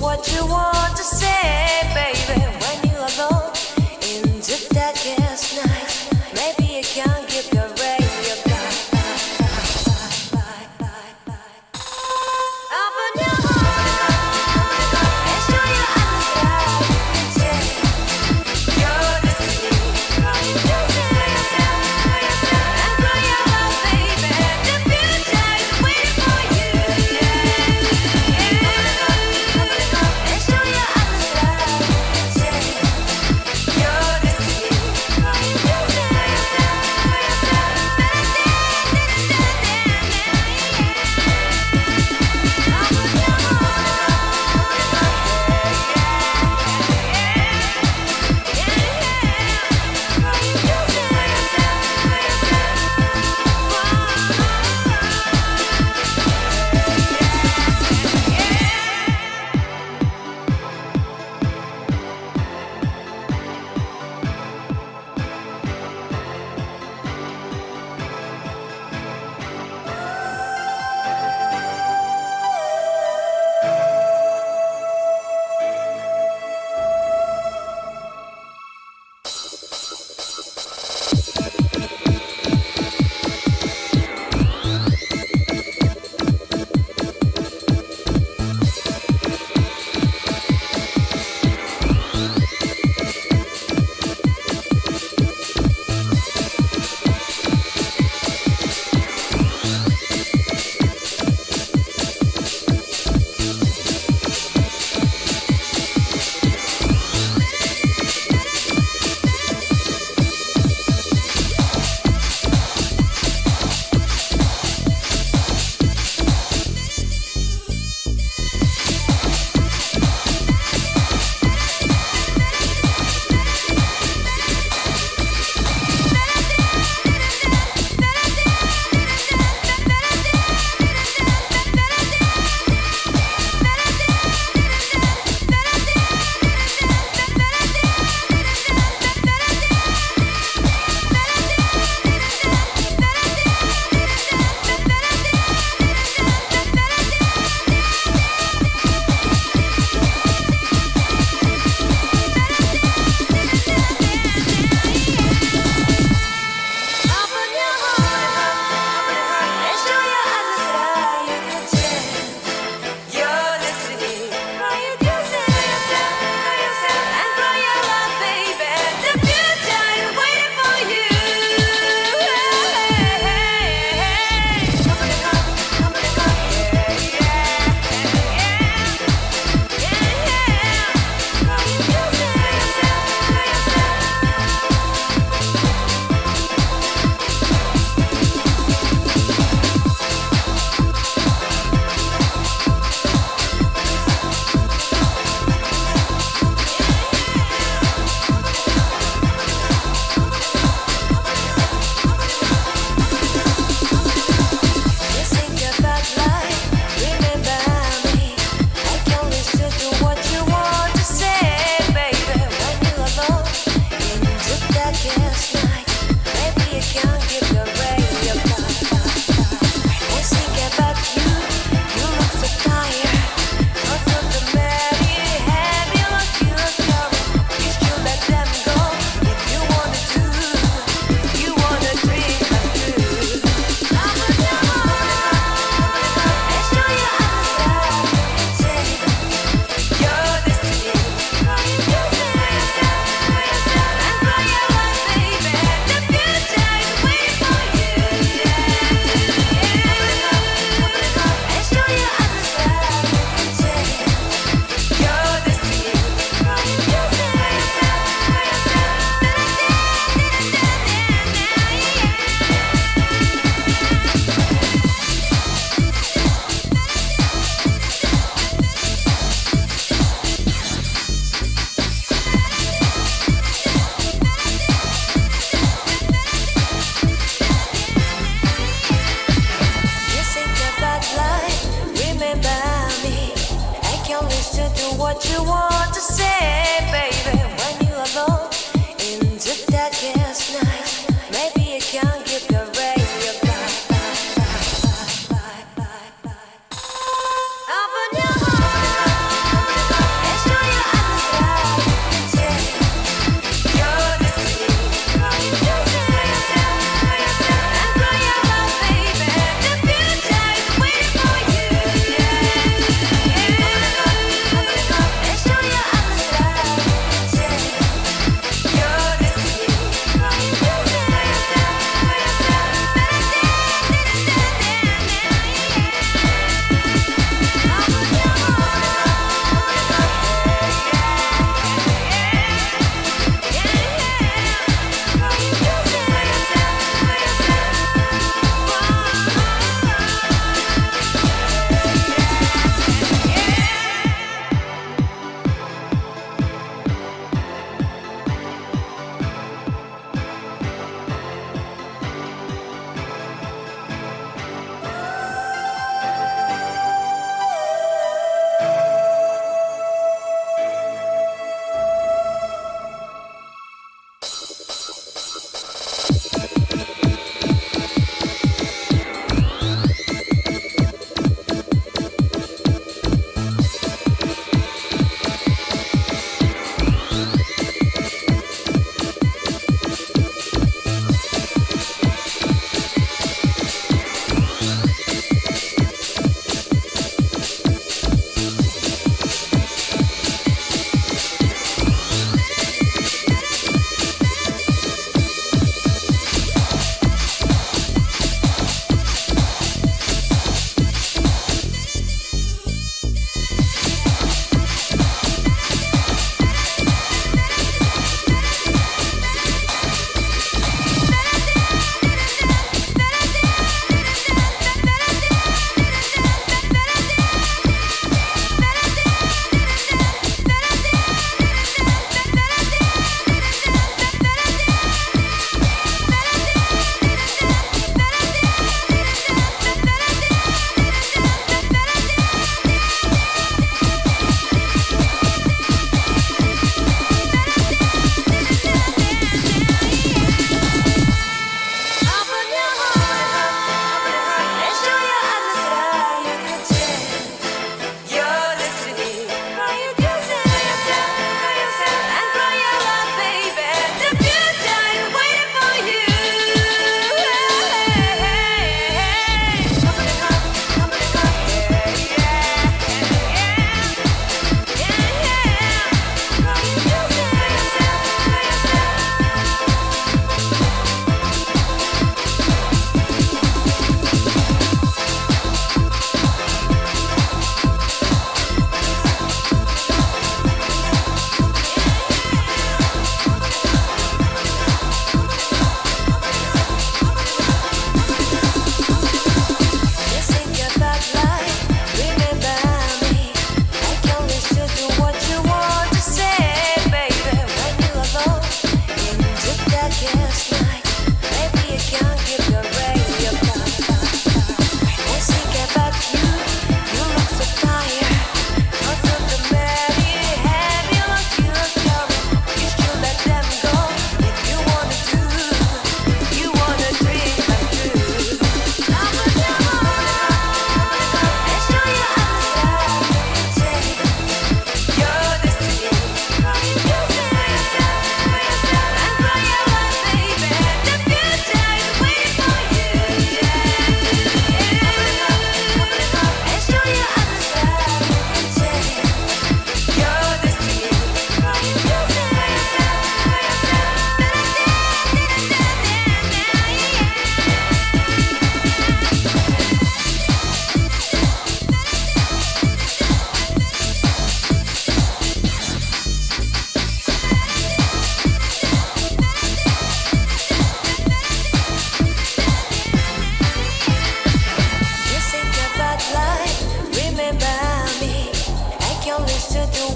what you want to say, baby. When you're alone in the darkest night, maybe you can't give your radio back. Open your heart and show your eyes that you can change your destiny. And grow your love, baby. The future is waiting for you. And show your eyes that you can change your destiny.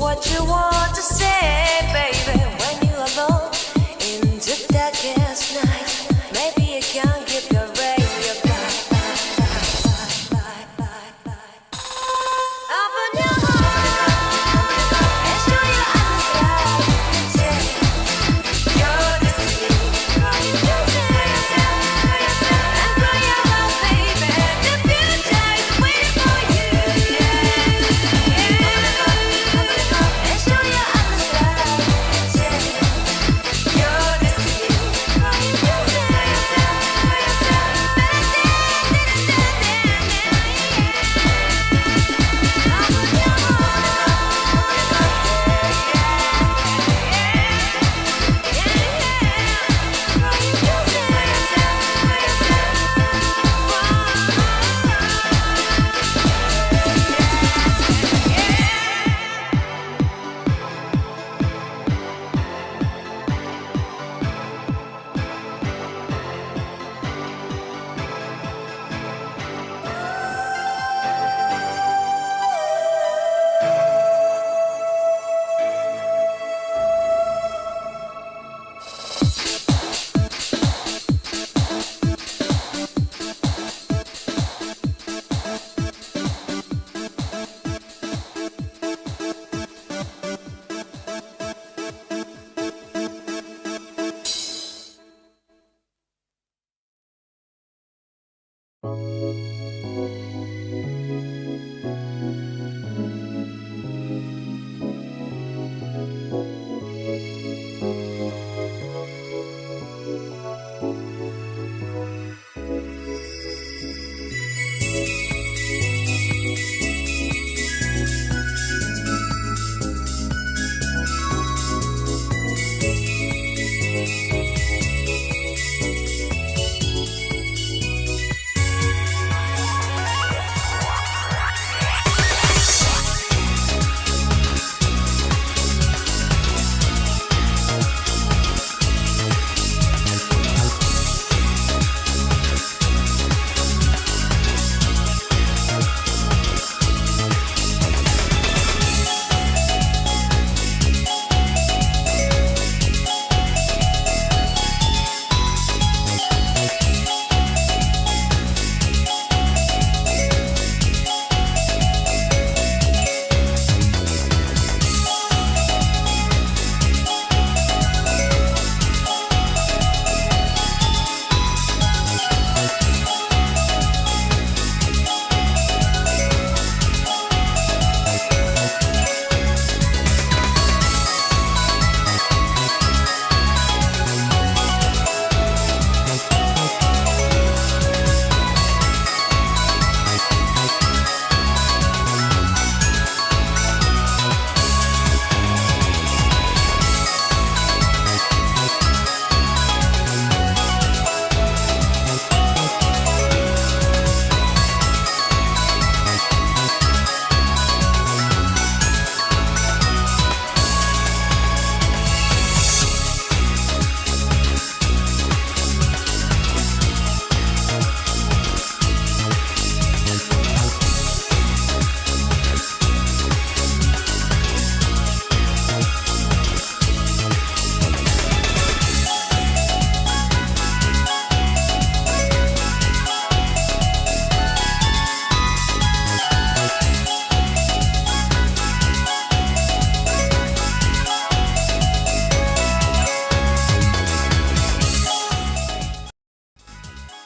what you want to say, baby, when you're alone in the darkest night. Maybe you can give your radio back. Open your heart and show your eyes and you're the sea. And cry out, baby, the future is waiting for you. And show your eyes and you're the sea.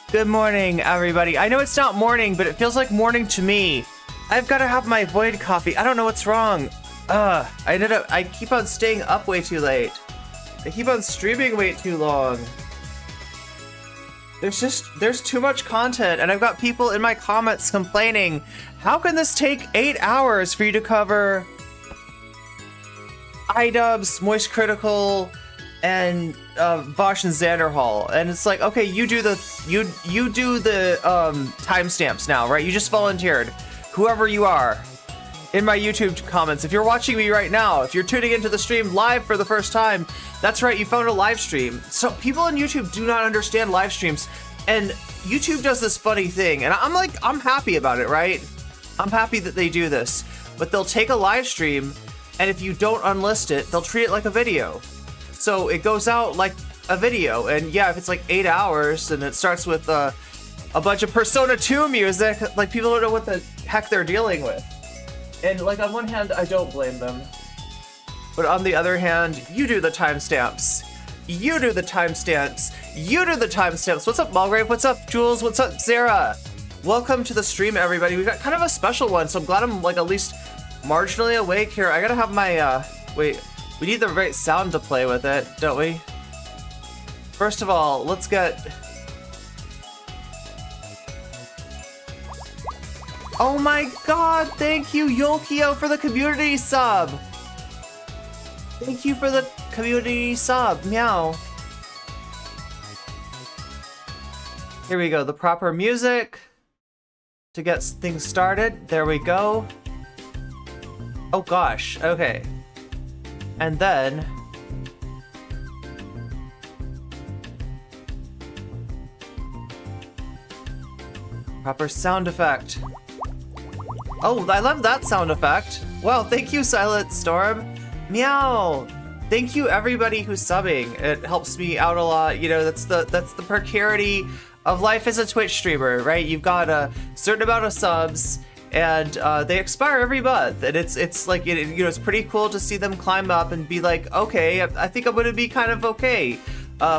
Good morning, everybody. I know it's not morning, but it feels like morning to me. I've got to have my void coffee. I don't know what's wrong. I keep on staying up way too late. I keep on streaming way too long. There's too much content, and I've got people in my comments complaining, how can this take 8 hours for you to cover iDubbbz, Moist Critical, and Vaush and Xanderhall? And it's like, okay, you do the timestamps now, right? You just volunteered, whoever you are, in my YouTube comments. If you're watching me right now, if you're tuning into the stream live for the first time, that's right, you found a live stream. So people on YouTube do not understand live streams, and YouTube does this funny thing, and I'm happy about it, right? I'm happy that they do this, but they'll take a live stream and if you don't unlist it, they'll treat it like a video. So it goes out like a video, and yeah, if it's like 8 hours and it starts with a bunch of Persona 2 music, like people don't know what the heck they're dealing with. And like on one hand, I don't blame them. But on the other hand, you do the timestamps. You do the timestamps. You do the timestamps. What's up, Mulgrave? What's up, Jules? What's up, Sarah? Welcome to the stream, everybody. We got kind of a special one, so I'm glad I'm like at least marginally awake here. I gotta have my, wait, we need the right sound to play with it, don't we? First of all, let's get... Oh my god, thank you, Yolkio, for the community sub! Thank you for the community sub, meow. Here we go, the proper music to get things started. There we go. Oh gosh, okay. And then... proper sound effect. Oh, I love that sound effect. Well, thank you, Silent Storm. Meow. Thank you, everybody who's subbing. It helps me out a lot. You know, that's the precarity of life as a Twitch streamer, right? You've got a certain amount of subs, and they expire every month, and it's like, you know, it's pretty cool to see them climb up and be like, okay, I think I'm gonna be kind of okay.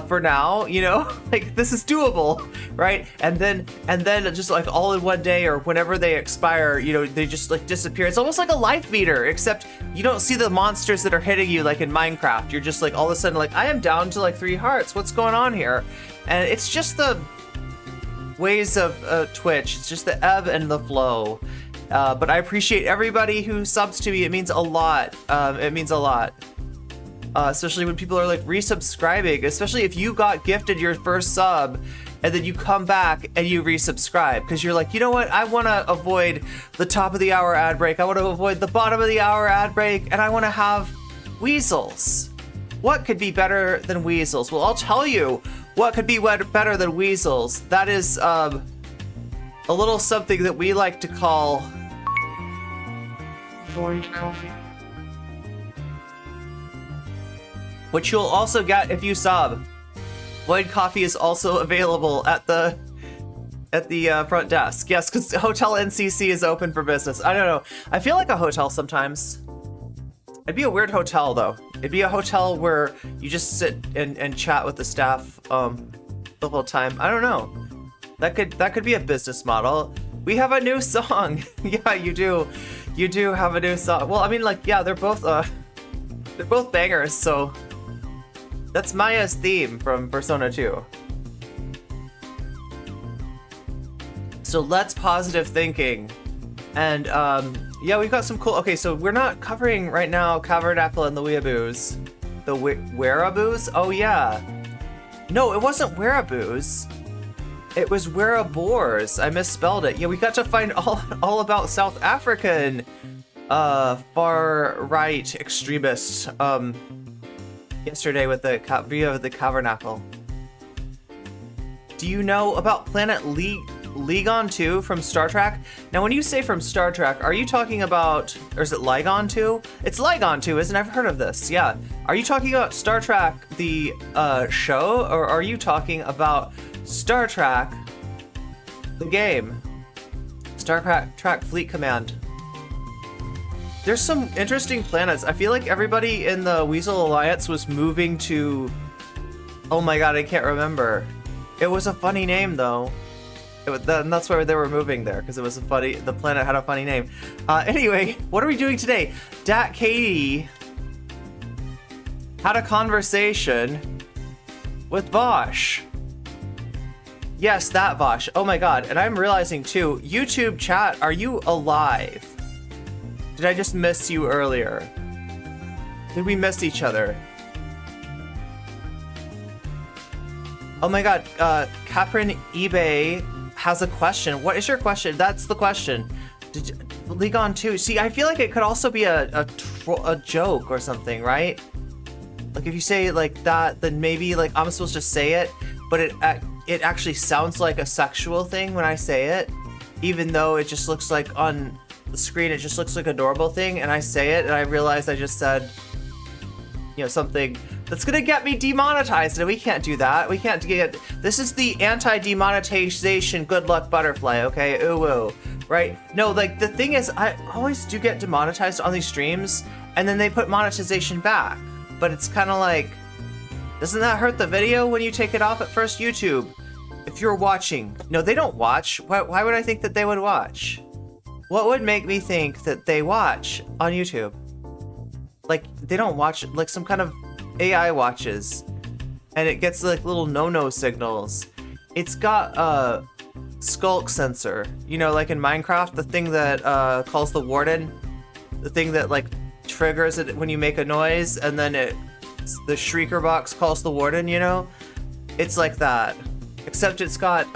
For now, you know, like this is doable, right? And then just like all in one day or whenever they expire, you know, they just like disappear. It's almost like a life meter, except you don't see the monsters that are hitting you like in Minecraft. You're just like all of a sudden like, I am down to like 3 hearts. What's going on here? And it's just the ways of Twitch. It's just the ebb and the flow. But I appreciate everybody who subs to me. It means a lot. It means a lot. Especially when people are like resubscribing, especially if you got gifted your first sub and then you come back and you resubscribe because you're like, you know what, I want to avoid the top of the hour ad break, I want to avoid the bottom of the hour ad break, and I want to have weasels. What could be better than weasels? Well, I'll tell you what could be better than weasels. That is a little something that we like to call which you'll also get if you sub. Void coffee is also available at the front desk. Yes, because Hotel NCC is open for business. I don't know. I feel like a hotel sometimes. It'd be a weird hotel though. It'd be a hotel where you just sit and chat with the staff the whole time. I don't know. That could be a business model. We have a new song. Yeah, you do. You do have a new song. Well, I mean, like, yeah, they're both bangers. So. That's Maya's theme from Persona 2. So let's positive thinking. And yeah, we've got some cool, okay, so we're not covering right now Cavernacle and the Weeaboos. The Wereaboos? Oh yeah. No, it wasn't Wereaboos. It was Wereaboars. I misspelled it. Yeah, we got to find all about South African far right extremists yesterday with the view of the Cavernacle. Do you know about Planet Ligon 2 from Star Trek? Now, when you say from Star Trek, are you talking about, or is it Ligon 2? It's Ligon 2, isn't it? I've heard of this, yeah. Are you talking about Star Trek, the show, or are you talking about Star Trek, the game? Star Trek Fleet Command. There's some interesting planets. I feel like everybody in the Weasel Alliance was moving to... Oh my god, I can't remember. It was a funny name, though. And that's why they were moving there, because it was a funny... The planet had a funny name. Anyway, what are we doing today? DatKatee had a conversation with Vaush. Yes, that Vaush. Oh my god, and I'm realizing, too, YouTube chat, are you alive? Did I just miss you earlier? Did we miss each other? Oh my god, Caprin eBay has a question. What is your question? That's the question. Did you, League on 2. See, I feel like it could also be a joke or something, right? Like if you say it like that, then maybe like I'm supposed to say it, but it actually sounds like a sexual thing when I say it, even though it just looks like the screen, it just looks like a normal thing, and I say it, and I realize I just said, you know, something that's gonna get me demonetized, and we can't do that. We can't get. This is the anti-demonetization good luck butterfly, okay? Ooh, ooh, right? No, like the thing is, I always do get demonetized on these streams, and then they put monetization back. But it's kind of like, doesn't that hurt the video when you take it off at first? YouTube, if you're watching, no, they don't watch. Why would I think that they would watch? What would make me think that they watch on YouTube? Like, they don't watch, like some kind of AI watches, and it gets like little no-no signals. It's got a skulk sensor, you know, like in Minecraft, the thing that calls the warden, the thing that like triggers it when you make a noise, and then the shrieker box calls the warden, you know? It's like that, except it's got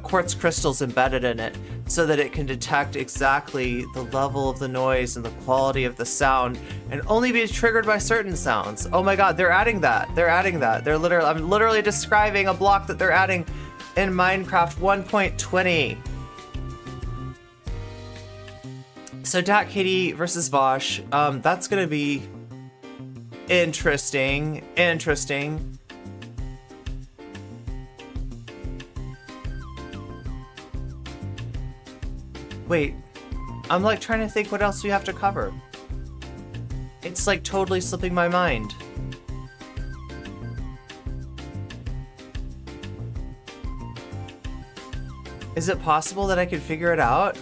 quartz crystals embedded in it, so that it can detect exactly the level of the noise and the quality of the sound, and only be triggered by certain sounds. Oh my god, they're adding that. They're adding that. I'm literally describing a block that they're adding in Minecraft 1.20. So DatKatee versus Vaush, that's gonna be interesting. Wait, I'm like trying to think what else we have to cover. It's like totally slipping my mind. Is it possible that I could figure it out?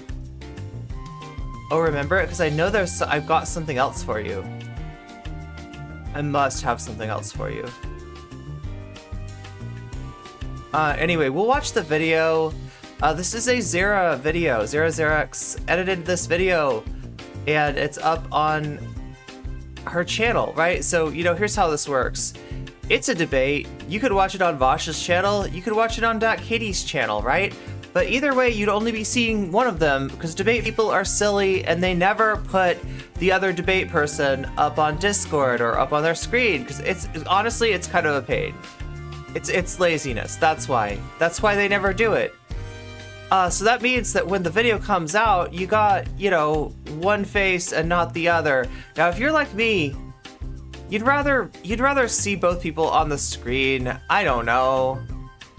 Oh, remember it? Because I know I've got something else for you. I must have something else for you. Anyway, we'll watch the video. This is a Zara video. Zarax edited this video, and it's up on her channel, right? So, you know, here's how this works. It's a debate. You could watch it on Vaush's channel. You could watch it on DatKatee's channel, right? But either way, you'd only be seeing one of them, because debate people are silly, and they never put the other debate person up on Discord or up on their screen, because honestly, it's kind of a pain. It's laziness. That's why they never do it. So that means that when the video comes out, you got, you know, one face and not the other. Now, if you're like me, you'd rather see both people on the screen. I don't know.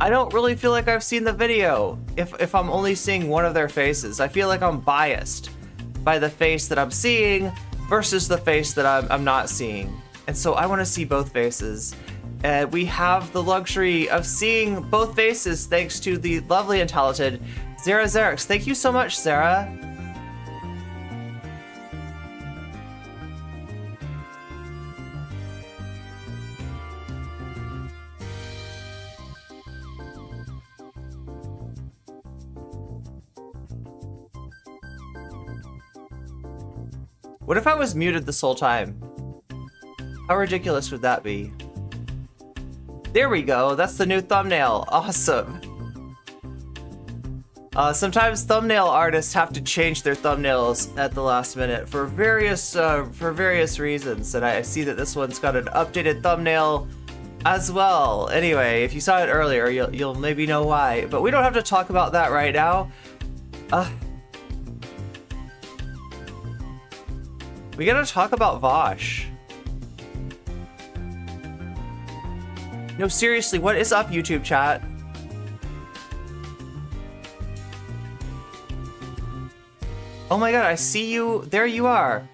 I don't really feel like I've seen the video if I'm only seeing one of their faces. I feel like I'm biased by the face that I'm seeing versus the face that I'm not seeing. And so I want to see both faces. We have the luxury of seeing both faces thanks to the lovely and talented Zara Xerix. Thank you so much, Zara. What if I was muted this whole time? How ridiculous would that be? There we go, that's the new thumbnail. Awesome. Sometimes thumbnail artists have to change their thumbnails at the last minute for various reasons, and I see that this one's got an updated thumbnail as well. Anyway, if you saw it earlier, you'll maybe know why, but we don't have to talk about that right now. We gotta talk about Vaush. No, seriously, what is up, YouTube chat? Oh my god, I see you. There you are.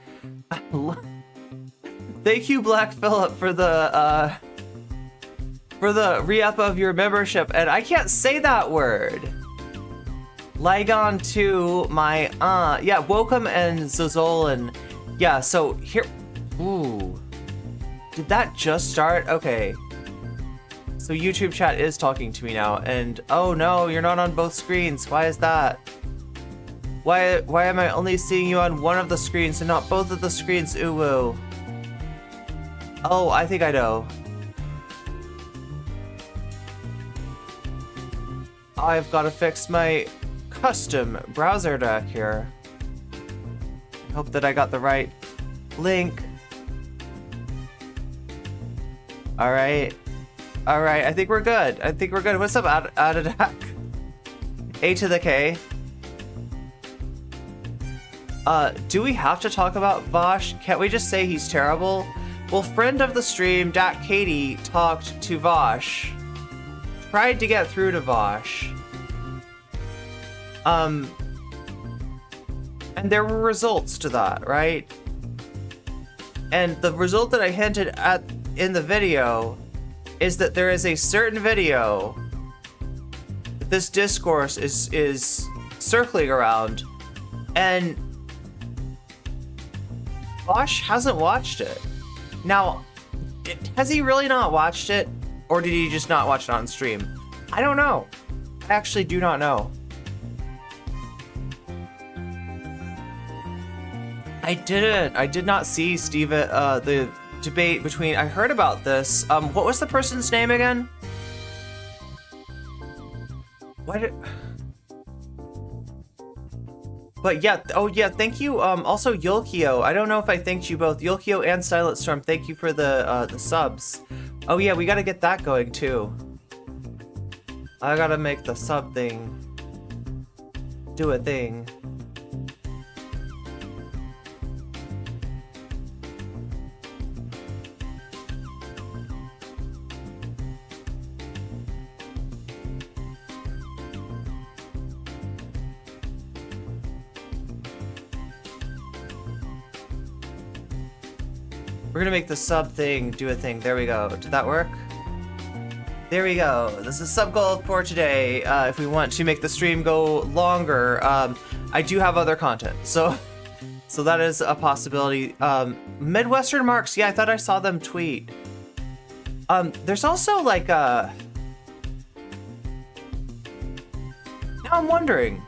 Thank you, Black Phillip, for the re-up of your membership. And I can't say that word. Ligon to my yeah, Wokum and Zozolan. Yeah, so here. Ooh. Did that just start? Okay. So YouTube chat is talking to me now, and oh no, you're not on both screens. Why is that? Why am I only seeing you on one of the screens and not both of the screens? Ooh woo. Oh, I think I know. I've got to fix my custom browser deck here. I hope that I got the right link. Alright. Alright, I think we're good. I think we're good. What's up, Adadak? A to the K. Do we have to talk about Vaush? Can't we just say he's terrible? Well, friend of the stream, DatKatee, talked to Vaush. Tried to get through to Vaush. And there were results to that, right? And the result that I hinted at in the video is that there is a certain video that this discourse is circling around, and Vaush hasn't watched it. Now, has he really not watched it, or did he just not watch it on stream? I don't know. I actually do not know. I did not see Steve the debate between. I heard about this. What was the person's name again? Why did? But yeah, oh yeah, thank you. Also Yulkio. I don't know if I thanked you both, Yulkio and Silent Storm. Thank you for the subs. Oh yeah, we gotta get that going too. I gotta make the sub thing do a thing. We're gonna make the sub thing do a thing. There we go. Did that work? There we go. This is sub goal for today. If we want to make the stream go longer, I do have other content, so that is a possibility. Midwestern Marks, yeah, I thought I saw them tweet. There's also like now I'm wondering.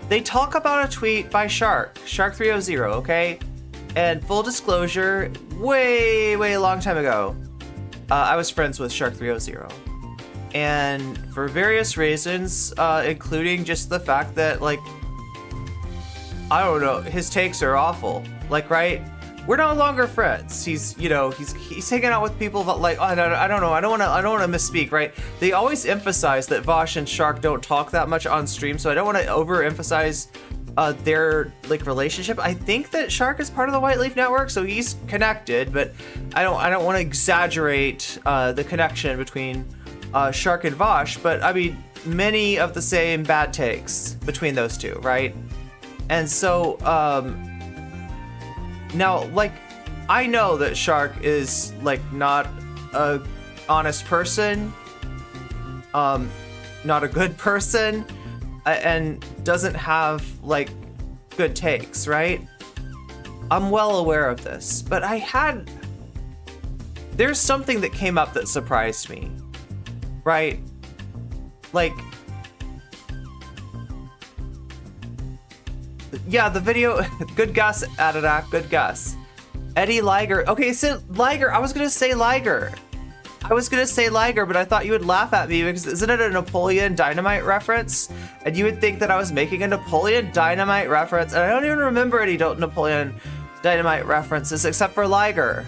They talk about a tweet by Shark300, okay? And full disclosure, way long time ago, I was friends with Shark300. And for various reasons, including just the fact that, like, I don't know, his takes are awful. Like, right? We're no longer friends. He's hanging out with people that, like, I don't know. I don't want to misspeak, right? They always emphasize that Vaush and Shark don't talk that much on stream, so I don't want to overemphasize their like relationship. I think that Shark is part of the White Leaf Network, so he's connected, but I don't want to exaggerate the connection between Shark and Vaush. But I mean, many of the same bad takes between those two, right? And so now, like, I know that Shark is, like, not a honest person, not a good person, and doesn't have, like, good takes, right? I'm well aware of this, but there's something that came up that surprised me, right? Like, yeah, the video, good guess, Adadak, good guess. Eddie Liger, okay, so Liger, I was gonna say Liger, but I thought you would laugh at me because isn't it a Napoleon Dynamite reference? And you would think that I was making a Napoleon Dynamite reference, and I don't even remember any Napoleon Dynamite references except for Liger.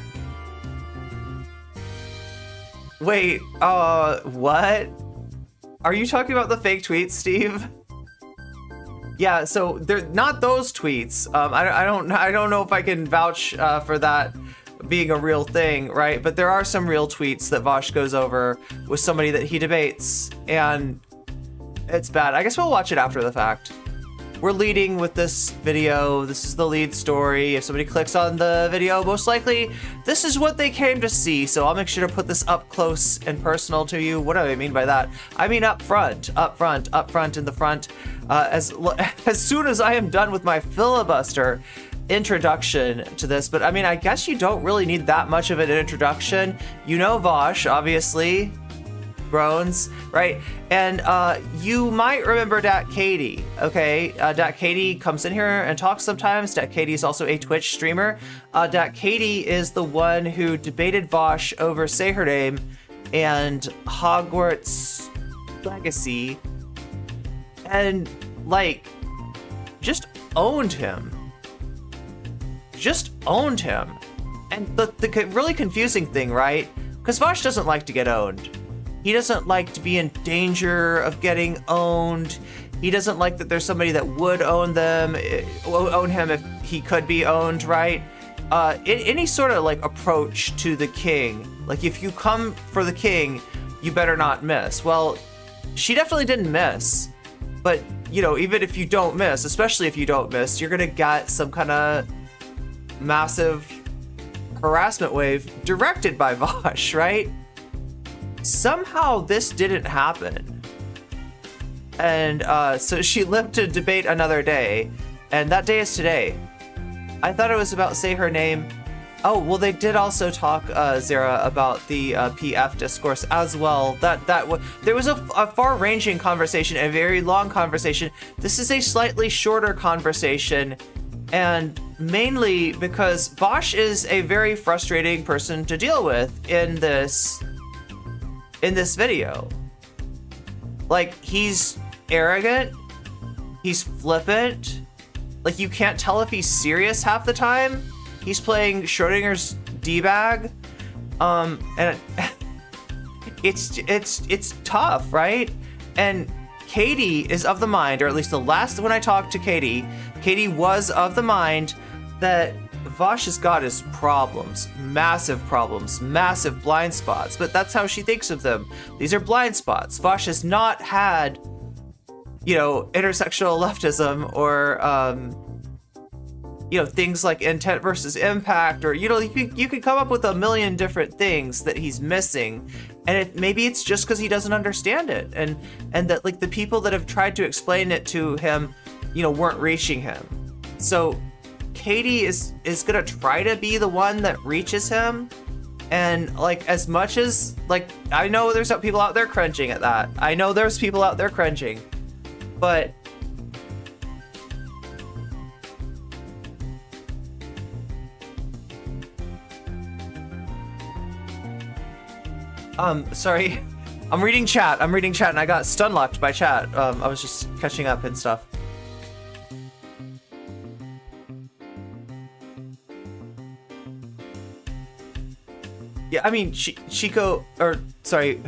Wait, what? Are you talking about the fake tweets, Steve? Yeah, so they're not those tweets. I don't know if I can vouch for that being a real thing, right? But there are some real tweets that Vaush goes over with somebody that he debates, and it's bad. I guess we'll watch it after the fact. We're leading with this video. This is the lead story. If somebody clicks on the video, most likely this is what they came to see. So I'll make sure to put this up close and personal to you. What do I mean by that? I mean up front in the front. As soon as I am done with my filibuster introduction to this, but I mean, I guess you don't really need that much of an introduction. You know Vaush, obviously. Groans, right? And you might remember DatKatee, okay? DatKatee comes in here and talks sometimes. DatKatee is also a Twitch streamer. DatKatee is the one who debated Vaush over Say Her Name and Hogwarts Legacy, and like just owned him. And the really confusing thing, right? Because Vaush doesn't like to get owned. He doesn't like to be in danger of getting owned. He doesn't like that there's somebody that would own him if he could be owned, right? Any sort of like approach to the king, like if you come for the king, you better not miss. Well, she definitely didn't miss, but you know, even if you don't miss, especially if you don't miss, you're gonna get some kind of massive harassment wave directed by Vaush, right? Somehow this didn't happen. And so she lived to debate another day, and that day is today. I thought it was about say her name. Oh, well, they did also talk, Zara, about the PF discourse as well. There was a far-ranging conversation, a very long conversation. This is a slightly shorter conversation, and mainly because Vaush is a very frustrating person to deal with in this video. Like, he's arrogant, he's flippant, like you can't tell if he's serious half the time. He's playing Schrodinger's D-bag, and it's tough, right? And Katie is of the mind, or at least the last when I talked to Katie was of the mind that Vaush has got his problems, massive blind spots, but that's how she thinks of them. These are blind spots. Vaush has not had, you know, intersectional leftism or, you know, things like intent versus impact, or, you know, you could come up with a million different things that he's missing, and maybe it's just because he doesn't understand it, and that like the people that have tried to explain it to him, you know, weren't reaching him. So Katie is gonna try to be the one that reaches him, and like as much as like I know there's some people out there cringing at that. I know there's people out there cringing, but sorry, I'm reading chat and I got stun locked by chat. I was just catching up and stuff. Yeah, I mean, Chico, or sorry,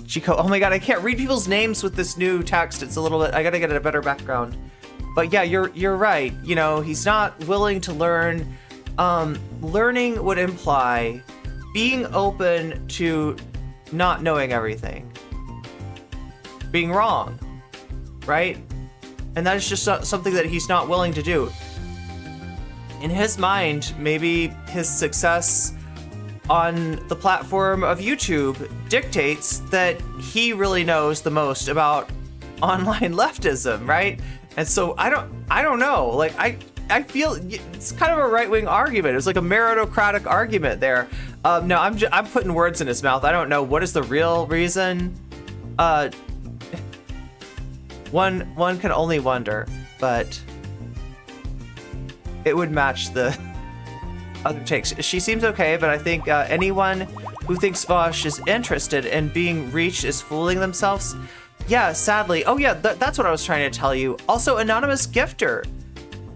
Chico. Oh my god, I can't read people's names with this new text. It's a little bit, I gotta get a better background. But yeah, you're right. You know, he's not willing to learn. Learning would imply being open to not knowing everything, being wrong, right? And that is just something that he's not willing to do. In his mind, maybe his success on the platform of YouTube dictates that he really knows the most about online leftism, right? And so I don't know. Like I feel it's kind of a right-wing argument. It's like a meritocratic argument there. No, I'm putting words in his mouth. I don't know what is the real reason. One can only wonder, but it would match the other takes. She seems okay, but I think anyone who thinks Vaush is interested in being reached is fooling themselves. Yeah, sadly. Oh yeah, that's what I was trying to tell you. Also, anonymous gifter,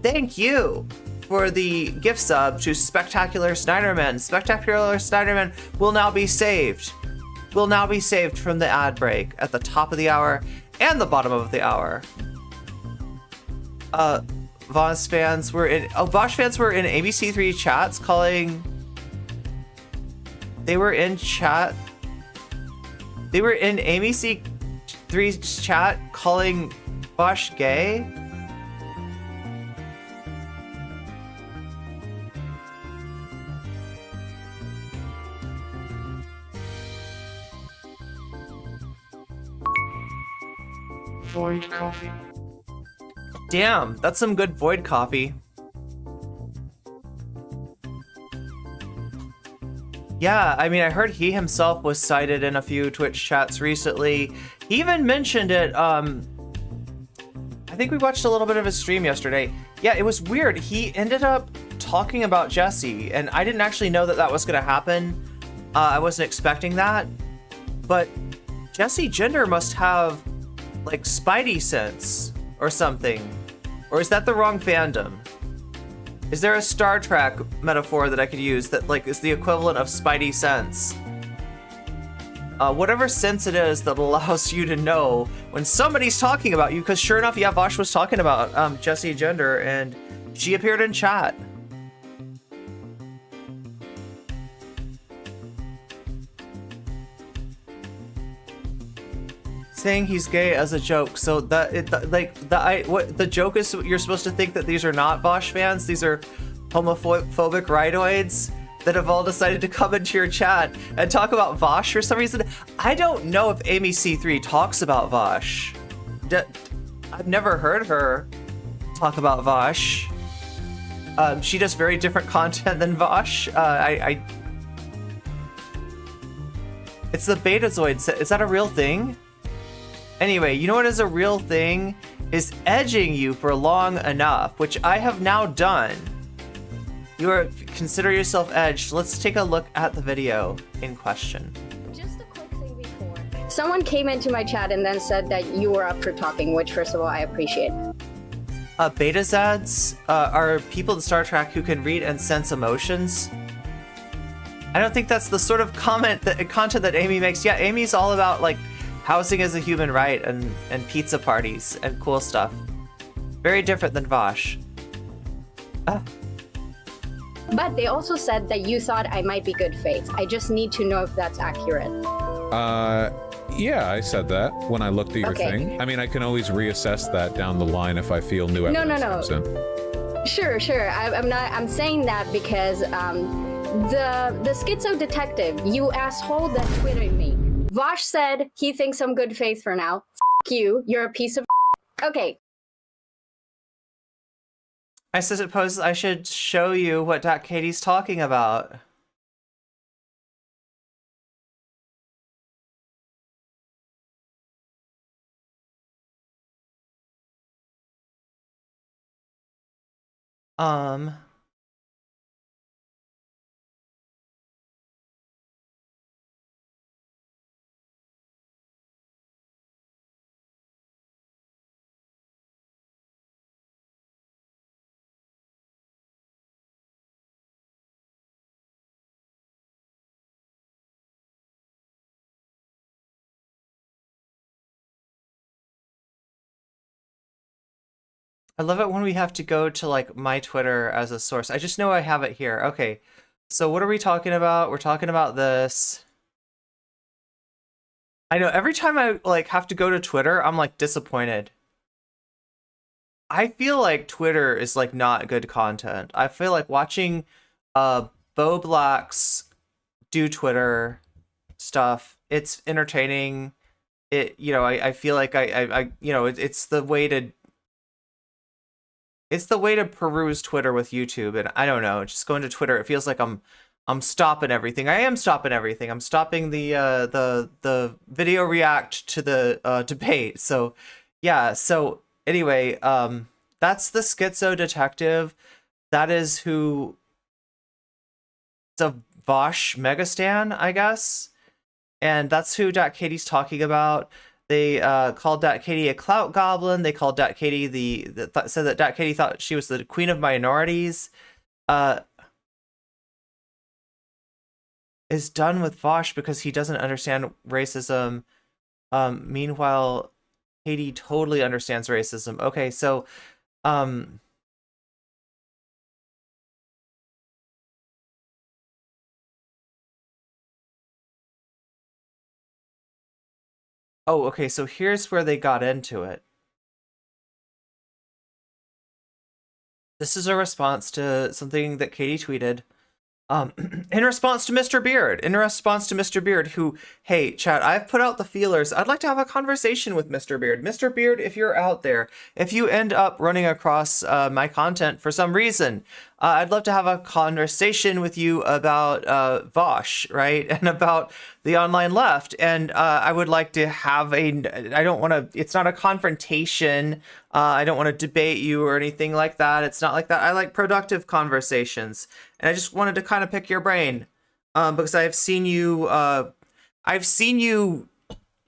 thank you for the gift sub to Spectacular Snyderman. Spectacular Snyderman will now be saved. Will now be saved from the ad break at the top of the hour and the bottom of the hour. Vaush fans were in ABC3 chats calling. They were in ABC3's chat calling Vaush gay. Void coffee. Damn, that's some good void coffee. Yeah, I mean, I heard he himself was cited in a few Twitch chats recently. He even mentioned it, I think we watched a little bit of his stream yesterday. Yeah, it was weird. He ended up talking about Jesse, and I didn't actually know that that was gonna happen. I wasn't expecting that. But Jesse Gender must have, like, Spidey sense or something. Or is that the wrong fandom? Is there a Star Trek metaphor that I could use that like is the equivalent of Spidey sense? whatever sense it is that allows you to know when somebody's talking about you, because sure enough, yeah, Vaush was talking about Jessie Gender, and she appeared in chat. Saying he's gay as a joke, so that the joke is you're supposed to think that these are not Vaush fans, these are homophobic rightoids that have all decided to come into your chat and talk about Vaush for some reason. I don't know if Amy C3 talks about Vaush. I've never heard her talk about Vaush. She does very different content than Vaush. It's the Betazoid. Is that a real thing? Anyway, you know what is a real thing? Is edging you for long enough, which I have now done. Consider yourself edged. Let's take a look at the video in question. Just a quick thing before. Someone came into my chat and then said that you were up for talking, which first of all, I appreciate. Betazads are people in Star Trek who can read and sense emotions. I don't think that's the sort of content that Amy makes. Yeah, Amy's all about like housing as a human right and pizza parties and cool stuff. Very different than Vaush. But they also said that you thought I might be good faith. I just need to know if that's accurate. Yeah, I said that when I looked at your thing. I mean, I can always reassess that down the line if I feel new evidence comes in. Sure. I'm saying that because the schizo detective, you asshole that tweeted me. Vaush said he thinks I'm good faith for now. F you, you're a piece of okay. I suppose I should show you what DatKatee's talking about. I love it when we have to go to like my Twitter as a source. I just know I have it here. Okay, so what are we talking about? We're talking about this. I know every time I like have to go to Twitter, I'm like disappointed. I feel like Twitter is like not good content. I feel like watching Bo Blacks do Twitter stuff, it's entertaining. I feel like it's the way to peruse Twitter with YouTube, and I don't know, just going to Twitter, it feels like I'm stopping everything. I am stopping everything. I'm stopping the video react to the debate. So yeah, so anyway, that's the schizo detective. That is who it's a Vaush megastan, I guess. And that's who DatKatee's talking about. They called DatKatee a clout goblin. They called DatKatee said that DatKatee thought she was the queen of minorities. Is done with Vaush because he doesn't understand racism. Meanwhile, Katie totally understands racism. Okay, so oh, okay, so here's where they got into it. This is a response to something that Katie tweeted. In response to Mr. Beard, who, hey, chat, I've put out the feelers. I'd like to have a conversation with Mr. Beard. Mr. Beard, if you're out there, if you end up running across my content for some reason, I'd love to have a conversation with you about Vaush, right? And about the online left. And I would like to have it's not a confrontation. I don't want to debate you or anything like that. It's not like that. I like productive conversations. And I just wanted to kind of pick your brain because I've seen you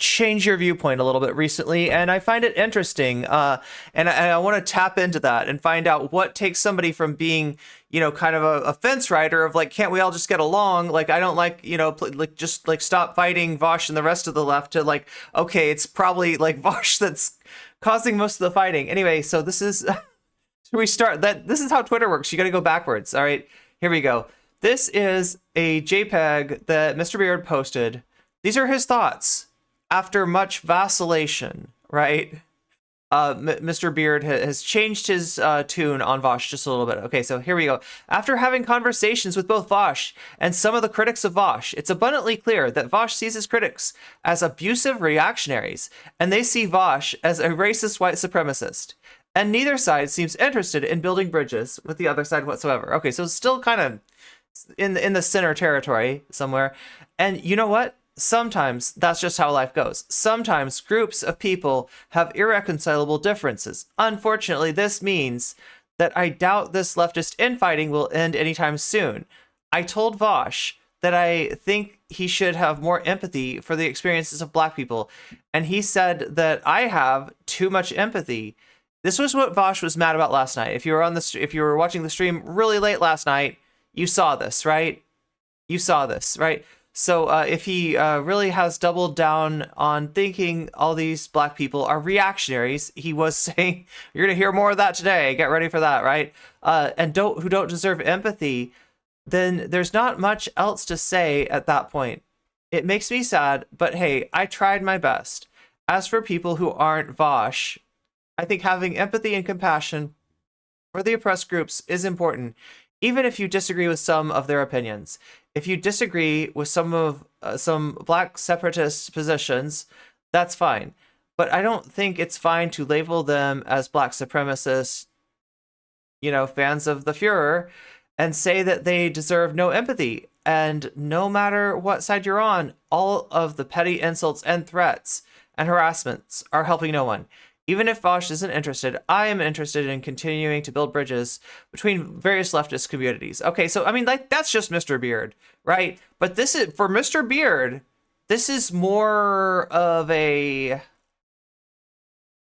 change your viewpoint a little bit recently, and I find it interesting. And I want to tap into that and find out what takes somebody from being, kind of a fence rider of like, can't we all just get along? Like, I don't like, just like stop fighting Vaush and the rest of the left, to like, okay, it's probably like Vaush that's causing most of the fighting. Anyway, so this is, we start that. This is how Twitter works. You got to go backwards. All right, here we go. This is a JPEG that Mr. Beard posted. These are his thoughts after much vacillation, right? Mr. Beard has changed his tune on Vaush just a little bit. Okay, so here we go. After having conversations with both Vaush and some of the critics of Vaush, it's abundantly clear that Vaush sees his critics as abusive reactionaries, and they see Vaush as a racist white supremacist. And neither side seems interested in building bridges with the other side whatsoever. Okay, so it's still kind of in the center territory somewhere. And you know what? Sometimes that's just how life goes. Sometimes groups of people have irreconcilable differences. Unfortunately, this means that I doubt this leftist infighting will end anytime soon. I told Vaush that I think he should have more empathy for the experiences of Black people, and he said that I have too much empathy. This was what Vaush was mad about last night. If you were watching the stream really late last night, you saw this, right? You saw this, right? So if he really has doubled down on thinking all these Black people are reactionaries, he was saying, you're going to hear more of that today. Get ready for that, right? And who don't deserve empathy, then there's not much else to say at that point. It makes me sad, but hey, I tried my best. As for people who aren't Vaush, I think having empathy and compassion for the oppressed groups is important, even if you disagree with some of their opinions. If you disagree with some Black separatist positions, that's fine. But I don't think it's fine to label them as Black supremacists, fans of the Fuhrer, and say that they deserve no empathy. And no matter what side you're on, all of the petty insults and threats and harassments are helping no one. Even if Vaush isn't interested, I am interested in continuing to build bridges between various leftist communities. Okay, so I mean, like, that's just Mr. Beard, right? But this is, for Mr. Beard, this is more of a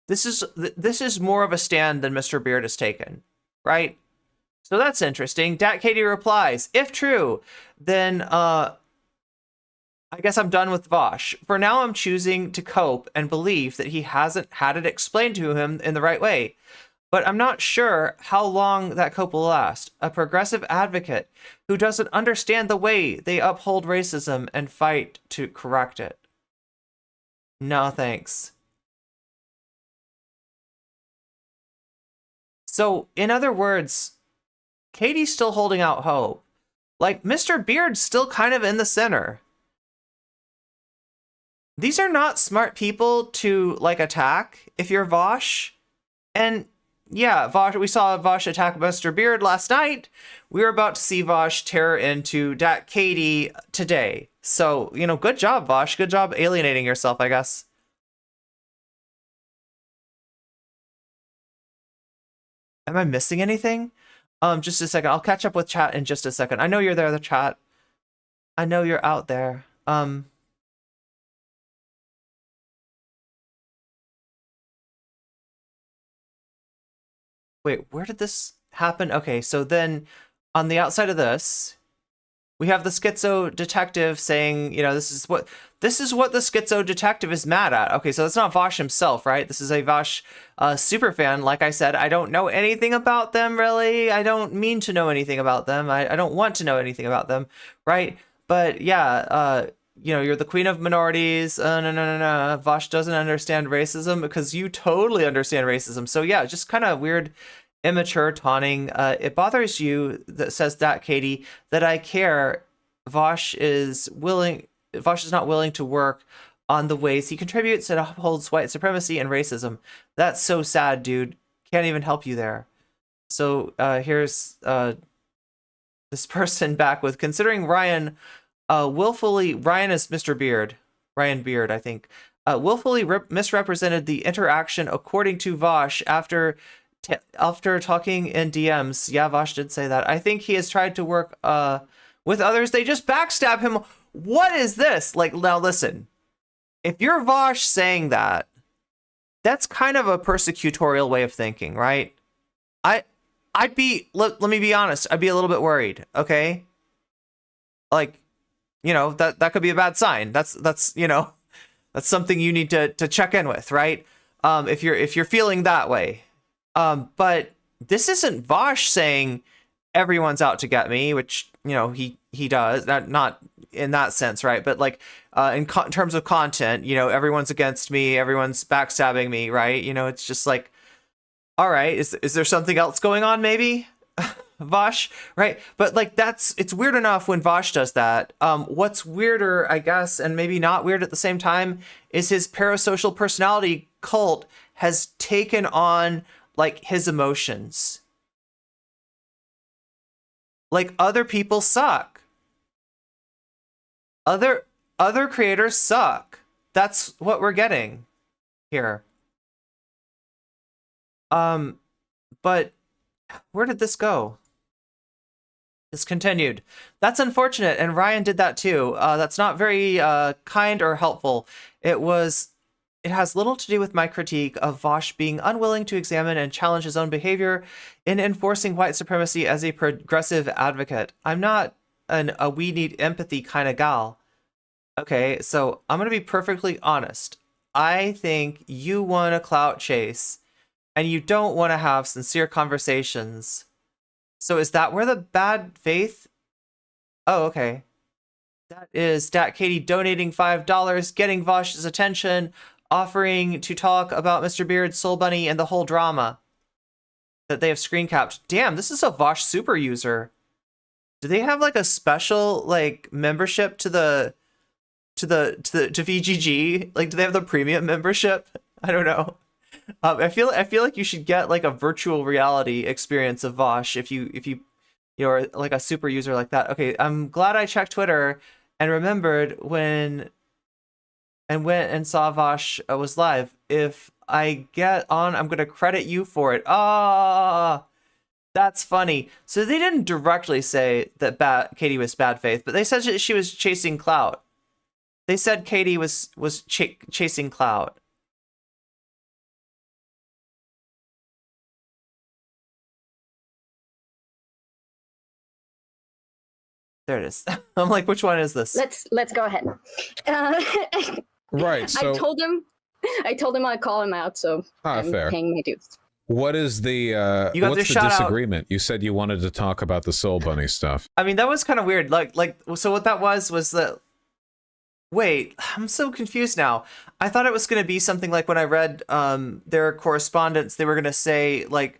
this is more of a stand than Mr. Beard has taken, right? So that's interesting. DatKatee replies, if true, then I guess I'm done with Vaush. For now, I'm choosing to cope and believe that he hasn't had it explained to him in the right way. But I'm not sure how long that cope will last. A progressive advocate who doesn't understand the way they uphold racism and fight to correct it. No, thanks. So, in other words, Katie's still holding out hope. Like, Mr. Beard's still kind of in the center. These are not smart people to, like, attack if you're Vaush. And yeah, Vaush, we saw Vaush attack Mr. Beard last night. We were about to see Vaush tear into DatKatee today. So, good job, Vaush. Good job alienating yourself, I guess. Am I missing anything? Just a second. I'll catch up with chat in just a second. I know you're there, the chat. I know you're out there. Wait, where did this happen? Okay, so then on the outside of this, we have the schizo detective saying, this is what the schizo detective is mad at. Okay, so that's not Vaush himself, right? This is a Vaush super fan. Like I said, I don't know anything about them, really. I don't mean to know anything about them. I don't want to know anything about them, right? But yeah, you're the queen of minorities. No. Vaush doesn't understand racism because you totally understand racism. So yeah, just kind of weird, immature taunting. It bothers you, that says DatKatee, that I care. Vaush is not willing to work on the ways he contributes and upholds white supremacy and racism. That's so sad, dude. Can't even help you there. So here's this person back with, considering Ryan Ryan is Mr. Beard. Ryan Beard, I think. Willfully misrepresented the interaction according to Vaush after talking in DMs. Yeah, Vaush did say that. I think he has tried to work with others. They just backstab him. What is this? Like, now listen. if you're Vaush saying that, that's kind of a persecutorial way of thinking, right? I'd be, let me be honest, I'd be a little bit worried, okay? Like, you know, that could be a bad sign. That's you know, that's something you need to check in with, right? If you're feeling that way. But this isn't Vaush saying everyone's out to get me, which, you know, he does, not in that sense, right? But like in terms of content, you know, everyone's against me, everyone's backstabbing me, right? You know, it's just like, all right, is there something else going on maybe? Vaush, right? But like it's weird enough when Vaush does that. What's weirder, I guess, and maybe not weird at the same time, is his parasocial personality cult has taken on like his emotions. Like, other people suck. Other creators suck. That's what we're getting here. But where did this go? This continued. That's unfortunate, and Ryan did that too. That's not very kind or helpful. It has little to do with my critique of Vaush being unwilling to examine and challenge his own behavior in enforcing white supremacy as a progressive advocate. I'm not a we need empathy kind of gal. Okay, so I'm going to be perfectly honest. I think you want a clout chase, and you don't want to have sincere conversations. So is that where the bad faith? Oh, okay. That is DatKatee donating $5, getting Vaush's attention, offering to talk about Mr. Beard's Soul Bunny and the whole drama that they have screen capped. Damn, this is a Vaush super user. Do they have like a special like membership to VGG? Like, do they have the premium membership? I don't know. I feel like you should get like a virtual reality experience of Vaush if you're like a super user like that. Okay, I'm glad I checked Twitter and remembered when and went and saw Vaush was live. If I get on, I'm gonna credit you for it. Ah, that's funny. So they didn't directly say that Katie was bad faith, but they said that she was chasing clout. They said Katie was chasing clout. There it is. I'm like, which one is this? Let's go ahead. Right. So I told him I'd call him out, so I'm fair. paying my dues. What is the what's the disagreement? You said you wanted to talk about the Soul Bunny stuff. I mean, that was kind of weird. Like, so what that was that. Wait, I'm so confused now. I thought it was going to be something like when I read their correspondence, they were going to say like,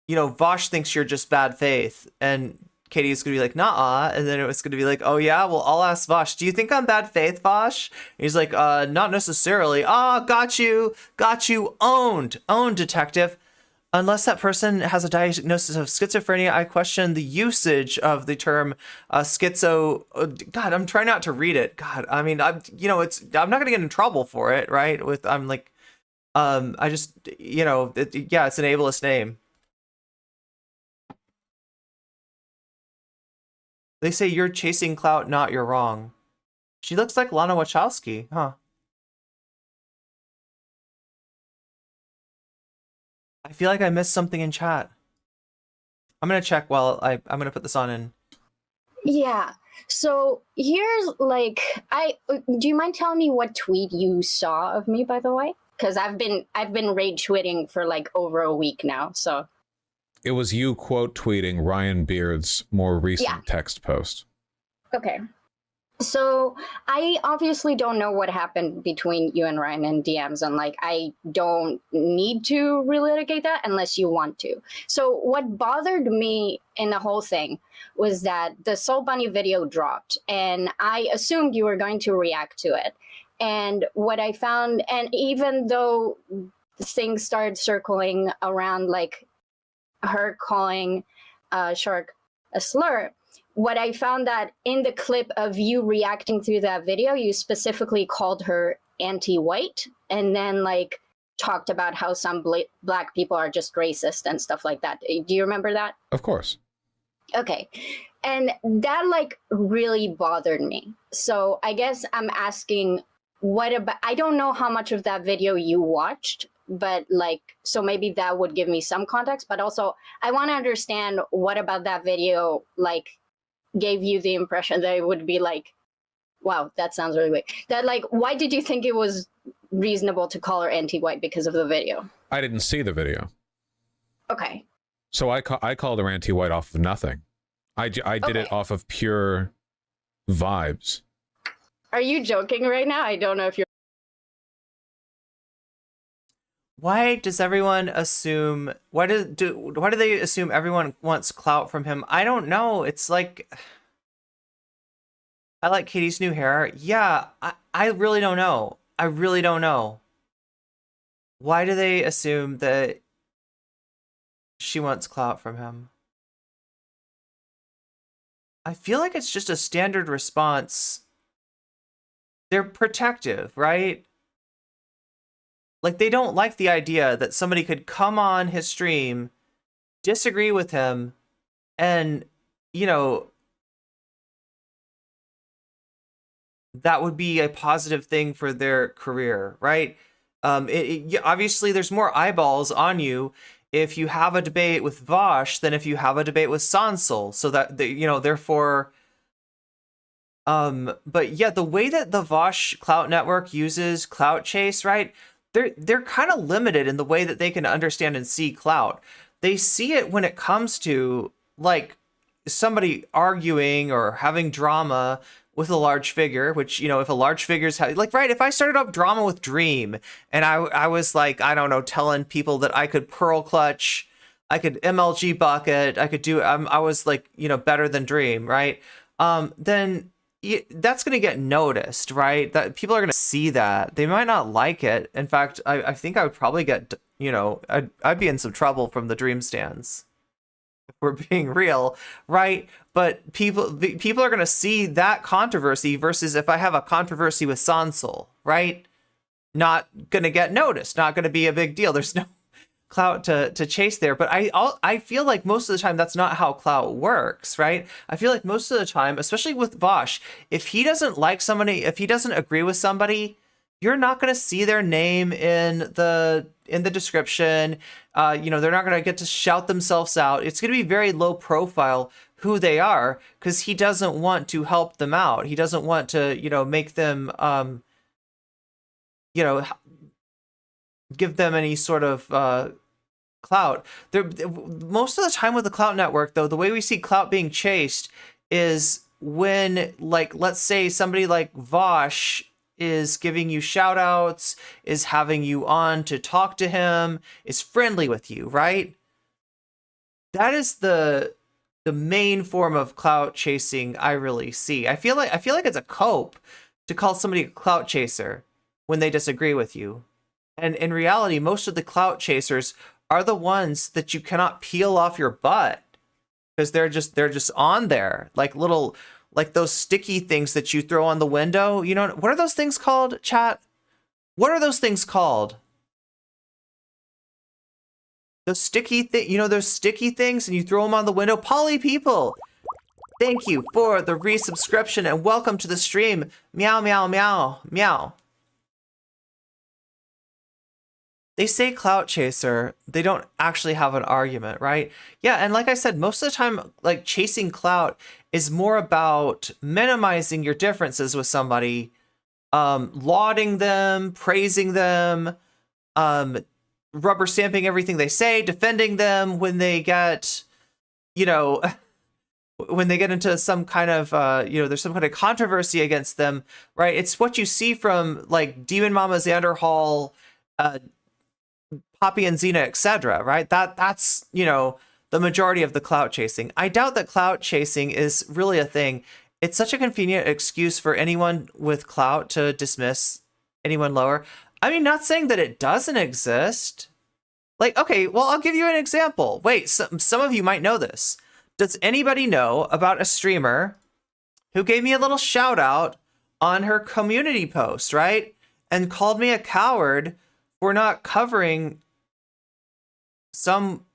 you know, Vaush thinks you're just bad faith, and Katie's gonna be like, nah, and then it was gonna be like, oh yeah, well, I'll ask Vaush, do you think I'm bad faith, Vaush? And he's like, not necessarily. Got you, owned, detective. Unless that person has a diagnosis of schizophrenia, I question the usage of the term schizo. God, I'm trying not to read it. God, I mean, I'm not gonna get in trouble for it, right? I just, yeah, it's an ableist name. They say you're chasing clout, not you're wrong. She looks like Lana Wachowski, huh? I feel like I missed something in chat. I'm gonna check while I'm gonna put this on in. Yeah. So here's like, do you mind telling me what tweet you saw of me, by the way? Because I've been rage tweeting for like over a week now, so. It was you quote tweeting Ryan Beard's more recent text post. Okay. So I obviously don't know what happened between you and Ryan in DMs, and like I don't need to relitigate that unless you want to. So what bothered me in the whole thing was that the Soul Bunny video dropped, and I assumed you were going to react to it. And what I found, and even though things started circling around like her calling shark a slur, what I found that in the clip of you reacting to that video, you specifically called her anti-white, and then like talked about how some black people are just racist and stuff like that. Do you remember that? Of course. Okay. And that like really bothered me. So I guess I'm asking, what about, I don't know how much of that video you watched, but like, so maybe that would give me some context, but also I want to understand what about that video, like, gave you the impression that it would be like, wow, that sounds really weird. That like, why did you think it was reasonable to call her anti-white because of the video? I didn't see the video. Okay. So I called her anti-white off of nothing. I did it off of pure vibes. Are you joking right now? I don't know if you're... Why does everyone assume, why do they assume everyone wants clout from him? I don't know. It's like, I like Katie's new hair. Yeah, I really don't know. I really don't know. Why do they assume that she wants clout from him? I feel like it's just a standard response. They're protective, right? Like, they don't like the idea that somebody could come on his stream, disagree with him, and, you know, that would be a positive thing for their career, right? Obviously, there's more eyeballs on you if you have a debate with Vaush than if you have a debate with Sansol. So that, you know, therefore... but yeah, the way that the Vaush Clout Network uses clout chase, right? They're kind of limited in the way that they can understand and see clout. They see it when it comes to like somebody arguing or having drama with a large figure, which, you know, if a large figure's like, right, if I started up drama with Dream and I was like, I don't know, telling people that I could pearl clutch, I could MLG bucket, I could do, I was like, you know, better than Dream, right? Then that's going to get noticed, right? That people are going to see that. They might not like it. In fact, I think I would probably get, you know, I'd be in some trouble from the Dream stands, if we're being real, right? But people are going to see that controversy versus if I have a controversy with Sansol, right? Not going to get noticed, not going to be a big deal. There's no clout to chase there, but I feel like most of the time that's not how clout works, right? I feel like most of the time, especially with Vaush, if he doesn't like somebody, if he doesn't agree with somebody, you're not going to see their name in the description. You know, they're not going to get to shout themselves out. It's going to be very low profile who they are because he doesn't want to help them out. He doesn't want to, you know, make them, you know, give them any sort of clout. Most of the time with the Clout Network, though, the way we see clout being chased is when, like, let's say somebody like Vaush is giving you shout outs, is having you on to talk to him, is friendly with you, right? That is the main form of clout chasing I really see. I feel like it's a cope to call somebody a clout chaser when they disagree with you. And in reality, most of the clout chasers are the ones that you cannot peel off your butt because they're just on there, like little, like those sticky things that you throw on the window. You know, what are those things called, chat? What are those things called? Those sticky you know, those sticky things, and you throw them on the window. Poly people, thank you for the resubscription and welcome to the stream. Meow, meow, meow, meow. They say clout chaser, they don't actually have an argument, right? Yeah, and like I said, most of the time, like, chasing clout is more about minimizing your differences with somebody, lauding them, praising them, rubber stamping everything they say, defending them when they get, you know, when they get into some kind of, you know, there's some kind of controversy against them, right? It's what you see from, like, Demon Mama Xanderhall, Poppy and Xena, etc., right? That's, you know, the majority of the clout chasing. I doubt that clout chasing is really a thing. It's such a convenient excuse for anyone with clout to dismiss anyone lower. I mean, not saying that it doesn't exist. Like, okay, well, I'll give you an example. Wait, some of you might know this. Does anybody know about a streamer who gave me a little shout out on her community post, right? And called me a coward for not covering some,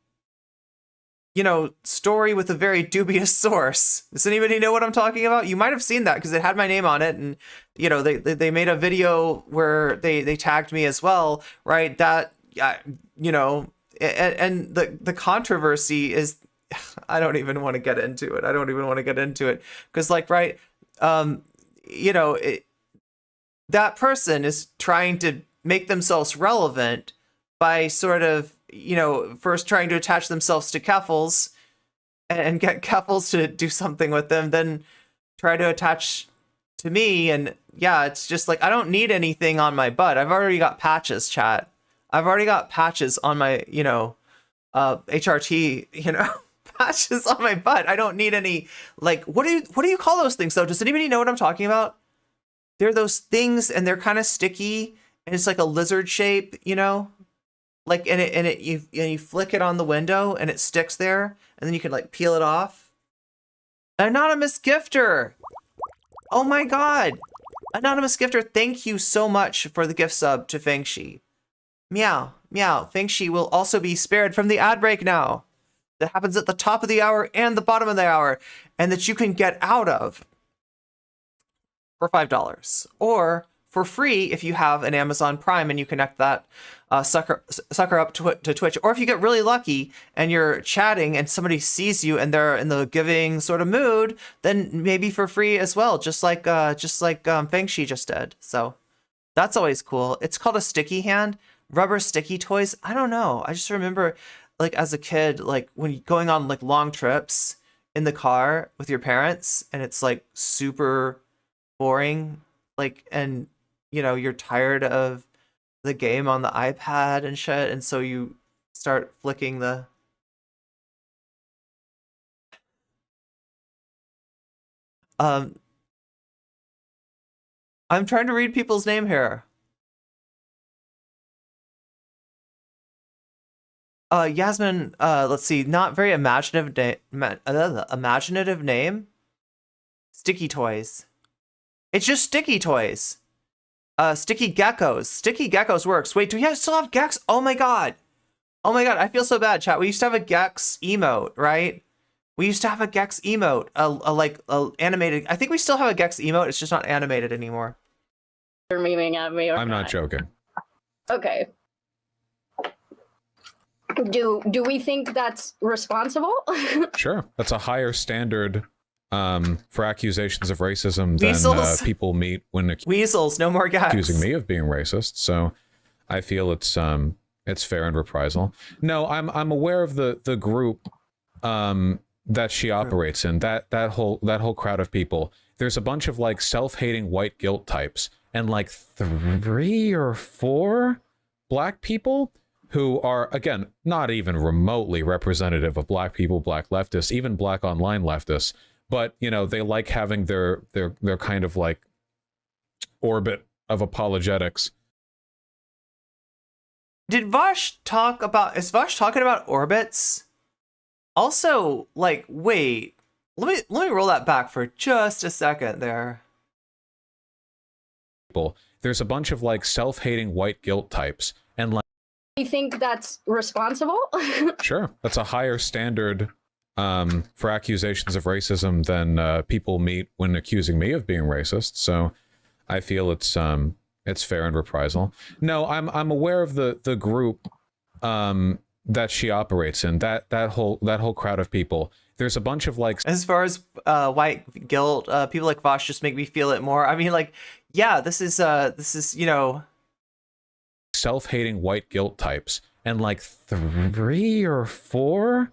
you know, story with a very dubious source. Does anybody know what I'm talking about? You might have seen that because it had my name on it, and you know, they made a video where they tagged me as well, right? That you know, and the controversy is, I don't even want to get into it. I don't even want to get into it because, like, right, you know, that person is trying to make themselves relevant by sort of, you know, first trying to attach themselves to Keffels and get Keffels to do something with them, then try to attach to me. And yeah, it's just like, I don't need anything on my butt. I've already got patches, chat. I've already got patches on my, you know, HRT, you know, patches on my butt. I don't need any, like, what do you call those things though? Does anybody know what I'm talking about? They're those things and they're kind of sticky and it's like a lizard shape, you know? Like, you flick it on the window and it sticks there, and then you can like peel it off. Anonymous gifter. Oh my God. Anonymous gifter, thank you so much for the gift sub to Fengshi. Meow, meow. Fengshi will also be spared from the ad break now. That happens at the top of the hour and the bottom of the hour, and that you can get out of for $5 or for free if you have an Amazon Prime and you connect that sucker up to Twitch. Or if you get really lucky and you're chatting and somebody sees you and they're in the giving sort of mood, then maybe for free as well, just like Fengshi just did. So that's always cool. It's called a sticky hand. Rubber sticky toys. I don't know. I just remember, like, as a kid, like when you're going on like long trips in the car with your parents and it's like super boring, like, and you know, you're tired of the game on the iPad and shit, and so you start flicking the I'm trying to read people's name here. Yasmin, let's see, not very imaginative name. Sticky toys. It's just sticky toys. Sticky geckos. Sticky geckos works. Wait, do we still have Gex? Oh my God. Oh my God, I feel so bad, chat. We used to have a Gex emote, right? We used to have a Gex emote, like animated. I think we still have a Gex emote. It's just not animated anymore. You're memeing at me, or I'm not joking. Okay. Do we think that's responsible? Sure, that's a higher standard for accusations of racism Weasels. than people meet when Weasels, no more Gex. accusing me of being racist. So I feel it's fair in reprisal. No, I'm aware of the group that she operates in, that whole crowd of people. There's a bunch of like self-hating white guilt types and like 3 or 4 black people who are, again, not even remotely representative of black people, black leftists, even black online leftists, but you know, they like having their kind of like orbit of apologetics. Did Vaush talk about, is Vaush talking about orbits? Also, like, wait, let me roll that back for just a second there. There's a bunch of like self-hating white guilt types and like, You think that's responsible? sure, that's a higher standard for accusations of racism than people meet when accusing me of being racist. So I feel it's fair in reprisal. No, I'm aware of the group that she operates in, that whole crowd of people. There's a bunch of like, As far as white guilt, people like Vaush just make me feel it more. I mean, like, yeah, this is you know, self-hating white guilt types and like 3 or 4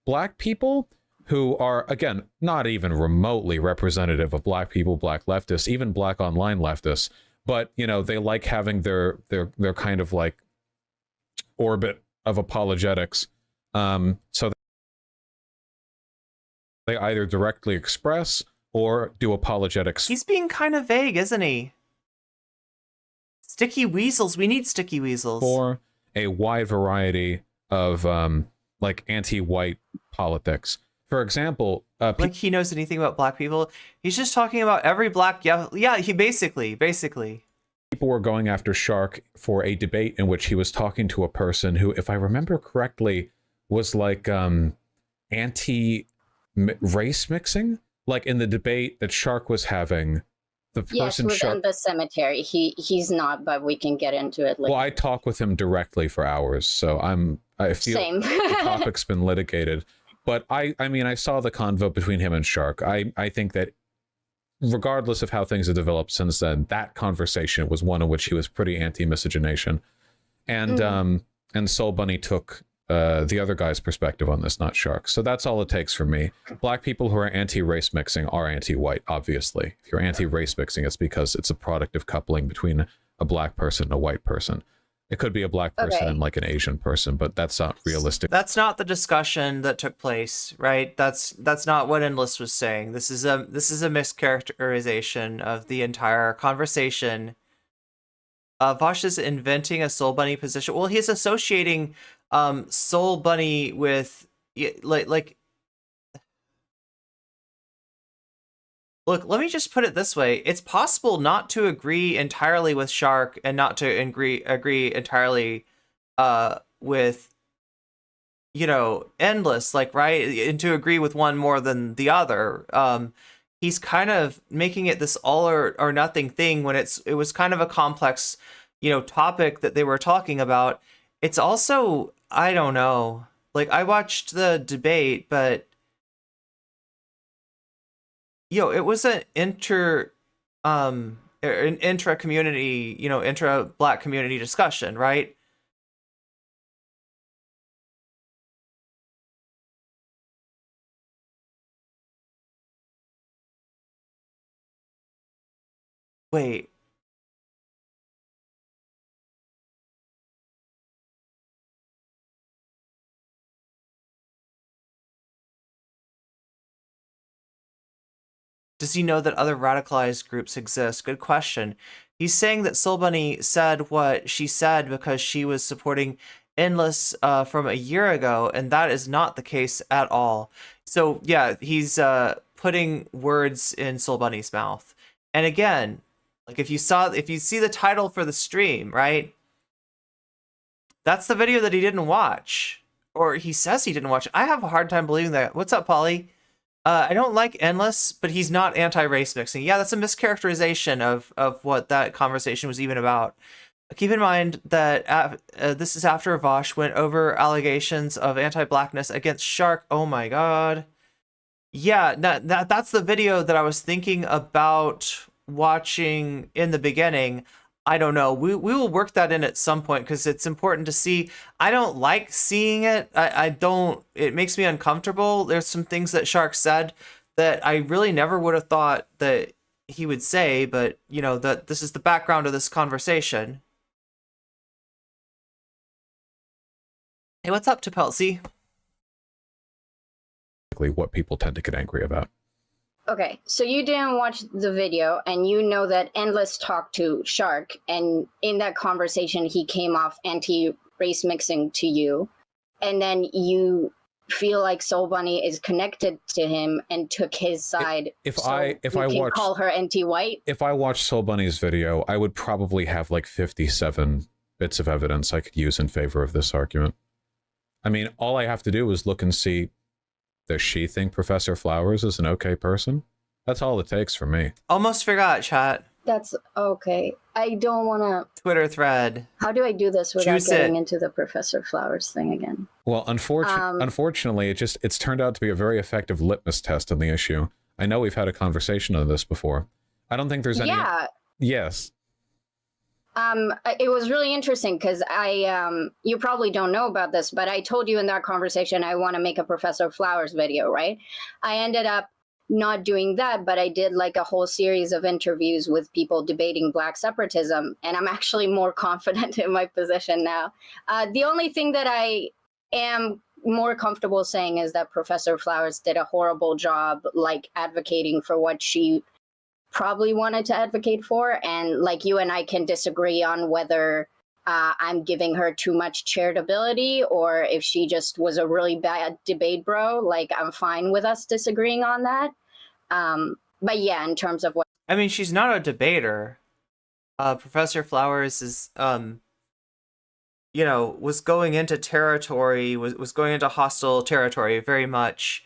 black people who are, again, not even remotely representative of black people, black leftists, even black online leftists, but you know, they like having their kind of like orbit of apologetics, so they either directly express or do apologetics. he's being kind of vague, isn't he? Sticky weasels. We need sticky weasels. For a wide variety of like anti-white politics. For example, like he knows anything about black people. He's just talking about every black. Yeah. He basically. People were going after Shark for a debate in which he was talking to a person who, if I remember correctly, was like anti-race mixing, like in the debate that Shark was having. The Yes, person within Shark. the cemetery. He's not, but we can get into it later. Well, I talk with him directly for hours, so I feel Same. the topic's been litigated. But I mean, I saw the convo between him and Shark. I think that regardless of how things have developed since then, that conversation was one in which he was pretty anti-miscegenation, and Soul Bunny took the other guy's perspective on this, not Shark. So that's all it takes for me. Black people who are anti-race mixing are anti-white, obviously. If you're anti-race mixing, it's because it's a product of coupling between a black person and a white person. It could be a black person and like an Asian person, but that's not realistic. That's not the discussion that took place, right? That's not what Endless was saying. This is a mischaracterization of the entire conversation. Vaush is inventing a Soul Bunny position. Well, he's associating Soul Bunny with like look, let me just put it this way. It's possible not to agree entirely with Shark and not to agree entirely with, you know, Endless, like, right? And to agree with one more than the other. He's kind of making it this all or nothing thing when it was kind of a complex, you know, topic that they were talking about. It's also, I don't know, like, I watched the debate, but it was an intra community, intra black community discussion, right? Wait. Does he know that other radicalized groups exist? Good question. He's saying that Soul Bunny said what she said because she was supporting Endless from a year ago, and that is not the case at all. So yeah, he's putting words in Soul Bunny's mouth. And again, like if you see the title for the stream, right? That's the video that he didn't watch, or he says he didn't watch. I have a hard time believing that. What's up, Polly? I don't like Endless, but he's not anti-race mixing. Yeah, that's a mischaracterization of what that conversation was even about. Keep in mind that this is after Vaush went over allegations of anti-blackness against Shark. Oh my god. Yeah, that's the video that I was thinking about watching in the beginning. I don't know. We will work that in at some point because it's important to see. I don't like seeing it. I don't. It makes me uncomfortable. There's some things that Shark said that I really never would have thought that he would say, but that this is the background of this conversation. Hey, what's up, Topelsi? What people tend to get angry about. Okay, so you didn't watch the video, and you know that Endless talked to Shark, and in that conversation, he came off anti-race mixing to you, and then you feel like Soul Bunny is connected to him and took his side. If I call her anti-white. If I watched Soul Bunny's video, I would probably have like 57 bits of evidence I could use in favor of this argument. I mean, all I have to do is look and see, does she think Professor Flowers is an okay person? That's all it takes for me. Almost forgot, chat. That's okay. I don't want to... Twitter thread. How do I do this without getting into the Professor Flowers thing again? Well, unfortunately, it's turned out to be a very effective litmus test on the issue. I know we've had a conversation on this before. I don't think there's any... Yeah. Yes. It was really interesting because you probably don't know about this, but I told you in that conversation I want to make a Professor Flowers video, right? I ended up not doing that, but I did like a whole series of interviews with people debating Black separatism, and I'm actually more confident in my position now. The only thing that I am more comfortable saying is that Professor Flowers did a horrible job, like advocating for what she probably wanted to advocate for, and like you and I can disagree on whether I'm giving her too much charitability or if she just was a really bad debate bro. Like, I'm fine with us disagreeing on that. But yeah, in terms of what... I mean, she's not a debater. Professor Flowers is was going into territory, was going into hostile territory very much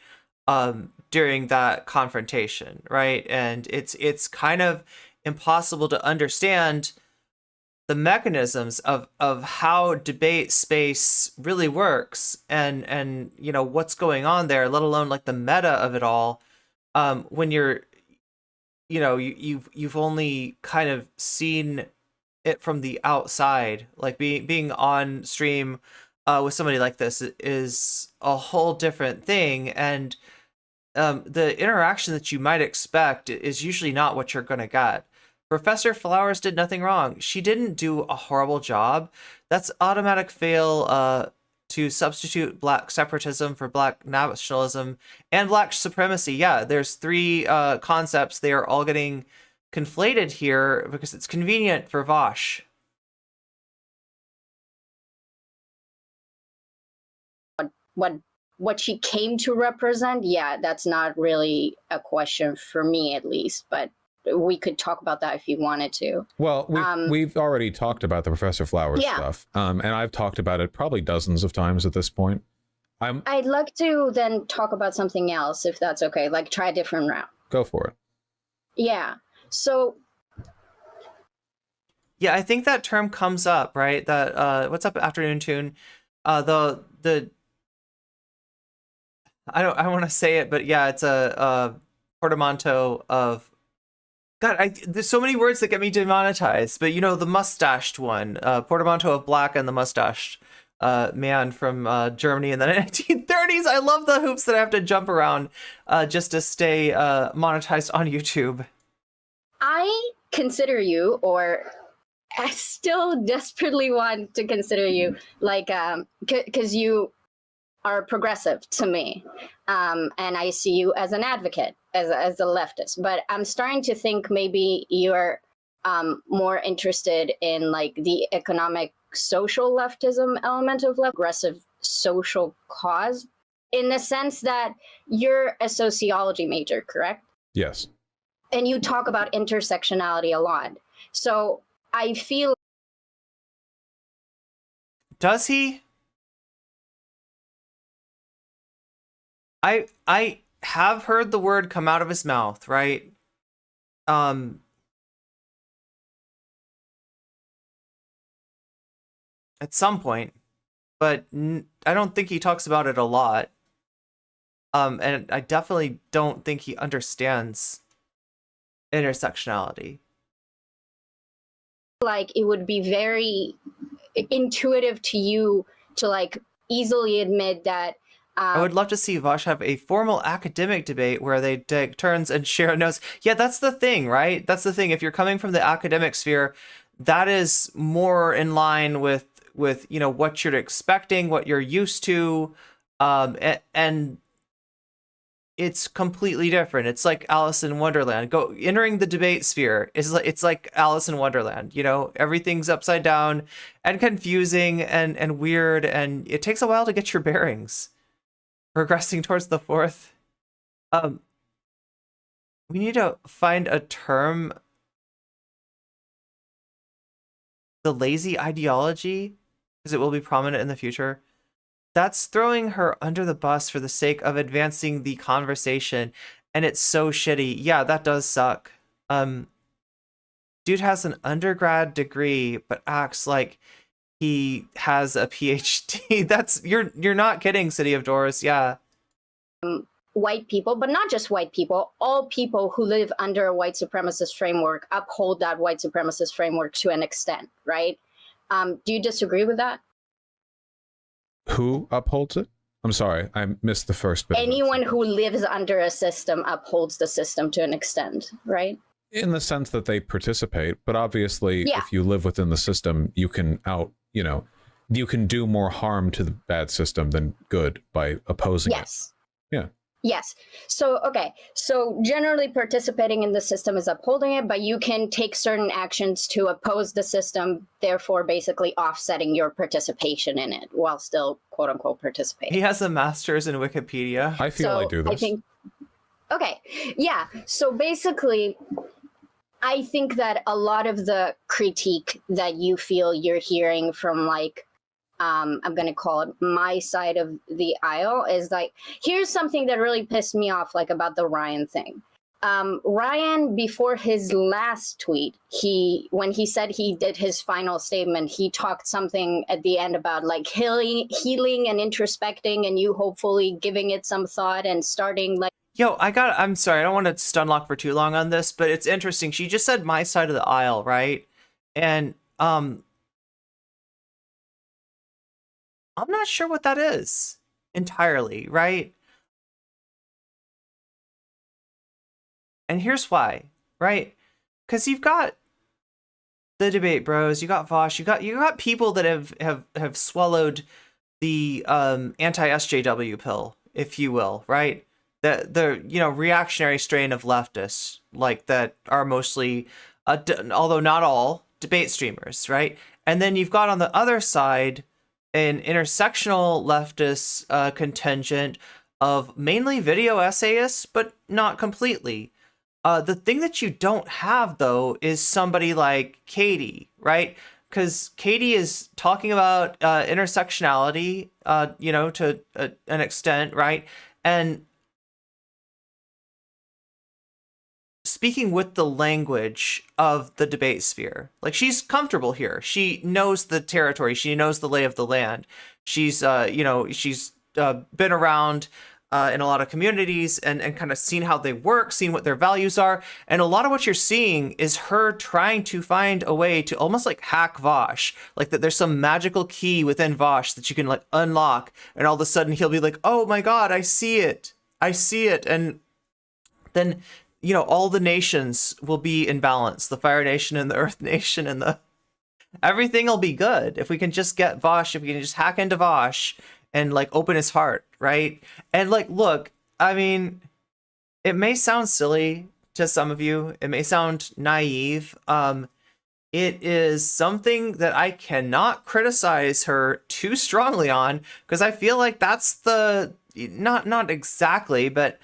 during that confrontation, right? And it's kind of impossible to understand the mechanisms of how debate space really works and what's going on there, let alone like the meta of it all, when you've only kind of seen it from the outside. Like being on stream with somebody like this is a whole different thing, and the interaction that you might expect is usually not what you're going to get. Professor Flowers did nothing wrong. She didn't do a horrible job. That's automatic fail to substitute black separatism for black nationalism and black supremacy. Yeah, there's three concepts. They are all getting conflated here because it's convenient for Vaush. What she came to represent, yeah, that's not really a question for me, at least, but we could talk about that if you wanted to. Well, we've already talked about the Professor Flowers stuff, and I've talked about it probably dozens of times at this point. I'd like to then talk about something else, if that's okay, like try a different route. Go for it. Yeah, so... Yeah, I think that term comes up, right? That, what's up, Afternoon Tune? The I want to say it, but yeah, it's a portmanteau of... God, there's so many words that get me demonetized, but the mustached one, portmanteau of black and the mustached man from Germany in the 1930s. I love the hoops that I have to jump around just to stay monetized on YouTube. I consider you, or I still desperately want to consider you, like, because you are progressive to me, and I see you as an advocate, as a leftist. But I'm starting to think maybe you're more interested in like the economic social leftism element of progressive social cause, in the sense that you're a sociology major, correct? Yes. And you talk about intersectionality a lot. So I feel... Does he? I have heard the word come out of his mouth, right? At some point, but I don't think he talks about it a lot. And I definitely don't think he understands intersectionality. Like it would be very intuitive to you to like easily admit that I would love to see Vaush have a formal academic debate where they take turns and share notes. Yeah, that's the thing, right? That's the thing. If you're coming from the academic sphere, that is more in line with what you're expecting, what you're used to, and it's completely different. It's like Alice in Wonderland. Entering the debate sphere it's like Alice in Wonderland. Everything's upside down and confusing and weird, and it takes a while to get your bearings. Progressing towards the fourth. We need to find a term. The lazy ideology, because it will be prominent in the future. That's throwing her under the bus for the sake of advancing the conversation, and it's so shitty. Yeah, that does suck. Dude has an undergrad degree, but acts like he has a PhD. That's you're not kidding, City of Doors. Yeah. White people, but not just white people, all people who live under a white supremacist framework uphold that white supremacist framework to an extent, right? Do you disagree with that? Who upholds it? I'm sorry, I missed the first bit. Anyone who lives under a system upholds the system to an extent, right? In the sense that they participate, but obviously if you live within the system, you can you can do more harm to the bad system than good by opposing it. Yeah. Yes. So, okay. So generally participating in the system is upholding it, but you can take certain actions to oppose the system, therefore basically offsetting your participation in it while still quote unquote participating. He has a master's in Wikipedia. I feel I do this. Okay. Yeah. So basically, I think that a lot of the critique that you feel you're hearing from like I'm gonna call it my side of the aisle, is like, here's something that really pissed me off, like about the Ryan thing. Ryan, before his last tweet, when he said he did his final statement, he talked something at the end about like healing and introspecting, and you hopefully giving it some thought and starting like. Yo, I'm sorry, I don't want to stun lock for too long on this, but it's interesting. She just said my side of the aisle, right? And I'm not sure what that is entirely, right? And here's why, right? Because you've got the debate bros, you got Vaush, you got people that have swallowed the anti-SJW pill, if you will, right? The reactionary strain of leftists, like, that are mostly, although not all, debate streamers, right? And then you've got on the other side an intersectional leftist contingent of mainly video essayists, but not completely. The thing that you don't have, though, is somebody like Katie, right? Because Katie is talking about intersectionality, to an extent, right? And speaking with the language of the debate sphere. Like, she's comfortable here. She knows the territory. She knows the lay of the land. She's, she's been around in a lot of communities and kind of seen how they work, seen what their values are. And a lot of what you're seeing is her trying to find a way to almost like hack Vaush. Like, that there's some magical key within Vaush that you can like unlock. And all of a sudden he'll be like, oh my God, I see it. I see it. And then, all the nations will be in balance. The Fire Nation and the Earth Nation and everything will be good. If we can just get Vaush, if we can just hack into Vaush and like open his heart, right? And like, look, I mean, it may sound silly to some of you. It may sound naive. It is something that I cannot criticize her too strongly on, because I feel like that's not exactly, but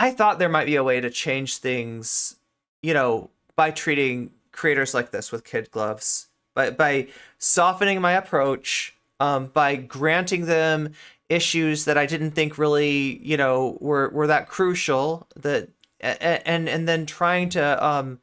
I thought there might be a way to change things, by treating creators like this with kid gloves, by softening my approach, by granting them issues that I didn't think really, were that crucial, and then trying to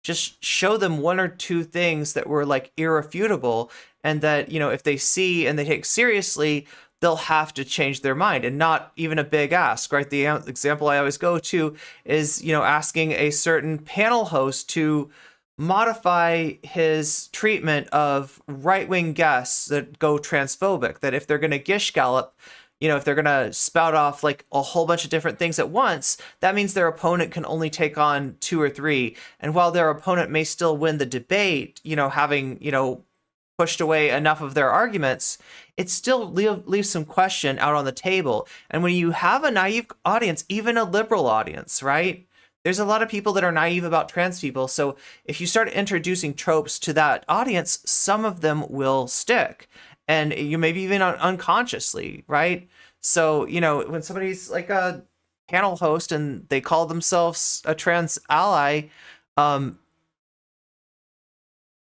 just show them one or two things that were like irrefutable, and that, if they see and they take seriously, they'll have to change their mind, and not even a big ask, right? The example I always go to is, asking a certain panel host to modify his treatment of right-wing guests that go transphobic, that if they're going to gish gallop, if they're going to spout off like a whole bunch of different things at once, that means their opponent can only take on 2 or 3. And while their opponent may still win the debate, having, pushed away enough of their arguments, it still leaves some question out on the table. And when you have a naive audience, even a liberal audience, right? There's a lot of people that are naive about trans people. So if you start introducing tropes to that audience, some of them will stick. And you maybe even unconsciously, right? So, when somebody's like a panel host and they call themselves a trans ally,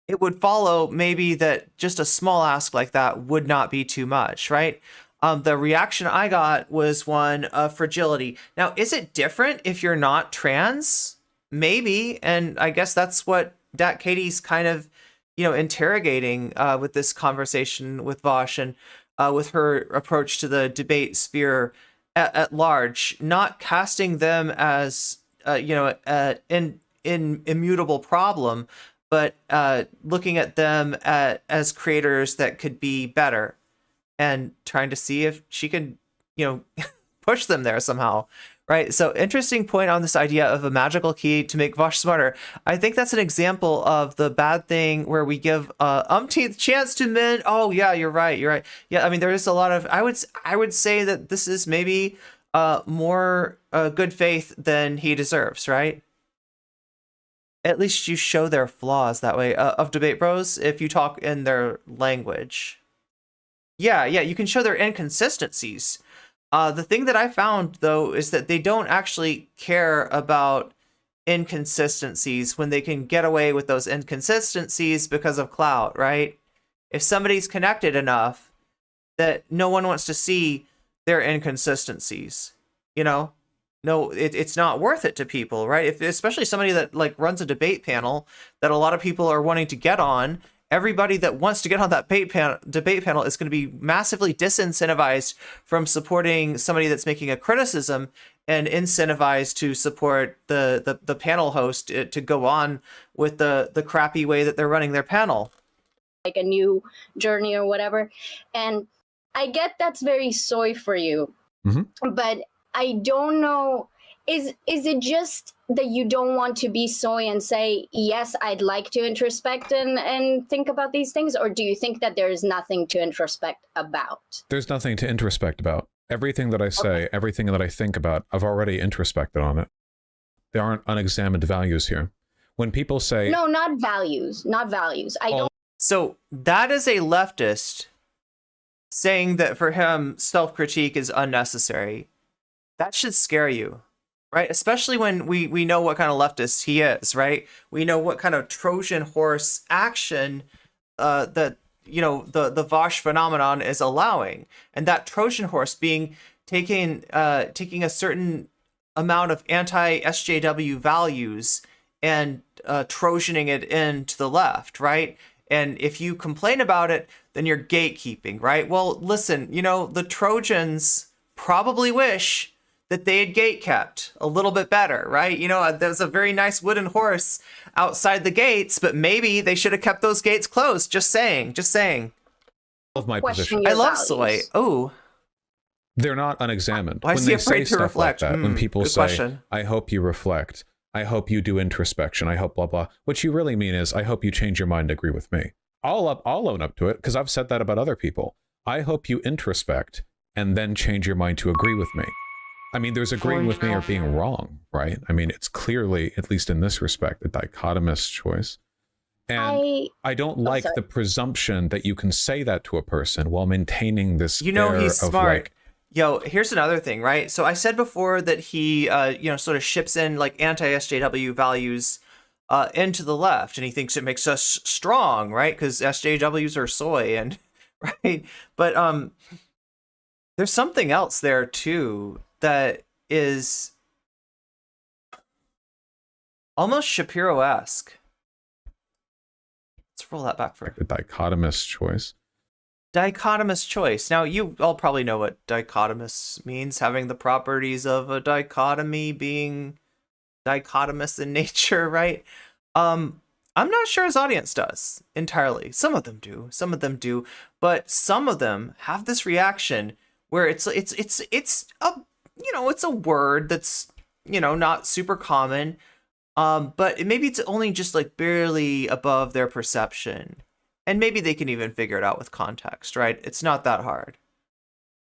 it would follow maybe that just a small ask like that would not be too much, right? The reaction I got was one of fragility. Now, is it different if you're not trans? Maybe, and I guess that's what DatKatee's kind of, interrogating with this conversation with Vaush, and with her approach to the debate sphere at large, not casting them as, an immutable problem, but looking at them as creators that could be better, and trying to see if she can, push them there somehow, right? So interesting point on this idea of a magical key to make Vaush smarter. I think that's an example of the bad thing where we give umpteenth chance to men. Oh yeah, you're right. Yeah, I mean, there is a lot of, I would say that this is maybe more good faith than he deserves, right? At least you show their flaws that way, of debate bros, if you talk in their language. Yeah, you can show their inconsistencies. The thing that I found, though, is that they don't actually care about inconsistencies when they can get away with those inconsistencies because of clout, right? If somebody's connected enough that no one wants to see their inconsistencies, you know, no, it's not worth it to people, right? If especially somebody that like runs a debate panel that a lot of people are wanting to get on, everybody that wants to get on that debate panel is going to be massively disincentivized from supporting somebody that's making a criticism, and incentivized to support the panel host to go on with the crappy way that they're running their panel. Like a new journey or whatever. And I get that's very soy for you, but I don't know, is it just that you don't want to be soy and say, yes, I'd like to introspect and think about these things? Or do you think that there is nothing to introspect about? There's nothing to introspect about. Everything that I say, everything that I think about, I've already introspected on it. There aren't unexamined values here. When people say... No, not values. Not values. I don't... So that is a leftist saying that for him, self-critique is unnecessary. That should scare you, right? Especially when we know what kind of leftist he is, right? We know what kind of Trojan horse action that, you know, the Vaush phenomenon is allowing. And that Trojan horse being taking a certain amount of anti-SJW values and Trojaning it into the left, right? And if you complain about it, then you're gatekeeping, right? Well, listen, you know, the Trojans probably wish that they had gate kept a little bit better, right? You know, there's a very nice wooden horse outside the gates, but maybe they should have kept those gates closed. Just saying. Of my position. I love soy. Oh. They're not unexamined. Why is he afraid to reflect? Like that, when people say, question. I hope you reflect, I hope you do introspection, I hope blah, blah. What you really mean is, I hope you change your mind to agree with me. I'll own up to it, because I've said that about other people. I hope you introspect and then change your mind to agree with me. I mean, there's agreeing with me or being wrong, right? I mean, it's clearly, at least in this respect, a dichotomous choice. And I don't like the presumption that you can say that to a person while maintaining this You know, air he's of smart. like, Yo, here's another thing, right? So I said before that he, you know, sort of ships in like anti-SJW values into the left, and he thinks it makes us strong, right? Because SJWs are soy, and right. But there's something else there too that is almost Shapiro-esque. Let's roll that back for a dichotomous choice. Dichotomous choice. Now, you all probably know what dichotomous means, having the properties of a dichotomy, being dichotomous in nature, right? I'm not sure his audience does entirely. Some of them do, but some of them have this reaction where it's a, you know, it's a word that's, you know, not super common, but maybe it's only just like barely above their perception. And maybe they can even figure it out with context, right? It's not that hard.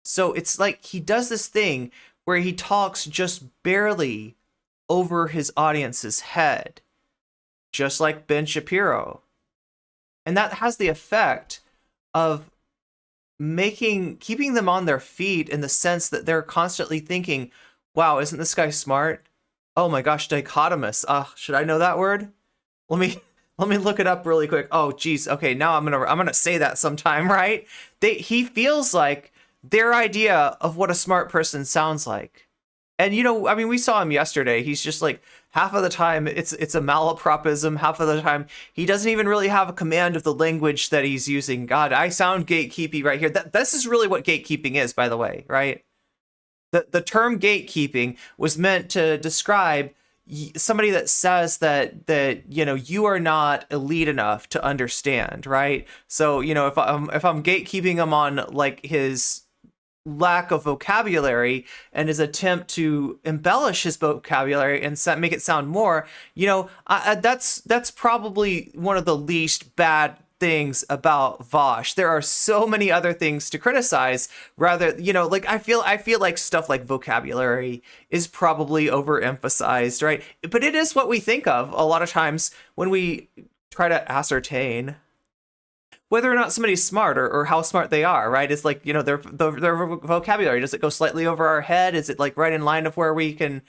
So it's like he does this thing where he talks just barely over his audience's head, just like Ben Shapiro. And that has the effect of keeping them on their feet in the sense that they're constantly thinking, wow, isn't this guy smart? Oh my gosh, dichotomous. Should I know that word? Let me look it up really quick. Oh, geez. Okay, now I'm gonna say that sometime, right? He feels like their idea of what a smart person sounds like. And, you know, I mean, we saw him yesterday. He's just like, half of the time it's a malapropism. Half of the time he doesn't even really have a command of the language that he's using. God, I sound gatekeepy right here. This is really what gatekeeping is, by the way, right? The term gatekeeping was meant to describe somebody that says that you know, you are not elite enough to understand, right? So, you know, if I'm gatekeeping him on like his lack of vocabulary and his attempt to embellish his vocabulary and make it sound more, you know, that's probably one of the least bad things about Vaush. There are so many other things to criticize. Rather, you know, like I feel like stuff like vocabulary is probably overemphasized, right? But it is what we think of a lot of times when we try to ascertain whether or not somebody's smart or how smart they are, right? It's like, you know, their vocabulary, does it go slightly over our head? Is it like right in line of where we can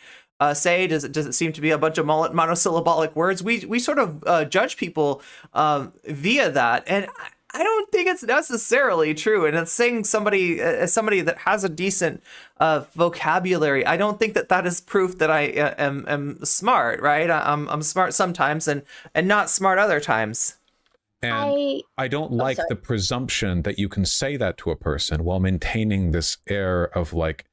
say? Does it seem to be a bunch of monosyllabic words? We sort of judge people via that, and I don't think it's necessarily true. And it's saying somebody as somebody that has a decent vocabulary, I don't think that is proof that I am smart, right? I'm smart sometimes and not smart other times. And I don't like the presumption that you can say that to a person while maintaining this air of like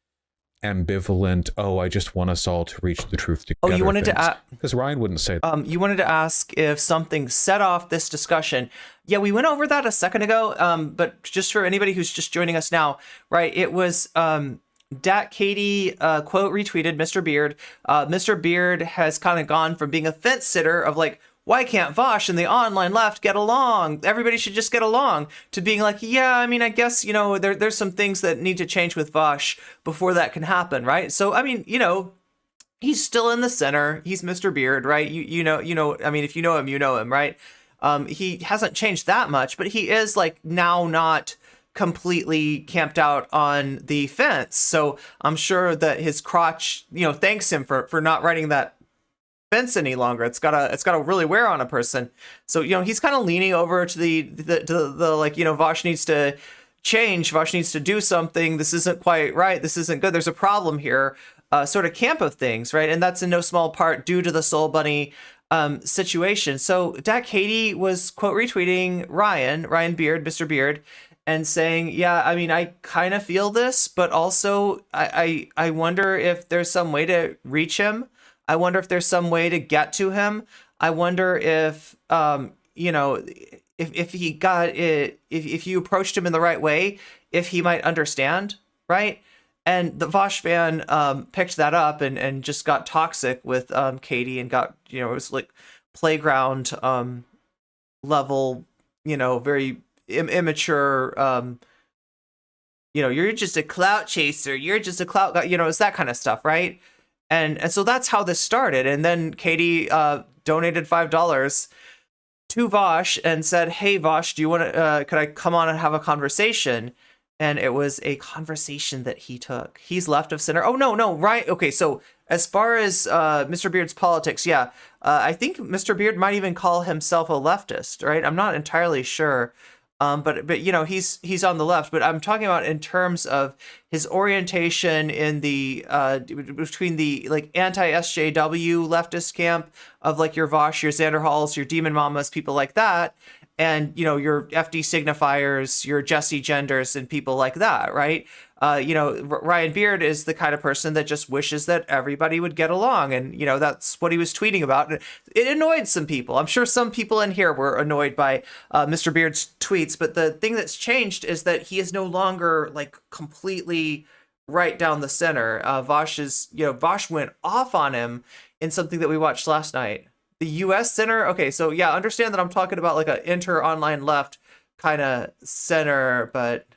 ambivalent, oh, I just want us all to reach the truth together. Oh, you wanted to because Ryan wouldn't say that. You wanted to ask if something set off this discussion. Yeah, we went over that a second ago, but just for anybody who's just joining us now, right, it was DatKatee quote retweeted Mr. Beard. Mr. Beard has kind of gone from being a fence sitter of like, why can't Vaush and the online left get along? Everybody should just get along, to being like, yeah, I mean, I guess, you know, there's some things that need to change with Vaush before that can happen, right? So, I mean, you know, he's still in the center. He's Mr. Beard, right? You know, I mean, if you know him, right? He hasn't changed that much, but he is like now not completely camped out on the fence. So I'm sure that his crotch, you know, thanks him for not writing that fence any longer. It's gotta really wear on a person. So, you know, he's kind of leaning over to the like, you know, Vaush needs to change. Vaush needs to do something. This isn't quite right. This isn't good. There's a problem here. Sort of camp of things, right? And that's in no small part due to the Soul Bunny situation. So DatKatee was quote retweeting Ryan Beard, Mr. Beard, and saying, yeah, I mean, I kind of feel this, but also I wonder if there's some way to reach him. I wonder if there's some way to get to him. I wonder if, you know, if he got it, if you approached him in the right way, if he might understand, right? And the Vaush fan picked that up and just got toxic with Katee and got, you know, it was like playground level, you know, very immature, you know, you're just a clout chaser, you're just a clout guy, you know, it's that kind of stuff, right? And so that's how this started. And then Katee donated $5 to Vaush and said, hey, Vaush, do you want to, could I come on and have a conversation? And it was a conversation that he took. He's left of center. Oh, no, right. Okay, so as far as Mr. Beard's politics, yeah, I think Mr. Beard might even call himself a leftist, right? I'm not entirely sure. But you know, he's on the left, but I'm talking about in terms of his orientation in the between the like anti-SJW leftist camp of like your Vaush, your Xander Halls, your Demon Mamas, people like that, and you know, your FD signifiers, your Jesse Genders, and people like that, right? You know, Ryan Beard is the kind of person that just wishes that everybody would get along. And, you know, that's what he was tweeting about. It annoyed some people. I'm sure some people in here were annoyed by Mr. Beard's tweets. But the thing that's changed is that he is no longer like completely right down the center. Vaush went off on him in something that we watched last night. The U.S. center. OK, so, yeah, understand that I'm talking about like an online left kind of center, but.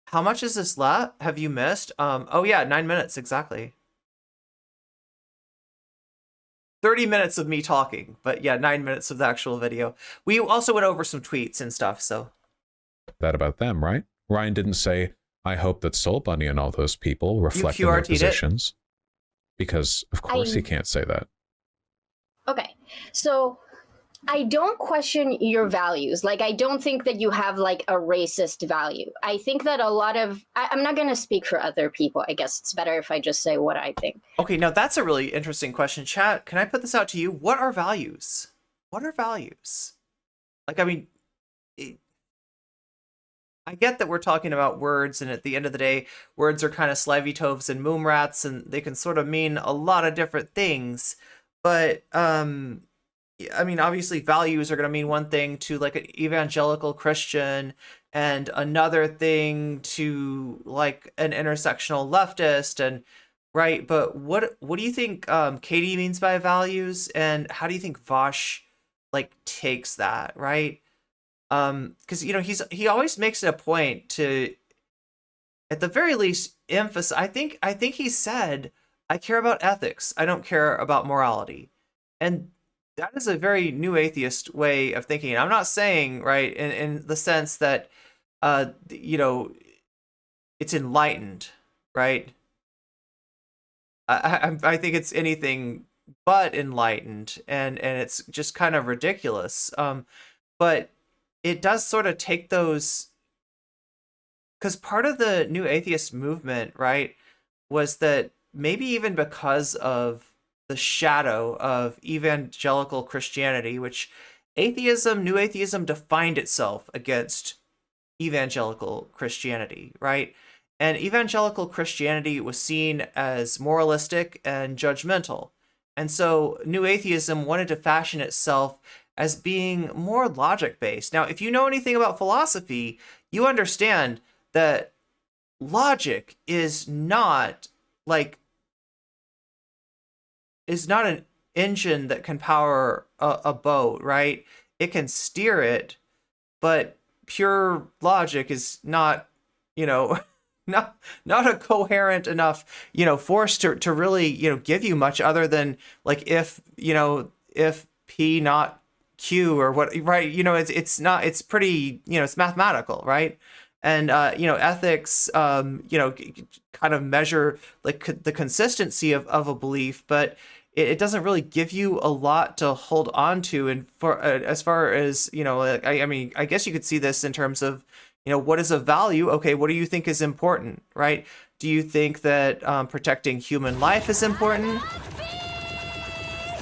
How much is this left? Have you missed? Oh yeah, 9 minutes exactly. 30 minutes of me talking, but yeah, 9 minutes of the actual video. We also went over some tweets and stuff, so. That about them, right? Ryan didn't say, I hope that Soul Bunny and all those people reflect in their positions. Because of course he can't say that. Okay, so I don't question your values. Like, I don't think that you have like a racist value. I think that a lot of, I'm not going to speak for other people. I guess it's better if I just say what I think. Okay, now that's a really interesting question. Chat, can I put this out to you? What are values? What are values? Like, I mean, I get that we're talking about words, and at the end of the day, words are kind of slivy toves and moomrats, and they can sort of mean a lot of different things. But, I mean, obviously values are going to mean one thing to like an evangelical Christian and another thing to like an intersectional leftist, and right. But what do you think Katee means by values, and how do you think Vaush like takes that, right? Because you know, he always makes it a point to at the very least emphasize. I think he said, I care about ethics, I don't care about morality. And that is a very new atheist way of thinking. I'm not saying, right, in the sense that, you know, it's enlightened, right? I think it's anything but enlightened, and it's just kind of ridiculous. But it does sort of take those, because part of the new atheist movement, right, was that maybe even because of the shadow of evangelical Christianity, which new atheism defined itself against evangelical Christianity, right? And evangelical Christianity was seen as moralistic and judgmental. And so new atheism wanted to fashion itself as being more logic based. Now, if you know anything about philosophy, you understand that logic is not an engine that can power a boat, right? It can steer it, but pure logic is not, not a coherent enough, force to really, give you much other than like if P not Q or what, right? It's not, it's pretty, it's mathematical, right? And ethics, kind of measure like the consistency of a belief, but it doesn't really give you a lot to hold on to. And for as far as I mean, I guess you could see this in terms of what is of value. Okay, what do you think is important, right? Do you think that protecting human life is important?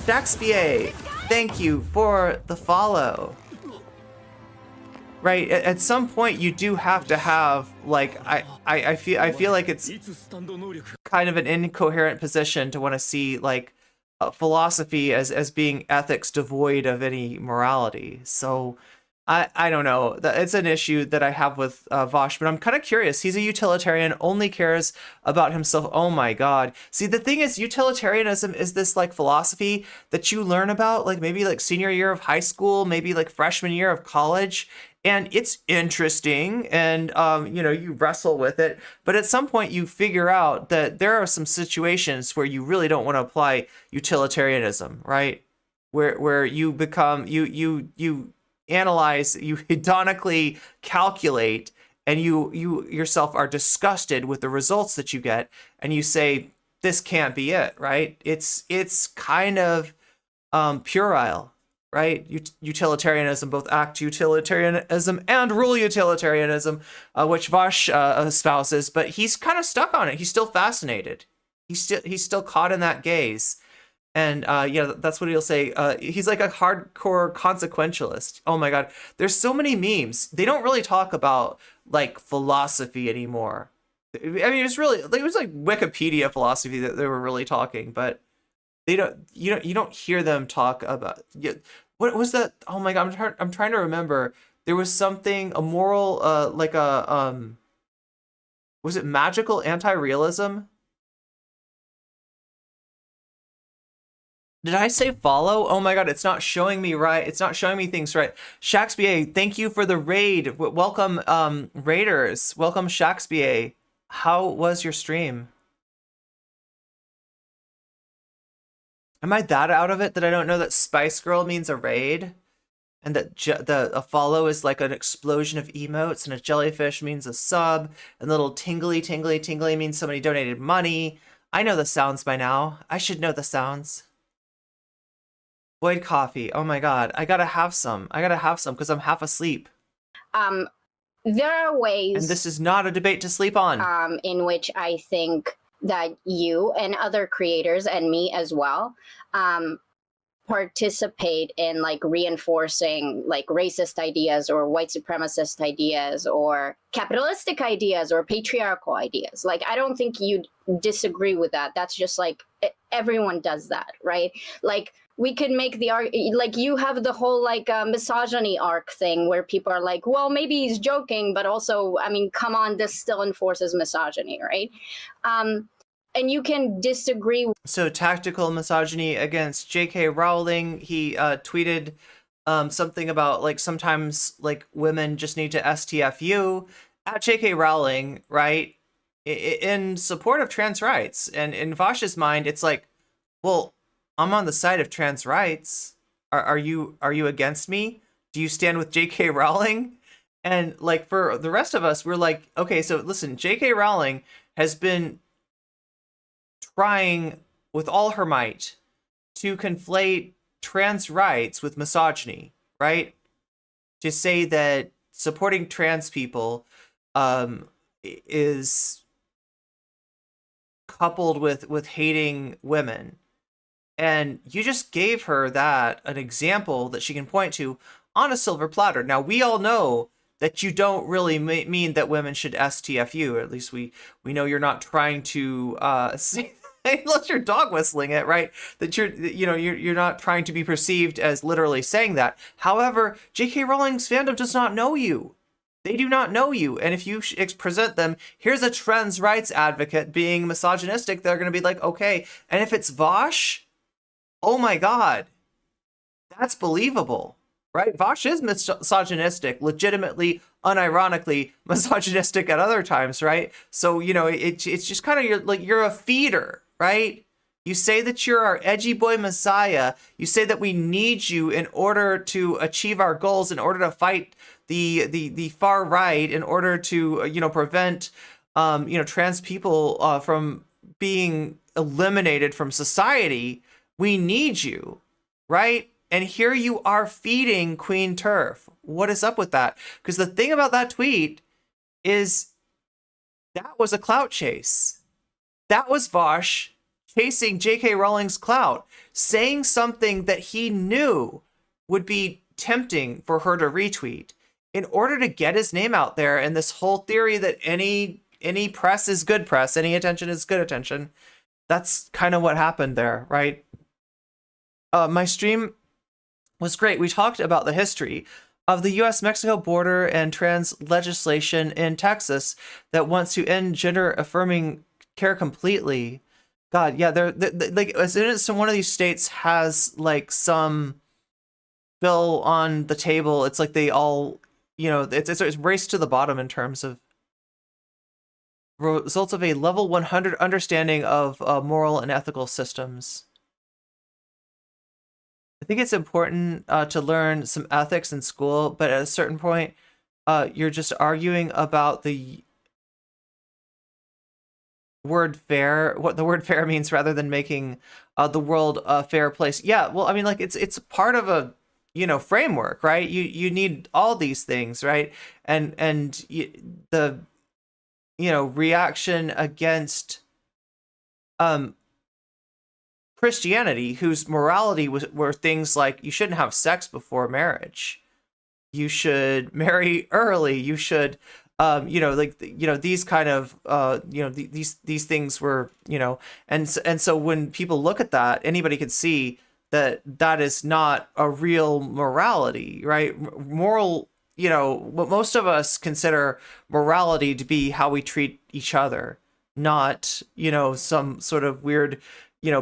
Daxba, thank you for the follow. Right, at some point you do have to have like I feel like it's kind of an incoherent position to want to see like philosophy as being ethics devoid of any morality. So I don't know. It's an issue that I have with Vaush, but I'm kind of curious. He's a utilitarian, only cares about himself. Oh my God. See, the thing is, utilitarianism is this like philosophy that you learn about like maybe like senior year of high school, maybe like freshman year of college. And it's interesting, and you wrestle with it, but at some point you figure out that there are some situations where you really don't want to apply utilitarianism, right? Where you become you analyze, you hedonically calculate, and you yourself are disgusted with the results that you get, and you say this can't be it, right? It's kind of puerile. Right? Utilitarianism, both act utilitarianism and rule utilitarianism, which Vaush espouses, but he's kind of stuck on it. He's still fascinated. He's still caught in that gaze. And that's what he'll say. He's like a hardcore consequentialist. Oh my God. There's so many memes. They don't really talk about like philosophy anymore. I mean, it was like Wikipedia philosophy that they were really talking, but you don't hear them talk about what was that? Oh my God, I'm trying to remember. There was something, a moral was it magical anti-realism? Did I say follow? Oh my God, it's not showing me right. It's not showing me things right. Shaxba, thank you for the raid. Welcome raiders. Welcome Shaxba. How was your stream? Am I that out of it that I don't know that Spice Girl means a raid? And that a follow is like an explosion of emotes, and a jellyfish means a sub, and little tingly means somebody donated money. I know the sounds by now. I should know the sounds. Void coffee. Oh my God. I gotta have some because I'm half asleep. There are ways. And this is not a debate to sleep on. In which I think that you and other creators and me as well participate in like reinforcing like racist ideas or white supremacist ideas or capitalistic ideas or patriarchal ideas. Like, I don't think you'd disagree with that. That's just like everyone does that, right? Like, we could make the like you have the whole like misogyny arc thing where people are like, well, maybe he's joking, but also, I mean, come on, this still enforces misogyny, right? And you can disagree. So tactical misogyny against J.K. Rowling. He tweeted something about like sometimes like women just need to STFU at J.K. Rowling, right? In support of trans rights. And in Vaush's mind, it's like, well, I'm on the side of trans rights. Are you against me? Do you stand with J.K. Rowling? And like for the rest of us, we're like, okay, so listen, J.K. Rowling has been trying with all her might to conflate trans rights with misogyny, right? To say that supporting trans people is coupled with hating women. And you just gave her that, an example that she can point to on a silver platter. Now, we all know that you don't really mean that women should STFU, or at least we know you're not trying to say, unless you're dog whistling it, right? That you're not trying to be perceived as literally saying that. However, J.K. Rowling's fandom does not know you. They do not know you. And if you present them, here's a trans rights advocate being misogynistic, they're going to be like, okay. And if it's Vaush, oh my God, that's believable, right? Vaush is misogynistic, legitimately, unironically misogynistic at other times, right? So, it's just kind of you're a feeder, right? You say that you're our edgy boy messiah. You say that we need you in order to achieve our goals, in order to fight the far right, in order to prevent trans people from being eliminated from society. We need you, right? And here you are feeding Queen Turf. What is up with that? Because the thing about that tweet is that was a clout chase. That was Vaush chasing J.K. Rowling's clout, saying something that he knew would be tempting for her to retweet in order to get his name out there. And this whole theory that any press is good press, any attention is good attention. That's kind of what happened there, right? My stream was great. We talked about the history of the U.S.-Mexico border and trans legislation in Texas that wants to end gender-affirming care completely. God, yeah, like as soon as one of these states has like some bill on the table, it's like they all, it's race to the bottom in terms of results of a level 100 understanding of moral and ethical systems. I think it's important to learn some ethics in school, but at a certain point, you're just arguing about the word fair, what the word fair means, rather than making the world a fair place. Yeah, well, I mean, like it's part of a framework, right? You need all these things, right? And the reaction against Christianity, whose morality were things like you shouldn't have sex before marriage, you should marry early, you should these kind of these things were, and so when people look at that, anybody could see that is not a real morality, right? Moral, what most of us consider morality to be how we treat each other, not some sort of weird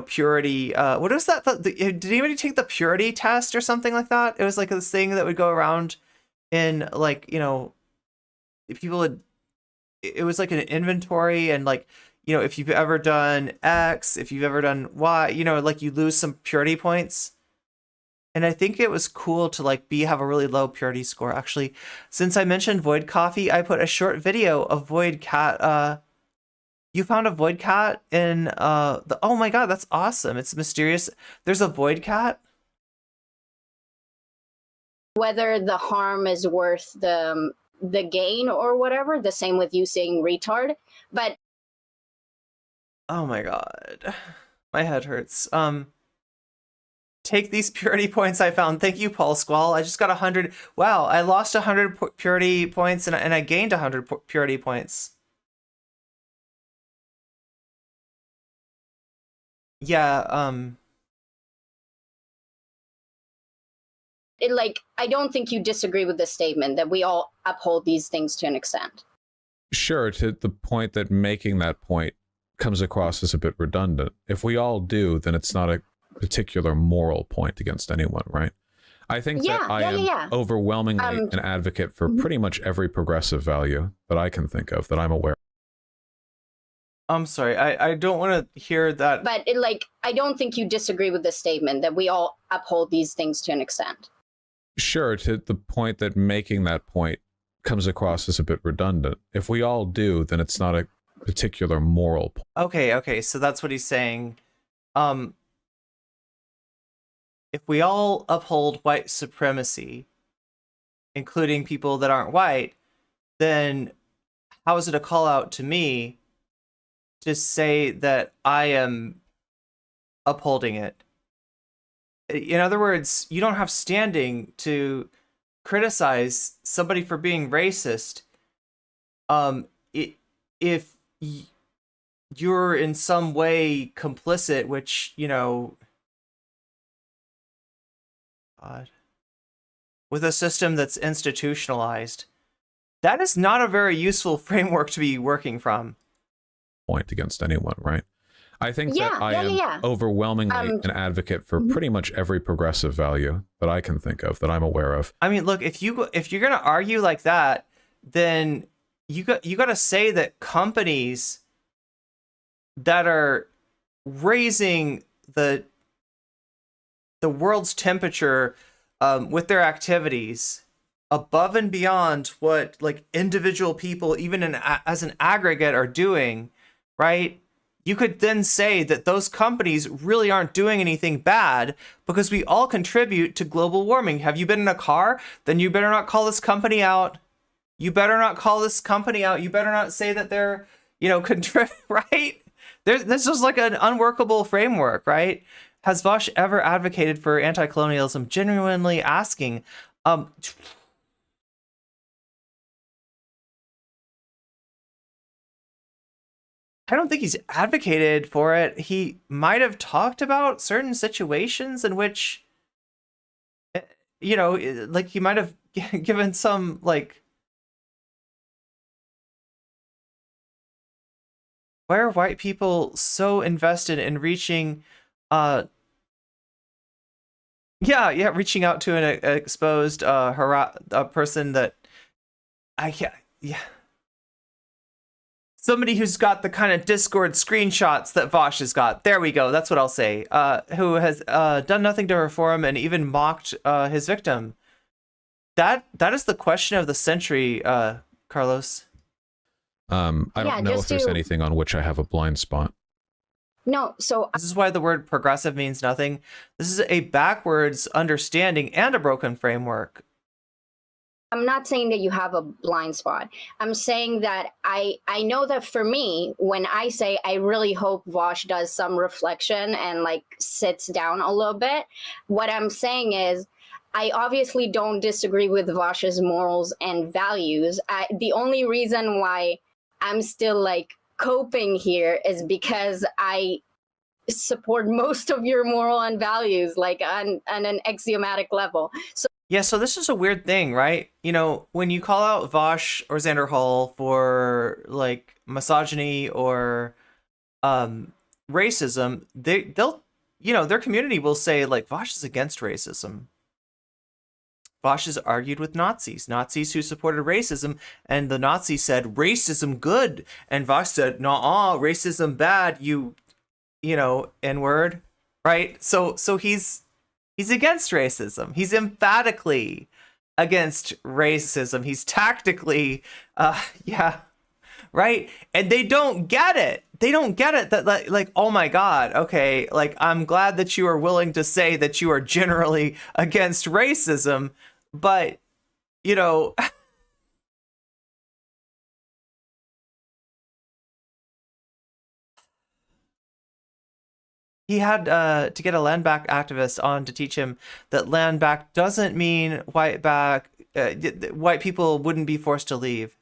purity. What is that? Did anybody take the purity test or something like that? It was like this thing that would go around in like, people would, it was like an inventory, and like, if you've ever done X, if you've ever done Y, like you lose some purity points. And I think it was cool to like have a really low purity score. Actually, since I mentioned Void Coffee, I put a short video of Void Cat. You found a void cat in oh my God, that's awesome. It's mysterious. There's a void cat. Whether the harm is worth the gain or whatever, the same with you saying retard. But oh my God, my head hurts. Take these purity points I found. Thank you, Paul Squall. I just got 100. Wow, I lost 100 purity points and I gained 100 purity points. Yeah, I don't think you disagree with the statement that we all uphold these things to an extent. Sure, to the point that making that point comes across as a bit redundant. If we all do, then it's not a particular moral point against anyone, right? I think that I am overwhelmingly an advocate for pretty much every progressive value that I can think of, that I'm aware of. I'm sorry, I don't want to hear that. But I don't think you disagree with the statement that we all uphold these things to an extent. Sure, to the point that making that point comes across as a bit redundant. If we all do, then it's not a particular moral point. Okay, so that's what he's saying. If we all uphold white supremacy, including people that aren't white, then how is it a call out to me to say that I am upholding it? In other words, you don't have standing to criticize somebody for being racist if you're in some way complicit, which, God, with a system that's institutionalized. That is not a very useful framework to be working from. Point against anyone, right? I think Yeah, that I yeah. am overwhelmingly an advocate for pretty much every progressive value that I can think of, that I'm aware of. I mean, look, if you're gonna argue like that, then you got to say that companies that are raising the world's temperature with their activities above and beyond what like individual people, even as an aggregate, are doing, right? You could then say that those companies really aren't doing anything bad because we all contribute to global warming. Have you been in a car? Then you better not call this company out. You better not call this company out. You better not say that they're, right? This is like an unworkable framework, right? Has Vaush ever advocated for anti-colonialism? Genuinely asking. I don't think he's advocated for it. He might have talked about certain situations in which, like he might have given some, like, why are white people so invested in reaching, reaching out to an exposed a person that somebody who's got the kind of Discord screenshots that Vaush has got. There we go. That's what I'll say. Who has done nothing to reform him and even mocked his victim. That is the question of the century, Carlos. I don't know if there's anything on which I have a blind spot. No, so this is why the word progressive means nothing. This is a backwards understanding and a broken framework. I'm not saying that you have a blind spot. I'm saying that I know that for me, when I say I really hope Vaush does some reflection and like sits down a little bit, what I'm saying is I obviously don't disagree with Vaush's morals and values. The only reason why I'm still like coping here is because I support most of your moral and values, like on an axiomatic level. So this is a weird thing, right? When you call out Vaush or Xander Hall for like misogyny or racism, they'll their community will say like Vaush is against racism. Vaush has argued with Nazis who supported racism, and the Nazis said racism good, and Vaush said nah, racism bad. You N-word, right? So he's against racism. He's emphatically against racism. He's tactically, right? And they don't get it. They don't get it that like, oh my God, okay, like I'm glad that you are willing to say that you are generally against racism, but he had to get a land back activist on to teach him that land back doesn't mean white people wouldn't be forced to leave.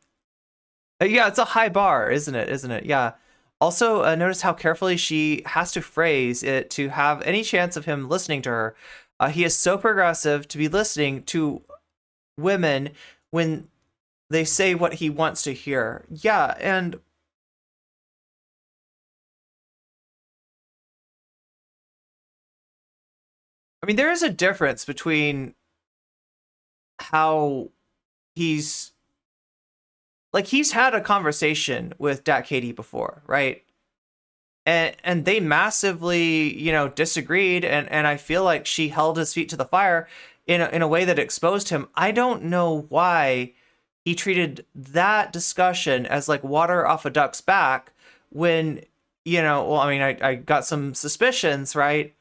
Yeah, it's a high bar, isn't it? Yeah. Also, notice how carefully she has to phrase it to have any chance of him listening to her. He is so progressive to be listening to women when they say what he wants to hear. Yeah, and I mean, there is a difference between how he's had a conversation with DatKatee before, right? And they massively, disagreed, and I feel like she held his feet to the fire in a way that exposed him. I don't know why he treated that discussion as like water off a duck's back when, you know, well, I mean, I got some suspicions, right?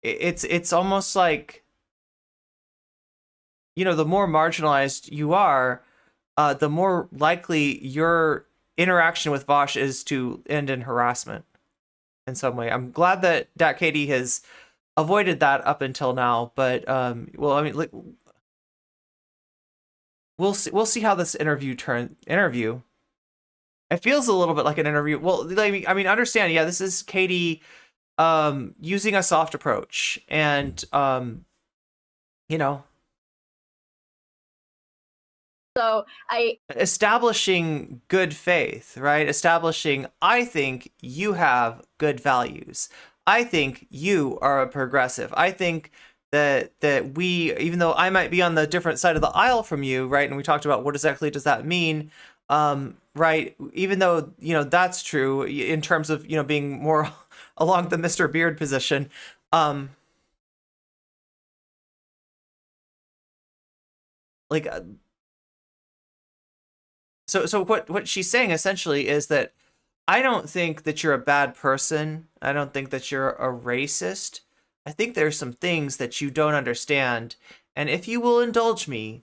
It's almost like, you know, the more marginalized you are, the more likely your interaction with Vaush is to end in harassment in some way. I'm glad that DatKatee has avoided that up until now, but well, I mean, like, we'll see how this interview. It feels a little bit like an interview. Well, I mean, understand, yeah, this is Katie using a soft approach and you know, So I establishing good faith, right? Establishing, I think you have good values. I think you are a progressive. I think that we, even though I might be on the different side of the aisle from you, right? And we talked about what exactly does that mean, right? Even though, you know, that's true in terms of, you know, being more along the Mr. Beard position. Like, so what she's saying essentially is that I don't think that you're a bad person. I don't think that you're a racist. I think there's some things that you don't understand. And if you will indulge me,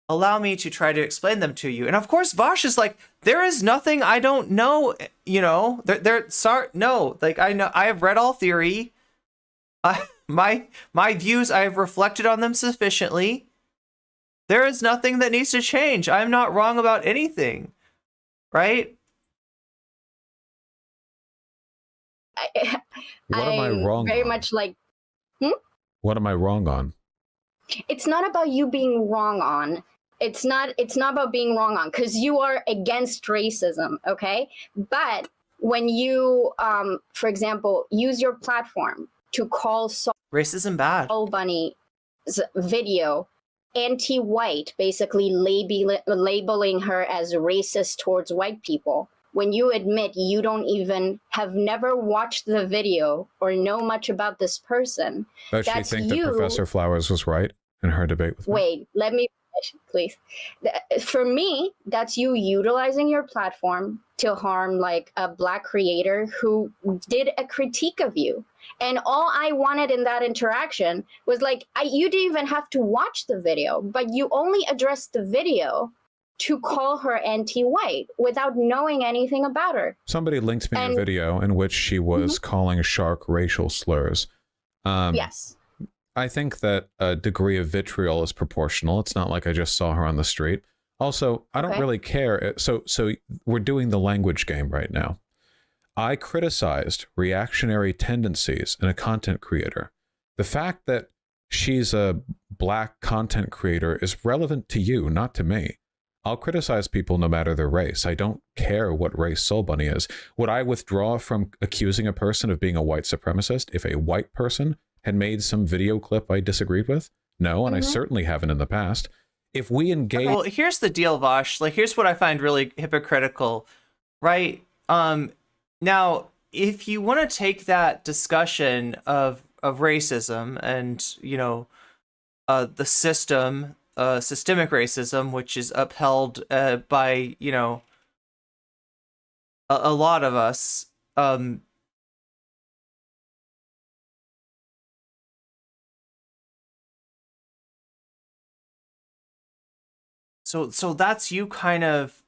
allow me to try to explain them to you. And of course, Vaush is like, there is nothing I don't know, you know, sorry, no, like I know, I have read all theory. My views, I have reflected on them sufficiently. There is nothing that needs to change. I'm not wrong about anything, right? What am I wrong very on? much like, What am I wrong on? it's not about you being wrong on. It's not about being wrong on, because you are against racism, okay? But when you, for example, use your platform to call Racism bad. Soul Bunny's video anti-white, basically labeling her as racist towards white people, when you admit you don't even have never watched the video or know much about this person, Does she that's think you. that Professor Flowers was right in her debate with me? Wait, let me finish, please. For me, that's you utilizing your platform to harm like a Black creator who did a critique of you. And all I wanted in that interaction was like, you didn't even have to watch the video, but you only addressed the video to call her anti-white without knowing anything about her. Somebody linked me a video in which she was calling shark racial slurs. Yes. I think that a degree of vitriol is proportional. It's not like I just saw her on the street. Also, I don't really care. So we're doing the language game right now. I criticized reactionary tendencies in a content creator. The fact that she's a Black content creator is relevant to you, not to me. I'll criticize people no matter their race. I don't care what race Soul Bunny is. Would I withdraw from accusing a person of being a white supremacist if a white person had made some video clip I disagreed with? No, and I certainly haven't in the past. If we engage... Well, here's the deal, Vaush. Like, here's what I find really hypocritical, right? Now, if you want to take that discussion of racism and, you know, the system, systemic racism, which is upheld by, you know, a lot of us, so that's you kind of,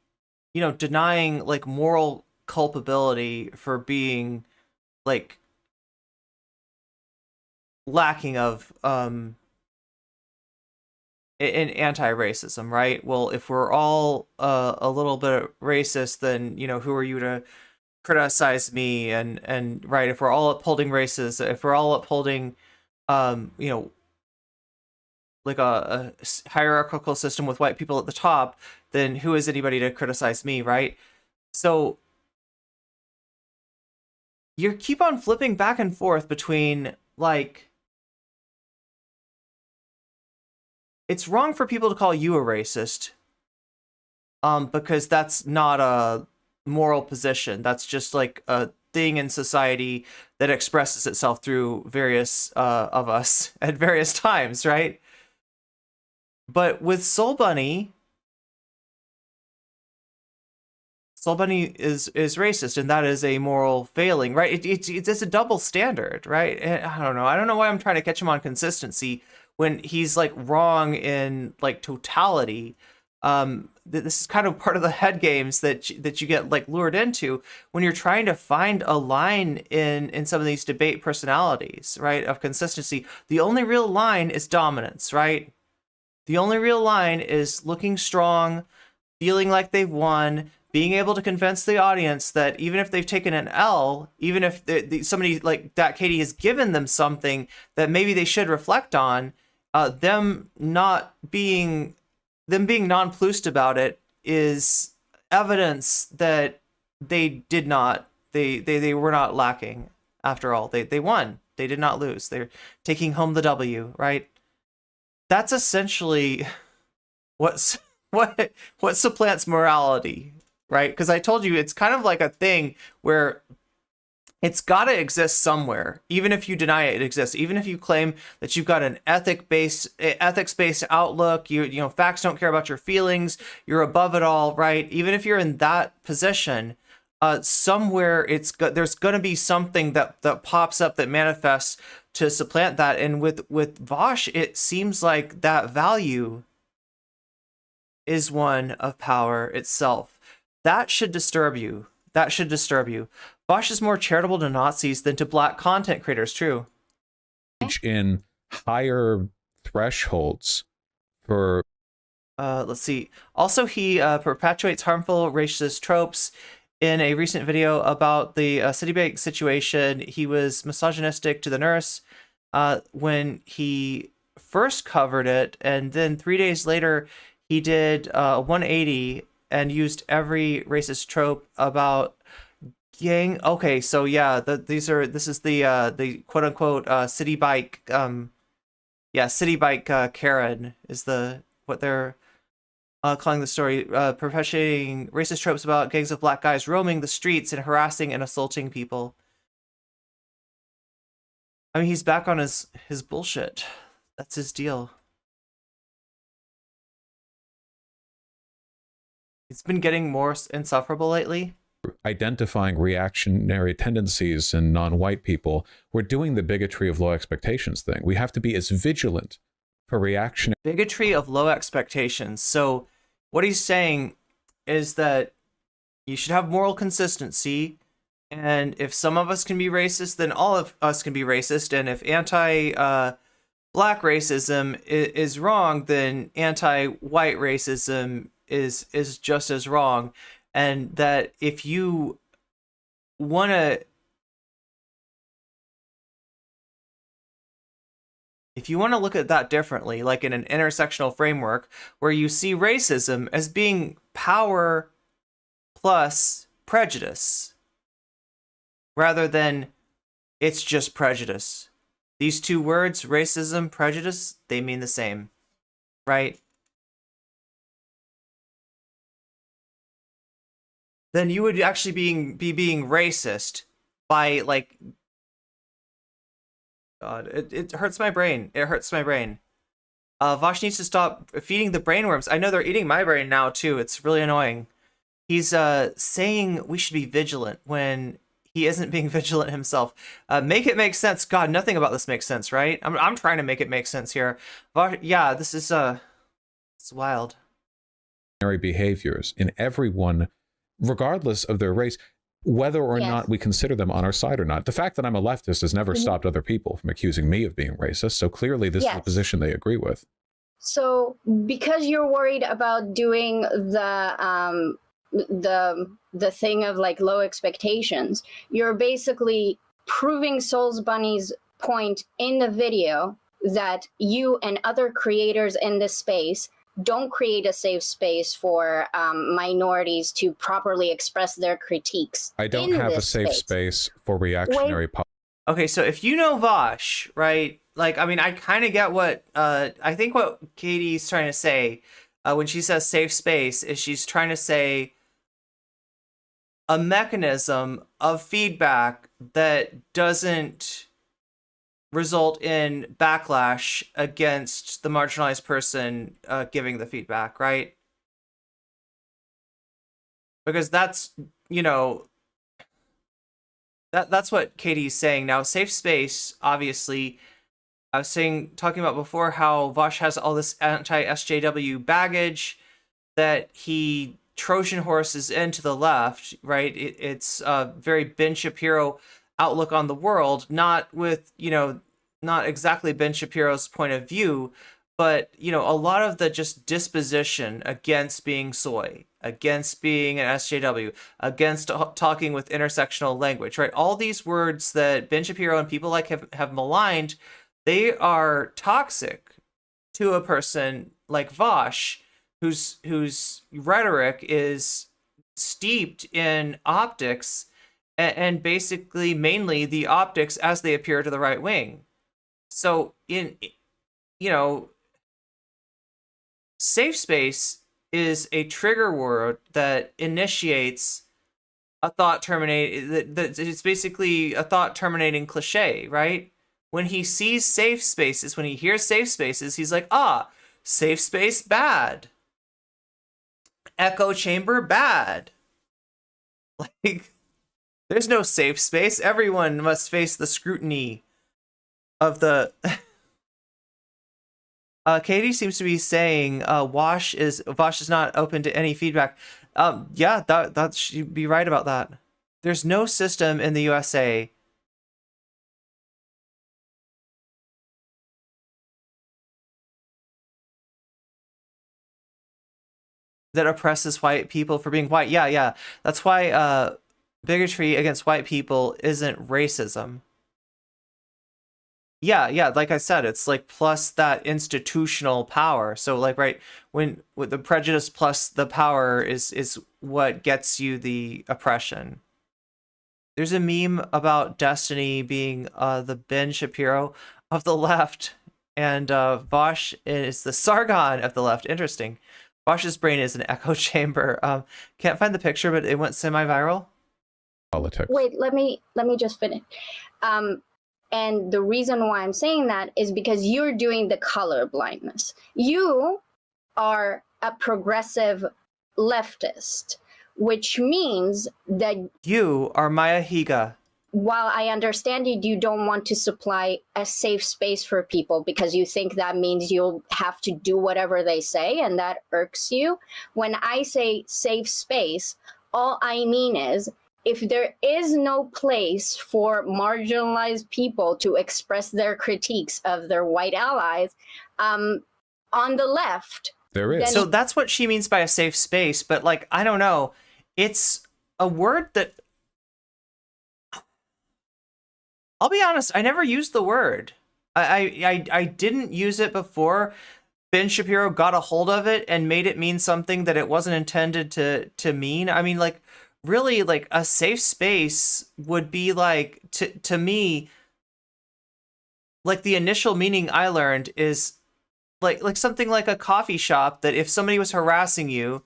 you know, denying like moral culpability for being like lacking of in anti-racism, right? Well, if we're all a little bit racist, then, you know, who are you to criticize me? And right, if we're all upholding races, if we're all upholding you know, like a hierarchical system with white people at the top, then who is anybody to criticize me, right? So you keep on flipping back and forth between, like, it's wrong for people to call you a racist, because that's not a moral position. That's just like a thing in society that expresses itself through various of us at various times, right? But with Soul Bunny, Soul Bunny is racist, and that is a moral failing, right? It's a double standard, right? I don't know. I don't know why I'm trying to catch him on consistency when he's like wrong in like totality. This is kind of part of the head games that you get like lured into when you're trying to find a line in some of these debate personalities, right? Of consistency. The only real line is dominance, right? The only real line is looking strong, feeling like they've won, being able to convince the audience that even if they've taken an L, even if somebody like DatKatee has given them something that maybe they should reflect on, them being nonplussed about it is evidence that they were not lacking after all. They won. They did not lose. They're taking home the W, right? That's essentially what supplants morality, right? Because I told you it's kind of like a thing where it's got to exist somewhere, even if you deny it exists. Even if you claim that you've got an ethics-based outlook, you know, facts don't care about your feelings, you're above it all, right? Even if you're in that position, somewhere there's going to be something that pops up that manifests to supplant that. And with Vaush, it seems like that value is one of power itself. That should disturb you. That should disturb you. Vaush is more charitable to Nazis than to black content creators, true. In higher thresholds for... let's see. Also, he perpetuates harmful racist tropes. In a recent video about the Citibank situation, he was misogynistic to the nurse when he first covered it, and then 3 days later, he did 180 and used every racist trope about gang. Okay, so yeah, this is the quote unquote city bike. City bike Karen is what they're calling the story, perpetuating racist tropes about gangs of black guys roaming the streets and harassing and assaulting people. I mean, he's back on his bullshit. That's his deal. It's been getting more insufferable lately. Identifying reactionary tendencies in non-white people, we're doing the bigotry of low expectations thing. We have to be as vigilant for reactionary... Bigotry of low expectations. So what he's saying is that you should have moral consistency, and if some of us can be racist, then all of us can be racist, and if anti-black racism is wrong, then anti-white racism is just as wrong. And that if you want to look at that differently, like in an intersectional framework where you see racism as being power plus prejudice rather than it's just prejudice. These two words, racism, prejudice, they mean the same, right? Then you would actually be being racist by, like, God, it hurts my brain. It hurts my brain. Vaush needs to stop feeding the brainworms. I know they're eating my brain now too. It's really annoying. He's saying we should be vigilant when he isn't being vigilant himself. Make it make sense. God, nothing about this makes sense, right? I'm trying to make it make sense here. Yeah, this is it's wild. Behaviors in everyone, regardless of their race, whether or not we consider them on our side or not. The fact that I'm a leftist has never stopped other people from accusing me of being racist. So clearly this is a position they agree with. So because you're worried about doing the thing of like low expectations, you're basically proving Souls Bunny's point in the video that you and other creators in this space don't create a safe space for minorities to properly express their critiques. I don't have a safe space for reactionary politics. Okay, so if you know Vaush, right? Like, I mean, I kind of get what I think what Katie's trying to say when she says safe space is she's trying to say a mechanism of feedback that doesn't result in backlash against the marginalized person giving the feedback, right? because that's, you know, that's what Katie's saying. Now, safe space, obviously, I was talking about before how Vaush has all this anti-SJW baggage that he Trojan horses into the left, right? It's a very Ben Shapiro outlook on the world, not with, you know, not exactly Ben Shapiro's point of view, but, you know, a lot of the just disposition against being soy, against being an SJW, against talking with intersectional language, right? All these words that Ben Shapiro and people like have maligned, they are toxic to a person like Vaush, whose rhetoric is steeped in optics and basically mainly the optics as they appear to the right wing. So you know, safe space is a trigger word that initiates a thought it's basically a thought terminating cliche, right? When he sees safe spaces, when he hears safe spaces, he's like, ah, safe space bad. Echo chamber bad. Like, there's no safe space. Everyone must face the scrutiny of the... Katie seems to be saying Vaush is not open to any feedback. Yeah, that she'd be right about that. There's no system in the USA that oppresses white people for being white. Yeah. That's why bigotry against white people isn't racism. Yeah, like I said, it's like plus that institutional power. So like, right, when with the prejudice plus the power is what gets you the oppression. There's a meme about Destiny being the Ben Shapiro of the left, and Vaush is the Sargon of the left. Interesting. Vaush's brain is an echo chamber. Can't find the picture, but it went semi-viral. Politics. Wait, let me just finish. And the reason why I'm saying that is because you're doing the color blindness. You are a progressive leftist, which means that you are Maya Higa. While I understand you don't want to supply a safe space for people because you think that means you'll have to do whatever they say and that irks you. When I say safe space, all I mean is if there is no place for marginalized people to express their critiques of their white allies, on the left, there is. So that's what she means by a safe space. But like, I don't know, it's a word that, I'll be honest, I never used the word. I didn't use it before Ben Shapiro got a hold of it and made it mean something that it wasn't intended to mean. I mean, like, really, like, a safe space would be like, to me, like, the initial meaning I learned is like something like a coffee shop that if somebody was harassing you,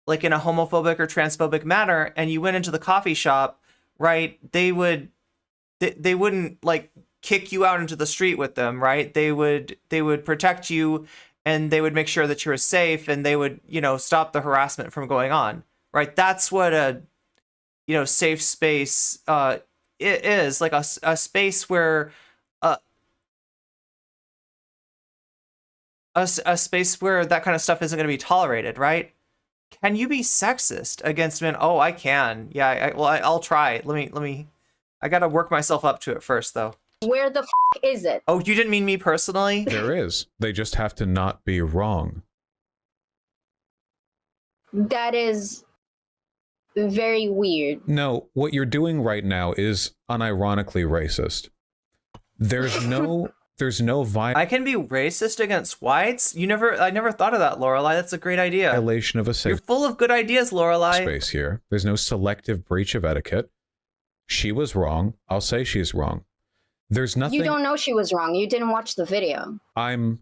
like in a homophobic or transphobic manner, and you went into the coffee shop, right, they wouldn't like kick you out into the street with them, right? They would protect you, and they would make sure that you were safe, and they would, you know, stop the harassment from going on, right? That's what a, you know, safe space it is, like a space where a space where that kind of stuff isn't going to be tolerated, right? Can you be sexist against men? Oh, I can. Yeah, I'll try. Let me. I got to work myself up to it first, though. Where the is it? Oh, you didn't mean me personally? There is. They just have to not be wrong. That is very weird. No, what you're doing right now is unironically racist. There's no I can be racist against whites? I never thought of that, Lorelai. That's a great idea. violation of a You're safe full of good ideas, Lorelai. space here. There's no selective breach of etiquette. She was wrong. I'll say she's wrong. There's nothing... You don't know she was wrong. You didn't watch the video. I'm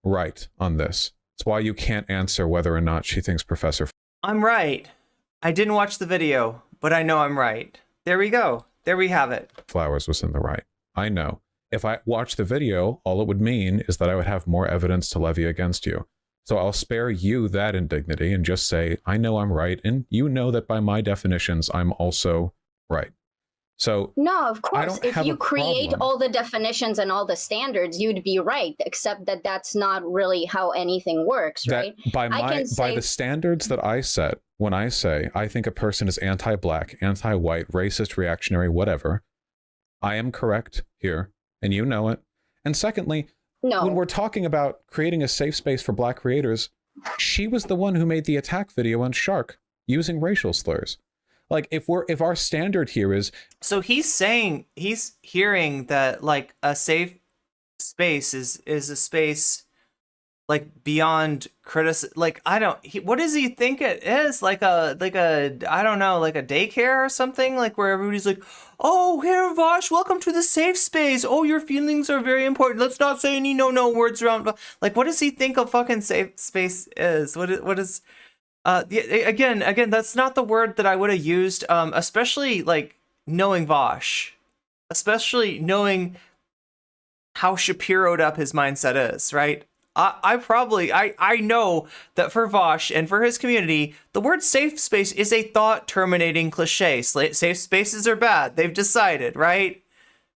right on this. It's why you can't answer whether or not she thinks Professor... I'm right. I didn't watch the video, but I know I'm right. There we go. There we have it. Flowers was in the right. I know. If I watched the video, all it would mean is that I would have more evidence to levy against you. So I'll spare you that indignity and just say, I know I'm right, and you know that by my definitions, I'm also right. So No, of I course. don't If have you a create problem. all the definitions and all the standards, you'd be right, except that that's not really how anything works, That right? by I can by say the standards that I set, when I say I think a person is anti-black, anti-white, racist, reactionary, whatever, I am correct here, and you know it. And secondly, when no. we're talking about creating a safe space for black creators, she was the one who made the attack video on Shark using racial slurs. Like if our standard here is, So he's hearing that like a safe space is a space like beyond criticism. Like I don't. What does he think it is? Like a I don't know, like a daycare or something. Like where everybody's like, oh, here, Vaush, welcome to the safe space. Oh, your feelings are very important. Let's not say any no words around. Like, what does he think a fucking safe space is? What is yeah, again, that's not the word that I would have used, especially like knowing Vaush, especially knowing how Shapiro'd up his mindset is, right? I know that for Vaush and for his community, the word safe space is a thought terminating cliche. Safe spaces are bad. They've decided, right?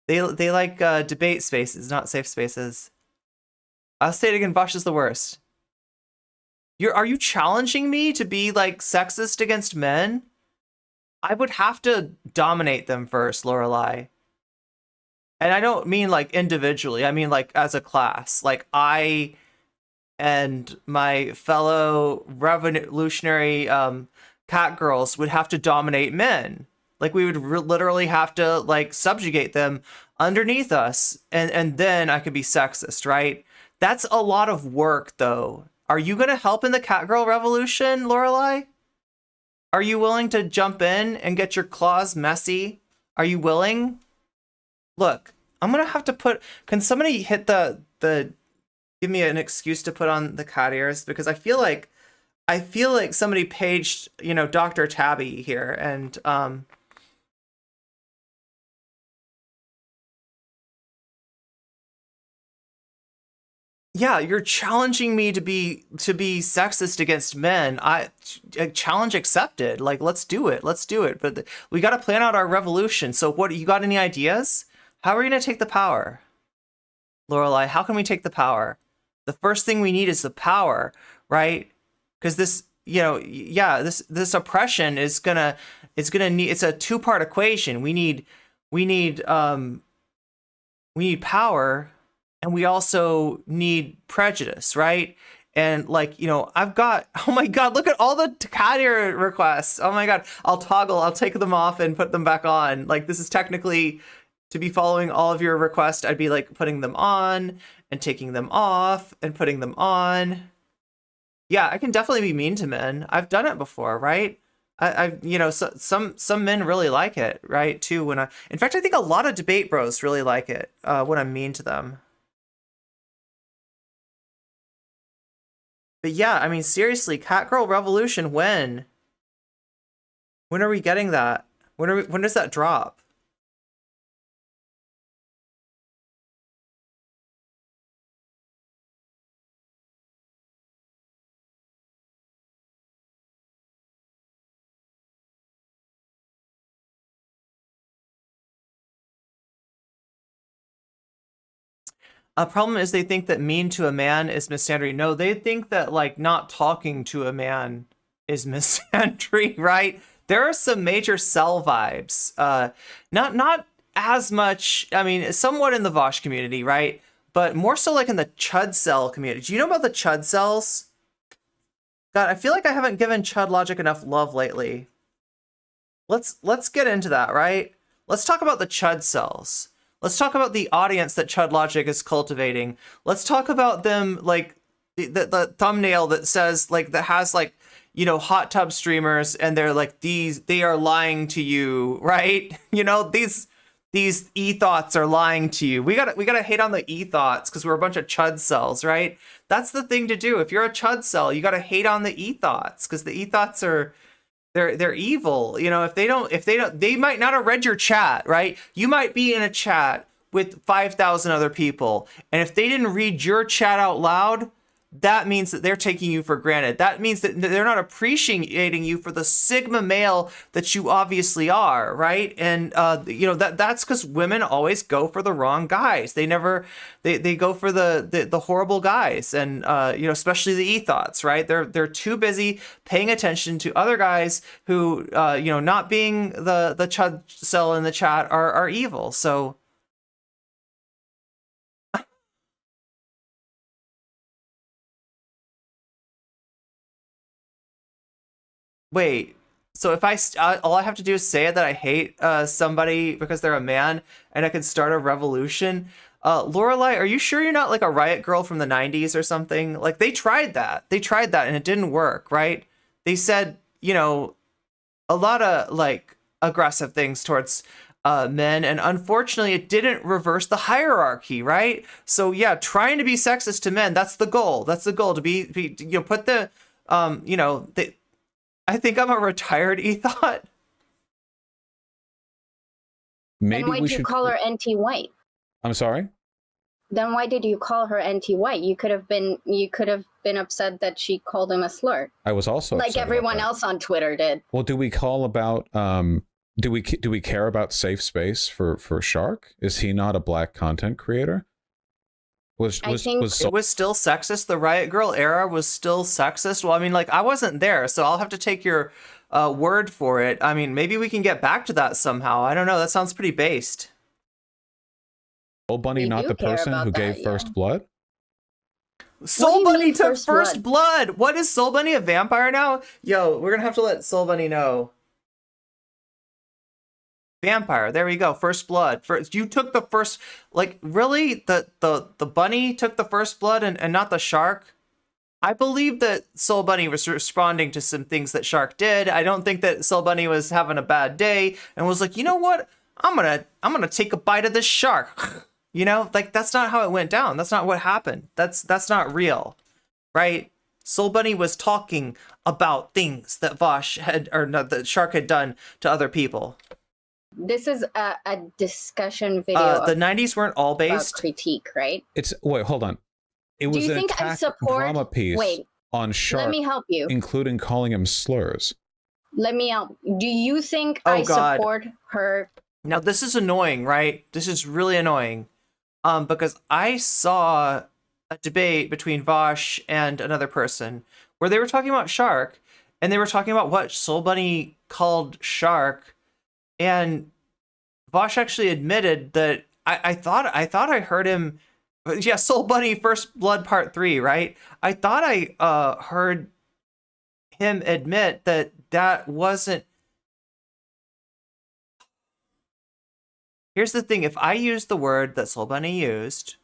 They like debate spaces, not safe spaces. I'll say it again, Vaush is the worst. Are you challenging me to be like sexist against men? I would have to dominate them first, Lorelai. And I don't mean like individually. I mean like as a class. Like I and my fellow revolutionary cat girls would have to dominate men. Like we would literally have to like subjugate them underneath us, and then I could be sexist, right? That's a lot of work, though. Are you gonna help in the Catgirl revolution, Lorelai? Are you willing to jump in and get your claws messy? Are you willing? Look, I'm gonna have to put. Can somebody hit the? Give me an excuse to put on the cat ears, because I feel like somebody paged, Dr. Tabby here, and yeah, you're challenging me to be sexist against men. Challenge accepted. Like, let's do it. But we got to plan out our revolution. So, what you got? Any ideas? How are we gonna take the power, Lorelai? How can we take the power? The first thing we need is the power, right? Because this, this oppression is gonna need. It's a two-part equation. We need power. And we also need prejudice, right? And I've got, oh my God, look at all the cat ear requests. Oh my God, I'll take them off and put them back on. Like, this is technically, to be following all of your requests, I'd be like putting them on and taking them off and putting them on. Yeah, I can definitely be mean to men. I've done it before, right? Some men really like it, right? Too, in fact, I think a lot of debate bros really like it when I'm mean to them. But yeah, I mean, seriously, Catgirl Revolution, when? When are we getting that? When does that drop? A problem is they think that mean to a man is misandry. No, they think that like not talking to a man is misandry, right? There are some major cell vibes. Not as much, I mean, somewhat in the Vaush community, right? But more so like in the Chud cell community. Do you know about the Chud cells? God, I feel like I haven't given Chud Logic enough love lately. Let's get into that, right? Let's talk about the Chud cells. Let's talk about the audience that Chud Logic is cultivating. Let's talk about them, like the thumbnail that says that has hot tub streamers, and they're like, they are lying to you, right? These e-thoughts are lying to you. We gotta hate on the e-thoughts because we're a bunch of Chud cells, right? That's the thing to do. If you're a Chud cell, you gotta hate on the e-thoughts because the e-thoughts are they're evil. If they don't, they might not have read your chat, right? You might be in a chat with 5,000 other people, and if they didn't read your chat out loud, that means that they're taking you for granted. That means that they're not appreciating you for the sigma male that you obviously are, right? And you know, that's because women always go for the wrong guys. They never they go for the horrible guys, and you know, especially the ethots, right? They're too busy paying attention to other guys who you know, not being the chud cell in the chat are evil. So wait, so if all I have to do is say that I hate somebody because they're a man, and I can start a revolution. Lorelai, are you sure you're not like a riot girl from the 90s or something? Like, they tried that. They tried that and it didn't work, right? They said, you know, a lot of like aggressive things towards men, and unfortunately it didn't reverse the hierarchy, right? So yeah, trying to be sexist to men, that's the goal. That's the goal, to be you know, put the you know, I think I'm a retired ethot. Maybe Then why we did you should call her anti-white? I'm sorry? Then why did you call her anti-white? You could have been upset that she called him a slur, I was also like upset about everyone that. else on Twitter did. Well, do we call about do we care about safe space for Shark? Is he not a black content creator? I think It was still sexist. The Riot Girl era was still sexist. Well, I mean, like, I wasn't there, so I'll have to take your word for it. I mean, maybe we can get back to that somehow. I don't know. That sounds pretty based. Soul Bunny We not do the care person about who that, gave yeah. first blood? Soul you Bunny mean took first first blood. What, is Soul Bunny a vampire now? Yo, we're gonna have to let Soul Bunny know. Vampire. There we go. First blood. First, you took the first. Like, really? The bunny took the first blood and not the shark? I believe that Soul Bunny was responding to some things that Shark did. I don't think that Soul Bunny was having a bad day and was like, you know what? I'm gonna take a bite of this shark. You know, like, that's not how it went down. That's not what happened. That's not real, right? Soul Bunny was talking about things that Vaush had, or no, that Shark had done to other people. this is a discussion video The 90s weren't all about based. critique, right? It's wait, hold on. It was Do you an think I attack support? drama piece Wait, on Shark, let me help you. including calling him slurs. Let me help. Do you think Oh, I God. support her? Now, this is annoying, right? This is really annoying. Because I saw a debate between Vaush and another person where they were talking about Shark, and they were talking about what Soul Bunny called Shark, and Vaush actually admitted that I thought I heard him. Yeah, Soul Bunny First Blood Part 3, right? I thought I heard him admit that wasn't. Here's the thing, if I use the word that Soul Bunny used,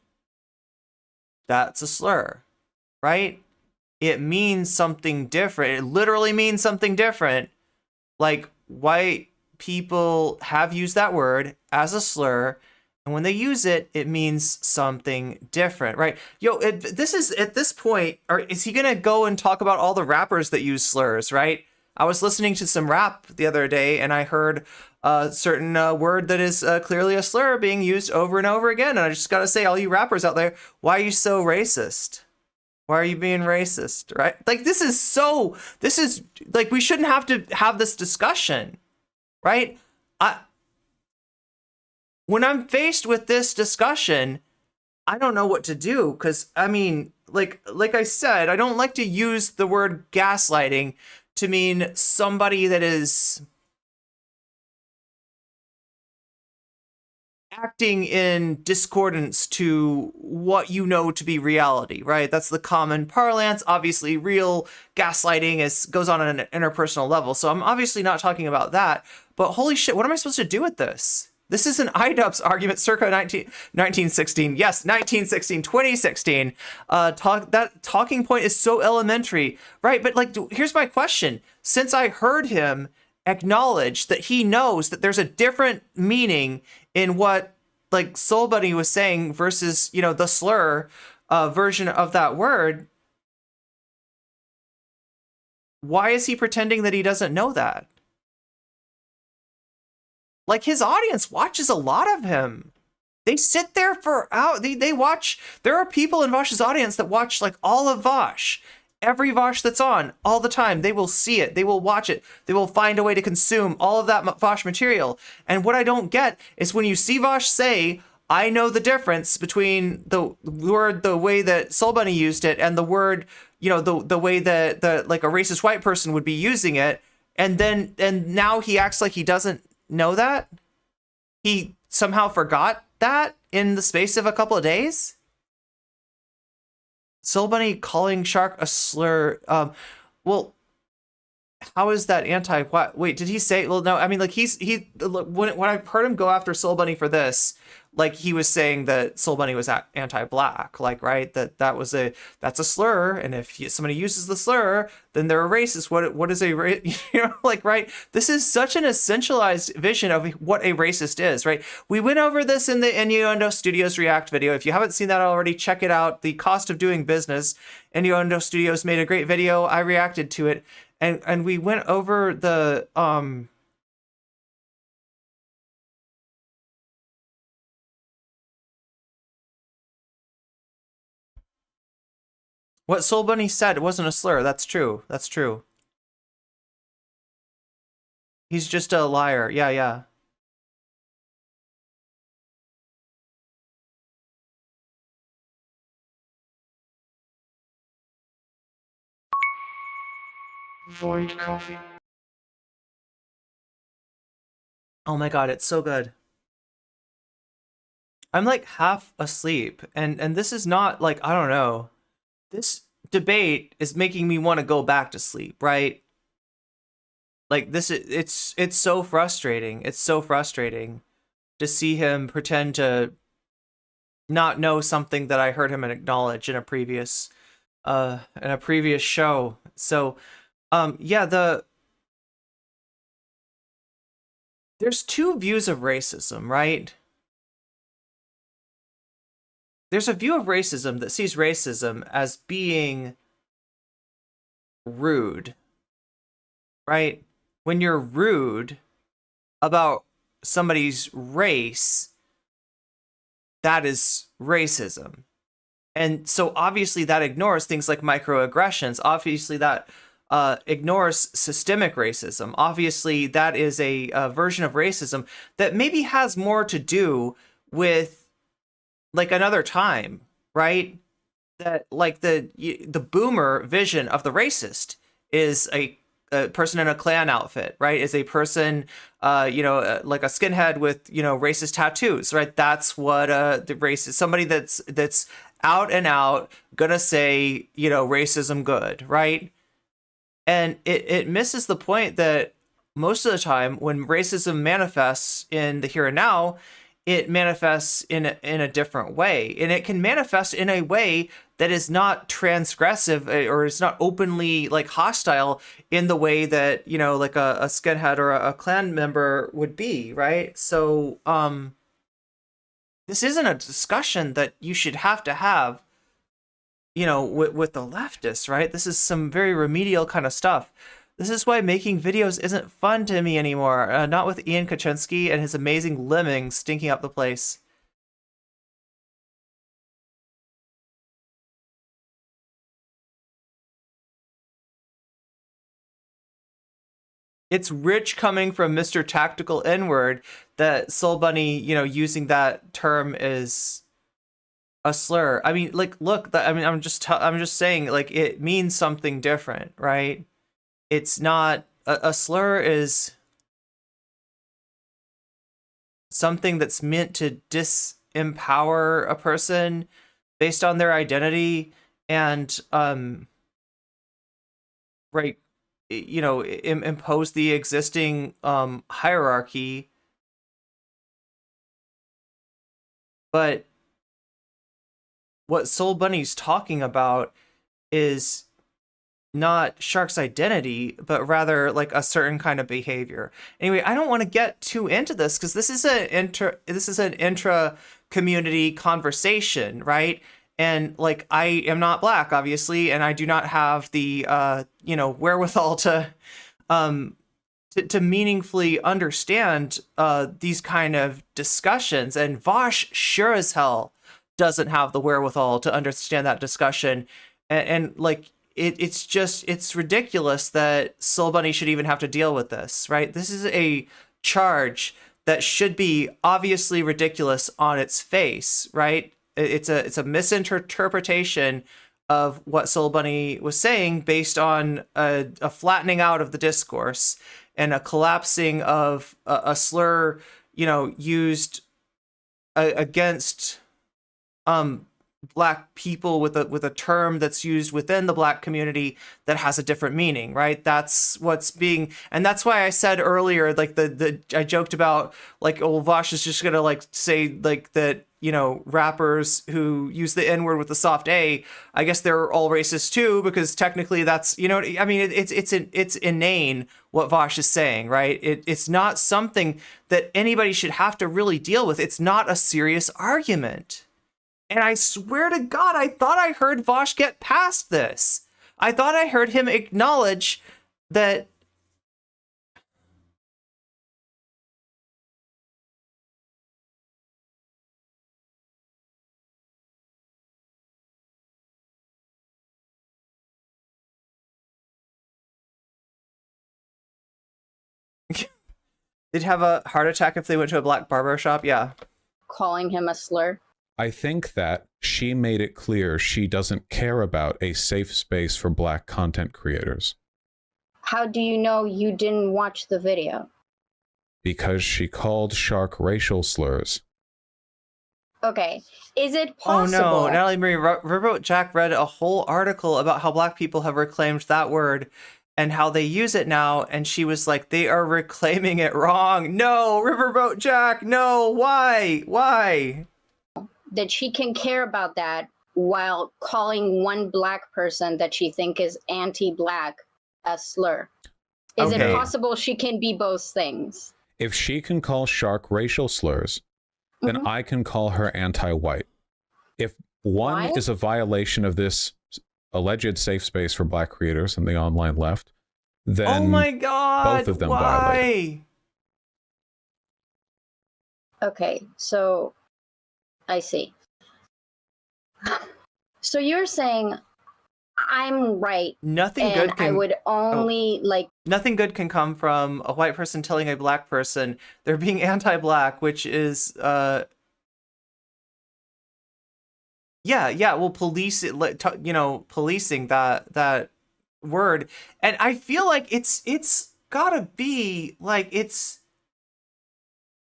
that's a slur, right? It means something different. It literally means something different. Like, white people have used that word as a slur, and when they use it, it means something different, right? Yo, this is, at this point, or is he gonna go and talk about all the rappers that use slurs, right? I was listening to some rap the other day, and I heard a certain word that is clearly a slur being used over and over again. And I just gotta say, all you rappers out there, why are you so racist? Why are you being racist, right? Like, this is like, we shouldn't have to have this discussion, right? When I'm faced with this discussion, I don't know what to do, because, I mean, like I said, I don't like to use the word gaslighting to mean somebody that is acting in discordance to what you know to be reality, right? That's the common parlance. Obviously, real gaslighting goes on an interpersonal level. So I'm obviously not talking about that. But holy shit, what am I supposed to do with this? This is an IDUPS argument circa 1916. Yes, 1916, 2016. That talking point is so elementary, right? But like, here's my question. Since I heard him acknowledge that he knows that there's a different meaning in what like Soul Bunny was saying versus, you know, the slur version of that word, why is he pretending that he doesn't know that? Like, his audience watches a lot of him. They sit there for out. They watch. There are people in Vaush's audience that watch like all of Vaush, every Vaush that's on all the time. They will see it. They will watch it. They will find a way to consume all of that Vaush material. And what I don't get is when you see Vaush say, "I know the difference between the word, the way that Soul Bunny used it, and the word, the way that like a racist white person would be using it," and now he acts like he doesn't know that. He somehow forgot that in the space of a couple of days. Soul Bunny calling shark a slur. Well, how is that anti? What? Wait, did he say? Well, no. I mean, like when I heard him go after Soul Bunny for this, like he was saying that Soul Bunny was anti-black, like right, that's a slur, and if somebody uses the slur, then they're a racist. What is a like right? This is such an essentialized vision of what a racist is, right? We went over this in the Innuendo Studios React video. If you haven't seen that already, check it out. The cost of doing business. Innuendo Studios made a great video. I reacted to it, and we went over the what Soul Bunny said. It wasn't a slur. That's true. That's true. He's just a liar. Yeah, yeah. Void coffee. Oh my god, it's so good. I'm like half asleep, and this is not like, I don't know. This debate is making me want to go back to sleep, right? Like this, it's so frustrating. It's so frustrating to see him pretend to not know something that I heard him acknowledge in a previous show. So, yeah, there's two views of racism, right? There's a view of racism that sees racism as being rude, right? When you're rude about somebody's race, that is racism. And so obviously that ignores things like microaggressions. Obviously that ignores systemic racism. Obviously that is a version of racism that maybe has more to do with like another time, right? That like the boomer vision of the racist is a person in a Klan outfit, right? Is a person, like a skinhead with, racist tattoos, right? That's what the racist, somebody that's out and out gonna say, racism good, right? And it misses the point that most of the time when racism manifests in the here and now, it manifests in a different way, and it can manifest in a way that is not transgressive or is not openly like hostile in the way that like a skinhead or a Klan member would be, right? So this isn't a discussion that you should have to have, with the leftists, right? This is some very remedial kind of stuff. This is why making videos isn't fun to me anymore. Not with Ian Kaczynski and his amazing lemmings stinking up the place. It's rich coming from Mr. Tactical N-word that Soul Bunny, using that term is a slur. I mean, like, look, I'm just saying, like, it means something different, right? It's not a slur is something that's meant to disempower a person based on their identity and right, impose the existing hierarchy. But what Soul Bunny's talking about is not Shark's identity, but rather like a certain kind of behavior. Anyway, I don't want to get too into this because this is an intra community conversation, right? And like, I am not black, obviously, and I do not have the wherewithal to to meaningfully understand these kind of discussions. And Vaush sure as hell doesn't have the wherewithal to understand that discussion. And like, it's ridiculous that Soul Bunny should even have to deal with this, right? This is a charge that should be obviously ridiculous on its face, right? It's a misinterpretation of what Soul Bunny was saying based on a flattening out of the discourse and a collapsing of a slur, used against Black people with a term that's used within the Black community that has a different meaning, right? That's what's being, and that's why I said earlier, like I joked about like, oh, Vaush is just gonna like say like that, rappers who use the N-word with the soft A, I guess they're all racist too, because technically that's, I mean, it's inane what Vaush is saying, right? It's not something that anybody should have to really deal with. It's not a serious argument. And I swear to God, I thought I heard Vaush get past this. I thought I heard him acknowledge that. They'd have a heart attack if they went to a Black barber shop. Yeah. Calling him a slur. I think that she made it clear she doesn't care about a safe space for Black content creators. How do you know you didn't watch the video? Because she called Shark racial slurs. Okay, is it possible? Oh no, Natalie Marie Riverboat Jack read a whole article about how Black people have reclaimed that word and how they use it now, and she was like, they are reclaiming it wrong. No, Riverboat Jack, no, why? That she can care about that while calling one Black person that she think is anti-Black a slur. Is it possible she can be both things? If she can call Shark racial slurs, then I can call her anti-white. If one is a violation of this alleged safe space for Black creators in the online left, then oh my God, both of them violate. Okay, so I see. So you're saying I'm right. Nothing good can. I would only Nothing good can come from a white person telling a Black person they're being anti-Black, which is well, police it, policing that word, and I feel like it's gotta be like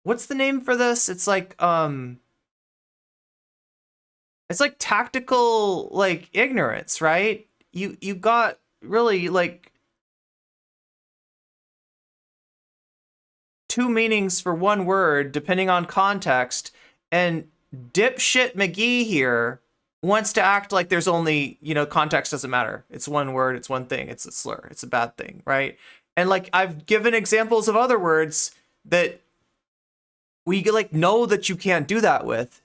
what's the name for this? It's like it's like tactical like ignorance, right? You got really like two meanings for one word depending on context, and dipshit McGee here wants to act like there's only, context doesn't matter. It's one word, it's one thing, it's a slur, it's a bad thing, right? And like I've given examples of other words that we like know that you can't do that with.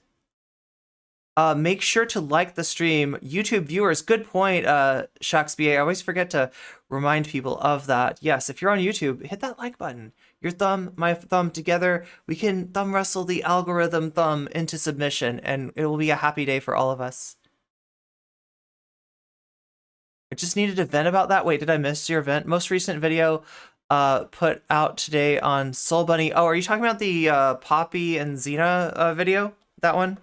Make sure to like the stream. YouTube viewers, good point, Shaxby. I always forget to remind people of that. Yes, if you're on YouTube, hit that like button. Your thumb, my thumb together, we can thumb wrestle the algorithm thumb into submission, and it will be a happy day for all of us. I just needed to vent about that. Wait, did I miss your vent? Most recent video put out today on Soul Bunny. Oh, are you talking about the Poppy and Xena video? That one?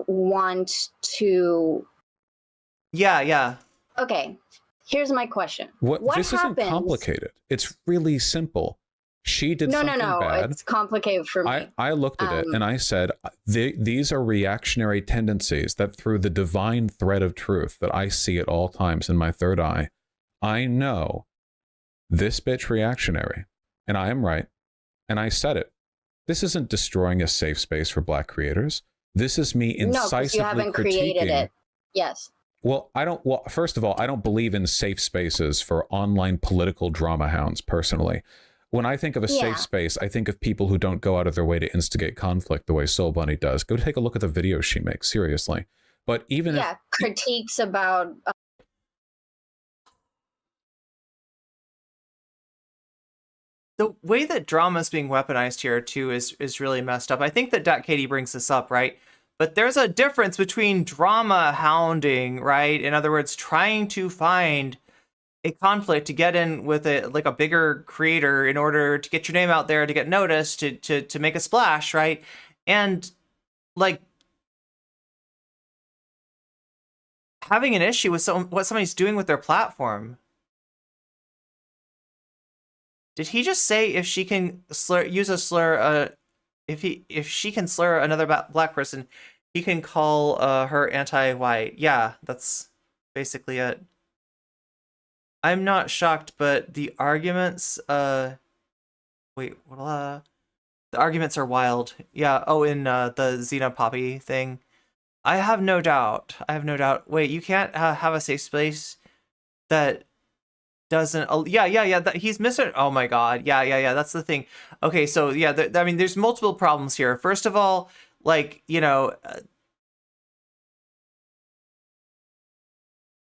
Want to yeah okay, here's my question. What this happens? Isn't complicated. It's really simple. She did something bad. It's complicated for me. I looked at it and I said, these are reactionary tendencies that through the divine thread of truth that I see at all times in my third eye, I know this bitch reactionary, and I am right, and I said it. This isn't destroying a safe space for Black creators. This is me incisively you haven't created it. Yes. Well, first of all, I don't believe in safe spaces for online political drama hounds, personally. When I think of a safe space, I think of people who don't go out of their way to instigate conflict the way Soul Bunny does. Go take a look at the videos she makes, seriously. But even if critiques about the way that drama is being weaponized here too is really messed up. I think that DatKatee brings this up, right? But there's a difference between drama hounding, right? In other words, trying to find a conflict to get in with a like a bigger creator in order to get your name out there, to get noticed, to make a splash, right? And like having an issue with what somebody's doing with their platform. Did he just say if she can use a slur, if she can slur another black person, he can call her anti-white? Yeah, that's basically it. I'm not shocked, but the arguments, the arguments are wild. Yeah. Oh, in the Xena Poppy thing, I have no doubt. Wait, you can't have a safe space that doesn't. Oh, yeah. He's missing. Oh my God. Yeah. That's the thing. Okay, so yeah, I mean, there's multiple problems here. First of all, like, you know,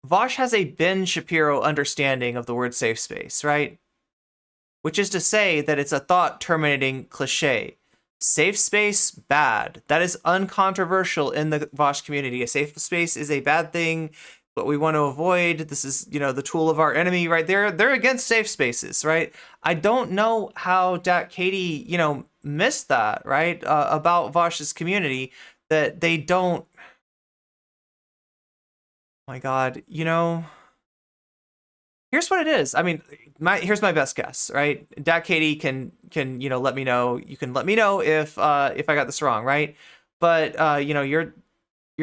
Vaush has a Ben Shapiro understanding of the word safe space, right? Which is to say that it's a thought terminating cliche. Safe space, bad. That is uncontroversial in the Vaush community. A safe space is a bad thing. What we want to avoid. This is, you know, the tool of our enemy, right? They're against safe spaces, right? I don't know how DatKatee, you know, missed that, right? About Vaush's community, that they don't. Oh my God, you know. Here's what it is. I mean, here's my best guess, right? DatKatee can you know, let me know. You can let me know if I got this wrong, right? But you know, you're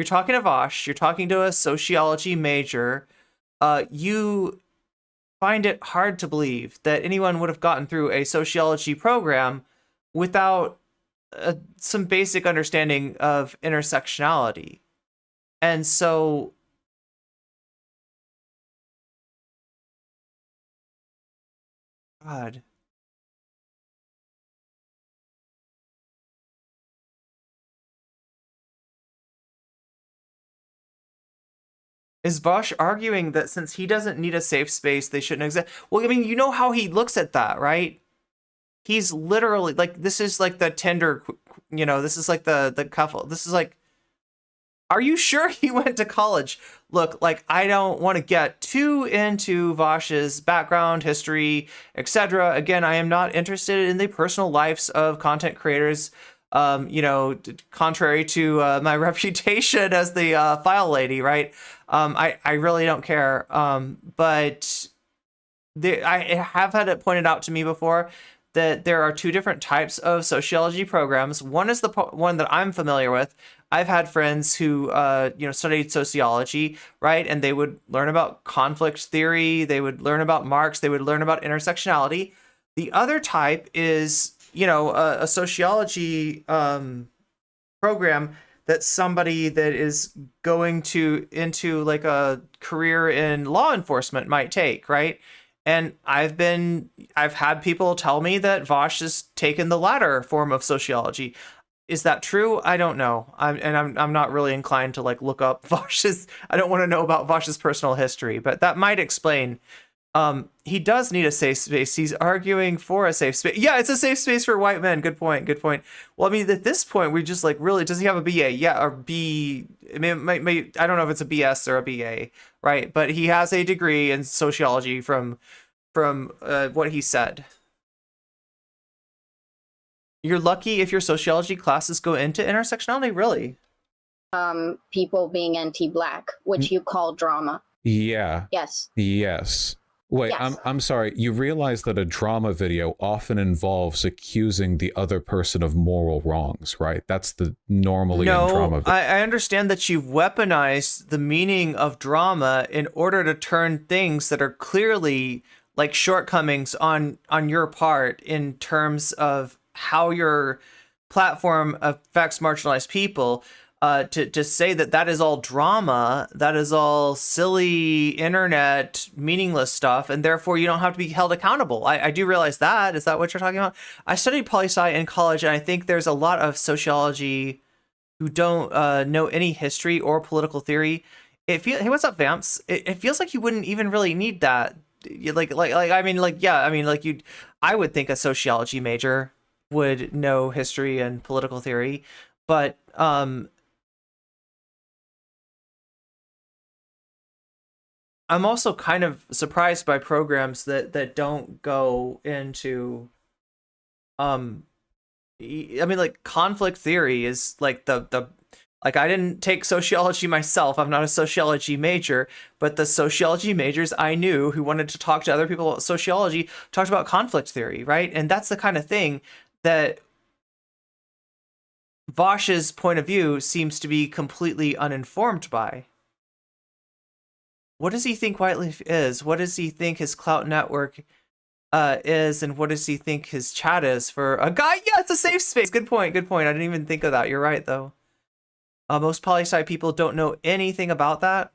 talking to Vaush, you're talking to a sociology major. You find it hard to believe that anyone would have gotten through a sociology program without some basic understanding of intersectionality. And so, God. Is Vaush arguing that since he doesn't need a safe space, they shouldn't exist? Well, I mean, you know how he looks at that, right? He's literally like, this is like the Tinder, you know, this is like the couple. This is like, are you sure he went to college? Look, like, I don't want to get too into Vaush's background, history, etc. Again, I am not interested in the personal lives of content creators. You know, contrary to my reputation as the file lady, right? I really don't care. But I have had it pointed out to me before that there are two different types of sociology programs. One is the one that I'm familiar with. I've had friends who, you know, studied sociology, right? And they would learn about conflict theory. They would learn about Marx. They would learn about intersectionality. The other type is, you know, a sociology program that somebody that is going into like a career in law enforcement might take, right? And I've had people tell me that Vaush has taken the latter form of sociology. Is that true? I don't know. I'm not really inclined to like look up Vaush's. I don't want to know about Vaush's personal history, but that might explain. He does need a safe space. He's arguing for a safe space. Yeah, it's a safe space for white men. Good point. Well, I mean, at this point, we just like really, does he have a BA? Yeah, or B? I mean, I don't know if it's a BS or a BA, right? But he has a degree in sociology from what he said. You're lucky if your sociology classes go into intersectionality, really. People being anti-black, which you call drama. Yeah. Yes. Wait, Yes. I'm sorry. You realize that a drama video often involves accusing the other person of moral wrongs, right? That's the normally in drama. I understand that you've weaponized the meaning of drama in order to turn things that are clearly like shortcomings on your part in terms of how your platform affects marginalized people. To say that is all drama, that is all silly internet meaningless stuff, and therefore you don't have to be held accountable. I do realize that. Is that what you're talking about? I studied poli-sci in college, and I think there's a lot of sociology who don't know any history or political theory. Hey, what's up, Vamps? It feels like you wouldn't even really need that I mean, like, yeah, I mean, like, I would think a sociology major would know history and political theory, but I'm also kind of surprised by programs that don't go into I mean, like, conflict theory is like the like, I didn't take sociology myself. I'm not a sociology major, but the sociology majors I knew who wanted to talk to other people about sociology talked about conflict theory, right? And that's the kind of thing that Vaush's point of view seems to be completely uninformed by. What does he think Whiteleaf is? What does he think his clout network is, and what does he think his chat is for a guy? Yeah, it's a safe space. Good point. Good point. I didn't even think of that. You're right, though. Most poli-sci people don't know anything about that.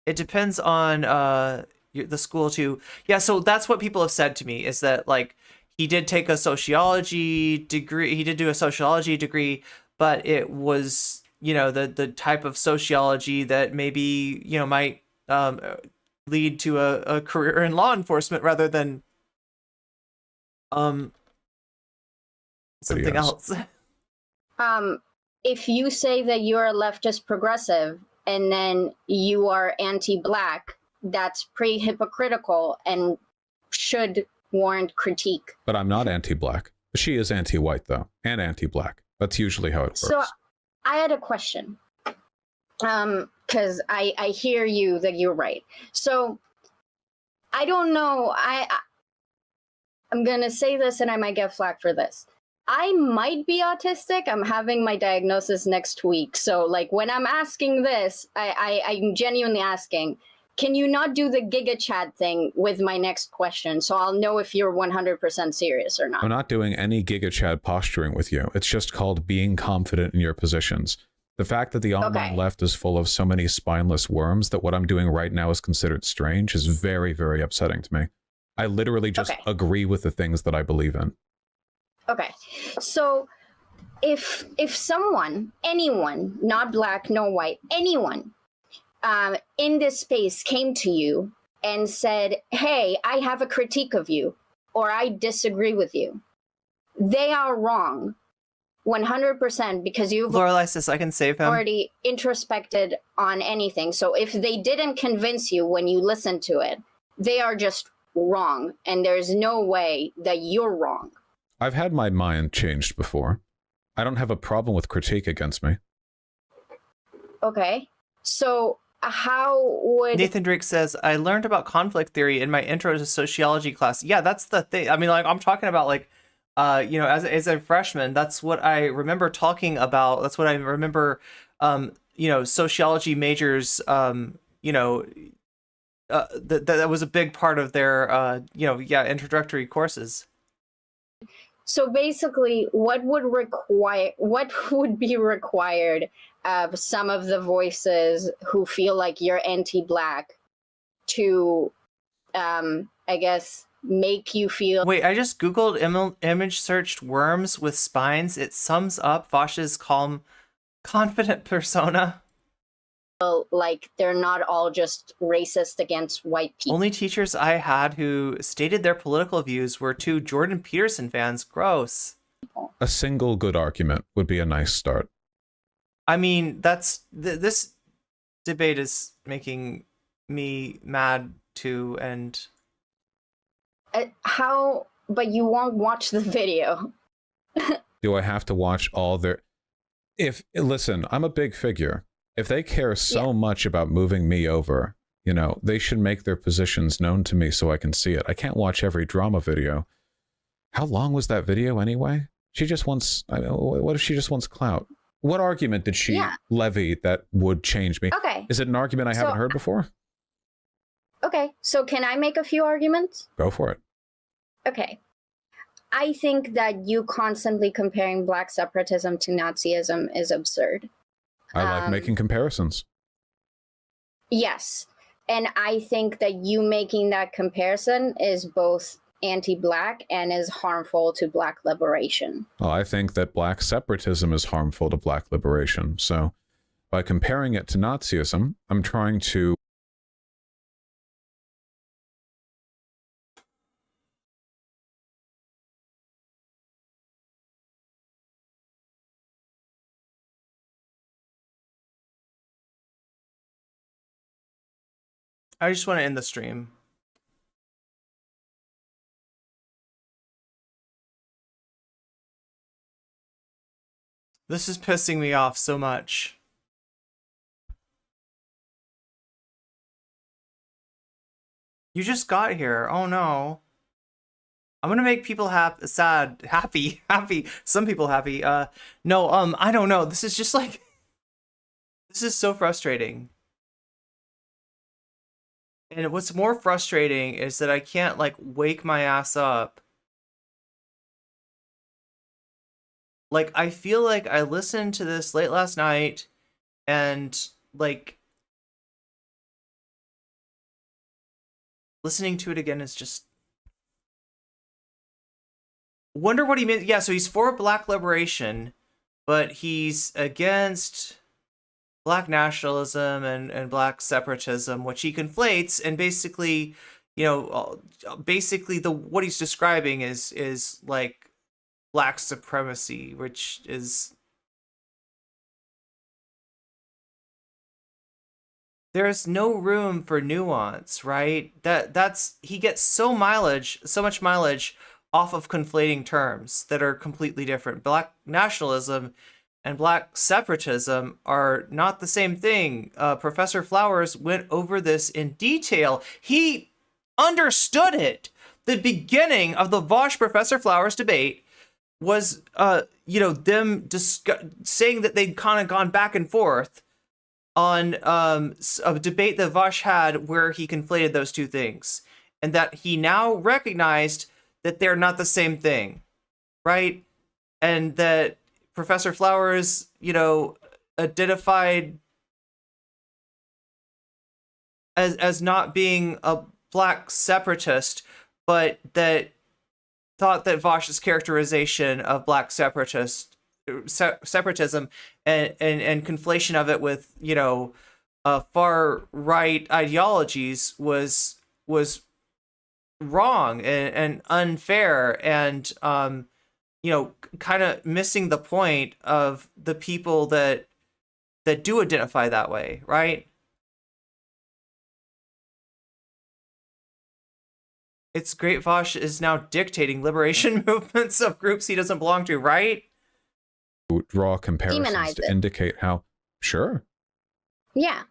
It depends on the school too. Yeah, so that's what people have said to me, is that, like, he did take a sociology degree. He did do a sociology degree, but it was, you know, the type of sociology that maybe, you know, might lead to a career in law enforcement rather than something else. If you say that you're a leftist progressive and then you are anti-black, that's pretty hypocritical and should warrant critique. But I'm not anti-black. She is anti-white, though, and anti-black. That's usually how it works. So I had a question, because I hear you that you're right. So I don't know. I'm going to say this and I might get flack for this. I might be autistic. I'm having my diagnosis next week. So, like, when I'm asking this, I'm genuinely asking, can you not do the Giga Chat thing with my next question so I'll know if you're 100% serious or not? I'm not doing any Giga Chat posturing with you. It's just called being confident in your positions. The fact that the online left is full of so many spineless worms that what I'm doing right now is considered strange is very, very upsetting to me. I literally just agree with the things that I believe in. Okay, so if someone, anyone, not black, no white, anyone in this space came to you and said, hey, I have a critique of you, or I disagree with you, they are wrong 100% because you've Lorelei says I can save him. Already introspected on anything. So if they didn't convince you when you listened to it, they are just wrong, and there's no way that you're wrong. I've had my mind changed before. I don't have a problem with critique against me. Okay. So how would... Nathan Drake says, I learned about conflict theory in my intro to sociology class. Yeah, that's the thing. I mean, like, I'm talking about, like, you know, as a freshman, that's what I remember talking about. That's what I remember, you know, sociology majors, you know, that was a big part of their, you know, introductory courses. So basically, what would be required of some of the voices who feel like you're anti-black to, I guess, make you feel... Wait, I just Googled image searched worms with spines. It sums up Vaush's calm, confident persona. Like they're not all just racist against white people. Only teachers I had who stated their political views were two Jordan Peterson fans. Gross. A single good argument would be a nice start. I mean, that's this debate is making me mad too, and how? But you won't watch the video. Do I have to watch all their... Listen, I'm a big figure. If they care so much about moving me over, you know, they should make their positions known to me so I can see it. I can't watch every drama video. How long was that video anyway? She just wants... what if she just wants clout? What argument did she levy that would change me? Okay. Is it an argument I haven't heard before? Okay, so can I make a few arguments? Go for it. Okay. I think that you constantly comparing black separatism to Nazism is absurd. I like making comparisons. Yes. And I think that you making that comparison is both anti-black and is harmful to black liberation. Well, I think that black separatism is harmful to black liberation. So by comparing it to Nazism, I'm trying to I just want to end the stream. This is pissing me off so much. You just got here. Oh no. I'm gonna make people happy. Some people happy. No, I don't know. This is just like, this is so frustrating. And what's more frustrating is that I can't like wake my ass up. Like, I feel like I listened to this late last night and like listening to it again is just, wonder what he meant. Yeah, so he's for black liberation, but he's against black nationalism and black separatism, which he conflates, and basically, you know, basically what he's describing is like black supremacy, which is, there's no room for nuance, right? That's he gets so much mileage off of conflating terms that are completely different. Black nationalism and black separatism are not the same thing. Professor Flowers went over this in detail. He understood it. The beginning of the Vaush Professor Flowers debate was, you know, them saying that they'd kind of gone back and forth on a debate that Vaush had where he conflated those two things, and that he now recognized that they're not the same thing, right? And that Professor Flowers, you know, identified as not being a black separatist, but that thought that Vaush's characterization of black separatism and conflation of it with, you know, far right ideologies was wrong and unfair, and you know, kind of missing the point of the people that do identify that way, right? It's great Vaush is now dictating liberation movements of groups he doesn't belong to, right? Draw comparisons Demonize to it. indicate how. Sure. Yeah.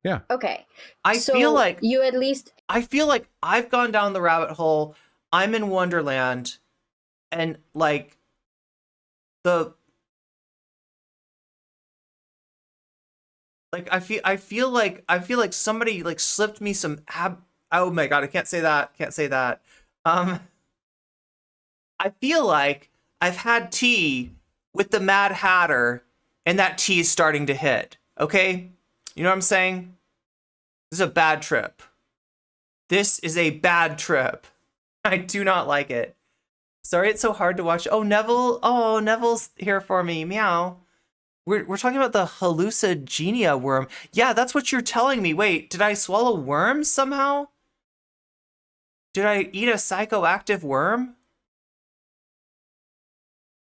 Yeah. Okay. I So feel like you at least I've gone down the rabbit hole. I'm in Wonderland, and like I feel like somebody like slipped me some oh my god, I can't say that. I feel like I've had tea with the Mad Hatter, and that tea is starting to hit. Okay? You know what I'm saying? This is a bad trip. This is a bad trip. I do not like it. Sorry it's so hard to watch. Oh, Neville. Oh, Neville's here for me. Meow. We're talking about the hallucigenia worm. Yeah, that's what you're telling me. Wait, did I swallow worms somehow? Did I eat a psychoactive worm?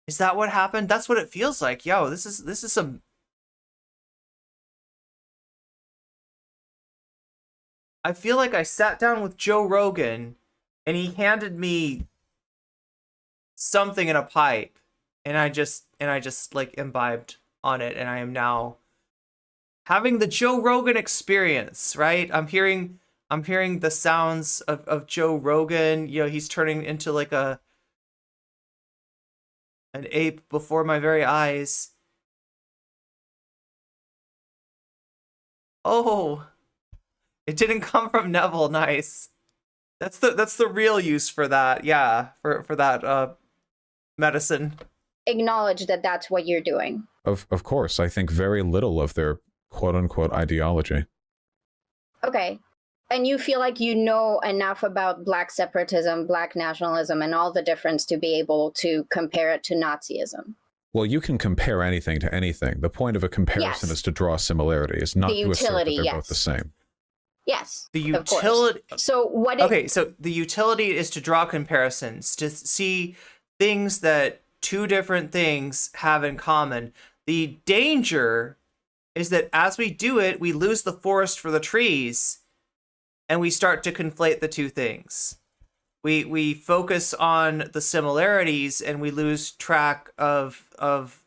Is that what happened? That's what it feels like. Yo, this is some... I feel like I sat down with Joe Rogan and he handed me something in a pipe, and I just like imbibed on it, and I am now having the Joe Rogan experience, right? I'm hearing the sounds of Joe Rogan. You know, he's turning into like an ape before my very eyes. Oh, it didn't come from Neville. Nice. That's the real use for that. Yeah, for that medicine. acknowledge that that's what you're doing. Of course, I think very little of their quote-unquote ideology. Okay. And you feel like you know enough about black separatism, black nationalism, and all the difference to be able to compare it to Nazism. Well, you can compare anything to anything. The point of a comparison is to draw similarity, is not to assert that they're both the same. Yes. The utility. So what? Okay, so the utility is to draw comparisons, to see things that two different things have in common. The danger is that as we do it, we lose the forest for the trees, and we start to conflate the two things. We focus on the similarities and we lose track of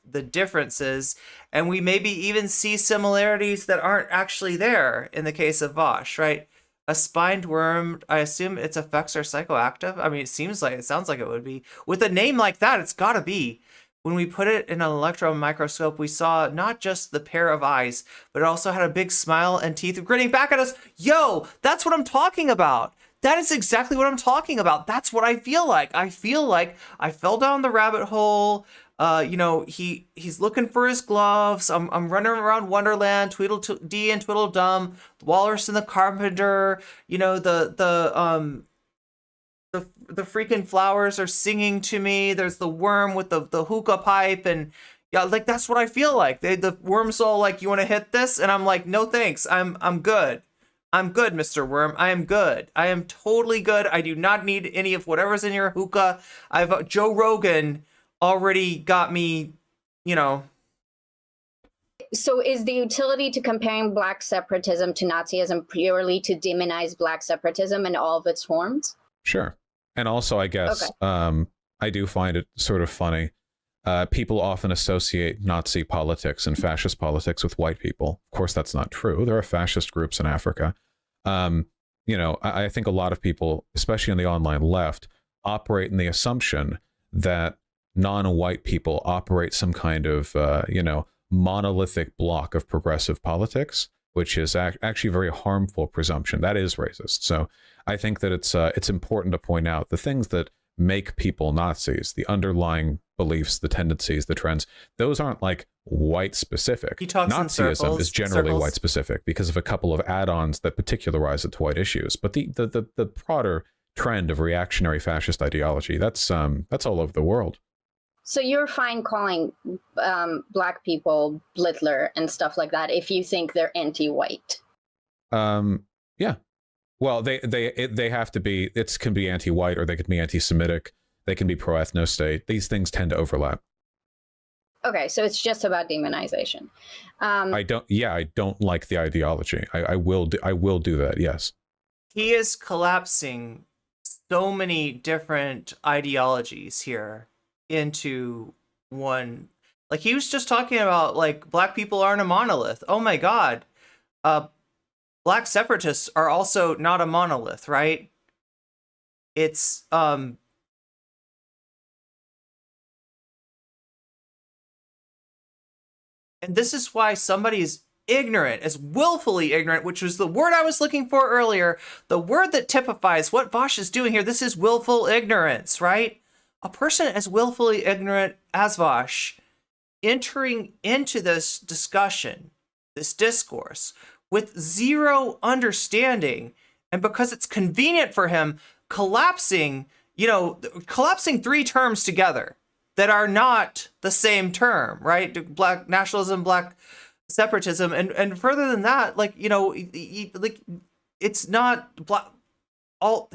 the differences, and we maybe even see similarities that aren't actually there in the case of Vaush, right? A spined worm, I assume its effects are psychoactive. I mean, it sounds like it would be. With a name like that, it's gotta be. When we put it in an electron microscope, we saw not just the pair of eyes, but it also had a big smile and teeth grinning back at us. Yo, that's what I'm talking about. That is exactly what I'm talking about. That's what I feel like. I feel like I fell down the rabbit hole. He's looking for his gloves. I'm running around Wonderland, Tweedledee and Tweedledum, the Walrus and the Carpenter. The freaking flowers are singing to me. There's the worm with the hookah pipe, and yeah, like that's what I feel like. The worm's all like, "You want to hit this?" And I'm like, "No, thanks. I'm good. I'm good, Mr. Worm. I am good. I am totally good. I do not need any of whatever's in your hookah. Joe Rogan already got me, So is the utility to comparing black separatism to Nazism purely to demonize black separatism in all of its forms? Sure. And also, I guess, I do find it sort of funny. People often associate Nazi politics and fascist politics with white people. Of course, that's not true. There are fascist groups in Africa. I think a lot of people, especially in the online left, operate in the assumption that non-white people operate some kind of, monolithic block of progressive politics, which is actually a very harmful presumption. That is racist. So I think that it's important to point out the things that make people Nazis, the underlying beliefs, the tendencies, the trends. Those aren't like white specific. Nazism is generally white specific because of a couple of add-ons that particularize it to white issues. But the broader trend of reactionary fascist ideology, that's all over the world. So you're fine calling black people Blittler and stuff like that if you think they're anti-white? Yeah. Well, they have to be. It can be anti-white, or they could be anti-Semitic. They can be pro-ethno-state. These things tend to overlap. Okay, so it's just about demonization. I don't like the ideology. I will do that. Yes. He is collapsing so many different ideologies here into one. Like, he was just talking about, like, black people aren't a monolith. Oh my God. Black separatists are also not a monolith, right? It's, and this is why somebody is ignorant, is willfully ignorant, which was the word I was looking for earlier. The word that typifies what Vaush is doing here. This is willful ignorance, right? A person as willfully ignorant as Vaush entering into this discussion, this discourse, with zero understanding, and because it's convenient for him, collapsing three terms together that are not the same term, right? Black nationalism, black separatism, and further than that, it's not black. All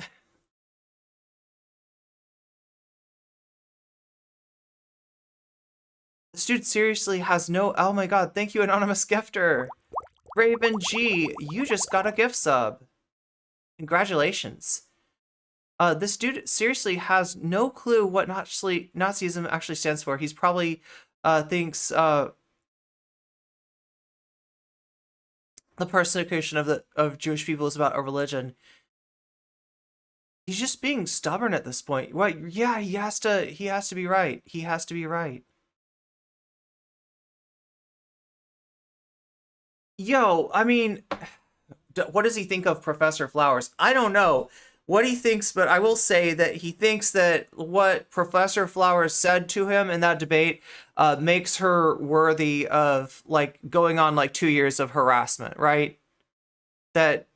this dude seriously has no. Oh my God! Thank you, anonymous gifter. Raven G, you just got a gift sub. Congratulations. This dude seriously has no clue what Nazism actually stands for. He's probably thinks the persecution of Jewish people is about a religion. He's just being stubborn at this point. Right? Yeah, he has to be right. He has to be right. Yo, I mean, what does he think of Professor Flowers? I don't know what he thinks, but I will say that he thinks that what Professor Flowers said to him in that debate makes her worthy of, like, going on, like, 2 years of harassment, right? That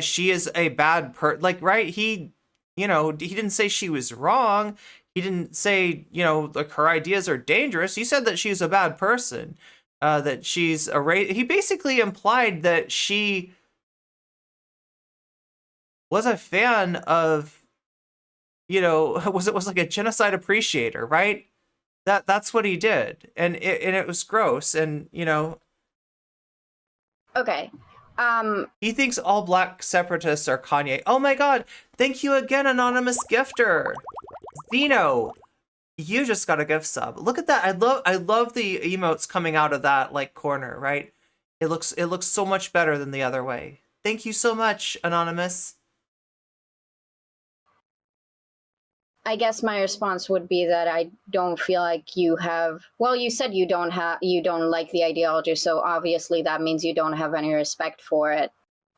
she is a bad right? He didn't say she was wrong. He didn't say, like, her ideas are dangerous. He said that she's a bad person. That she's he basically implied that she was a fan of, was like a genocide appreciator, right? That's what he did, and it was gross, and Okay, He thinks all black separatists are Kanye. Oh my god, thank you again, anonymous gifter. Zeno, you just got a gift sub. Look at that. I love the emotes coming out of that like corner, right? It looks so much better than the other way. Thank you so much, anonymous. I guess my response would be that I don't feel like you have. Well, you said you don't like the ideology, so obviously that means you don't have any respect for it.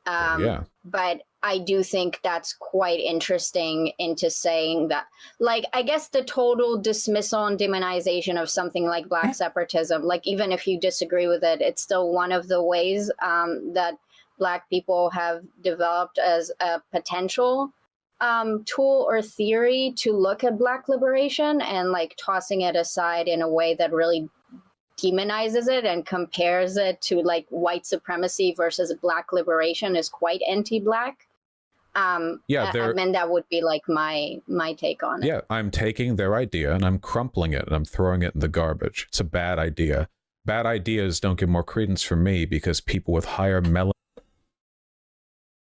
Yeah. But I do think that's quite interesting into saying that, like, I guess the total dismissal and demonization of something like black separatism, like, even if you disagree with it, it's still one of the ways that black people have developed as a potential tool or theory to look at black liberation, and like tossing it aside in a way that really demonizes it and compares it to like white supremacy versus black liberation is quite anti-black. Yeah, I mean, that would be like my take on it. Yeah, I'm taking their idea and I'm crumpling it and I'm throwing it in the garbage. It's a bad idea. Bad ideas don't get more credence from me because people with higher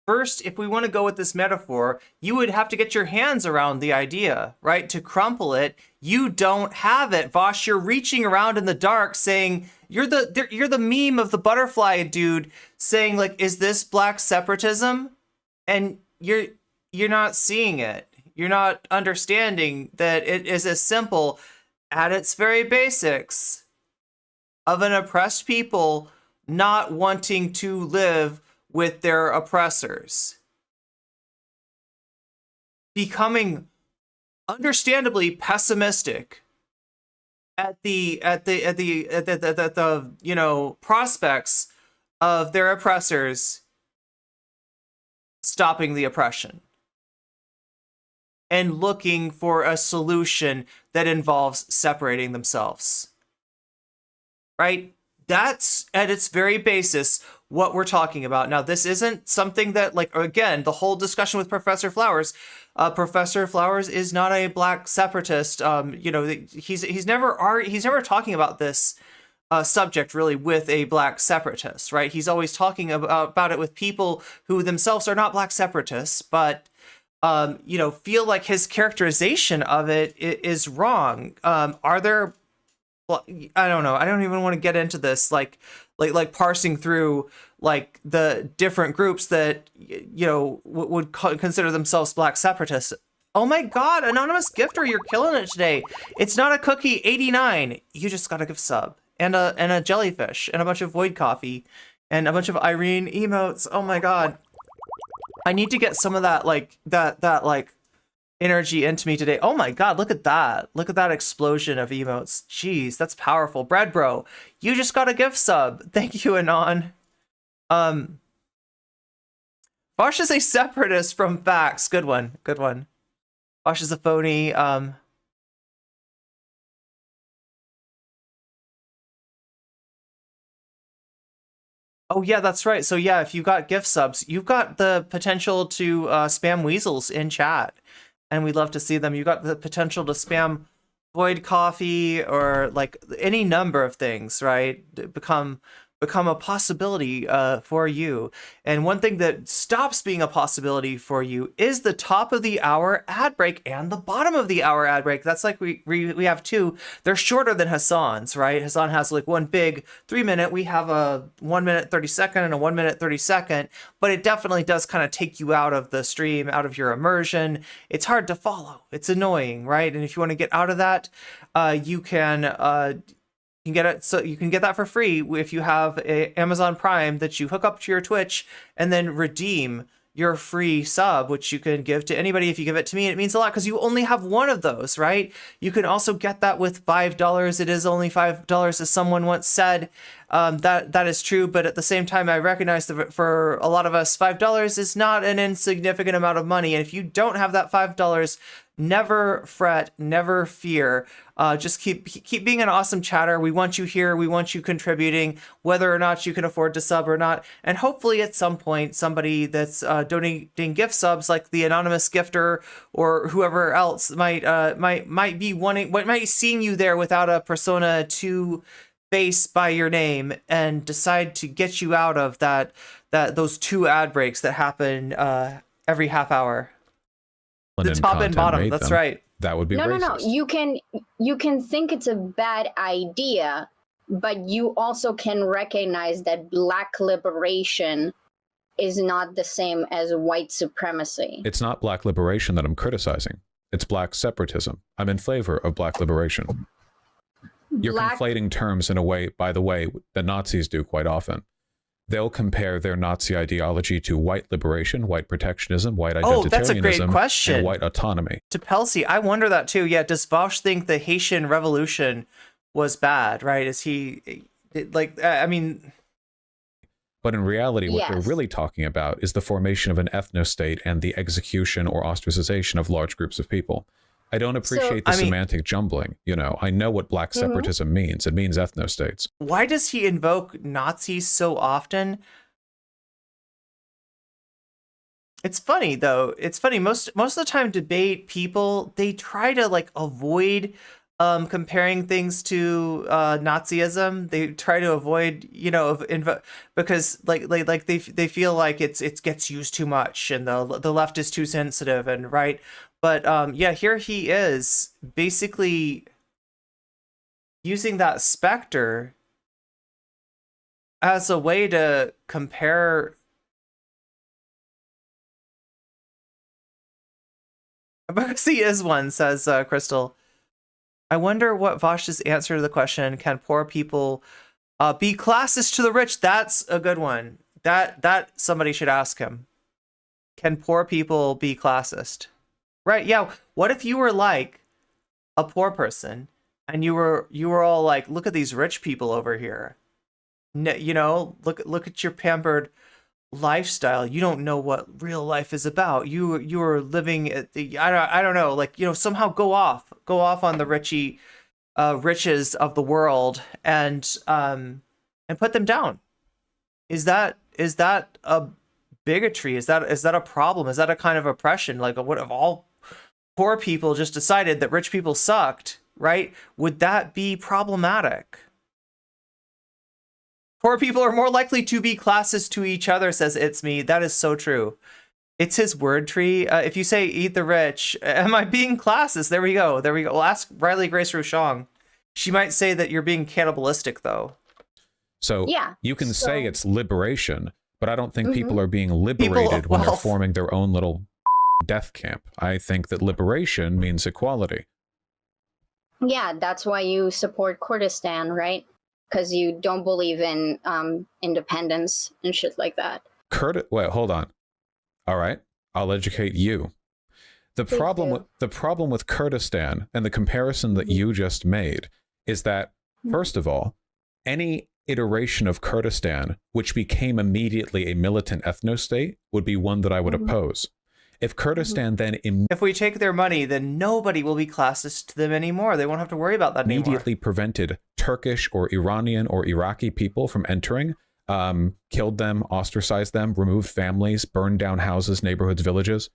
First, if we want to go with this metaphor, you would have to get your hands around the idea, right? To crumple it. You don't have it. Vaush, you're reaching around in the dark saying, you're the meme of the butterfly dude saying like, is this black separatism? And you're not seeing it. You're not understanding that it is as simple at its very basics of an oppressed people not wanting to live with their oppressors, becoming understandably pessimistic at the prospects of their oppressors stopping the oppression and looking for a solution that involves separating themselves. Right? That's at its very basis what we're talking about. Now, this isn't something that, like, again, the whole discussion with Professor Flowers. Professor Flowers is not a black separatist. He's never talking about this subject really with a black separatist, right? He's always talking about it with people who themselves are not black separatists, but feel like his characterization of it is wrong. Are there? Well, I don't know. I don't even want to get into this, like parsing through like the different groups that would consider themselves black separatists. Oh my God, anonymous gifter, you're killing it today. It's not a cookie 89. You just got a gift sub and a jellyfish and a bunch of void coffee and a bunch of Irene emotes. Oh my God, I need to get some of that that energy into me today. Oh my God, look at that. Look at that explosion of emotes. Jeez, that's powerful. Bread Bro, you just got a gift sub. Thank you, Anon. Vaush is a separatist from facts. Good one. Good one. Vaush is a phony. Oh yeah, that's right. So yeah, if you got gift subs, you've got the potential to spam weasels in chat. And we'd love to see them. You got the potential to spam void coffee or like any number of things, right? Become a possibility for you. And one thing that stops being a possibility for you is the top of the hour ad break and the bottom of the hour ad break. That's like we have two. They're shorter than Hassan's, right? Hassan has like one big 3 minute. We have a 1 minute 30 second and a 1 minute 30 second, but it definitely does kind of take you out of the stream, out of your immersion. It's hard to follow. It's annoying, right? And if you want to get out of that, you can get it. So you can get that for free if you have a Amazon Prime that you hook up to your Twitch and then redeem your free sub, which you can give to anybody. If you give it to me, it means a lot because you only have one of those, right? You can also get that with $5. It is only $5, as someone once said. That is true, but at the same time, I recognize that for a lot of us, $5 is not an insignificant amount of money. And if you don't have that $5, never fret, never fear. Just keep being an awesome chatter. We want you here. We want you contributing, whether or not you can afford to sub or not. And hopefully at some point, somebody that's donating gift subs, like the anonymous gifter or whoever else might be seeing you there without a persona too face by your name and decide to get you out of those 2 ad breaks that happen every half hour. The top and bottom. That's right. That would be no, racist. No. You can think it's a bad idea, but you also can recognize that Black liberation is not the same as white supremacy. It's not Black liberation that I'm criticizing. It's Black separatism. I'm in favor of Black liberation. You're conflating terms in a way, by the way, that Nazis do quite often. They'll compare their Nazi ideology to white liberation, white protectionism, white identitarianism, that's a great question. and white autonomy. To Pelsi, I wonder that too. Yeah, does Vaush think the Haitian Revolution was bad, right? Is he, like, I mean... But in reality, what they're Yes. really talking about is the formation of an ethno-state and the execution or ostracization of large groups of people. I don't appreciate the semantic jumbling. You know, I know what Black separatism means. It means ethno-states. Why does he invoke Nazis so often? It's funny though. It's funny. Most of the time, debate people, they try to like avoid comparing things to Nazism. They try to avoid, you know, because like they feel like it gets used too much and the left is too sensitive and right. But yeah, here he is basically using that specter as a way to compare. Because he is one, says Crystal. I wonder what Vaush's answer to the question, can poor people be classist to the rich? That's a good one. That somebody should ask him. Can poor people be classist? Right, yeah. What if you were like a poor person and you were all like, look at these rich people over here. You know, look at your pampered lifestyle. You don't know what real life is about. You are living at the I don't know, like, you know, somehow go off on the riches of the world and put them down. Is that a bigotry? Is that a problem? Is that a kind of oppression? Like, what if all poor people just decided that rich people sucked, right? Would that be problematic? Poor people are more likely to be classist to each other, says It's Me. That is so true. It's his word tree. If you say eat the rich, am I being classist? There we go. Well, ask Riley Grace Rochong. She might say that you're being cannibalistic, though. So yeah, you can say it's liberation, but I don't think people are being liberated when they're forming their own little death camp. I think that liberation means equality. Yeah, that's why you support Kurdistan, right? Because you don't believe in independence and shit like that. Wait, hold on. All right, I'll educate you. The problem with Kurdistan and the comparison that you just made is that, first of all, any iteration of Kurdistan which became immediately a militant ethno-state would be one that I would oppose. If Kurdistan then if we take their money, then nobody will be classist to them anymore. They won't have to worry about that anymore. Immediately prevented Turkish or Iranian or Iraqi people from entering, killed them, ostracized them, removed families, burned down houses, neighborhoods, villages,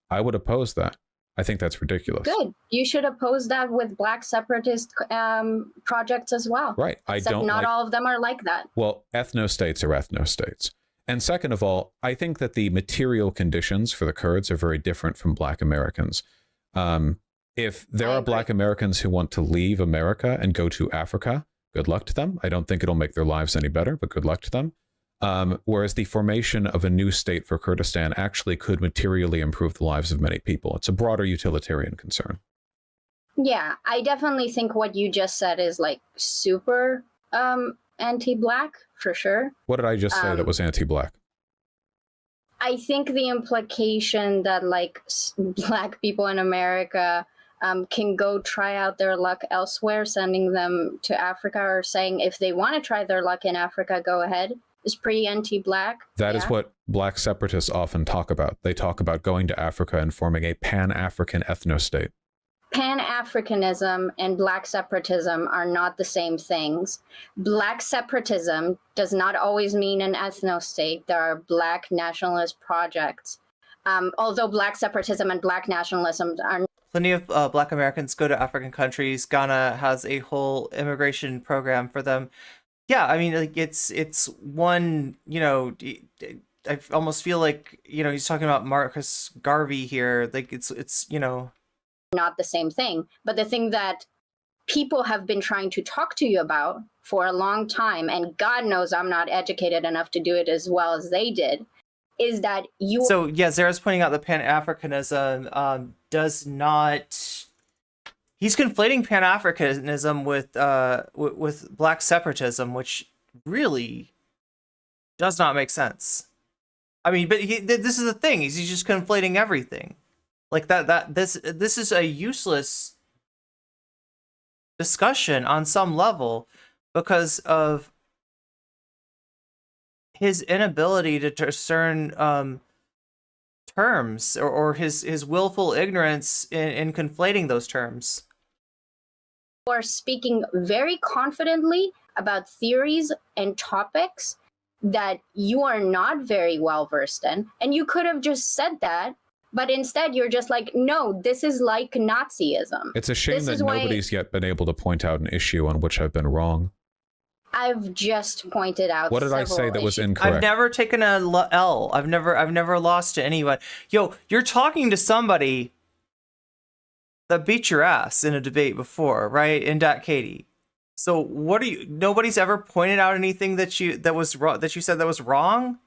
I would oppose that. I think that's ridiculous. Good. You should oppose that with Black separatist projects as well. Right. Except not all of them are like that. Well, ethno-states are ethno-states. And second of all, I think that the material conditions for the Kurds are very different from Black Americans. If there are Black Americans who want to leave America and go to Africa, good luck to them. I don't think it'll make their lives any better, but good luck to them. Whereas the formation of a new state for Kurdistan actually could materially improve the lives of many people. It's a broader utilitarian concern. Yeah, I definitely think what you just said is like super anti-Black, for sure. What did I just say that was anti-Black? I think the implication that like Black people in America can go try out their luck elsewhere, sending them to Africa, or saying if they want to try their luck in Africa, go ahead, is pretty anti-Black. That is what Black separatists often talk about. They talk about going to Africa and forming a pan-African ethno-state. Pan-Africanism and Black separatism are not the same things. Black separatism does not always mean an ethno-state. There are Black nationalist projects. Although Black separatism and Black nationalism are plenty of Black Americans go to African countries. Ghana has a whole immigration program for them. Yeah, I mean, like it's one, I almost feel like, he's talking about Marcus Garvey here. Like it's not the same thing. But the thing that people have been trying to talk to you about for a long time, and God knows I'm not educated enough to do it as well as they did, is that you. So yeah, Zara's pointing out that Pan-Africanism does not. He's conflating Pan-Africanism with Black separatism, which really does not make sense. I mean, but this is the thing: he's just conflating everything, like that. This is a useless discussion on some level because of his inability to discern terms or his willful ignorance in conflating those terms. Are speaking very confidently about theories and topics that you are not very well versed in, and you could have just said that, but instead you're just like, no, this is like Nazism. It's a shame that nobody's yet been able to point out an issue on which I've been wrong. I've just pointed out. What did I say that was incorrect? I've never taken a L. I've never lost to anyone. Yo, you're talking to somebody that beat your ass in a debate before, right? In DatKatee. So what are you? Nobody's ever pointed out anything that you said that was wrong.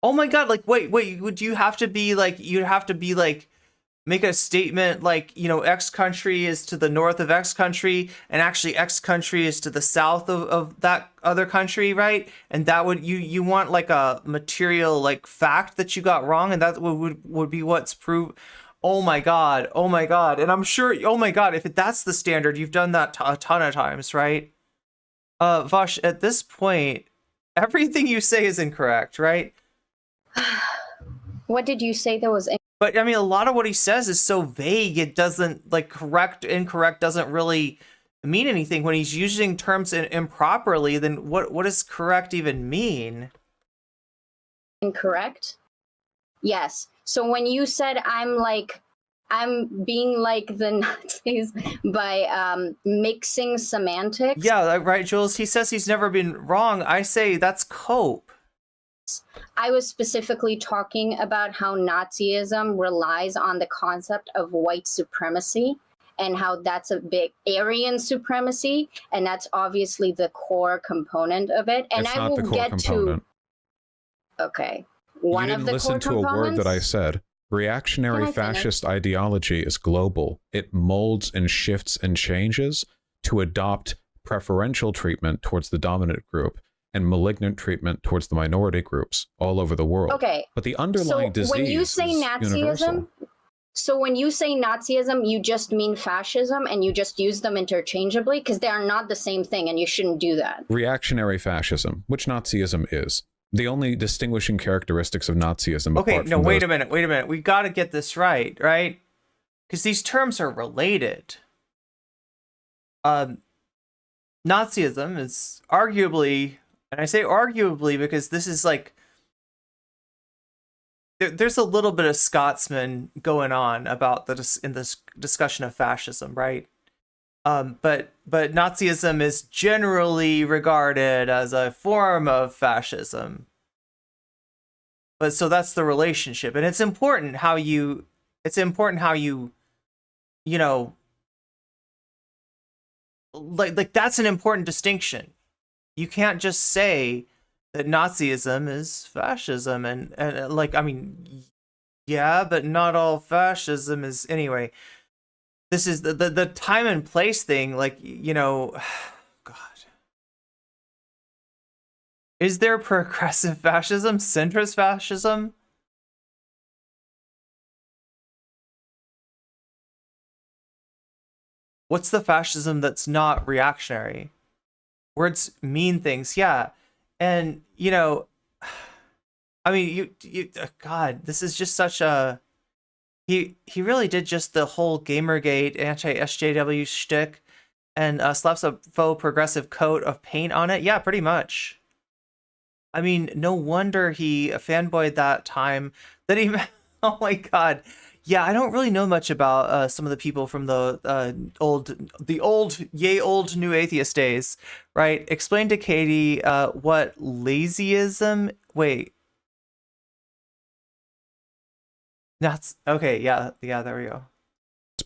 Oh my God! Like, wait. Would you have to be like? You'd have to be like, make a statement like, X country is to the north of X country, and actually X country is to the south of that other country, right? And that would you want like a material like fact that you got wrong, and that would be what's proved. Oh my God. And I'm sure, oh my God, if that's the standard, you've done that a ton of times, right? Vaush, at this point, everything you say is incorrect, right? What did you say that was incorrect? But I mean, a lot of what he says is so vague, it doesn't, like, incorrect doesn't really mean anything. When he's using terms improperly, then what does correct even mean? Incorrect? Yes. So when you said I'm being like the Nazis by mixing semantics. Yeah, right, Jules. He says he's never been wrong. I say that's cope. I was specifically talking about how Nazism relies on the concept of white supremacy and how that's a big Aryan supremacy, and that's obviously the core component of it. And it's I not will the core get component. to. Okay. One you of didn't the listen core to a word that I components? said. Reactionary Can I finish? fascist ideology is global. It molds and shifts and changes to adopt preferential treatment towards the dominant group and malignant treatment towards the minority groups all over the world. Okay. But the underlying disease when you say is Nazism, universal. so when you say Nazism, you just mean fascism and you just use them interchangeably, because they are not the same thing and you shouldn't do that. Reactionary fascism, which Nazism is. The only distinguishing characteristics of Nazism. Okay, apart no, from wait those- a minute. We got to get this right? Because these terms are related. Nazism is arguably, and I say arguably because this is like, there's a little bit of Scotsman going on about in this discussion of fascism, right? But Nazism is generally regarded as a form of fascism. But so that's the relationship, and it's important how you, like that's an important distinction. You can't just say that Nazism is fascism, and like, I mean, yeah, but not all fascism is anyway. This is the time and place thing, like, God. Is there progressive fascism, centrist fascism? What's the fascism that's not reactionary? Words mean things, yeah. And, I mean, God, this is just such a... He really did just the whole Gamergate anti-SJW shtick and slaps a faux progressive coat of paint on it. Yeah, pretty much. I mean, no wonder he fanboyed that time that he... Oh my God. Yeah, I don't really know much about some of the people from the old new atheist days, right? Explain to Katie what lazyism. Wait, that's okay. Yeah, there we go.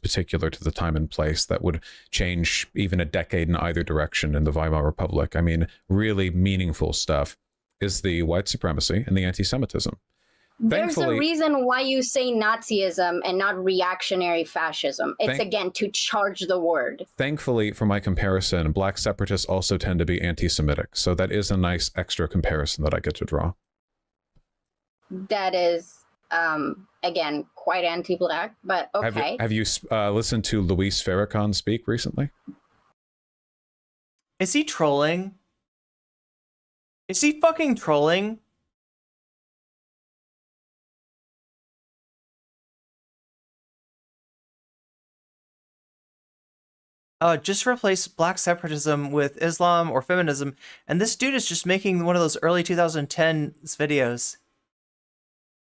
Particular to the time and place that would change even a decade in either direction in the Weimar Republic. I mean, really meaningful stuff is the white supremacy and the anti-Semitism. There's a reason why you say Nazism and not reactionary fascism. It's again to charge the word. Thankfully, for my comparison, black separatists also tend to be anti-Semitic, so that is a nice extra comparison that I get to draw. That is, again, quite anti-black, but okay. Have you listened to Luis Farrakhan speak recently? Is he trolling? Is he fucking trolling? Just replace black separatism with Islam or feminism, and this dude is just making one of those early 2010s videos.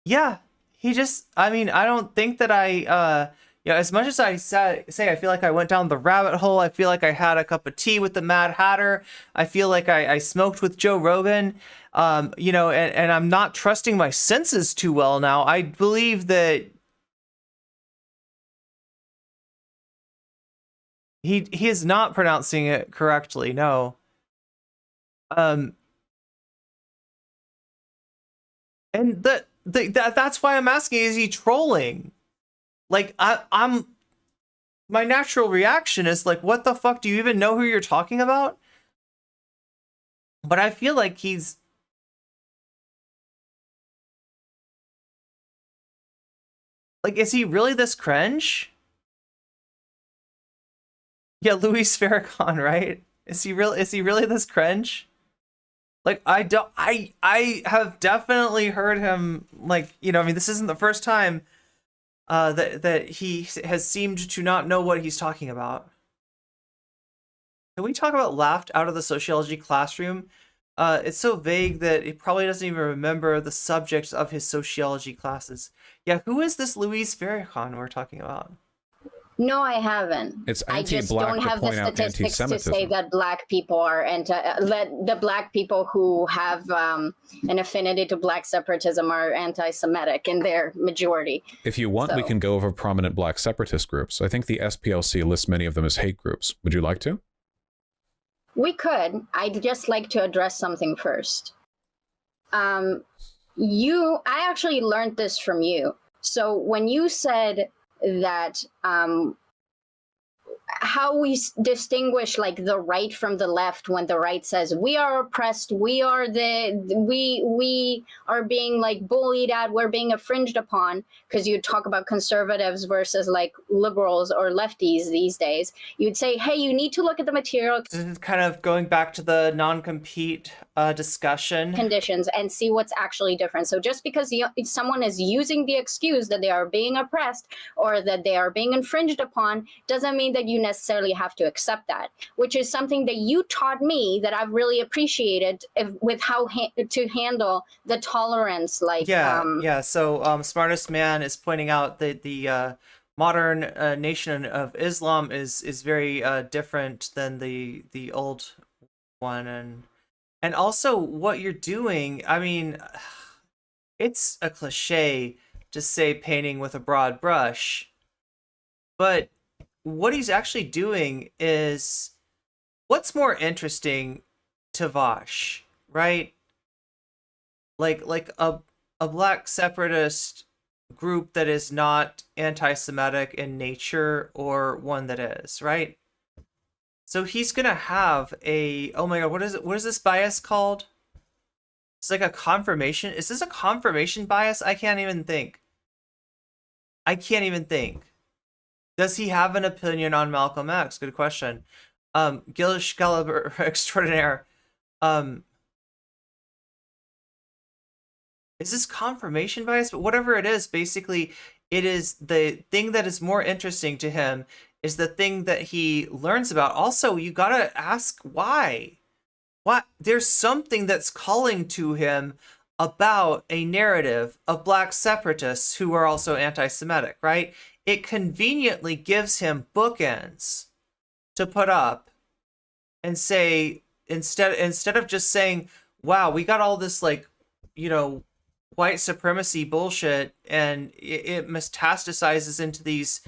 Yeah, he just, I mean, I don't think that as much as I say I feel like I went down the rabbit hole, I feel like I had a cup of tea with the Mad Hatter, I feel like I smoked with Joe Rogan, and I'm not trusting my senses too well now. I believe that he is not pronouncing it correctly, no. And that's why I'm asking, is he trolling? Like, I'm my natural reaction is like, what the fuck, do you even know who you're talking about? But I feel like he's like, is he really this cringe? Yeah, Luis Farrakhan, right? Is he really this cringe? Like, I have definitely heard him, like, I mean, this isn't the first time that he has seemed to not know what he's talking about. Can we talk about laughed out of the sociology classroom? It's so vague that he probably doesn't even remember the subjects of his sociology classes. Yeah, who is this Luis Farrakhan we're talking about? No, I haven't. It's I just anti-black don't have to the point out statistics to anti-Semitism. say that black people are the black people who have an affinity to black separatism are anti-Semitic in their majority. If you want, we can go over prominent black separatist groups. I think the SPLC lists many of them as hate groups. Would you like to? We could. I'd just like to address something first. I actually learned this from you. So when you said that how we distinguish like the right from the left, when the right says we are oppressed, we are we are being like bullied at, we're being infringed upon, because you talk about conservatives versus like liberals or lefties these days, you'd say, hey, you need to look at the material Kind of going back to the non-compete discussion conditions and see what's actually different. So just because someone is using the excuse that they are being oppressed or that they are being infringed upon doesn't mean that you necessarily have to accept that, which is something that you taught me that I've really appreciated with how to handle the tolerance. Like, So Smartest Man is pointing out that the modern nation of Islam is very different than the old one, and also what you're doing. I mean, it's a cliche to say painting with a broad brush, but what he's actually doing is what's more interesting to Vaush, right? Like a black separatist group that is not anti-Semitic in nature or one that is, right? So he's gonna have oh my god, what is this bias called? It's like a confirmation. Is this a confirmation bias? I can't even think. Does he have an opinion on Malcolm X? Good question. Gillish Gallagher extraordinaire. Is this confirmation bias? But whatever it is, basically, it is the thing that is more interesting to him is the thing that he learns about. Also, you gotta ask why. What? There's something that's calling to him about a narrative of black separatists who are also anti-Semitic, right? It conveniently gives him bookends to put up and say, instead of just saying, wow, we got all this, like, you know, white supremacy bullshit, and it metastasizes into these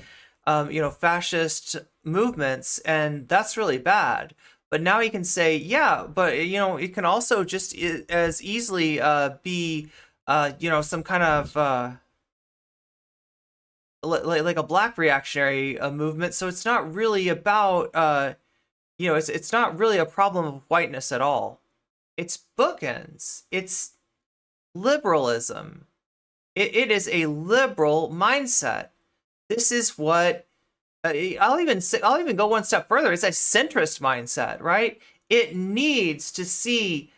you know, fascist movements, and that's really bad. But now he can say, yeah, but, you know, it can also just as easily be, you know, some kind of like a black reactionary movement. So it's not really about, you know, it's not really a problem of whiteness at all. It's bookends. It's liberalism. It is a liberal mindset. This is what I'll even go one step further. It's a centrist mindset, right? It needs to see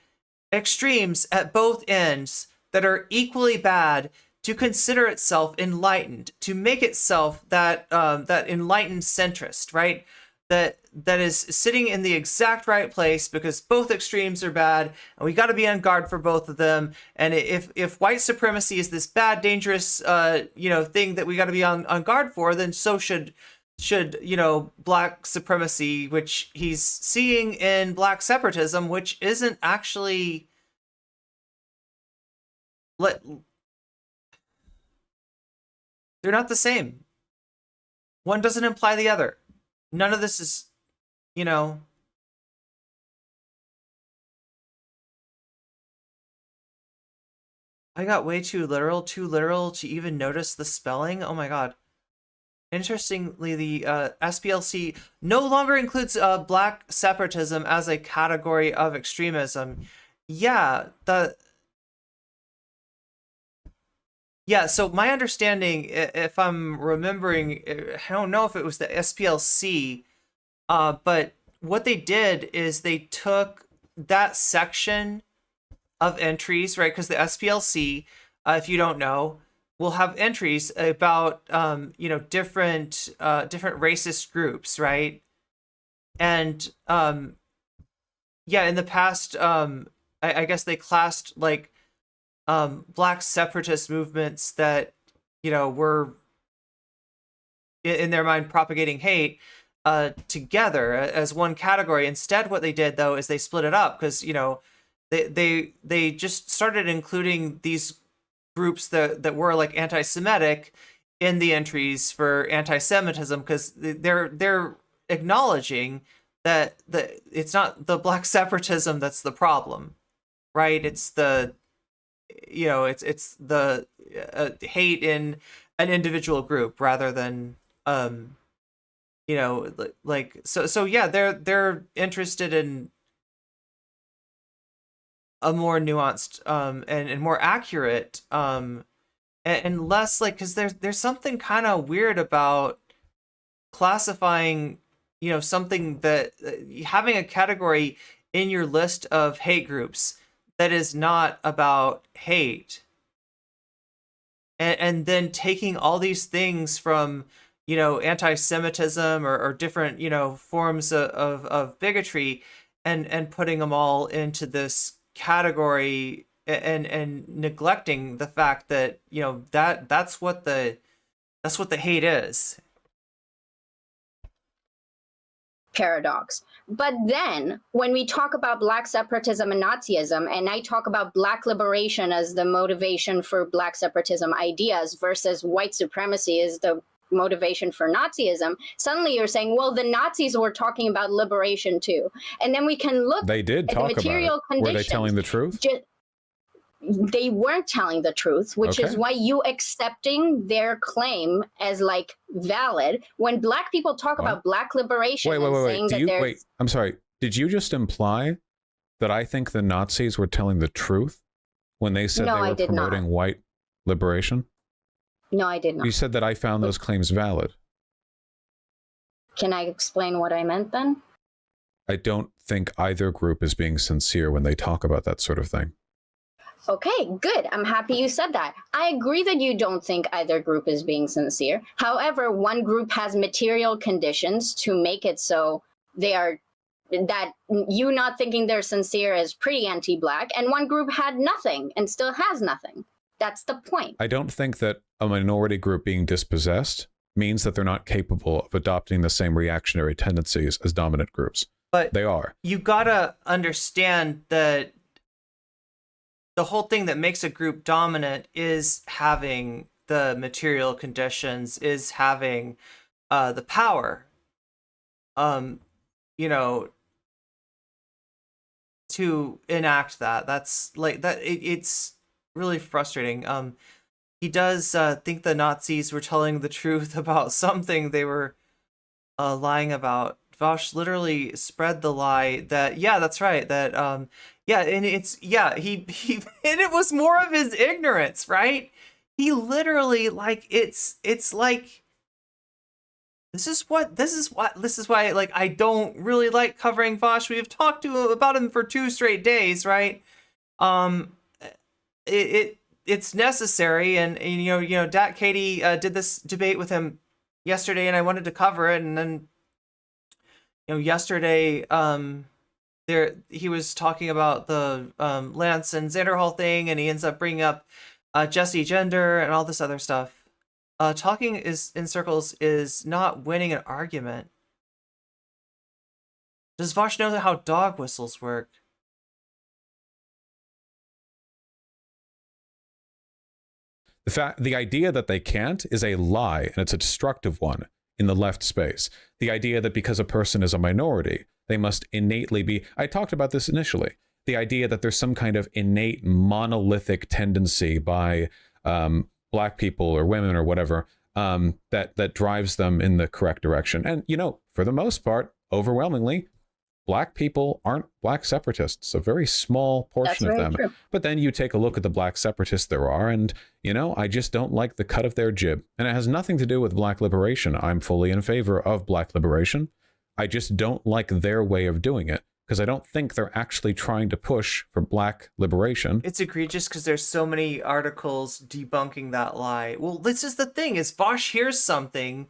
extremes at both ends that are equally bad to consider itself enlightened, to make itself that that enlightened centrist, right? That is sitting in the exact right place because both extremes are bad, and we got to be on guard for both of them. And if white supremacy is this bad, dangerous, you know, thing that we got to be on guard for, then so should you know, black supremacy, which he's seeing in black separatism, which isn't actually they're not the same. One doesn't imply the other. None of this is, you know, I got way too literal to even notice the spelling. Oh my god. Interestingly, the SPLC no longer includes black separatism as a category of extremism. Yeah, so my understanding, if I'm remembering, I don't know if it was the SPLC, but what they did is they took that section of entries, right? Because the SPLC, if you don't know, will have entries about you know, different racist groups, right? And yeah, in the past, I guess they classed like black separatist movements that, you know, were in their mind propagating hate together as one category. Instead, what they did though is they split it up because, you know, they just started including these groups that were like anti-Semitic in the entries for anti-Semitism because they're acknowledging that it's not the black separatism that's the problem, right? It's the, you know, it's the hate in an individual group rather than you know, like so yeah, they're interested in a more nuanced and more accurate and less like, because there's something kind of weird about classifying, you know, something that having a category in your list of hate groups that is not about hate, and then taking all these things from, you know, anti-Semitism or different, you know, forms of bigotry and putting them all into this category and neglecting the fact that, you know, that's what the hate is. Paradox. But then when we talk about black separatism and Nazism, and I talk about black liberation as the motivation for black separatism ideas versus white supremacy is the motivation for Nazism, suddenly you're saying, well, the Nazis were talking about liberation too. And then we can look They did at talk the material about it. conditions. Were they telling the truth? They weren't telling the truth, which Okay. is why you accepting their claim as like valid. When black people talk about black liberation and saying that there's... Wait, I'm sorry. Did you just imply that I think the Nazis were telling the truth when they said No, they I were did not. promoting white liberation? No, I did not. You said that I found those claims valid. Can I explain what I meant then? I don't think either group is being sincere when they talk about that sort of thing. Okay, good. I'm happy you said that. I agree that you don't think either group is being sincere. However, one group has material conditions to make it so they are that you not thinking they're sincere is pretty anti-black, and one group had nothing and still has nothing. That's the point. I don't think that a minority group being dispossessed means that they're not capable of adopting the same reactionary tendencies as dominant groups. But they are. You gotta understand that the whole thing that makes a group dominant is having the material conditions, is having the power, you know, to enact that. That's like that. It's really frustrating. He does think the Nazis were telling the truth about something they were lying about. Vaush literally spread the lie that, yeah, that's right, that yeah, and it's, yeah, he and it was more of his ignorance, right? He literally, like, it's like, this is why, like, I don't really like covering Vaush. We've talked about him for 2 straight days, right? It's necessary, and you know, DatKatee did this debate with him yesterday, and I wanted to cover it, and then, you know, yesterday, he was talking about the Lance and Xanderhall thing, and he ends up bringing up Jesse Gender and all this other stuff. Talking in circles is not winning an argument. Does Vaush know how dog whistles work? The idea that they can't is a lie, and it's a destructive one in the left space. The idea that because a person is a minority, they must innately be... I talked about this initially. The idea that there's some kind of innate monolithic tendency by black people or women or whatever that drives them in the correct direction. And, you know, for the most part, overwhelmingly, black people aren't black separatists, a very small portion of them. True. But then you take a look at the black separatists there are, and, you know, I just don't like the cut of their jib. And it has nothing to do with black liberation. I'm fully in favor of black liberation. I just don't like their way of doing it, because I don't think they're actually trying to push for black liberation. It's egregious because there's so many articles debunking that lie. Well, this is the thing, is Vaush hears something,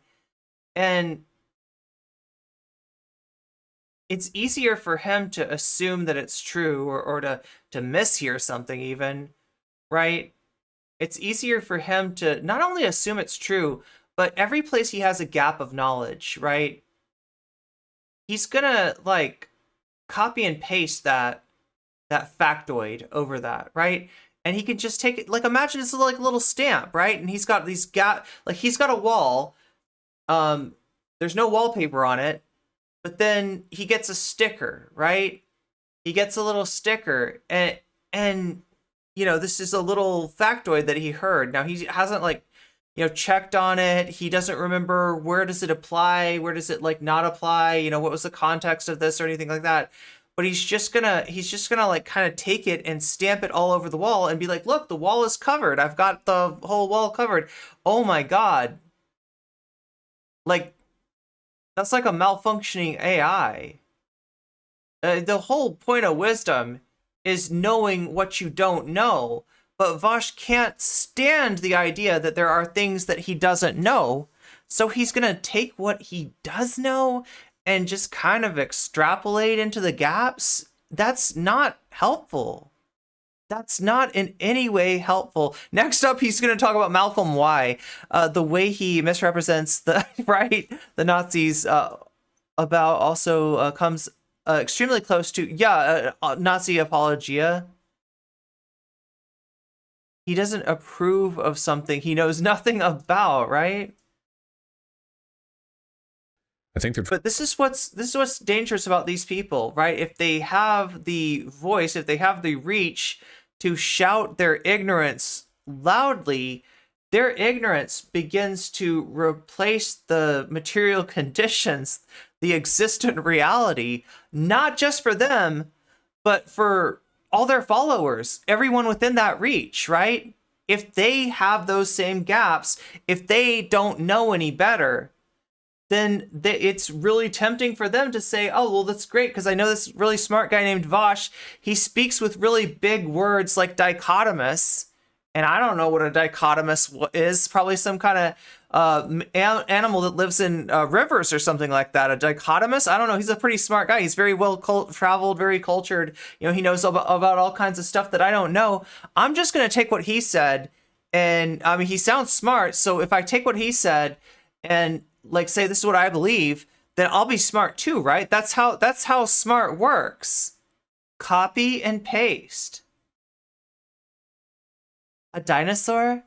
and it's easier for him to assume that it's true, or to mishear something even, right? It's easier for him to not only assume it's true, but every place he has a gap of knowledge, right? He's gonna, like, copy and paste that factoid over that, right? And he can just take it, like, imagine it's like a little stamp, right? And he's got these he's got a wall, there's no wallpaper on it, but then he gets a sticker, right? He gets a little sticker, and you know, this is a little factoid that he heard. Now, he hasn't, like, you know, checked on it. He doesn't remember where does it apply, where does it, like, not apply, you know, what was the context of this or anything like that. But he's just gonna like kind of take it and stamp it all over the wall and be like, look, the wall is covered. I've got the whole wall covered. Oh my God. Like, that's like a malfunctioning AI. The whole point of wisdom is knowing what you don't know. But Vaush can't stand the idea that there are things that he doesn't know. So he's going to take what he does know and just kind of extrapolate into the gaps. That's not helpful. That's not in any way helpful. Next up, he's going to talk about Malcolm Y. The way he misrepresents the the Nazis about also comes extremely close to, Nazi apologia. He doesn't approve of something he knows nothing about, right? I think they're... But this is what's dangerous about these people, right? If they have the voice, if they have the reach to shout their ignorance loudly, their ignorance begins to replace the material conditions, the existent reality, not just for them, but for all their followers, everyone within that reach, right? If they have those same gaps, if they don't know any better, then it's really tempting for them to say, oh, well, that's great, because I know this really smart guy named Vaush. He speaks with really big words like dichotomous, And I don't know what a dichotomous is. Probably some kind of animal that lives in rivers or something like that. A dichotomous? I don't know. He's a pretty smart guy. He's very well traveled, very cultured. You know, he knows about all kinds of stuff that I don't know. I'm just going to take what he said. And I mean, he sounds smart. So if I take what he said and like say this is what I believe, then I'll be smart too, right? That's how smart works. Copy and paste. A dinosaur?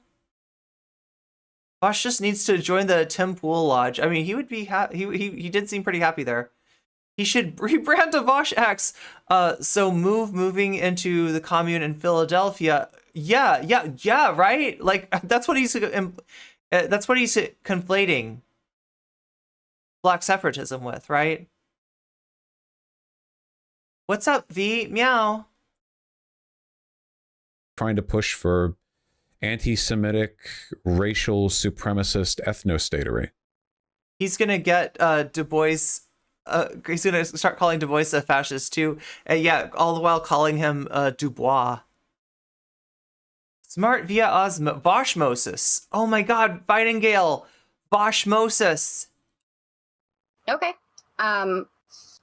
Vaush just needs to join the Tim Pool Lodge. I mean, he would be he did seem pretty happy there. He should rebrand to Vaush X. So moving into the commune in Philadelphia. Yeah, right? Like that's what he's conflating black separatism with, right? What's up, V? Meow. Trying to push for anti-Semitic, racial, supremacist ethnostatery. He's gonna get Du Bois. He's gonna start calling Du Bois a fascist too. Yeah, all the while calling him Dubois. Smart via Voshmosis. Oh my God, Bidengale. Voshmosis. Okay.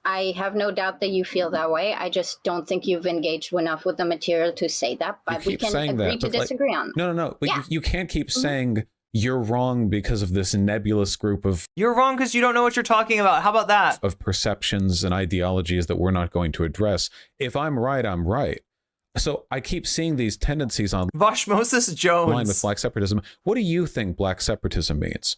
I have no doubt that you feel that way. I just don't think you've engaged enough with the material to say that. But we can agree to disagree on. No. But yeah. you can't keep saying you're wrong because of this nebulous group of... You're wrong because you don't know what you're talking about. How about that? ...of perceptions and ideologies that we're not going to address. If I'm right, I'm right. So I keep seeing these tendencies on... Voshmosis Jones. ...line with black separatism. What do you think black separatism means?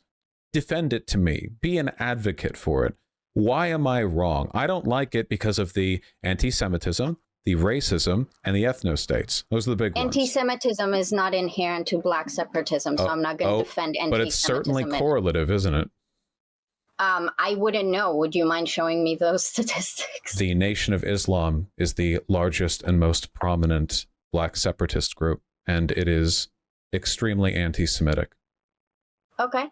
Defend it to me. Be an advocate for it. Why am I wrong? I don't like it because of the anti-Semitism, the racism, and the ethnostates. Those are the big ones. Anti-Semitism is not inherent to black separatism, so I'm not going to defend anti-Semitism. But it's certainly correlative, isn't it? I wouldn't know. Would you mind showing me those statistics? The Nation of Islam is the largest and most prominent black separatist group, and it is extremely anti-Semitic. Okay.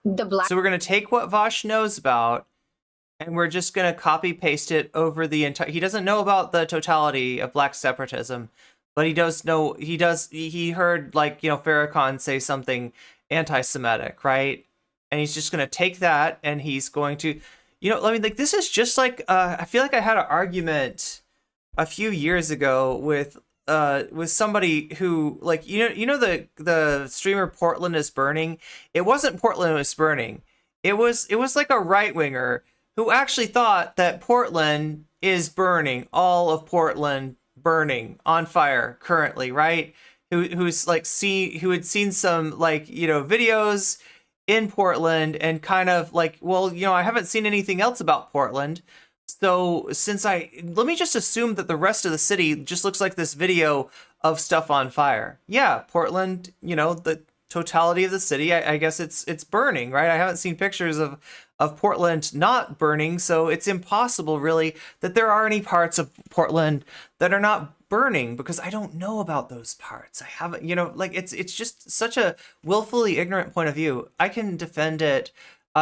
So we're going to take what Vaush knows about, and we're just going to copy paste it over the entire... He doesn't know about the totality of black separatism, but he does know... He heard, like, you know, Farrakhan say something anti-Semitic, right? And he's just going to take that, and he's going to... You know, I mean, like, this is just like... I feel like I had an argument a few years ago with somebody who, like, you know the streamer Portland is Burning? It wasn't Portland was burning. It was like a right-winger who actually thought that Portland is burning, all of Portland burning on fire currently, right? Who had seen some, like, you know, videos in Portland and kind of like, well, you know, I haven't seen anything else about Portland. So let me just assume that the rest of the city just looks like this video of stuff on fire. Yeah, Portland, you know, the totality of the city, I guess it's burning, right? I haven't seen pictures of Portland not burning, so it's impossible really that there are any parts of Portland that are not burning because I don't know about those parts. I haven't, you know, like it's just such a willfully ignorant point of view. I can defend it.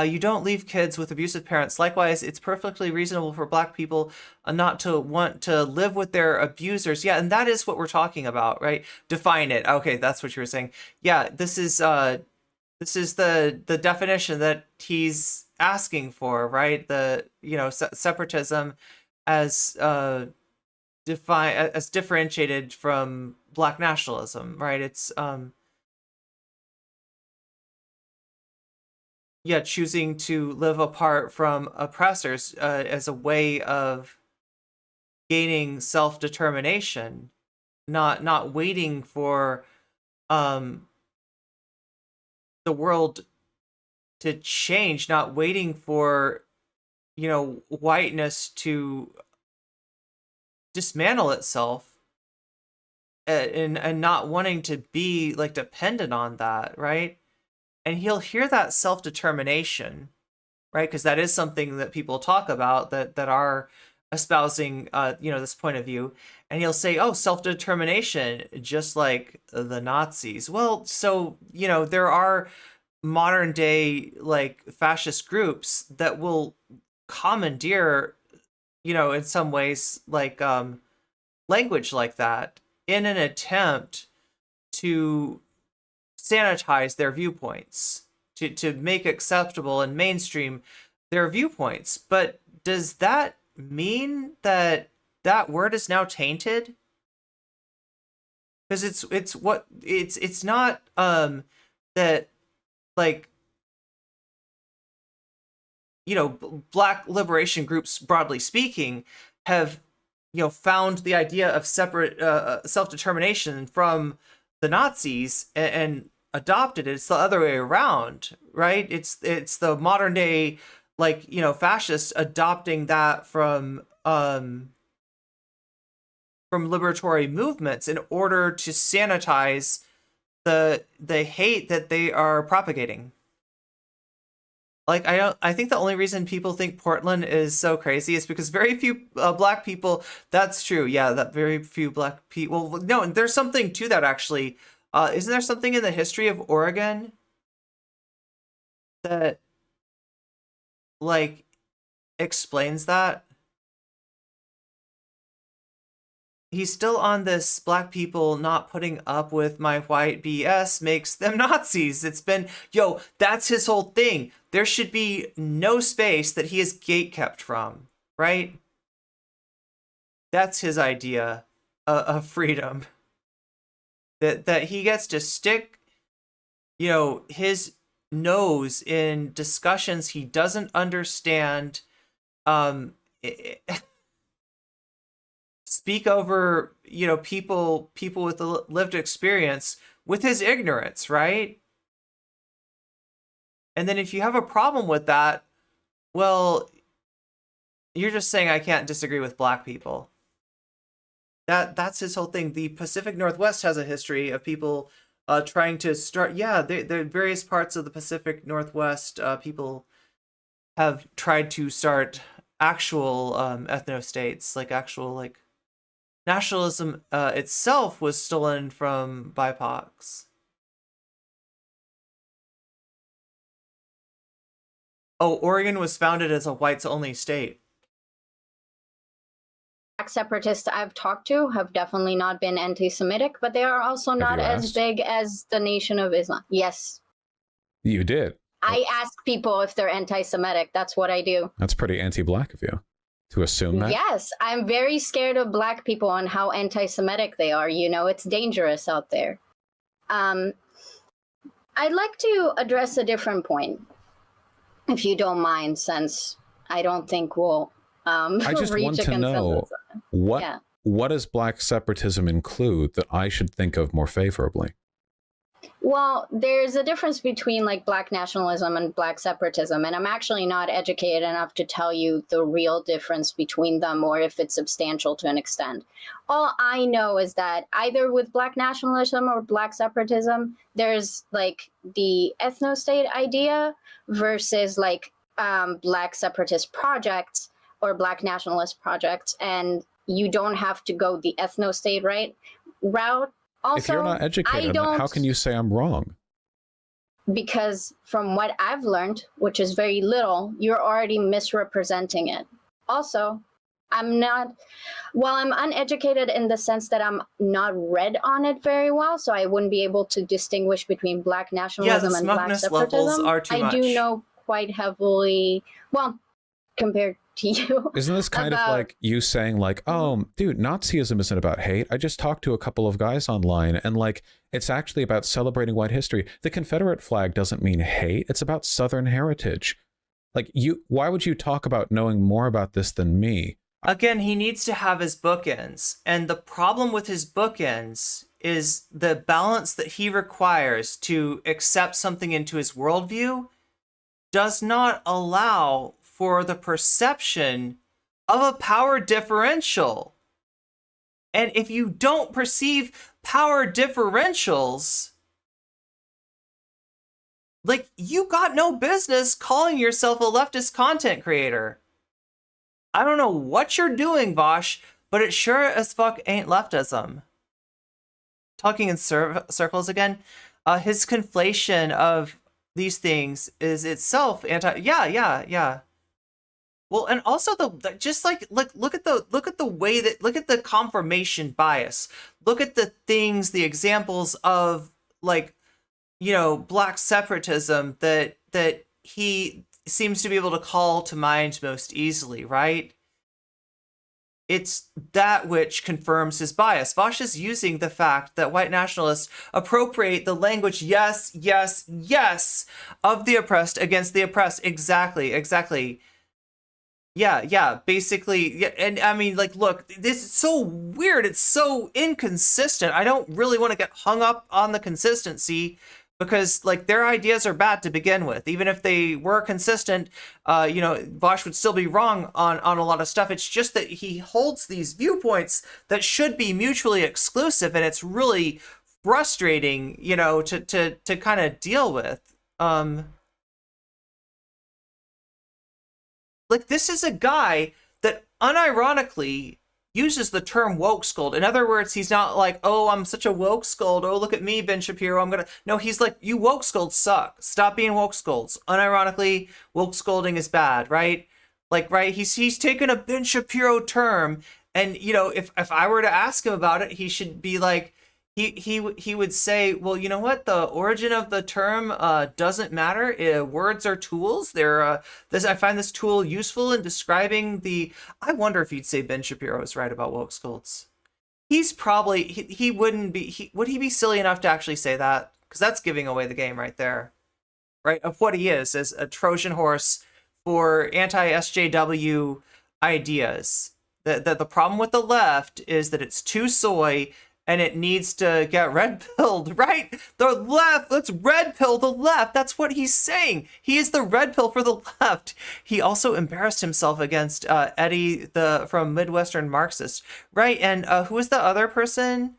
You don't leave kids with abusive parents. Likewise, it's perfectly reasonable for black people not to want to live with their abusers. Yeah, and that is what we're talking about, right? Define it. Okay, that's what you were saying. Yeah, this is the definition that he's asking for, right? The, you know, separatism as differentiated from black nationalism, right? It's yeah, choosing to live apart from oppressors as a way of gaining self-determination, not waiting for the world to change, not waiting for, you know, whiteness to dismantle itself, and not wanting to be like dependent on that, right? And he'll hear that self-determination, right? Because that is something that people talk about that are espousing, you know, this point of view. And he'll say, oh, self-determination, just like the Nazis. Well, so, you know, there are modern day, like, fascist groups that will commandeer, you know, in some ways, like, language like that in an attempt to sanitize their viewpoints, to make acceptable and mainstream their viewpoints. But does that mean that that word is now tainted? Because it's not that, like, you know, black liberation groups broadly speaking have, you know, found the idea of separate self-determination from the Nazis and adopted it. It's the other way around, right? It's the modern day, like, you know, fascists adopting that from liberatory movements in order to sanitize the hate that they are propagating. Like, I think the only reason people think Portland is so crazy is because very few black people. That's true. Yeah, that very few black people. Well, no, there's something to that actually. Isn't there something in the history of Oregon that, like, explains that? He's still on this black people not putting up with my white BS makes them Nazis. It's been, yo, that's his whole thing. There should be no space that he is gatekept from, right? That's his idea of freedom. That he gets to stick, you know, his nose in discussions he doesn't understand, speak over, you know, people with a lived experience with his ignorance, right? And then if you have a problem with that, well, you're just saying I can't disagree with black people. That's his whole thing. The Pacific Northwest has a history of people trying to start. Yeah, the various parts of the Pacific Northwest, people have tried to start actual ethno-states, like actual, like, nationalism itself was stolen from BIPOCs. Oh, Oregon was founded as a whites-only state. Black separatists I've talked to have definitely not been anti-Semitic, but they are also not as big as the Nation of Islam. Yes. You did. I ask people if they're anti-Semitic. That's what I do. That's pretty anti-black of you to assume that. Yes, I'm very scared of black people and how anti-Semitic they are. You know, it's dangerous out there. I'd like to address a different point, if you don't mind, since I don't think we'll I just reach want a to consensus. know what does black separatism include that I should think of more favorably? Well, there's a difference between, like, black nationalism and black separatism, and I'm actually not educated enough to tell you the real difference between them or if it's substantial to an extent. All I know is that either with black nationalism or black separatism, there's, like, the ethno-state idea versus, like, black separatist projects or black nationalist projects, and you don't have to go the ethno-state route. Also, if you're not educated, how can you say I'm wrong? Because from what I've learned, which is very little, you're already misrepresenting it. Also, I'm uneducated in the sense that I'm not read on it very well, so I wouldn't be able to distinguish between black nationalism and black separatism. Are too I much. do know quite heavily, well, compared to you. Isn't this kind of like you saying, like, oh, dude, Nazism isn't about hate. I just talked to a couple of guys online, and, like, it's actually about celebrating white history. The Confederate flag doesn't mean hate. It's about Southern heritage. Like, why would you talk about knowing more about this than me? Again, he needs to have his bookends. And the problem with his bookends is the balance that he requires to accept something into his worldview does not allow for the perception of a power differential. And if you don't perceive power differentials, like, you got no business calling yourself a leftist content creator. I don't know what you're doing, Vaush, but it sure as fuck ain't leftism. Talking in circles again, his conflation of these things is itself anti. Yeah. Well, and also just like look at the way that look at the confirmation bias. Look at the things, the examples of like, you know, black separatism that he seems to be able to call to mind most easily, right? It's that which confirms his bias. Vaush is using the fact that white nationalists appropriate the language, yes, yes, yes, of the oppressed against the oppressed. Exactly, exactly. Yeah, basically, yeah, and I mean, like, look, this is so weird. It's so inconsistent. I don't really want to get hung up on the consistency because, like, their ideas are bad to begin with. Even if they were consistent, you know, Vaush would still be wrong on a lot of stuff. It's just that he holds these viewpoints that should be mutually exclusive, and it's really frustrating, you know, to kind of deal with. Like, this is a guy that unironically uses the term woke scold. In other words, he's not like, oh, I'm such a woke scold. Oh, look at me, Ben Shapiro. I'm gonna. No, he's like, you woke scolds suck. Stop being woke scolds. Unironically, woke scolding is bad, right? Like, right? He's taken a Ben Shapiro term, and you know, if I were to ask him about it, he should be like, he would say, well, you know what? The origin of the term doesn't matter. Words are tools. They're I find this tool useful in describing the. I wonder if he'd say Ben Shapiro is right about woke scolds. He's probably he wouldn't be. Would he be silly enough to actually say that? Because that's giving away the game right there, right? Of what he is as a Trojan horse for anti-SJW ideas. The problem with the left is that it's too soy and it needs to get red pilled, right? The left, let's red pill the left. That's what he's saying. He is the red pill for the left. He also embarrassed himself against Eddie from Midwestern Marxist, right? And who was the other person?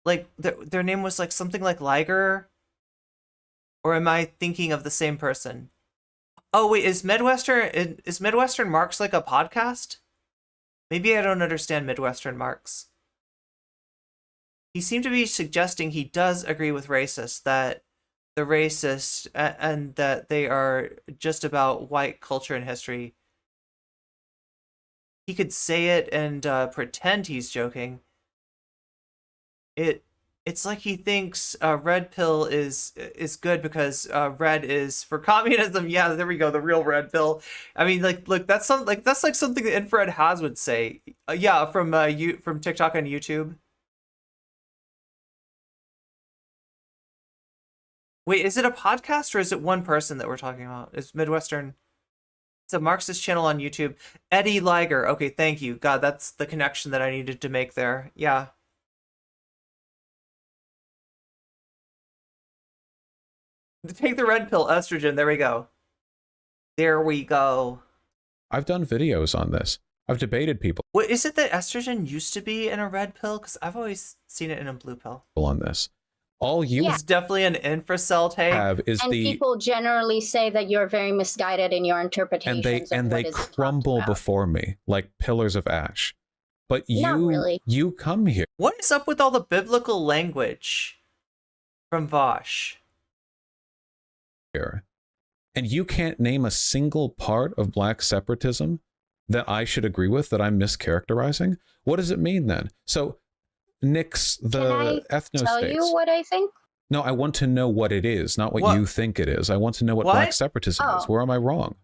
Like their name was like something like Liger, or am I thinking of the same person? Oh wait, is Midwestern Marx like a podcast? Maybe I don't understand Midwestern Marx. He seemed to be suggesting he does agree with racists, that the racist and that they are just about white culture and history. He could say it and pretend he's joking. It's like he thinks red pill is good because red is for communism. Yeah, there we go, the real red pill. I mean, like, look, that's like something that Infrared Has would say. Yeah, from TikTok and YouTube. Wait, is it a podcast or is it one person that we're talking about? It's Midwestern. It's a Marxist channel on YouTube. Eddie Liger. Okay, thank you. God, that's the connection that I needed to make there. Yeah. Take the red pill, estrogen. There we go. There we go. I've done videos on this. I've debated people. What is it that estrogen used to be in a red pill? Because I've always seen it in a blue pill. On this. All you It's definitely an infracell take. have is and people generally say that you're very misguided in your interpretations. and they crumble before me like pillars of ash. But you come here. What is up with all the biblical language from Vaush? And you can't name a single part of black separatism that I should agree with, that I'm mischaracterizing. What does it mean then? So nix the ethno-states. Tell you what I think? No, I want to know what it is, not what you think it is. I want to know what black separatism is. Where am I wrong?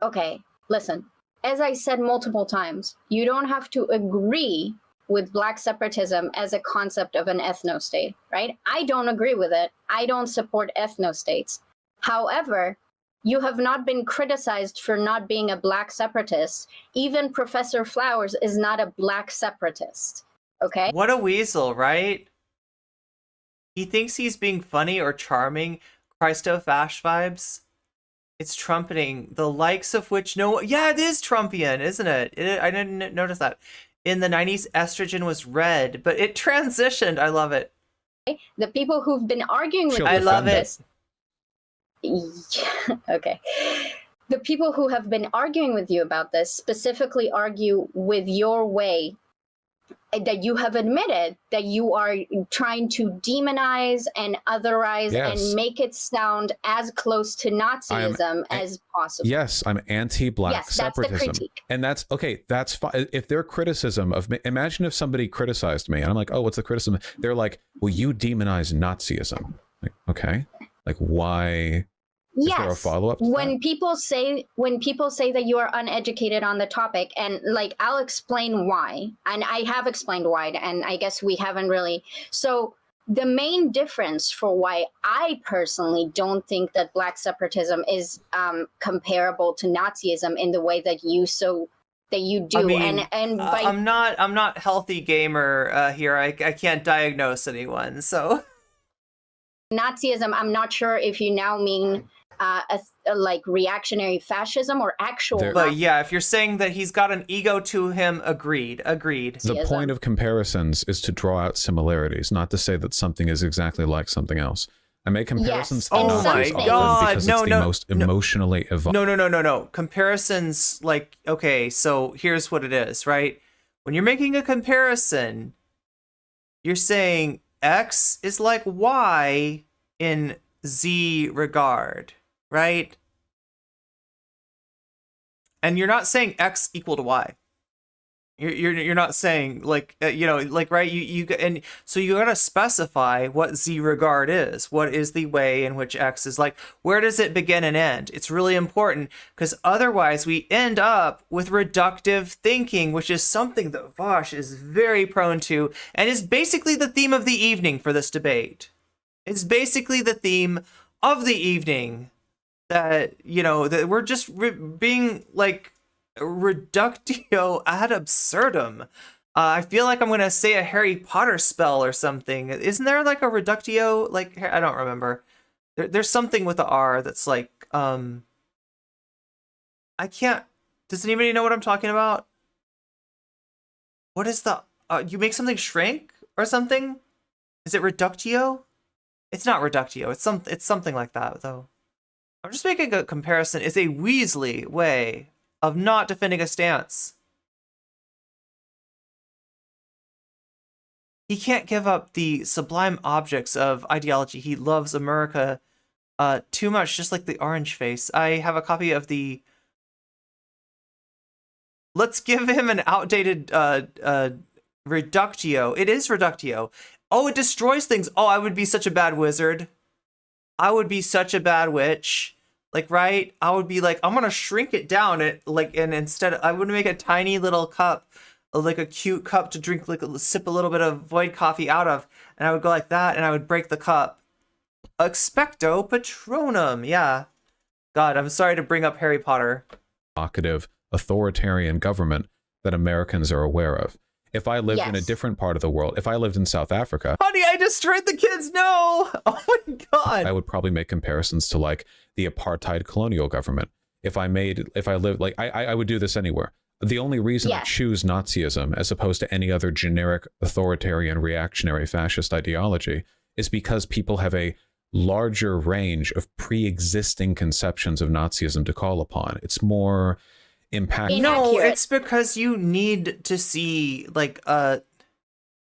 Okay, listen. As I said multiple times, you don't have to agree with black separatism as a concept of an ethno-state, right? I don't agree with it. I don't support ethno-states. However, you have not been criticized for not being a black separatist. Even Professor Flowers is not a black separatist, okay? What a weasel, right? He thinks he's being funny or charming. Christo-Fash vibes. It's trumpeting, the likes of which no... Yeah, it is Trumpian, isn't it? I didn't notice that. In the 90s, estrogen was red, but it transitioned. I love it. The people who've been arguing with I love it. Okay. The people who have been arguing with you about this specifically argue with your way that you have admitted that you are trying to demonize and otherize and make it sound as close to Nazism as possible. Yes, I'm anti-black separatism. That's the critique. And that's okay, that's fine. If their criticism of me, imagine if somebody criticized me and I'm like, oh, what's the criticism? They're like, well, you demonize Nazism. Like, okay, like why? Is there a follow-up to when people say that you are uneducated on the topic, and like I'll explain why, and I have explained why, and I guess we haven't really. So the main difference for why I personally don't think that black separatism is comparable to Nazism in the way that you do. I mean, and by, I'm not healthy gamer here. I can't diagnose anyone. So Nazism, I'm not sure if you now mean like reactionary fascism or actual. But yeah, if you're saying that he's got an ego to him, agreed. The point of comparisons is to draw out similarities, not to say that something is exactly like something else. I make comparisons. Yes. Oh my God! Because it's the most emotionally evolved. No. Comparisons, like, okay, so here's what it is, right? When you're making a comparison, you're saying X is like Y in Z regard, right? And you're not saying X equal to Y. You're not saying like right, you and so you gotta specify what Z regard is. What is the way in which X is like? Where does it begin and end? It's really important, because otherwise we end up with reductive thinking, which is something that Vaush is very prone to, and is basically the theme of the evening for this debate. It's basically the theme of the evening, that that we're just being like reductio ad absurdum. I feel like I'm gonna say a Harry Potter spell or something. Isn't there like a reductio? Like, I don't remember. There's something with the R that's like I can't. Does anybody know what I'm talking about? What is the you make something shrink or something? Is it reductio? It's not reductio. It's something like that though. I'm just making a comparison. It's a Weasley way of not defending a stance. He can't give up the sublime objects of ideology. He loves America too much, just like the orange face. I have a copy of the... Let's give him an outdated reductio. It is reductio. Oh, it destroys things. Oh, I would be such a bad wizard. I would be such a bad witch. Like, right? I would be like, I'm gonna shrink it down. And instead, I would make a tiny little cup, like a cute cup to drink, like sip a little bit of void coffee out of. And I would go like that, and I would break the cup. Expecto Patronum. Yeah. God, I'm sorry to bring up Harry Potter. Authoritarian government that Americans are aware of. If I lived in a different part of the world, if I lived in South Africa... Honey, I destroyed the kids! No! Oh my God! I would probably make comparisons to, like, the apartheid colonial government. If I lived... Like, I would do this anywhere. The only reason I choose Nazism as opposed to any other generic authoritarian reactionary fascist ideology is because people have a larger range of pre-existing conceptions of Nazism to call upon. It's more... impactful. No, it's because you need to see like that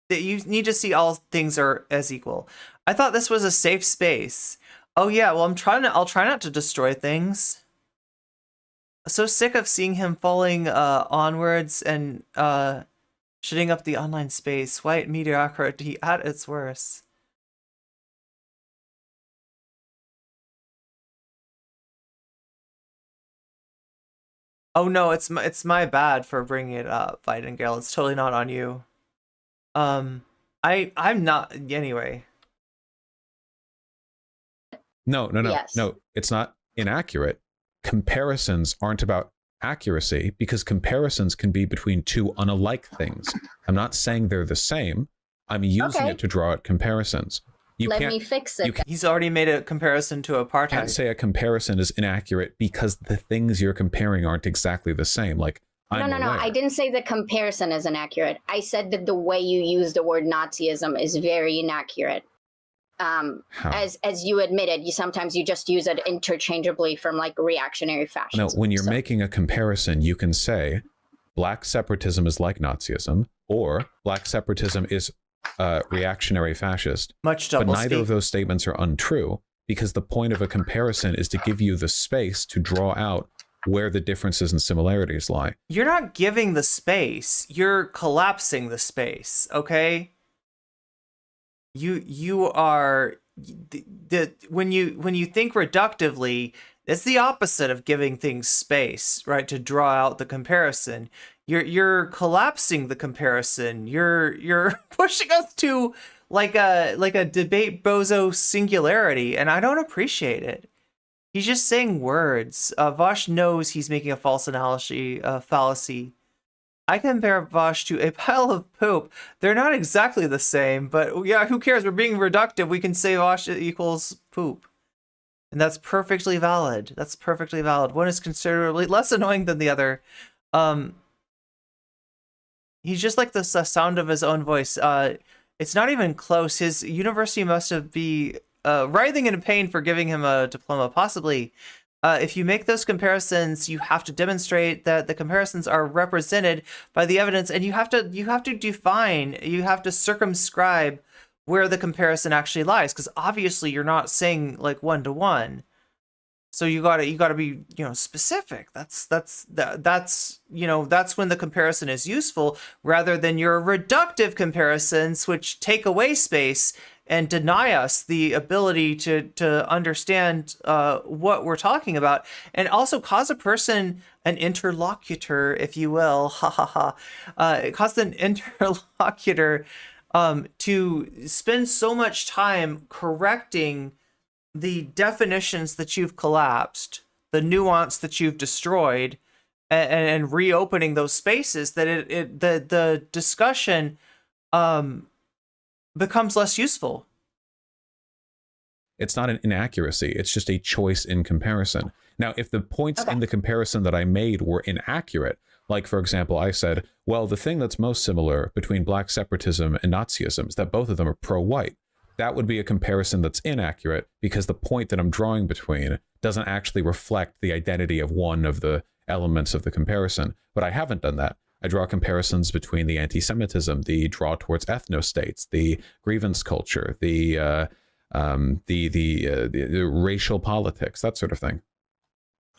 you need to see all things are as equal. I thought this was a safe space. Oh yeah, well I'll try not to destroy things. So sick of seeing him falling onwards and shitting up the online space. White mediocrity at its worst. Oh no, it's my bad for bringing it up, Videngale. It's totally not on you. I'm not anyway. No, it's not inaccurate. Comparisons aren't about accuracy because comparisons can be between two unalike things. I'm not saying they're the same. I'm using it to draw out comparisons. Let me fix it. He's already made a comparison to apartheid. You can't say a comparison is inaccurate because the things you're comparing aren't exactly the same. Like, No. I didn't say the comparison is inaccurate. I said that the way you use the word Nazism is very inaccurate. As you admitted, sometimes you just use it interchangeably from like reactionary fascism. No, when you're making a comparison, you can say black separatism is like Nazism, or black separatism is reactionary fascist. Much But double neither speak. of those statements are untrue, because the point of a comparison is to give you the space to draw out where the differences and similarities lie. You're not giving the space. You're collapsing the space. Okay. You are when you think reductively, it's the opposite of giving things space, right? To draw out the comparison. You're collapsing the comparison. You're pushing us to like a debate bozo singularity, and I don't appreciate it. He's just saying words. Vaush knows he's making a false analogy, fallacy. I compare Vaush to a pile of poop. They're not exactly the same, but yeah, who cares? We're being reductive. We can say Vaush equals poop. And that's perfectly valid. That's perfectly valid. One is considerably less annoying than the other. He's just like the sound of his own voice. It's not even close. His university must have be writhing in pain for giving him a diploma, possibly. If you make those comparisons, you have to demonstrate that the comparisons are represented by the evidence, and you have to define, you have to circumscribe where the comparison actually lies, because obviously you're not saying like one-to-one. So you gotta be, specific. That's when the comparison is useful, rather than your reductive comparisons, which take away space and deny us the ability to understand what we're talking about, and also cause a person, an interlocutor, if you will, it caused an interlocutor to spend so much time correcting the definitions that you've collapsed, the nuance that you've destroyed, and reopening those spaces, that the discussion becomes less useful. It's not an inaccuracy. It's just a choice in comparison. Now, if the points in the comparison that I made were inaccurate, like, for example, I said, well, the thing that's most similar between black separatism and Nazism is that both of them are pro-white. That would be a comparison that's inaccurate, because the point that I'm drawing between doesn't actually reflect the identity of one of the elements of the comparison. But I haven't done that. I draw comparisons between the anti-Semitism, the draw towards ethno-states, the grievance culture, the racial politics, that sort of thing.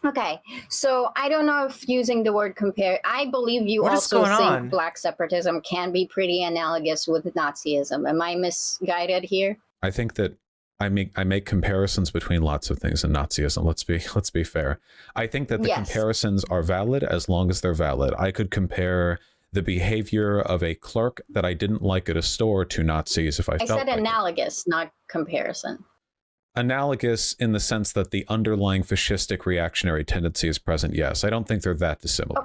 Okay, so I don't know if using the word compare, I believe you What is also going think on? black separatism can be pretty analogous with Nazism. Am I misguided here? I think that I make comparisons between lots of things in Nazism. Let's be fair. I think that the Yes. comparisons are valid as long as they're valid. I could compare the behavior of a clerk that I didn't like at a store to Nazis if I felt said like it. analogous, not comparison. Analogous in the sense that the underlying fascistic reactionary tendency is present. Yes, I don't think they're that dissimilar.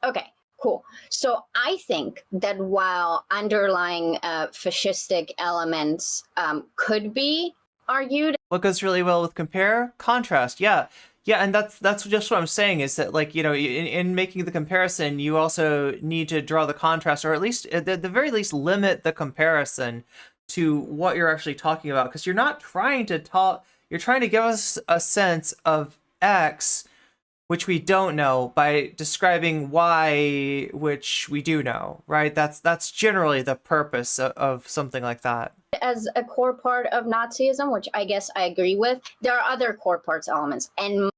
Okay, cool. So I think that while underlying fascistic elements could be argued, What goes really well with compare? Contrast. Yeah, and that's just what I'm saying, is that, like, in making the comparison, you also need to draw the contrast, or at least at the very least limit the comparison to what you're actually talking about, because you're not trying to talk, you're trying to give us a sense of X, which we don't know, by describing Y, which we do know, right? That's generally the purpose of something like that. as a core part of Nazism, which I guess I agree with, there are other core parts elements. And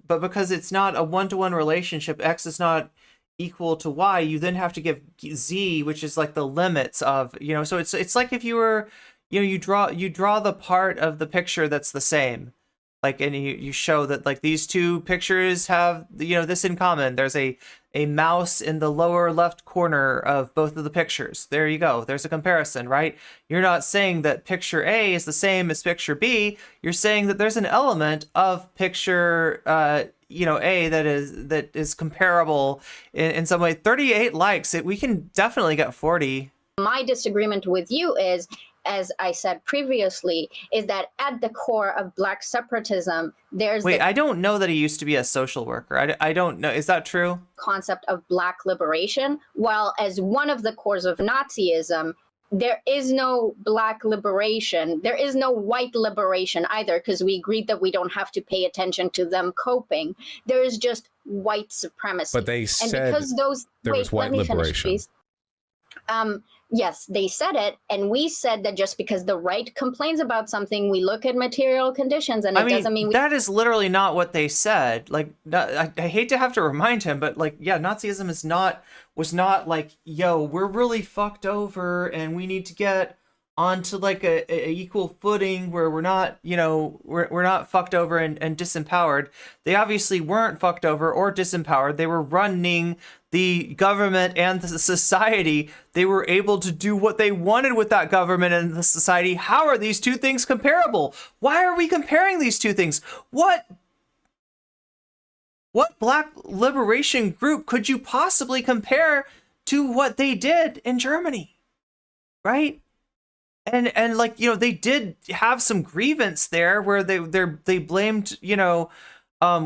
But because it's not a one-to-one relationship, X is not equal to Y, you then have to give Z, which is like the limits of, so it's like if you were, you draw the part of the picture that's the same, like, and you show that, like, these two pictures have, this in common. There's a mouse in the lower left corner of both of the pictures. There you go. There's a comparison, right? You're not saying that picture A is the same as picture B. You're saying that there's an element of picture A that is comparable in some way. 38 likes. We can definitely get 40. my disagreement with you is, as I said previously, is that at the core of black separatism, there's Wait, the I don't know that he used to be a social worker. I don't know. Is that true? concept of black liberation, while as one of the cores of Nazism, there is no black liberation. There is no white liberation either, because we agreed that we don't have to pay attention to them coping. There is just white supremacy. But they and said because those there was white let me finish, liberation. please. Yes, they said it, and we said that just because the right complains about something, we look at material conditions, and it doesn't mean that is literally not what they said. Like, I hate to have to remind him, but like, yeah, Nazism was not like, yo, we're really fucked over, and we need to get onto like a equal footing where we're not, we're not fucked over and disempowered. They obviously weren't fucked over or disempowered. They were running the government and the society. They were able to do what they wanted with that government and the society. How are these two things comparable? Why are we comparing these two things? What Black liberation group could you possibly compare to what they did in Germany? Right? And like, they did have some grievance there where they blamed,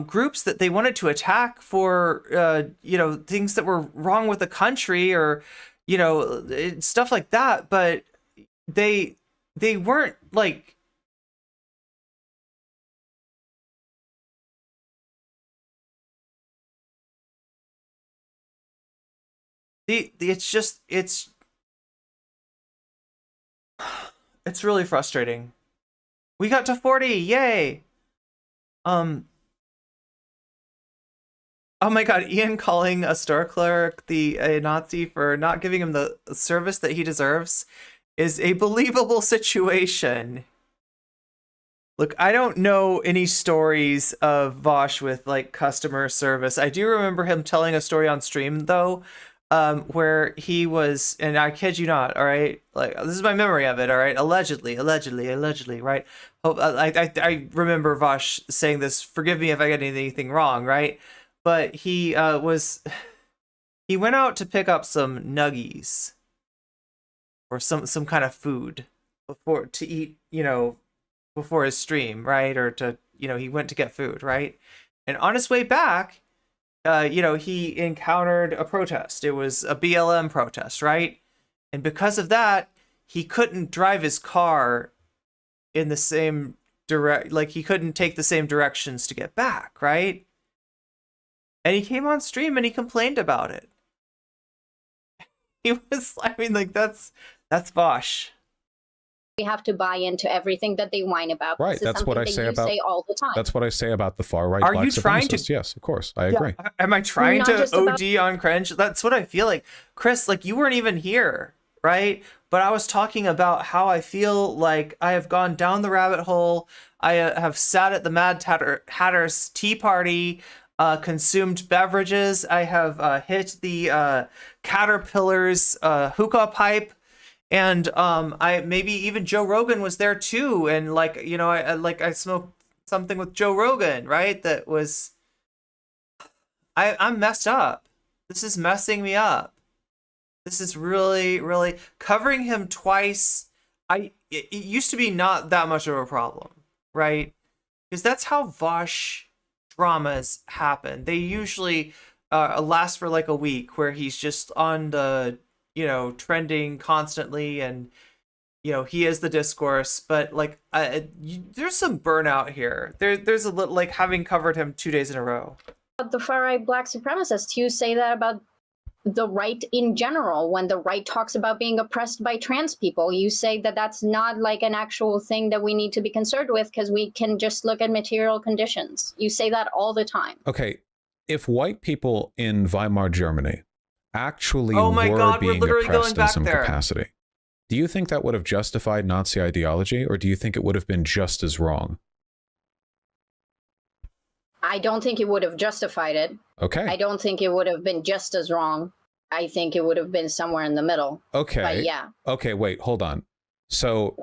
groups that they wanted to attack for, things that were wrong with the country or, stuff like that. But they weren't like, it's really frustrating. We got to 40, yay! Oh my god, Ian calling a store clerk a Nazi for not giving him the service that he deserves is a believable situation. Look, I don't know any stories of Vaush with like customer service. I do remember him telling a story on stream though, where he was, and I kid you not, all right, like this is my memory of it, all right, allegedly, right? I remember Vaush saying this. Forgive me if I get anything wrong, right? But he went out to pick up some nuggies or some kind of food to eat, before his stream, right? Or to, he went to get food, right? And on his way back, he encountered a protest. It was a BLM protest, right? And because of that, he couldn't drive his car in the same he couldn't take the same directions to get back, right? And he came on stream and he complained about it. He was, that's Vaush. we have to buy into everything that they whine about. Right, that's what I say about all the time. That's what I say about the far right. Are black you trying supremacists. to? Yes, of course, I agree. Am I trying to OD on cringe? That's what I feel like, Chris. Like you weren't even here, right? But I was talking about how I feel like I have gone down the rabbit hole. I have sat at the Mad Hatter's tea party. Consumed beverages. I have hit the Caterpillar's hookah pipe, and I maybe even Joe Rogan was there too. And I smoked something with Joe Rogan, right? That was I'm messed up. This is messing me up. This is really, really covering him twice. It used to be not that much of a problem, right? Because that's how Vaush dramas happen. They usually last for like a week, where he's just on the trending constantly, and he is the discourse. But like there's some burnout here. There's a little, like, having covered him 2 days in a row. The far right black supremacists, you say that about the right in general. When the right talks about being oppressed by trans people, you say that that's not like an actual thing that we need to be concerned with because we can just look at material conditions. You say that all the time. Okay, if white people in Weimar Germany actually we're literally oppressed going back in some there. capacity, do you think that would have justified Nazi ideology, or do you think it would have been just as wrong? I don't think it would have justified it. Okay. I don't think it would have been just as wrong. I think it would have been somewhere in the middle. Okay. But yeah. Okay, wait, hold on. So,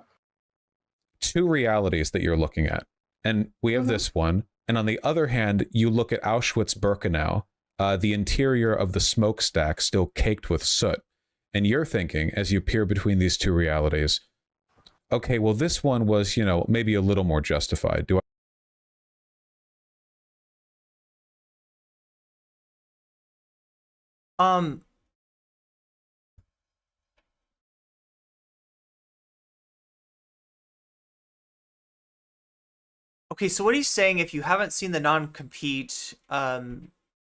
two realities that you're looking at. And we have this one. And on the other hand, you look at Auschwitz-Birkenau, the interior of the smokestack still caked with soot. And you're thinking, as you peer between these two realities, okay, well, this one was, maybe a little more justified. Do I? Okay, so what he's saying, if you haven't seen the non-compete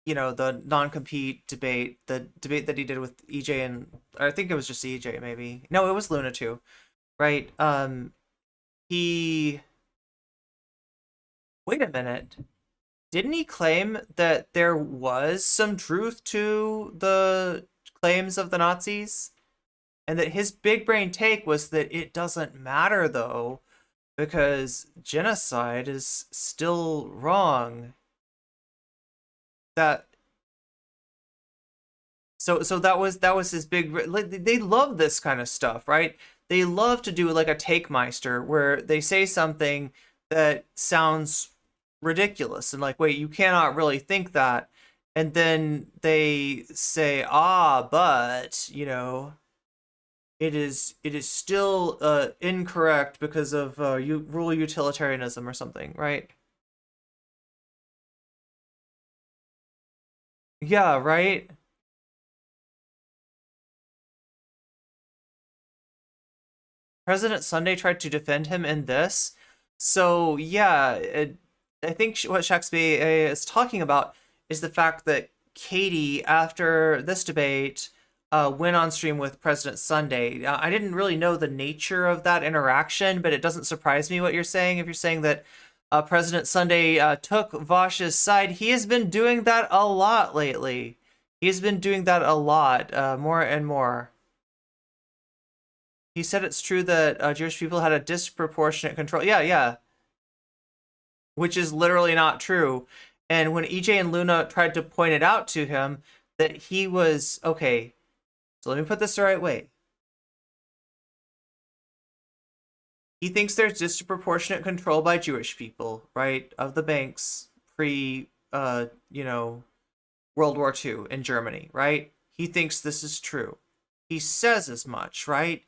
the non-compete debate, the debate that he did with EJ, and I think it was just EJ, maybe. No, it was Luna too, right? He, wait a minute. Didn't he claim that there was some truth to the claims of the Nazis? And that his big brain take was that it doesn't matter, though, because genocide is still wrong. So that was his big. They love this kind of stuff, right? They love to do like a take meister where they say something that sounds ridiculous and like, wait, you cannot really think that, and then they say, but it is still incorrect because of rule utilitarianism or something, right? Yeah, right. President Sunday tried to defend him in this. So yeah, I think what Shakespeare is talking about is the fact that Katie, after this debate, went on stream with President Sunday. I didn't really know the nature of that interaction, but it doesn't surprise me what you're saying. If you're saying that President Sunday took Vaush's side, he has been doing that a lot lately. He's been doing that a lot, more and more. He said it's true that Jewish people had a disproportionate control. Yeah. Which is literally not true. And when EJ and Luna tried to point it out to him, that he was, okay, so let me put this the right way. He thinks there's disproportionate control by Jewish people, right, of the banks pre, World War II in Germany, right? He thinks this is true. He says as much, right?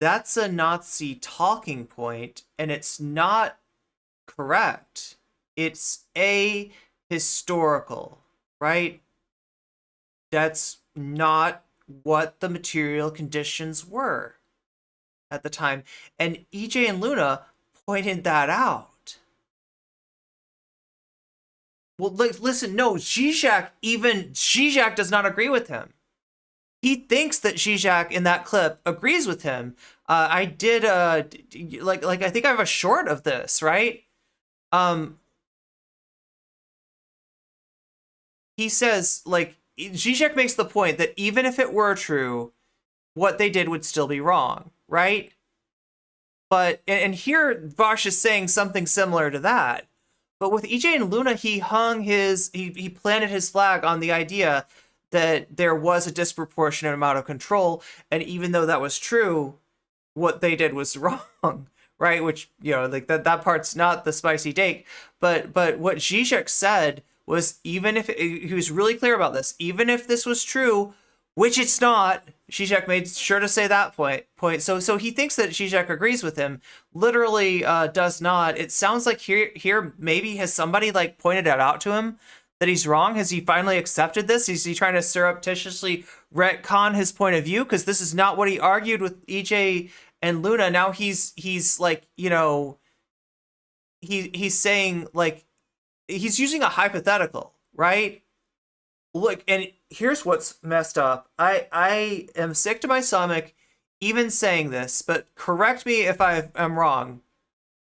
That's a Nazi talking point, and it's not correct. It's ahistorical, right? That's not what the material conditions were at the time. And EJ and Luna pointed that out. Well, listen, no, Zizek does not agree with him. He thinks that Zizek in that clip agrees with him. I did I think I have a short of this, right? He says, like, Zizek makes the point that even if it were true, what they did would still be wrong, right? But, and here Vaush is saying something similar to that. But with EJ and Luna, he planted his flag on the idea that there was a disproportionate amount of control, and even though that was true, what they did was wrong, right? Which, like that part's not the spicy take, but what Zizek said was, even if he was really clear about this, even if this was true, which it's not, Zizek made sure to say that point. So he thinks that Zizek agrees with him. Literally does not. It sounds like here maybe has somebody like pointed it out to him that he's wrong. Has he finally accepted this? Is he trying to surreptitiously retcon his point of view? Because this is not what he argued with EJ and Luna. Now he's like, he's saying, like, he's using a hypothetical, right? Look, and here's what's messed up. I am sick to my stomach even saying this, but correct me if I'm wrong.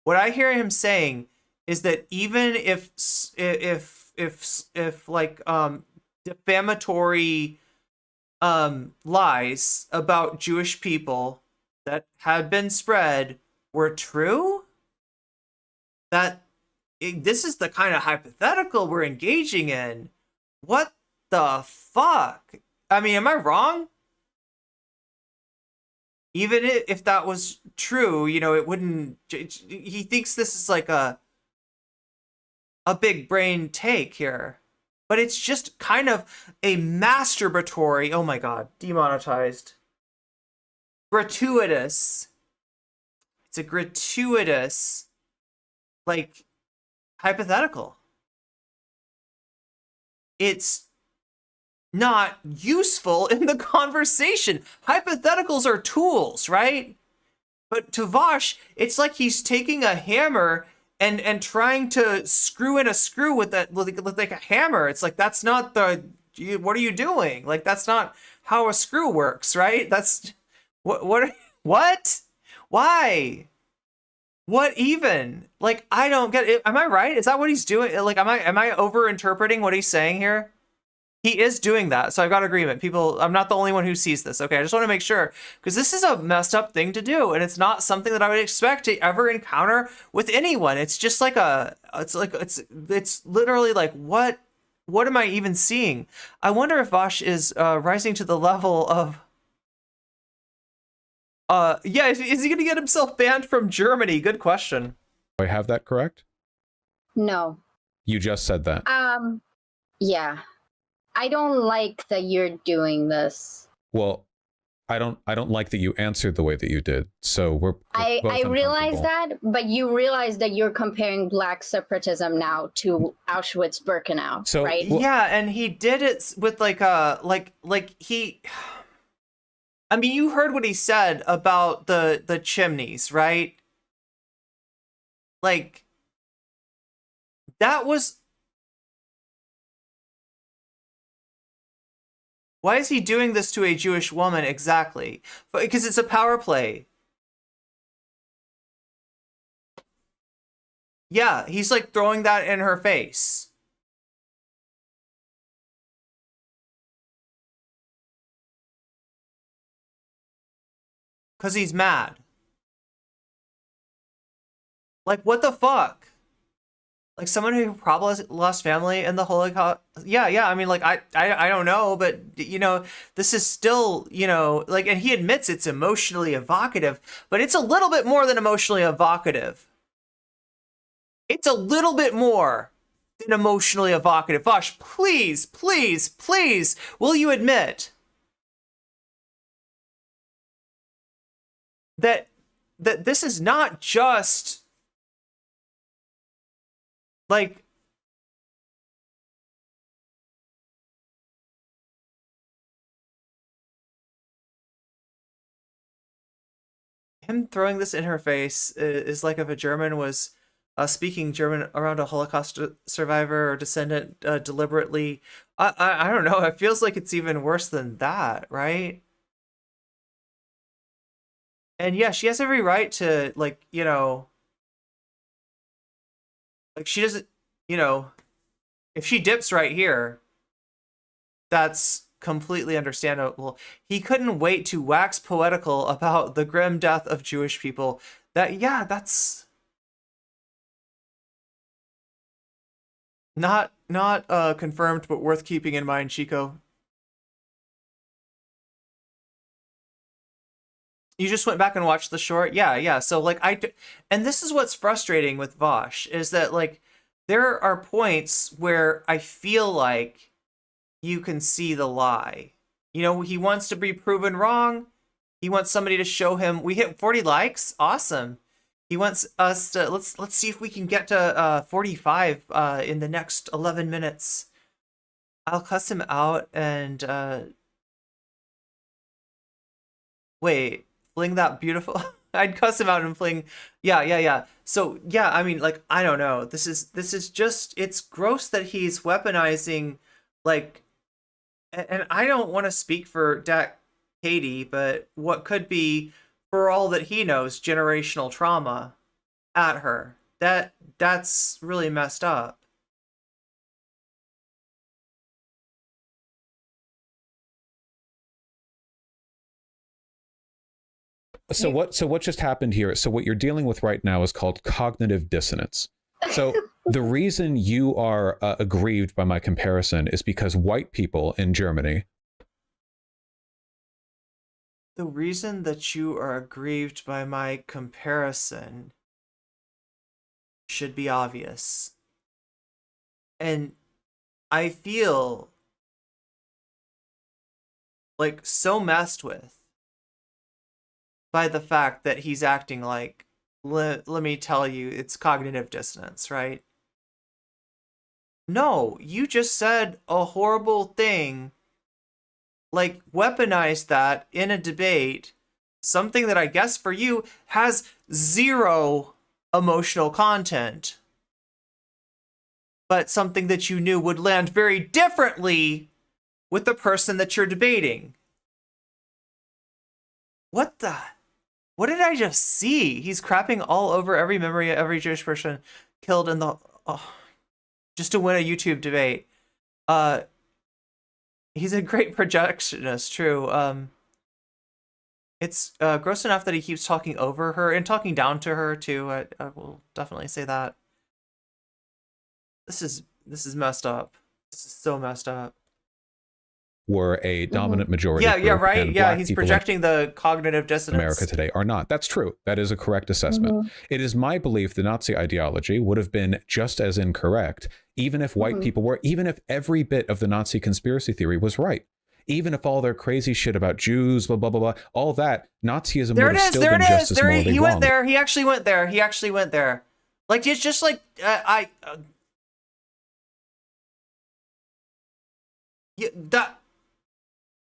What I hear him saying is that even if like defamatory lies about Jewish people that had been spread were true, this is the kind of hypothetical we're engaging in. What the fuck? I mean, am I wrong? Even if that was true, it wouldn't. He thinks this is like a big brain take here, but it's just kind of a masturbatory. Oh my god, demonetized. Gratuitous. It's a gratuitous, like, hypothetical. It's not useful in the conversation. Hypotheticals are tools, right? But to Vaush, it's like he's taking a hammer and trying to screw in a screw with with like a hammer. It's like, that's not what are you doing? Like, that's not how a screw works, right? That's what? Why? What even? Like, I don't get it. Am I right? Is that what he's doing? Like, am I over interpreting what he's saying here? He is doing that, so I've got agreement. People, I'm not the only one who sees this. Okay, I just want to make sure, because this is a messed up thing to do, and it's not something that I would expect to ever encounter with anyone. It's just like it's literally like, what am I even seeing? I wonder if Vaush is rising to the level of yeah, is he gonna get himself banned from Germany? Good question. Do I have that correct? No. You just said that. Yeah. I don't like that you're doing this. Well, I don't like that you answered the way that you did. So we're I both realize uncomfortable. that, but you realize that you're comparing black separatism now to Auschwitz-Birkenau, So, right? well, Yeah, and he did it with like he. I mean, you heard what he said about the chimneys, right? Like, that was. Why is he doing this to a Jewish woman exactly? Because it's a power play. Yeah, he's like throwing that in her face. Because he's mad. Like, what the fuck? Like, someone who probably lost family in the Holocaust. Yeah, I mean, like, I don't know, but, you know, this is still, you know, like, and he admits it's emotionally evocative, but it's a little bit more than emotionally evocative. It's a little bit more than emotionally evocative. Vaush, please, please, please, will you admit that this is not just like him throwing this in her face is like if a German was speaking German around a Holocaust survivor or descendant deliberately. I don't know. It feels like it's even worse than that, right? And yeah, she has every right to, like, you know, like, she doesn't, you know, if she dips right here, that's completely understandable. He couldn't wait to wax poetical about the grim death of Jewish people. Yeah, that's not confirmed, but worth keeping in mind, Chico. You just went back and watched the short? Yeah. So, like, and this is what's frustrating with Vaush, is that, like, there are points where I feel like you can see the lie. You know, he wants to be proven wrong. He wants somebody to show him. We hit 40 likes. Awesome. He wants us to, let's see if we can get to 45 in the next 11 minutes. I'll cuss him out and wait, fling that beautiful. I'd cuss him out and fling. Yeah. So yeah, I mean, like, I don't know. This is just, it's gross that he's weaponizing, like, and I don't want to speak for DatKatee, but what could be, for all that he knows, generational trauma at her. That's really messed up. So what just happened here? So what you're dealing with right now is called cognitive dissonance. So the reason you are aggrieved by my comparison is because white people in Germany. The reason that you are aggrieved by my comparison should be obvious. And I feel like so messed with by the fact that he's acting like, let me tell you, it's cognitive dissonance, right? No, you just said a horrible thing, like, weaponized that in a debate, something that I guess for you has zero emotional content, but something that you knew would land very differently with the person that you're debating. What did I just see? He's crapping all over every memory of every Jewish person killed in the just to win a YouTube debate. He's a great projectionist, true. It's gross enough that he keeps talking over her and talking down to her too. I will definitely say that. This is messed up. This is so messed up. Were a dominant majority. Yeah, group, right. and Yeah, black he's people projecting the cognitive dissonance. America today are not. That's true. That is a correct assessment. It is my belief the Nazi ideology would have been just as incorrect, even if white people were, even if every bit of the Nazi conspiracy theory was right. Even if all their crazy shit about Jews, blah, blah, blah, blah, all that, Nazism would have still been just as morally He wrong. went there. He actually went there. He actually went there. Like, it's just like, yeah,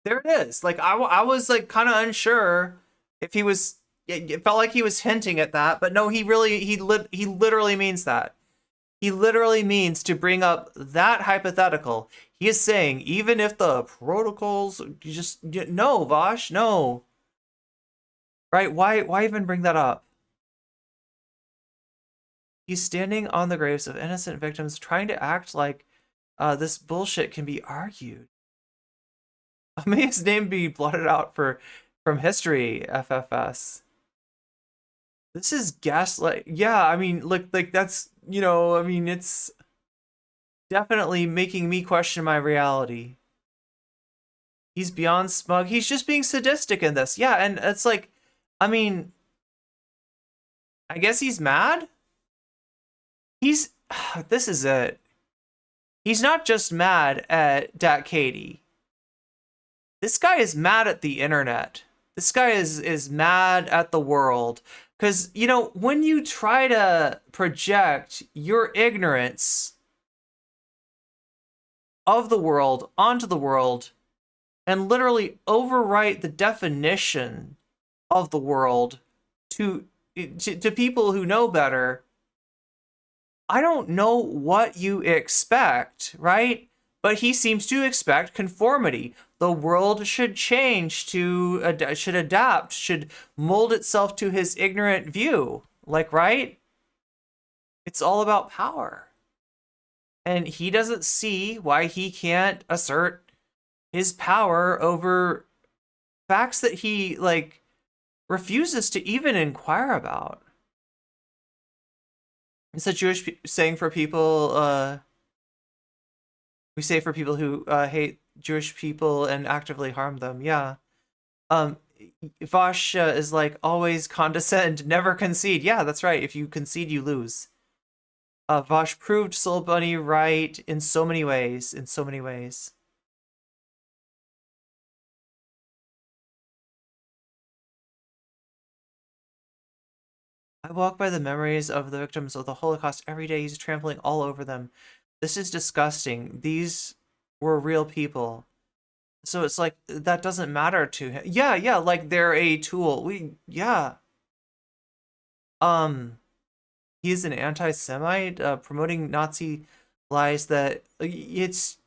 there it is. Like, I was like kind of unsure if he was, it felt like he was hinting at that, but no, he literally means that. He literally means to bring up that hypothetical. He is saying, even if the protocols, no, Vaush, no. Right? Why even bring that up? He's standing on the graves of innocent victims, trying to act like this bullshit can be argued. May his name be blotted out from history, FFS. This is gaslight. Yeah, I mean, like that's, I mean, it's definitely making me question my reality. He's beyond smug. He's just being sadistic in this. Yeah, and it's like, I mean, I guess he's mad. This is it. He's not just mad at DatKatee. This guy is mad at the internet. This guy is mad at the world. Because, when you try to project your ignorance of the world onto the world and literally overwrite the definition of the world to people who know better, I don't know what you expect, right? But he seems to expect conformity. The world should change should adapt, should mold itself to his ignorant view. Like, right? It's all about power. And he doesn't see why he can't assert his power over facts that he, refuses to even inquire about. It's a Jewish saying for people, we say for people who hate Jewish people and actively harm them. Yeah. Vaush is like, always condescend, never concede. Yeah, that's right. If you concede, you lose. Vaush proved Soul Bunny right in so many ways. In so many ways. I walk by the memories of the victims of the Holocaust every day. He's trampling all over them. This is disgusting. These were real people. So it's like, that doesn't matter to him. Yeah, like they're a tool. He's an anti-Semite, promoting Nazi lies that it's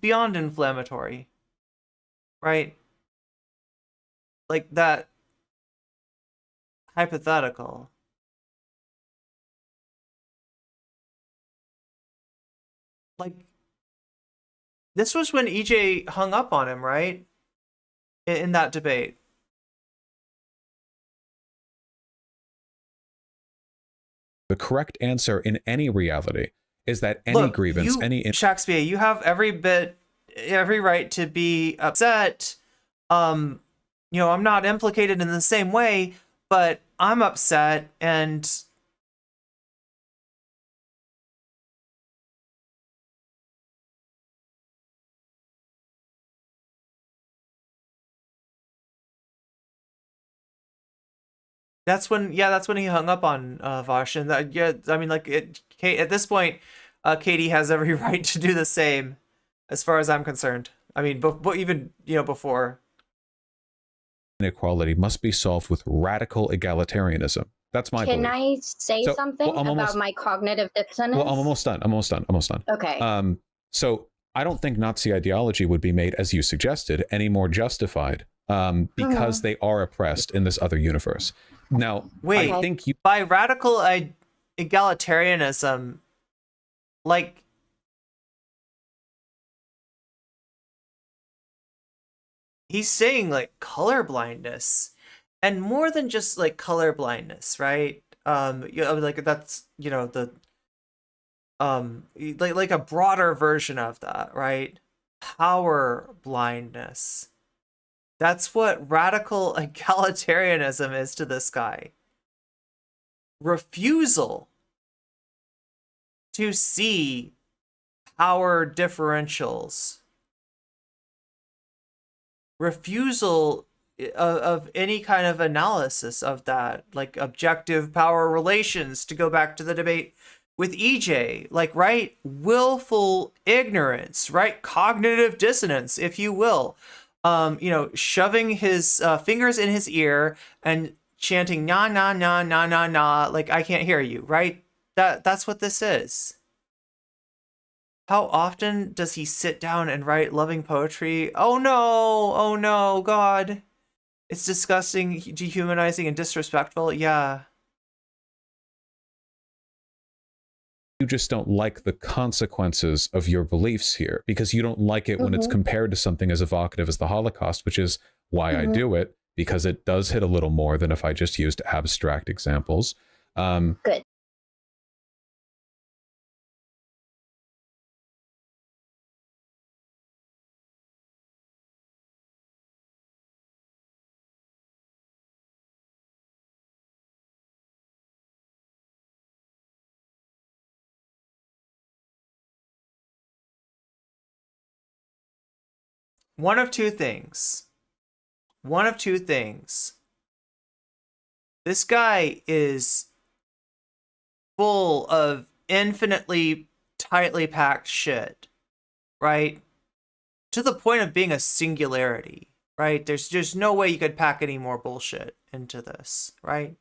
beyond inflammatory, right? Like that hypothetical. Like, this was when EJ hung up on him, right? In that debate. The correct answer in any reality is that any grievance, Shakespeare, you have every right to be upset. I'm not implicated in the same way, but I'm upset, and that's when he hung up on Vaush, and I mean, at this point, Katie has every right to do the same, as far as I'm concerned. I mean, but even, you know, before. Inequality must be solved with radical egalitarianism. That's my Can belief. I say So, something well, about my cognitive dissonance? Well, I'm almost done. I'm almost done. Okay. So I don't think Nazi ideology would be made, as you suggested, any more justified because they are oppressed in this other universe. Now, Wait, I think you by radical egalitarianism, like, he's saying like color blindness, and more than just like color blindness, right? You know, like that's, you know, the like a broader version of that, right? Power blindness. That's what radical egalitarianism is to this guy. Refusal to see power differentials. Refusal of any kind of analysis of that, like objective power relations, to go back to the debate with EJ, like, right? Willful ignorance, right? Cognitive dissonance, if you will. You know, shoving his fingers in his ear and chanting na na na na na na, like I can't hear you, right? That's what this is. How often does he sit down and write loving poetry? Oh no, God. It's disgusting, dehumanizing, and disrespectful. Yeah. just don't like the consequences of your beliefs here because you don't like it when it's compared to something as evocative as the Holocaust, which is why I do it, because it does hit a little more than if I just used abstract examples. Good. One of two things. One of two things. This guy is full of infinitely tightly packed shit, right? To the point of being a singularity, right? There's no way you could pack any more bullshit into this, right?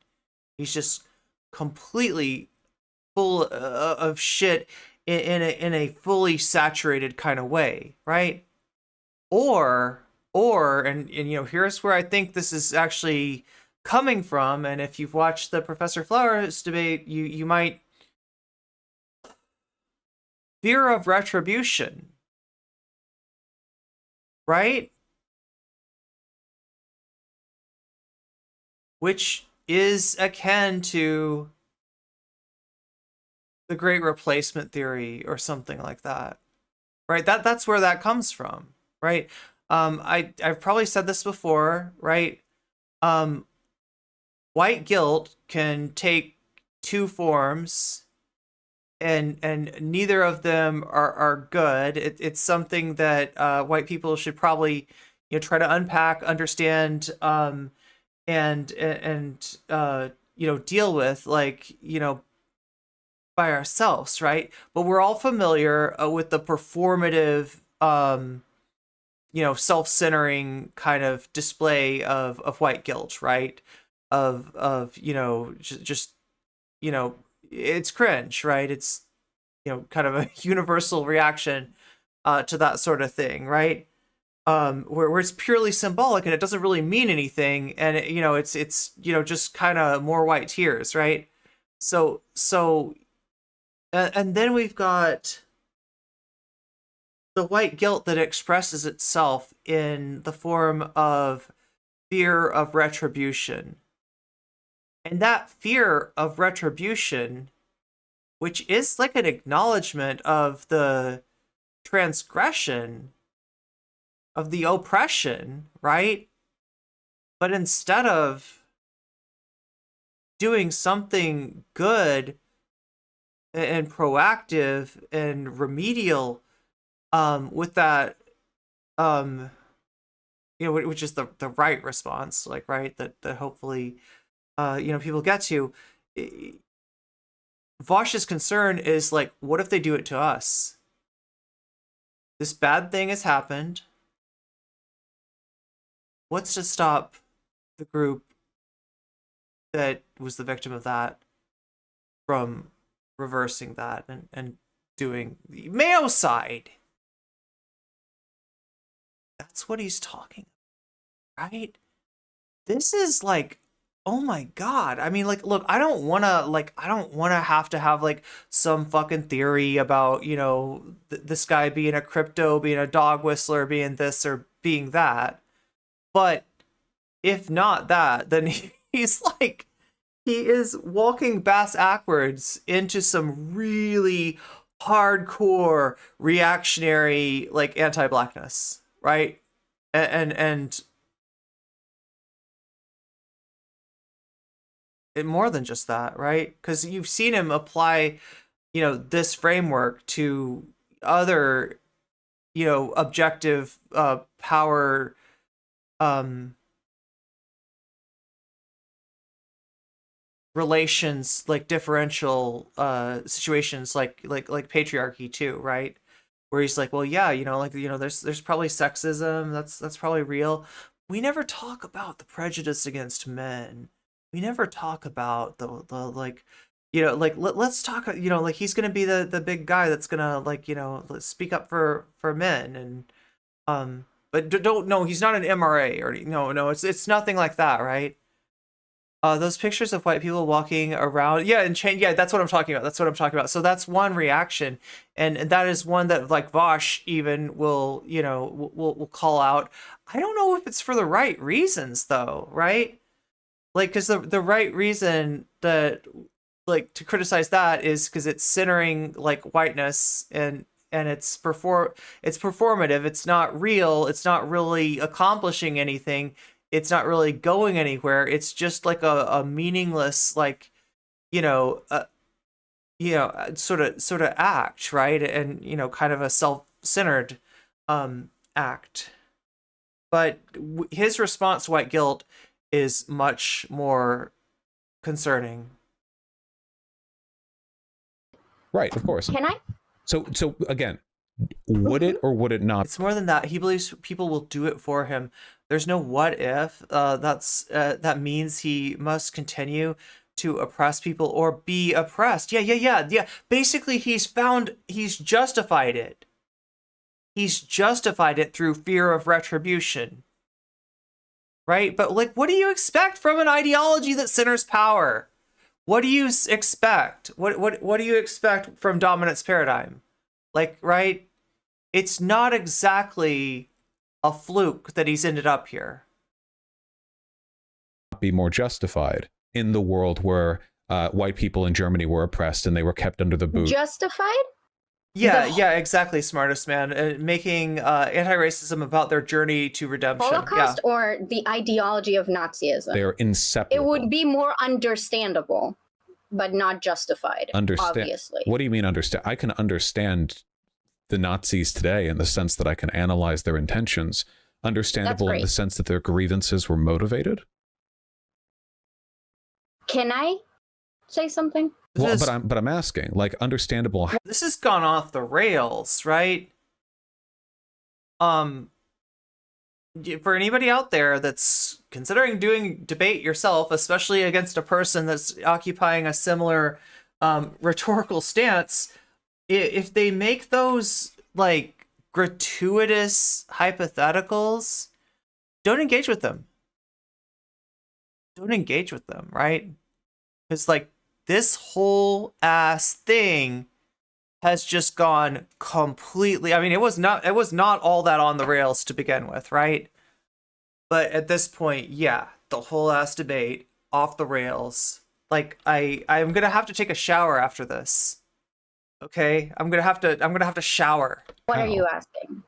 He's just completely full of shit in a fully saturated kind of way, right? Or and you know, here's where I think this is actually coming from, and if you've watched the Professor Flowers debate, you might, fear of retribution, right? Which is akin to the Great Replacement theory or something like that, right? That's where that comes from, right? I've probably said this before, right? White guilt can take two forms, and neither of them are good. It's something that white people should probably, you know, try to unpack, understand, and you know, deal with, like, you know, by ourselves, right? But we're all familiar with the performative, you know, self-centering kind of display of white guilt, right? Of you know, just you know, it's cringe, right? It's, you know, kind of a universal reaction to that sort of thing, right? Where it's purely symbolic and it doesn't really mean anything, and it, you know, it's you know, just kind of more white tears, right? So and then we've got the white guilt that expresses itself in the form of fear of retribution. And that fear of retribution, which is like an acknowledgement of the transgression, of the oppression, right? But instead of doing something good and proactive and remedial with that, you know, which is the right response, like, right, that hopefully you know, people get to. Vaush's concern is like, what if they do it to us? This bad thing has happened. what's to stop the group that was the victim of that from reversing that and doing the Mayo side? That's what he's talking about, right? This is like, oh my god. I mean, like, look, I don't want to have like some fucking theory about, you know, this guy being a crypto, being a dog whistler, being this or being that. But if not that, then he's like, he is walking bass backwards into some really hardcore reactionary, like, anti-blackness, right? And more than just that, right? Because you've seen him apply, you know, this framework to other, you know, objective power relations, like differential situations, like patriarchy too, right? Where he's like, well, yeah, you know, like, you know, there's probably sexism, that's probably real. We never talk about the prejudice against men. We never talk about the like, you know, like, let's talk, you know, like, he's gonna be the big guy that's gonna, like, you know, speak up for men. And but don't, no, he's not an MRA, or no, it's nothing like that, right? Those pictures of white people walking around, yeah, and chain, yeah, that's what I'm talking about. That's what I'm talking about. So that's one reaction, and that is one that, like, Vaush even will, you know, will call out. I don't know if it's for the right reasons though, right? Like, because the right reason that, like, to criticize that is because it's centering, like, whiteness, and it's performative. It's not real. It's not really accomplishing anything. It's not really going anywhere. It's just like a meaningless, like, you know, sort of act, right? And, you know, kind of a self-centered act. But his response to white guilt is much more concerning. Right, of course. Can I? So again, would it or would it not? It's more than that. He believes people will do it for him. There's no what if. That means he must continue to oppress people or be oppressed. Yeah. Basically, he's justified it. He's justified it through fear of retribution. Right? But, like, what do you expect from an ideology that centers power? What do you expect? What do you expect from dominance paradigm? Like, right? It's not exactly a fluke that he's ended up here. Be more justified in the world where white people in Germany were oppressed and they were kept under the boot. Justified? Yeah, exactly, smartest man. Making anti-racism about their journey to redemption. Holocaust or the ideology of Nazism? They're inseparable. It would be more understandable, but not justified, obviously. What do you mean understand? I can understand the Nazis today in the sense that I can analyze their intentions. Understandable in the sense that their grievances were motivated? Can I say something? Well, but I'm asking, like, understandable. This has gone off the rails, right? For anybody out there that's considering doing debate yourself, especially against a person that's occupying a similar rhetorical stance, if they make those, like, gratuitous hypotheticals, don't engage with them. Don't engage with them, right? Because, like, this whole ass thing has just gone completely. I mean, it was not all that on the rails to begin with, right? But at this point, yeah, the whole ass debate off the rails. Like, I'm gonna have to take a shower after this. Okay, I'm gonna have to shower. What are you asking?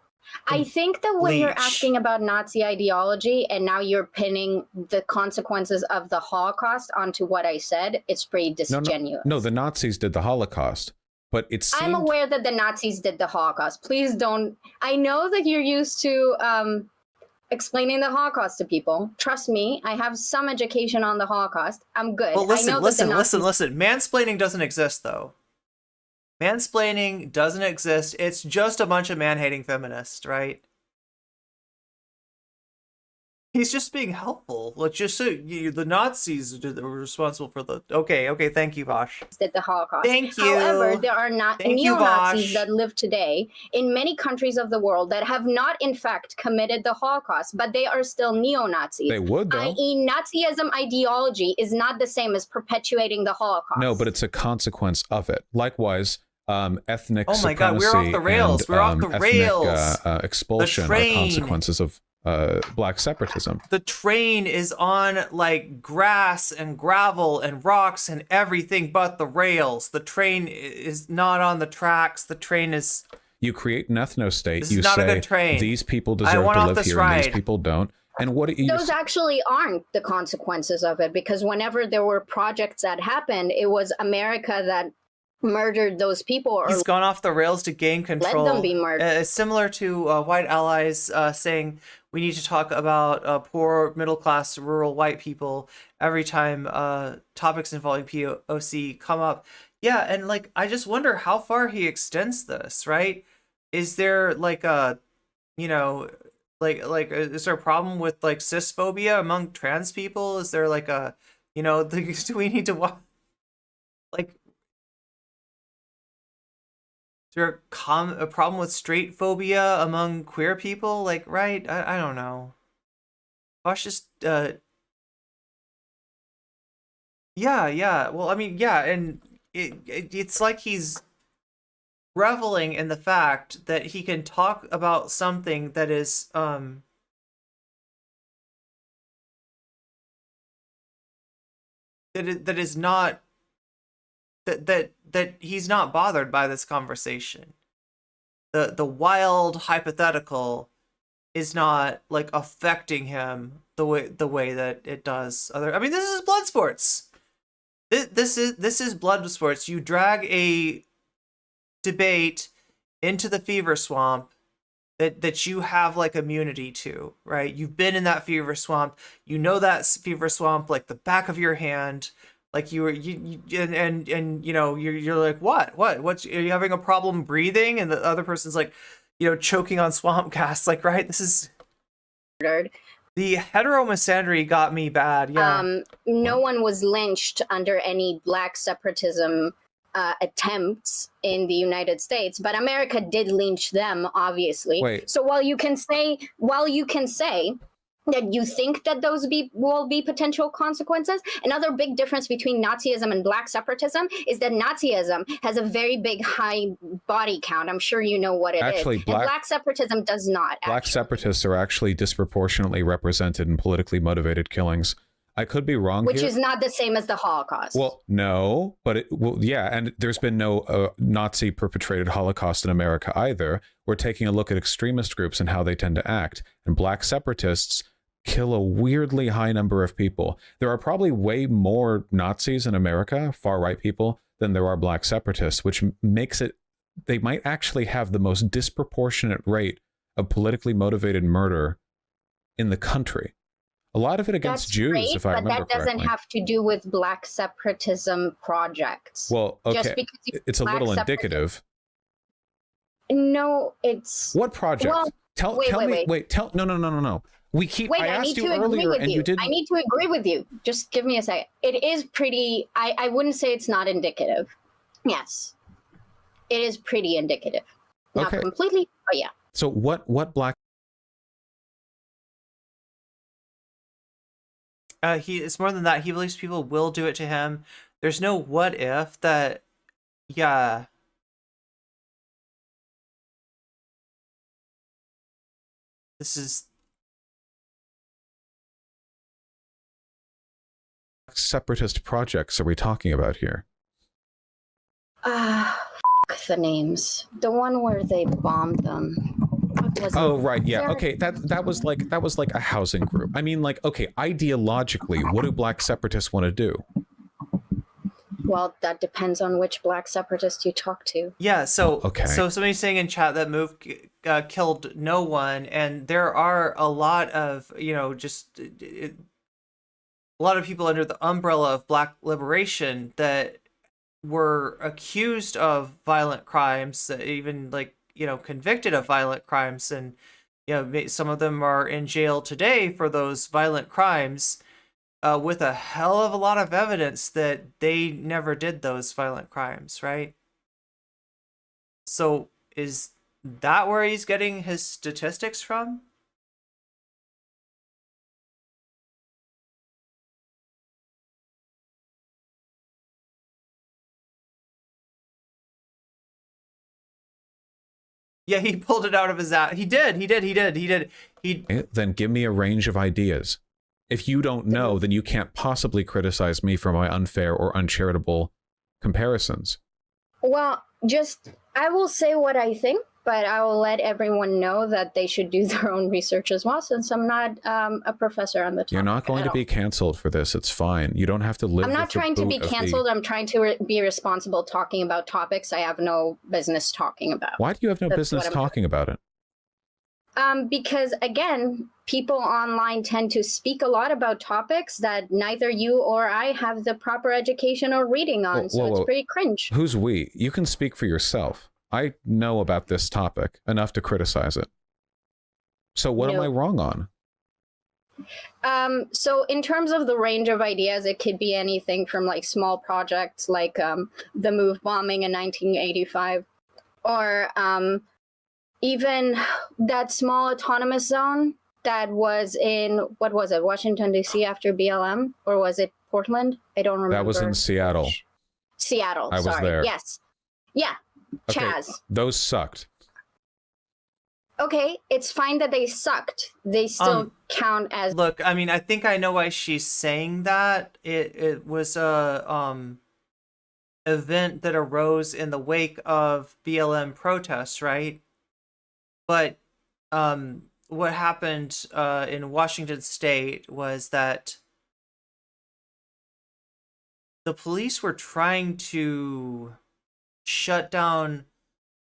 I think that when you're asking about Nazi ideology and now you're pinning the consequences of the Holocaust onto what I said, it's pretty disingenuous. No, the Nazis did the Holocaust, but I'm aware that the Nazis did the Holocaust. Please don't. I know that you're used to explaining the Holocaust to people. Trust me, I have some education on the Holocaust. I'm good. Well, listen. Mansplaining doesn't exist, though. Mansplaining doesn't exist. It's just a bunch of man-hating feminists, right? He's just being helpful. Let's just say the Nazis were responsible for the. Okay, thank you, Vaush. Did the Holocaust. Thank you. However, there are not Thank you, neo-Nazis Vaush. that live today in many countries of the world that have not, in fact, committed the Holocaust, but they are still neo-Nazis. They would, though. I.e., Nazism ideology is not the same as perpetuating the Holocaust. No, but it's a consequence of it. Likewise, ethnic Oh my God, supremacy we're off the rails. and, We're off the ethnic, rails. Expulsion The are train. consequences of black separatism. The train is on like grass and gravel and rocks and everything but the rails. The train is not on the tracks. The train is. You create an ethno-state. This You is not a say good train. these people I deserve want to off live this here and ride. these people don't. And what do you Those actually aren't the consequences of it, because whenever there were projects that happened, it was America that murdered those people or He's gone off the rails to gain control. them be murdered. Similar to white allies saying we need to talk about poor, middle class, rural white people every time topics involving POC come up. Yeah, and like I just wonder how far he extends this, right? Is there like a, you know, like is there a problem with like cisphobia among trans people? Is there like a, you know, do we need to like? Is there a problem with straight phobia among queer people? Like, right? I don't know. Vaush just, yeah. Well, I mean, yeah, and it's like he's reveling in the fact that he can talk about something that is, that is not, that he's not bothered by this conversation. The wild hypothetical is not like affecting him the way that it does other. I mean, this is blood sports. This is blood sports. You drag a debate into the fever swamp that you have like immunity to, right? You've been in that fever swamp. You know that fever swamp like the back of your hand. Like you know you're like what's are you having a problem breathing, and the other person's like, you know, choking on swamp gas, like, right? This is the hetero misandry got me bad. Yeah. No one was lynched under any black separatism attempts in the United States, but America did lynch them, obviously. Wait. So while you can say that you think that those will be potential consequences, another big difference between Nazism and black separatism is that Nazism has a very big high body count. I'm sure you know what it is. Actually, And black separatism does not. Black separatists are actually disproportionately represented in politically motivated killings. I could be wrong Which here. is not the same as the Holocaust. Well, no, but yeah, and there's been no Nazi perpetrated Holocaust in America either. We're taking a look at extremist groups and how they tend to act, and black separatists kill a weirdly high number of people. There are probably way more Nazis in America, far-right people, than there are black separatists, which makes it, they might actually have the most disproportionate rate of politically motivated murder in the country. A lot of it against That's Jews, great, if I remember but that doesn't correctly. have to do with black separatism projects. Well, Just okay, because it's a black little separatism- indicative. No, it's What project? Well, tell wait. me. Tell no. We keep. Wait, I I asked need you to agree earlier, with and you. you didn't. I need to agree with you. Just give me a second. It is pretty. I wouldn't say it's not indicative. Yes, it is pretty indicative. Not Okay. completely, but yeah. So what black? It's more than that. He believes people will do it to him. There's no what if that. Yeah. This is Separatist projects are we talking about here? The names. The one where they bombed them. What was Oh it? right, yeah. There- Okay, that was like a housing group. I mean, like, okay, ideologically, what do black separatists want to do? Well, that depends on which black separatist you talk to. yeah. So Okay. So somebody's saying in chat that move killed no one, and there are a lot of just a lot of people under the umbrella of Black liberation that were accused of violent crimes, even convicted of violent crimes, and some of them are in jail today for those violent crimes, with a hell of a lot of evidence that they never did those violent crimes, right? So is that where he's getting his statistics from? Yeah, he pulled it out of his ass. He did. Then give me a range of ideas. If you don't know, then you can't possibly criticize me for my unfair or uncharitable comparisons. Well, I will say what I think, but I will let everyone know that they should do their own research as well, since I'm not a professor on the topic. You're not going to be canceled for this. It's fine. You don't have to live. I'm not trying to be canceled. I'm trying to be responsible talking about topics I have no business talking about. Why do you have no business talking about it? Because, again, people online tend to speak a lot about topics that neither you or I have the proper education or reading on, so it's pretty cringe. Who's we? You can speak for yourself. I know about this topic enough to criticize it. So what am I wrong on? So in terms of the range of ideas, it could be anything from like small projects like the Move bombing in 1985, or even that small autonomous zone that was in, what was it, Washington, D.C. after BLM? Or was it Portland? I don't remember. That was in Seattle. Seattle, I was there. Yes. Yeah, okay. Chaz. Those sucked. Okay, it's fine that they sucked. They still count as... Look, I mean, I think I know why she's saying that. It was a event that arose in the wake of BLM protests, right? But what happened in Washington State was that the police were trying to shut down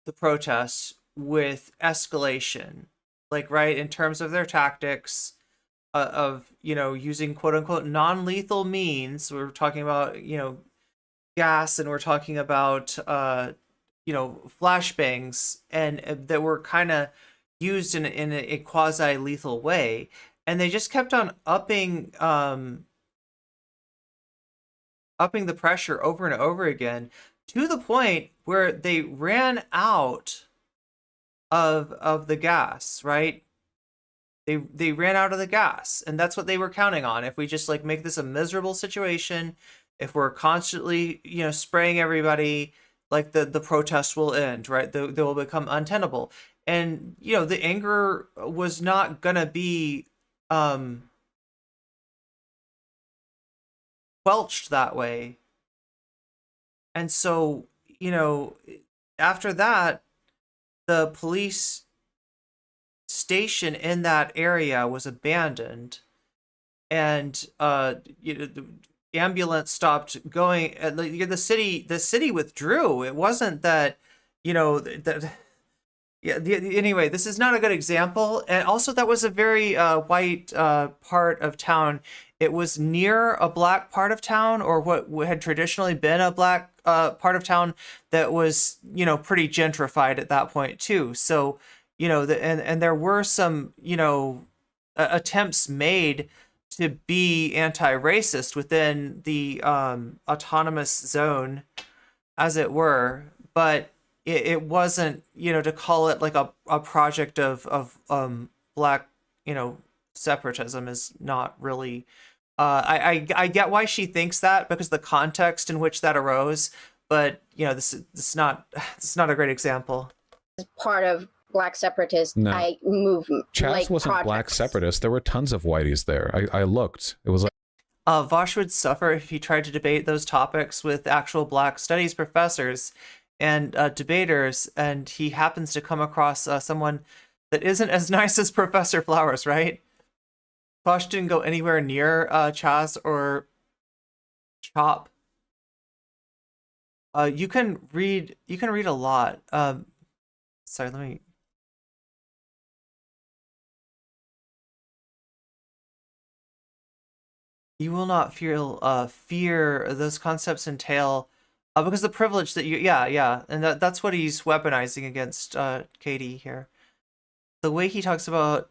the protests with escalation, like, right, in terms of their tactics of, using quote unquote non-lethal means. We're talking about, gas, and we're talking about, flashbangs, and that were kind of used in a quasi-lethal way. And they just kept on upping the pressure over and over again, to the point where they ran out of the gas, right? They ran out of the gas, and that's what they were counting on. If we just like make this a miserable situation, if we're constantly, spraying everybody, like the protest will end, right? They will become untenable. And, the anger was not gonna be quelched that way. And so, after that, the police station in that area was abandoned, and the ambulance stopped going. The city withdrew. It wasn't that, anyway, this is not a good example. And also, that was a very white part of town. It was near a black part of town, or what had traditionally been a black part of town that was, pretty gentrified at that point too. So, and there were some, attempts made to be anti-racist within the autonomous zone, as it were, but it wasn't, to call it like a project of black, separatism is not really. I get why she thinks that, because the context in which that arose, but this is not a great example. Part of black separatist movement. Chaz wasn't projects. Black separatist. There were tons of whiteys there. I looked. It was like Vaush would suffer if he tried to debate those topics with actual black studies professors and debaters, and he happens to come across someone that isn't as nice as Professor Flowers, right? Vaush didn't go anywhere near Chaz or Chop. You can read a lot. Sorry, let me. You will not feel fear those concepts entail, because the privilege that you, yeah, and that's what he's weaponizing against Katie here. the way he talks about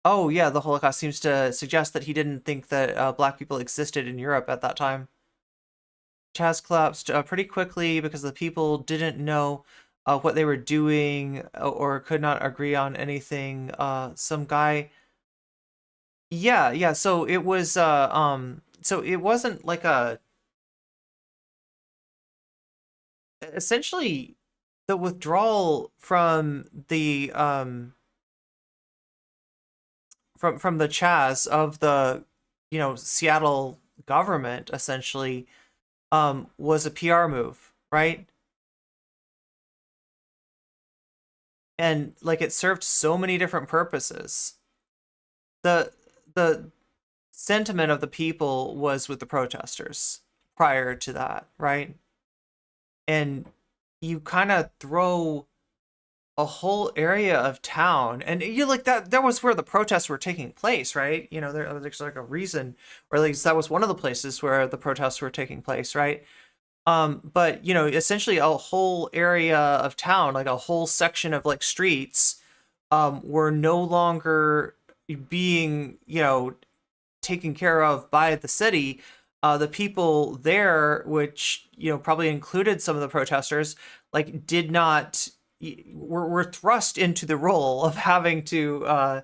oh yeah, the Holocaust seems to suggest that he didn't think that black people existed in Europe at that time. Chaz collapsed pretty quickly because the people didn't know what they were doing or could not agree on anything. Some guy, yeah. So it was, so it wasn't like a. Essentially, the withdrawal from the from the Chaz of the, Seattle government essentially was a PR move, right? And like it served so many different purposes. The sentiment of the people was with the protesters prior to that, right? And you kind of throw a whole area of town, and you like that was where the protests were taking place, right? There's like a reason, or at least that was one of the places where the protests were taking place, right? But essentially a whole area of town, like a whole section of like streets, were no longer being, taken care of by the city. The people there, which, probably included some of the protesters, like did not, were thrust into the role of having to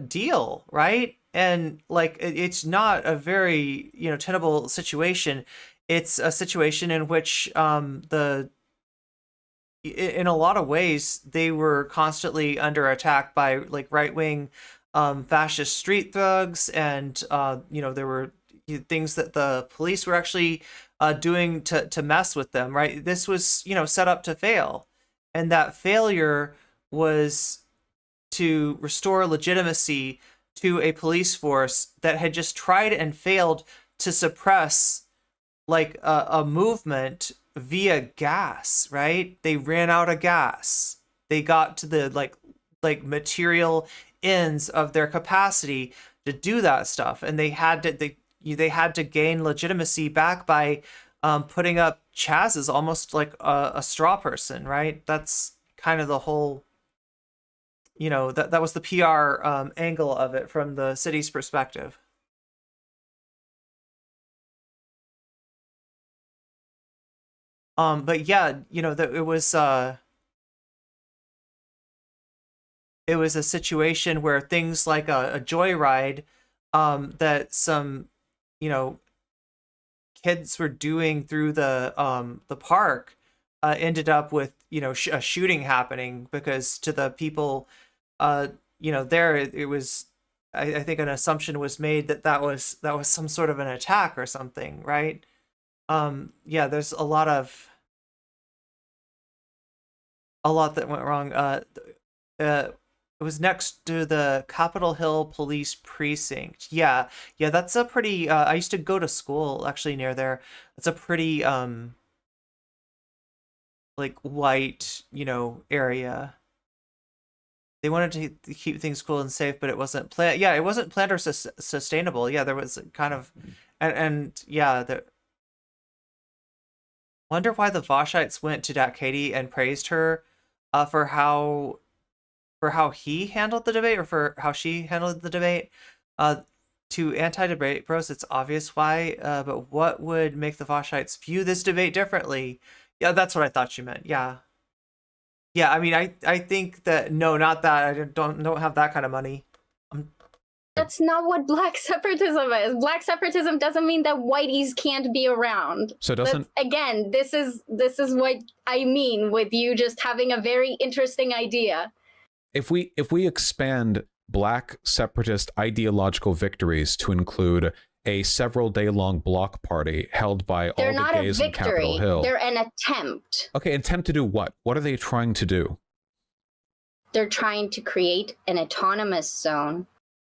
deal, right? And like, it's not a very, tenable situation. It's a situation in which in a lot of ways, they were constantly under attack by like right-wing fascist street thugs, and there were things that the police were actually doing to mess with them, right? This was, set up to fail, and that failure was to restore legitimacy to a police force that had just tried and failed to suppress like a movement via gas, right? They ran out of gas. They got to the like material ends of their capacity to do that stuff, and they had to gain legitimacy back by putting up Chaz's almost like a straw person, right? That's kind of the whole, that was the PR angle of it from the city's perspective. But yeah, it was a situation where things like a joyride that some, kids were doing through the park ended up with, a shooting happening, because to the people, there it was, I think an assumption was made that was some sort of an attack or something, right? Yeah, there's a lot that went wrong. It was next to the Capitol Hill Police Precinct. Yeah, that's a pretty. I used to go to school actually near there. It's a pretty like white, area. They wanted to keep things cool and safe, but it wasn't planned. Yeah, it wasn't planned or sustainable. Yeah, there was kind of, and yeah, the. Wonder why the Vaushites went to DatKatee and praised her for how he handled the debate, or for how she handled the debate. To anti-debate bros, it's obvious why, but what would make the Vaushites view this debate differently? Yeah, that's what I thought you meant. Yeah. I mean, I think that, no, not that. I don't have that kind of money. That's not what black separatism is. Black separatism doesn't mean that whiteies can't be around. So doesn't again, this is what I mean with you just having a very interesting idea. If we expand black separatist ideological victories to include a several-day-long block party held by all the gays in Capitol Hill. They're an attempt. Okay, attempt to do what? What are they trying to do? They're trying to create an autonomous zone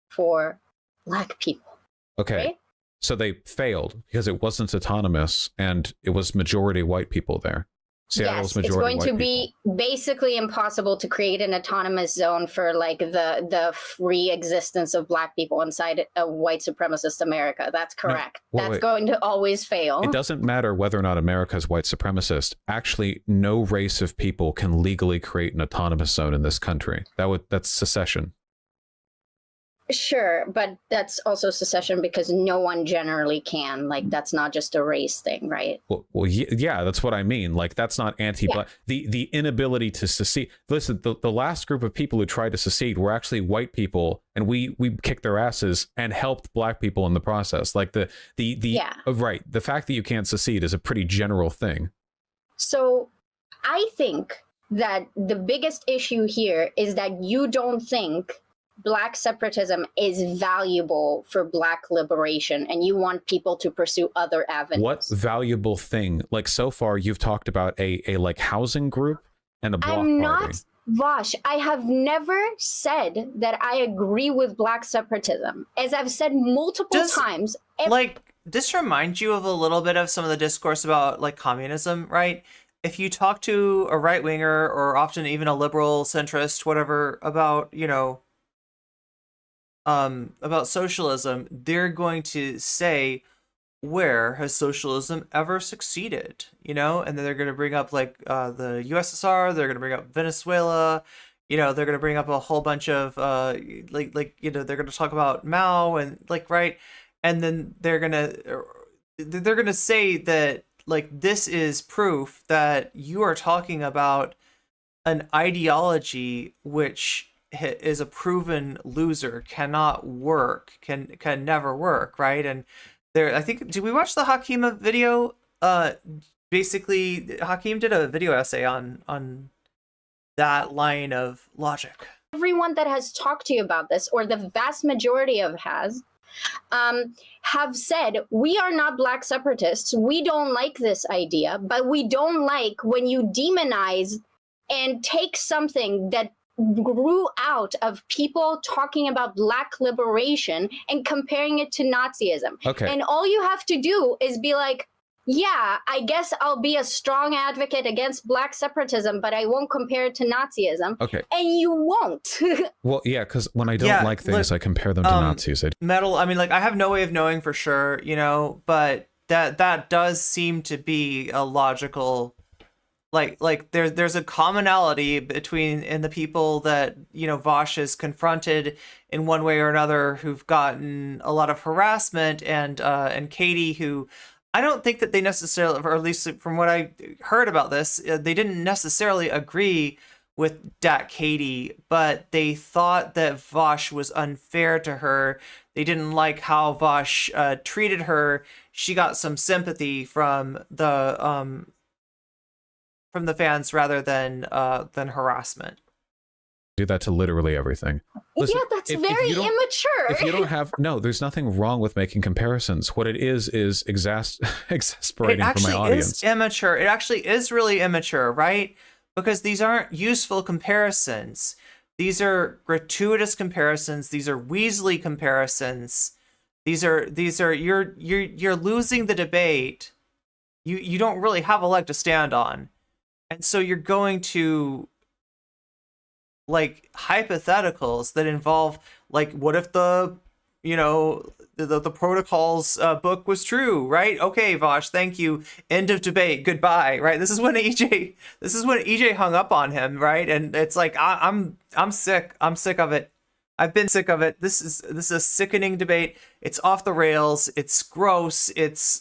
for black people. Okay, right? So they failed because it wasn't autonomous and it was majority white people there. Seattle's Yes, it's majority going white to people. be basically impossible to create an autonomous zone for like the free existence of Black people inside a white supremacist America. That's correct. That's going to always fail. It doesn't matter whether or not America is white supremacist. Actually, no race of people can legally create an autonomous zone in this country. That's secession. Sure, but that's also secession because no one generally can. Like, that's not just a race thing, right? Well, yeah, that's what I mean. Like, that's not anti-black. Yeah. The inability to secede. Listen, the last group of people who tried to secede were actually white people, and we kicked their asses and helped Black people in the process. Like right. The fact that you can't secede is a pretty general thing. So, I think that the biggest issue here is that you don't think Black separatism is valuable for Black liberation, and you want people to pursue other avenues. What valuable thing? Like, so far you've talked about a like housing group and a block party. I'm not, Vaush, I have never said that I agree with Black separatism. As I've said multiple times. This reminds you of a little bit of some of the discourse about like communism, right? If you talk to a right winger or often even a liberal centrist, whatever, about, about socialism, they're going to say, where has socialism ever succeeded? And then they're going to bring up like the USSR, they're going to bring up Venezuela, they're going to bring up a whole bunch of they're going to talk about Mao and right, and then they're going to say that like this is proof that you are talking about an ideology which is a proven loser, cannot work, can never work, right? And there, I think, did we watch the Hakeem video? Basically, Hakeem did a video essay on that line of logic. Everyone that has talked to you about this, or the vast majority of have said, we are not Black separatists. We don't like this idea, but we don't like when you demonize and take something that grew out of people talking about Black liberation and comparing it to Nazism. Okay. And all you have to do is be like, yeah, I guess I'll be a strong advocate against Black separatism, but I won't compare it to Nazism. Okay. And you won't. Well, yeah, because when I don't like things, I compare them to Nazis. Metal, I mean, like, I have no way of knowing for sure, but that does seem to be a logical... Like there's a commonality in the people that Vaush has confronted in one way or another, who've gotten a lot of harassment, and Katie, who I don't think that they necessarily, or at least from what I heard about this, they didn't necessarily agree with DatKatee, but they thought that Vaush was unfair to her. They didn't like how Vaush treated her. She got some sympathy from the fans rather than harassment. Do that to literally everything. Listen, yeah, that's very immature. If you don't have there's nothing wrong with making comparisons. What it is exasperating for my audience. It is immature. It actually is really immature, right? Because these aren't useful comparisons. These are gratuitous comparisons. These are Weasley comparisons. These are you're losing the debate. You don't really have a leg to stand on. And so you're going to like hypotheticals that involve like, what if the protocols book was true, right? Okay, Vaush, thank you. End of debate. Goodbye. Right. This is when EJ hung up on him, right? And it's like, I'm sick. I'm sick of it. I've been sick of it. This is a sickening debate. It's off the rails. It's gross. It's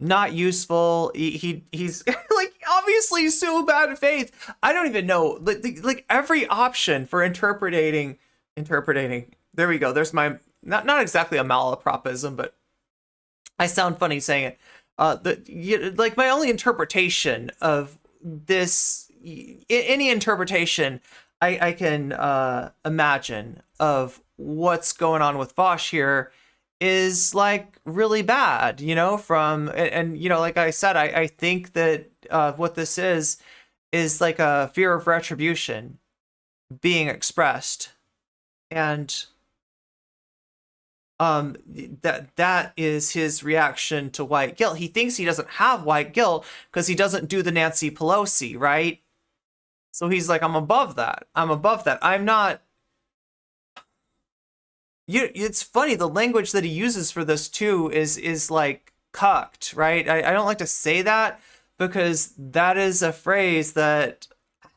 not useful. He's like obviously so bad faith. I don't even know. Like every option for interpreting. There we go. There's my not exactly a malapropism, but I sound funny saying it. Like my only interpretation of this, any interpretation I can imagine of what's going on with Vaush here is like really bad, from, and like I said, I think that what this is like a fear of retribution being expressed. And that is his reaction to white guilt. He thinks he doesn't have white guilt because he doesn't do the Nancy Pelosi, right? So he's like, I'm above that. I'm above that. I'm not. It's funny, the language that he uses for this too is like cucked, right? I don't like to say that because that is a phrase that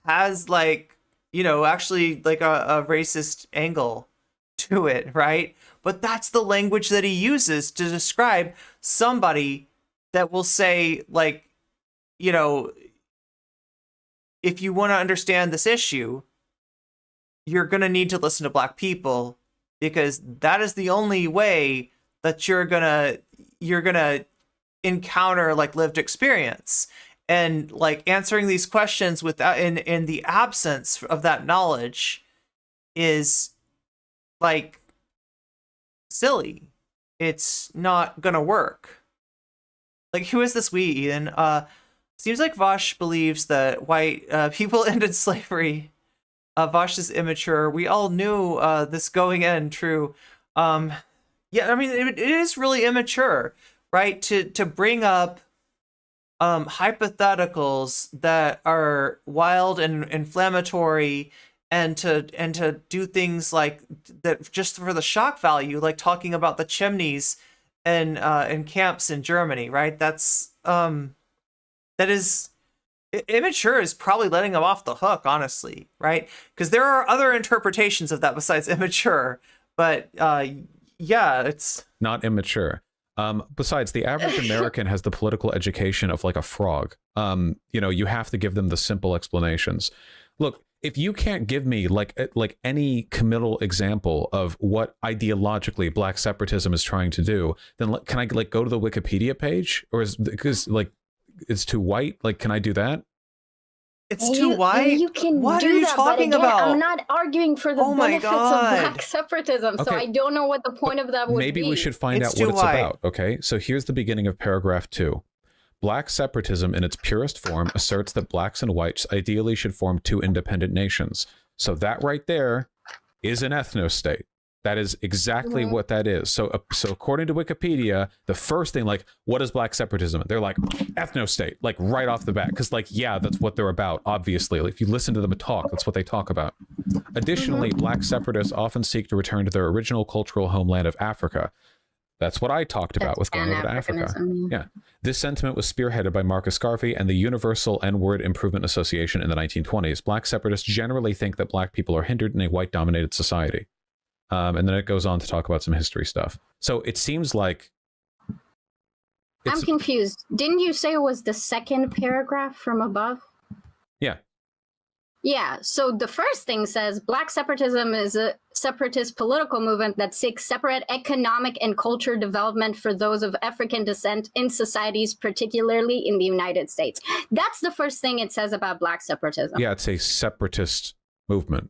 has like, actually like a racist angle to it, right? But that's the language that he uses to describe somebody that will say like, if you want to understand this issue, you're going to need to listen to Black people, because that is the only way that you're gonna encounter like lived experience. And like answering these questions without in the absence of that knowledge is like silly. It's not gonna work. Like, who is this we, Eden? Seems like Vaush believes that white people ended slavery. Vaush is immature. We all knew this going in, true. Yeah, I mean, it is really immature, right? To bring up hypotheticals that are wild and inflammatory, and to do things like that just for the shock value, like talking about the chimneys and camps in Germany, right? That is. Immature is probably letting him off the hook, honestly, right? Because there are other interpretations of that besides immature, but yeah, it's not immature. Besides, the average American has the political education of like a frog. You have to give them the simple explanations. Look, if you can't give me like any committal example of what ideologically Black separatism is trying to do, then can I like go to the Wikipedia page, or is because like it's too white? Like, can I do that? It's too white? You can what do are you that, talking but again, about? I'm not arguing for the benefits of Black separatism, so I don't know what the point of that would be. Maybe we should find out what it's about, okay? So here's the beginning of paragraph 2. Black separatism in its purest form asserts that blacks and whites ideally should form two independent nations. So that right there is an ethno-state. That is exactly what that is. So according to Wikipedia, the first thing, like, what is Black separatism? They're like, ethno-state, like right off the bat. Because like, yeah, that's what they're about, obviously. Like, if you listen to them talk, that's what they talk about. Additionally, Black separatists often seek to return to their original cultural homeland of Africa. That's what I talked about with going over to Africa. Yeah. This sentiment was spearheaded by Marcus Garvey and the Universal N-Word Improvement Association in the 1920s. Black separatists generally think that Black people are hindered in a white-dominated society. And then it goes on to talk about some history stuff. So it seems like... I'm confused. Didn't you say it was the second paragraph from above? Yeah. Yeah, so the first thing says Black separatism is a separatist political movement that seeks separate economic and culture development for those of African descent in societies, particularly in the United States. That's the first thing it says about Black separatism. Yeah, it's a separatist movement.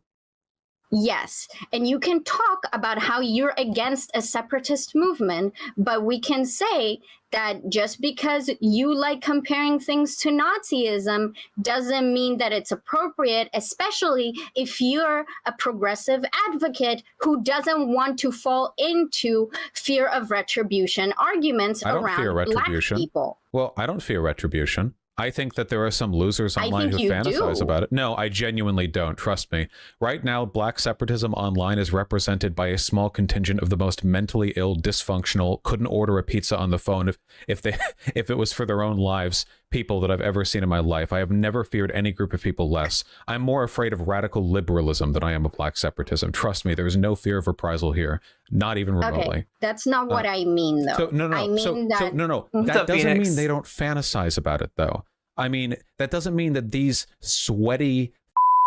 Yes, and you can talk about how you're against a separatist movement, but we can say that just because you like comparing things to Nazism doesn't mean that it's appropriate, especially if you're a progressive advocate who doesn't want to fall into fear of retribution arguments around Black people. Well, I don't fear retribution. I think that there are some losers online who fantasize about it. No, I genuinely don't. Trust me. Right now, Black separatism online is represented by a small contingent of the most mentally ill, dysfunctional, couldn't order a pizza on the phone if it was for their own lives, people that I've ever seen in my life. I have never feared any group of people less. I'm more afraid of radical liberalism than I am of Black separatism. Trust me, there's no fear of reprisal here, not even remotely. Okay, that's not what I mean, though. So no, that doesn't mean they don't fantasize about it, though. I mean, that doesn't mean that these sweaty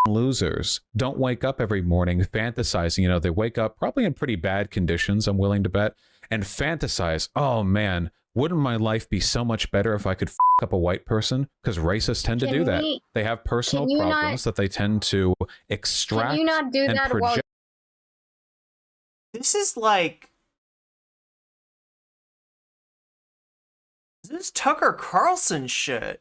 losers don't wake up every morning fantasizing. They wake up probably in pretty bad conditions, I'm willing to bet, and fantasize, oh man, wouldn't my life be so much better if I could up a white person? Because racists tend to do that. They have personal problems that they tend to extract. Can you not do that while... This is like... This is Tucker Carlson shit.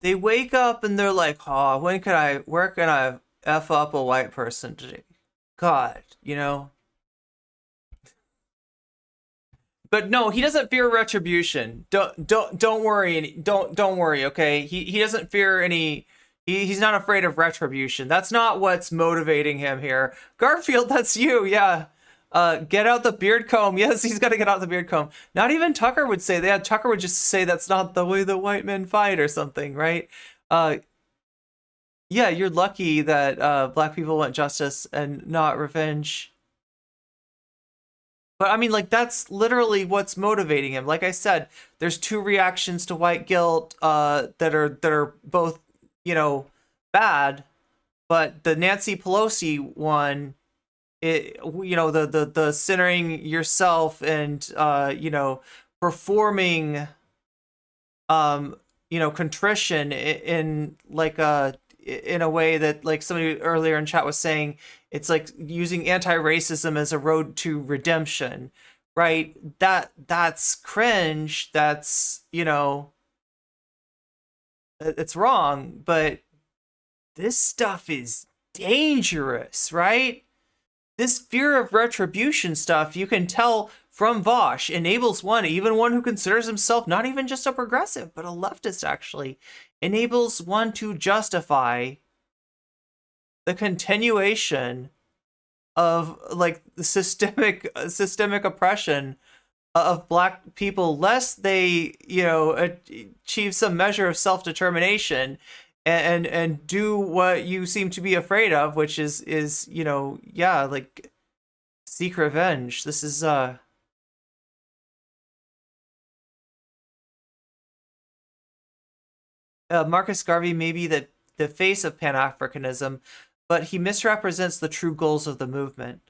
They wake up and they're like, oh, where can I F up a white person today. God, you know. But no, he doesn't fear retribution. Don't worry. Don't worry. Okay, he doesn't fear any. He's not afraid of retribution. That's not what's motivating him here. Garfield, that's you. Yeah. Get out the beard comb. Yes, he's got to get out the beard comb. Not even Tucker would say that. Tucker would just say that's not the way the white men fight or something, right? Yeah, you're lucky that black people want justice and not revenge. But I mean, like, that's literally what's motivating him. Like I said, there's two reactions to white guilt that are both, you know, bad. But the Nancy Pelosi one, it, you know, the centering yourself and you know, performing you know, contrition in like in a way that, like somebody earlier in chat was saying, it's like using anti-racism as a road to redemption, right? That's cringe. That's, you know, it's wrong, but this stuff is dangerous, right? This fear of retribution stuff, you can tell from Vaush, enables one, even one who considers himself not even just a progressive, but a leftist actually, enables one to justify the continuation of like the systemic oppression of black people, lest they, you know, achieve some measure of self-determination and do what you seem to be afraid of, which is you know, yeah, like seek revenge. This is Marcus Garvey may be the face of Pan-Africanism, but he misrepresents the true goals of the movement.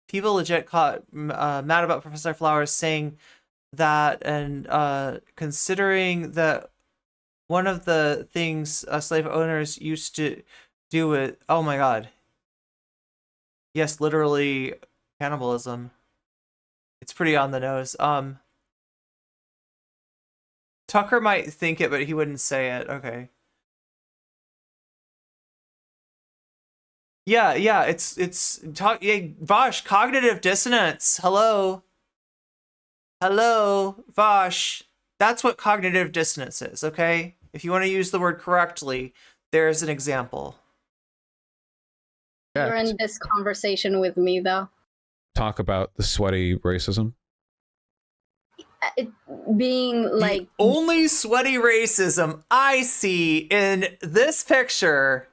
People legit caught mad about Professor Flowers saying that, and considering that one of the things slave owners used to do with, oh my god, yes, literally cannibalism. It's pretty on the nose. Tucker might think it, but he wouldn't say it. Okay. Yeah, it's Vaush, cognitive dissonance. Hello, Vaush. That's what cognitive dissonance is. Okay, if you want to use the word correctly, there's an example. You're in this conversation with me, though. Talk about the sweaty racism. It being like the only sweaty racism I see in this picture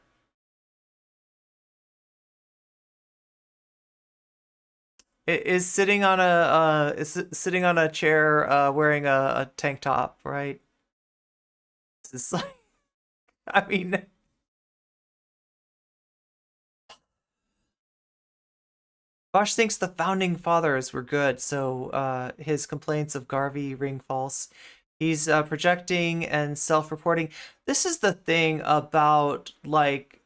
is sitting on a chair wearing a tank top, right? It's like, I mean, Vaush thinks the founding fathers were good, so his complaints of Garvey ring false. He's projecting and self-reporting. This is the thing about, like,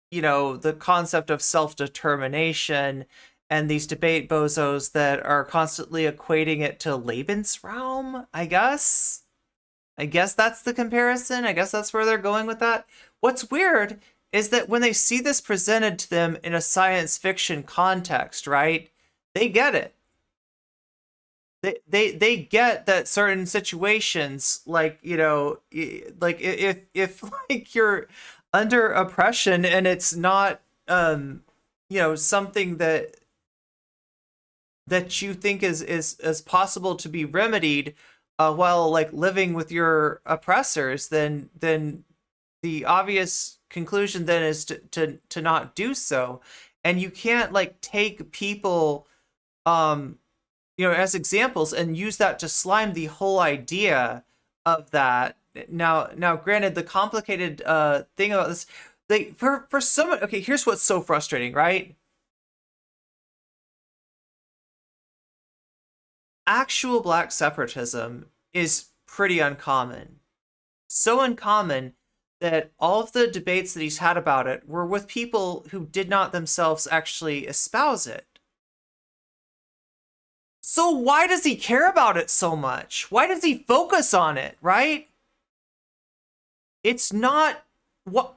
you know, the concept of self-determination and these debate bozos that are constantly equating it to Lebensraum, I guess. I guess that's the comparison. I guess that's where they're going with that. What's weird is that when they see this presented to them in a science fiction context, right? They get it. They get that certain situations, like, you know, like if like you're under oppression and it's not you know, something that you think is possible to be remedied while like living with your oppressors, then the obvious conclusion then is to not do so. And you can't like take people you know, as examples and use that to slime the whole idea of that. Now granted, the complicated thing about this, they for someone, okay, here's what's so frustrating, right? Actual black separatism is pretty uncommon. So uncommon that all of the debates that he's had about it were with people who did not themselves actually espouse it. So why does he care about it so much? Why does he focus on it, right? It's not what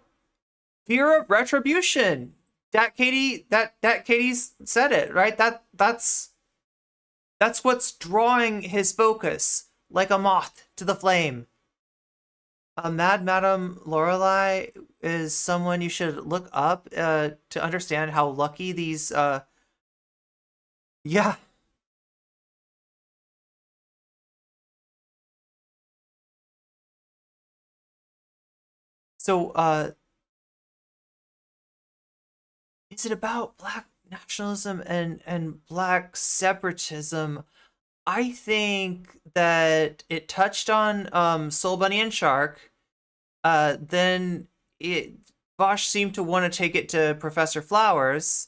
fear of retribution. DatKatee said it, right? That's what's drawing his focus like a moth to the flame. Mad Madam Lorelei is someone you should look up to understand how lucky these yeah. So is it about black nationalism and black separatism? I think that it touched on Soul Bunny and Shark. Then Vaush seemed to want to take it to Professor Flowers,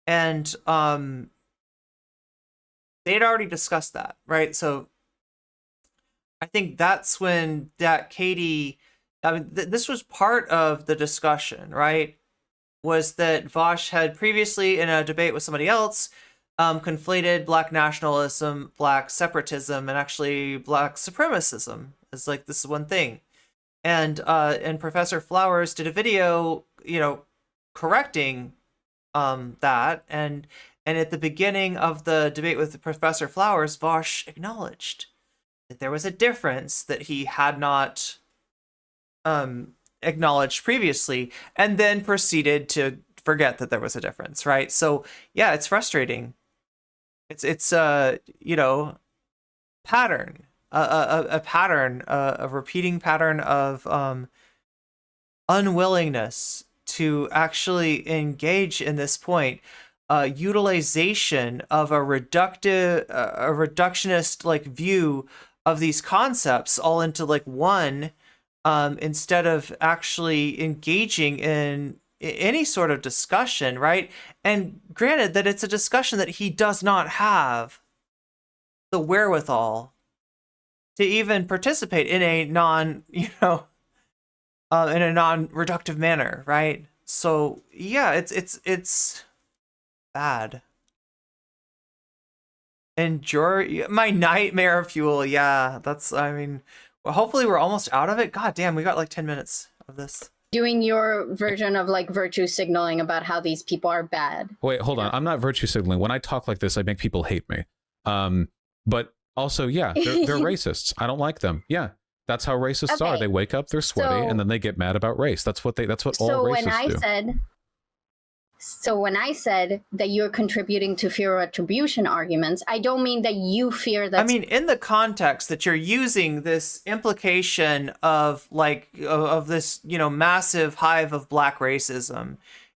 and they'd already discussed that, right? So I think that's when DatKatee, I mean, this was part of the discussion, right? Was that Vaush had previously, in a debate with somebody else, conflated black nationalism, black separatism, and actually black supremacism as like this is one thing. And Professor Flowers did a video, correcting that. And at the beginning of the debate with Professor Flowers, Vaush acknowledged that there was a difference that he had not acknowledged previously, and then proceeded to forget that there was a difference, right? So yeah, it's frustrating. It's pattern, a pattern, a repeating pattern of unwillingness to actually engage in this point, utilization of a reductionist like view of these concepts all into like one, instead of actually engaging in any sort of discussion, right? And granted that it's a discussion that he does not have the wherewithal to even participate in a non-reductive manner, right? So yeah, it's bad. Endure my nightmare fuel. Yeah, I mean, well, hopefully we're almost out of it. God damn, we got like 10 minutes of this. Doing your version of like virtue signaling about how these people are bad. Wait, hold on. I'm not virtue signaling. When I talk like this, I make people hate me. But also, yeah, they're racists. I don't like them. Yeah, that's how racists are. They wake up, they're sweaty, and then they get mad about race. That's what all racists do. So when I said that you're contributing to fear retribution arguments, I don't mean that you fear that. I mean, in the context that you're using this implication of of this, massive hive of black racism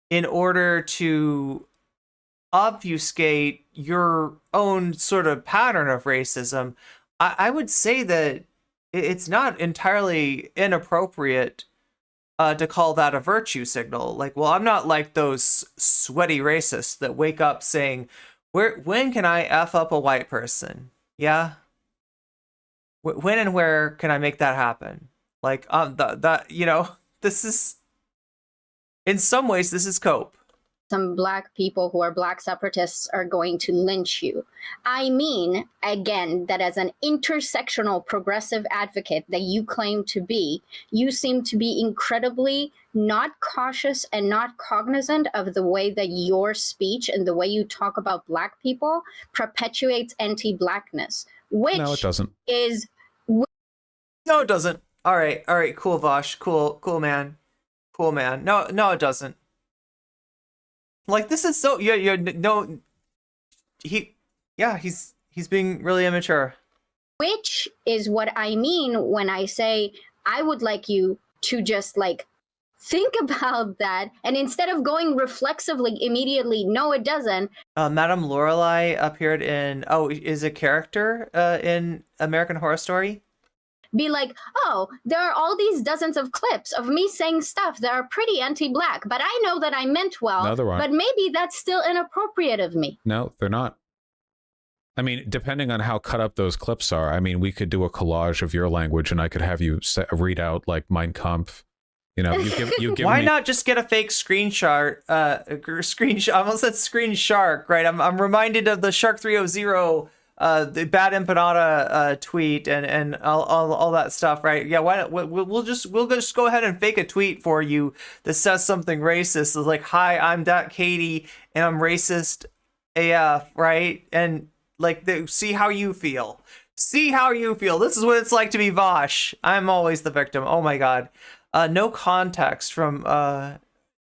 in order to obfuscate your own sort of pattern of racism, I would say that it's not entirely inappropriate to call that a virtue signal. Like, well, I'm not like those sweaty racists that wake up saying, when can I F up a white person? Yeah? When and where can I make that happen? Like, this is, in some ways, this is cope. Some black people who are black separatists are going to lynch you. I mean, again, that as an intersectional progressive advocate that you claim to be, you seem to be incredibly not cautious and not cognizant of the way that your speech and the way you talk about black people perpetuates anti-blackness, which no, it doesn't. No, it doesn't. All right, cool, Vaush. Cool, man. No, it doesn't. Like, this is so he's being really immature. Which is what I mean when I say I would like you to just like think about that, and instead of going reflexively immediately, no, it doesn't. Madame Lorelei appeared in is a character in American Horror Story. Be like, oh, there are all these dozens of clips of me saying stuff that are pretty anti-black, but I know that I meant well, no, but maybe that's still inappropriate of me. No, they're not. I mean, depending on how cut up those clips are, I mean, we could do a collage of your language and I could have you read out like Mein Kampf. You give Why me... not just get a fake screenshot? I almost said screen shark, right? I'm reminded of the Shark 300 the bad empanada tweet and all that stuff, right? Yeah, why not? We'll just go ahead and fake a tweet for you that says something racist. It's like, hi, I'm DatKatee and I'm racist AF, right? And like, see how you feel. See how you feel. This is what it's like to be Vaush. I'm always the victim. Oh my god. No context from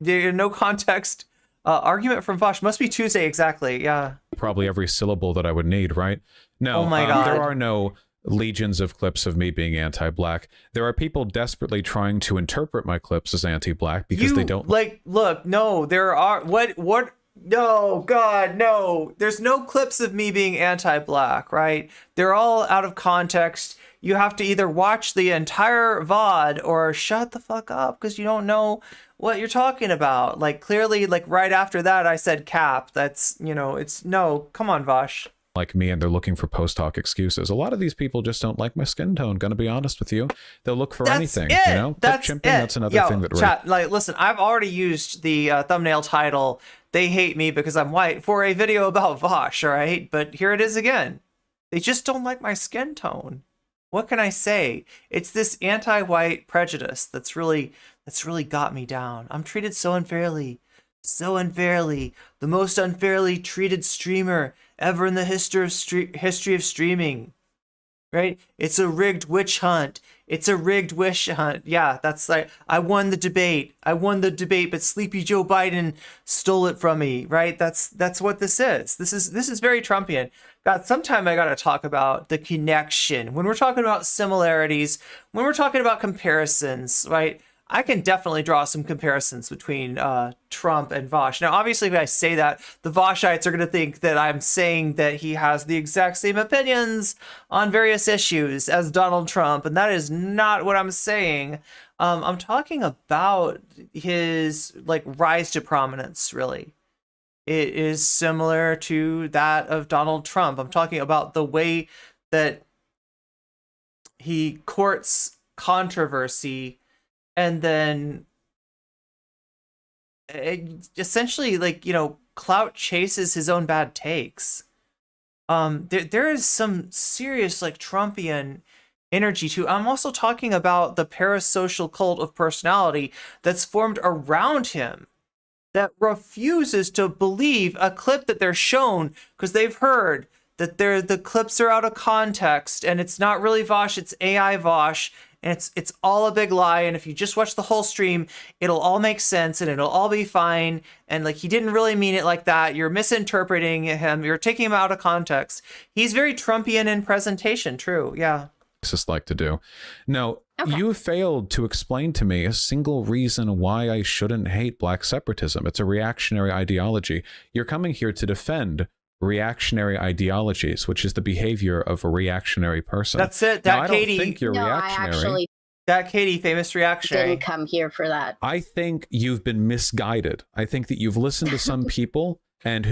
no context argument from Vaush. Must be Tuesday exactly. Yeah. Probably every syllable that I would need, right? No, Oh my God. There are no legions of clips of me being anti-black. There are people desperately trying to interpret my clips as anti-black because they don't like. Look, no, there are what. No, God, no. There's no clips of me being anti-black, right? They're all out of context. You have to either watch the entire VOD or shut the fuck up because you don't know what you're talking about. Like, clearly, like, right after that, I said cap. That's, you know, it's, no, come on, Vaush. like me, and they're looking for post-hoc excuses. A lot of these people just don't like my skin tone, gonna be honest with you. They'll look for anything, you know? That's chimping, it. that's another thing that... Chat, like, listen, I've already used the thumbnail title, "They Hate Me Because I'm White," for a video about Vaush, all right? But here it is again. They just don't like my skin tone. What can I say? It's this anti-white prejudice that's really got me down. I'm treated so unfairly. So unfairly. The most unfairly treated streamer ever in the history of streaming. Right? It's a rigged witch hunt. It's a rigged witch hunt. Yeah, that's like, I won the debate. But Sleepy Joe Biden stole it from me. Right? That's what this is. This is very Trumpian. God, sometime I gotta talk about the connection. When we're talking about similarities, when we're talking about comparisons, right? I can definitely draw some comparisons between Trump and Vaush. Now, obviously, if I say that, the Vaushites are going to think that I'm saying that he has the exact same opinions on various issues as Donald Trump, and that is not what I'm saying. I'm talking about his like rise to prominence, really. It is similar to that of Donald Trump. I'm talking about the way that he courts controversy and then essentially, like, you know, clout chases his own bad takes. There is some serious, like, Trumpian energy too. I'm also talking about the parasocial cult of personality that's formed around him that refuses to believe a clip that they're shown because they've heard that the clips are out of context and it's not really Vaush, it's AI Vaush. And it's all a big lie, and if you just watch the whole stream, it'll all make sense, and it'll all be fine, and like, he didn't really mean it like that, you're misinterpreting him, you're taking him out of context. He's very Trumpian in presentation, true, yeah. Just like to do. Now, you failed to explain to me a single reason why I shouldn't hate black separatism. It's a reactionary ideology. You're coming here to defend reactionary ideologies, which is the behavior of a reactionary person. That's it. Now, I DatKatee. don't think you're reactionary. I actually DatKatee, famous reactionary. didn't come here for that. I think you've been misguided. I think that you've listened to some people and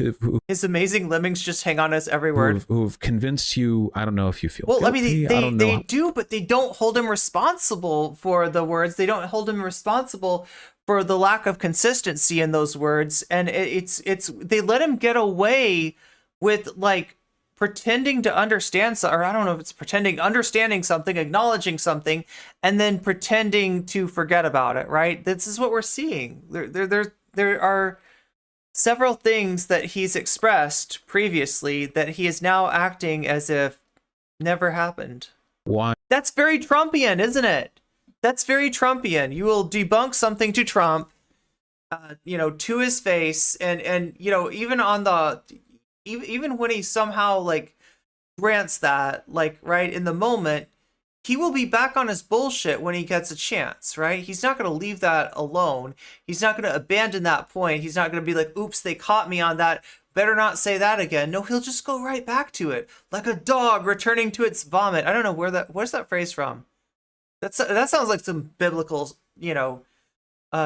His amazing lemmings just hang on us every word. Who've convinced you. I don't know if you feel well, guilty. I mean, they do, but they don't hold him responsible for the words. They don't hold him responsible for the lack of consistency in those words. And it's they let him get away with like pretending to understand, or I don't know if it's pretending, understanding something, acknowledging something, and then pretending to forget about it, right? This is what we're seeing. There are several things that he's expressed previously that he is now acting as if never happened. Why? That's very Trumpian, isn't it? That's very Trumpian. You will debunk something to Trump, you know, to his face, and you know, even on the even when he somehow like grants that, like, right in the moment, he will be back on his bullshit when he gets a chance, right? He's not going to leave that alone. He's not going to abandon that point. He's not going to be like, oops, they caught me on that. Better not say that again. No, he'll just go right back to it, like a dog returning to its vomit. I don't know where's that phrase from? That sounds like some biblical, you know,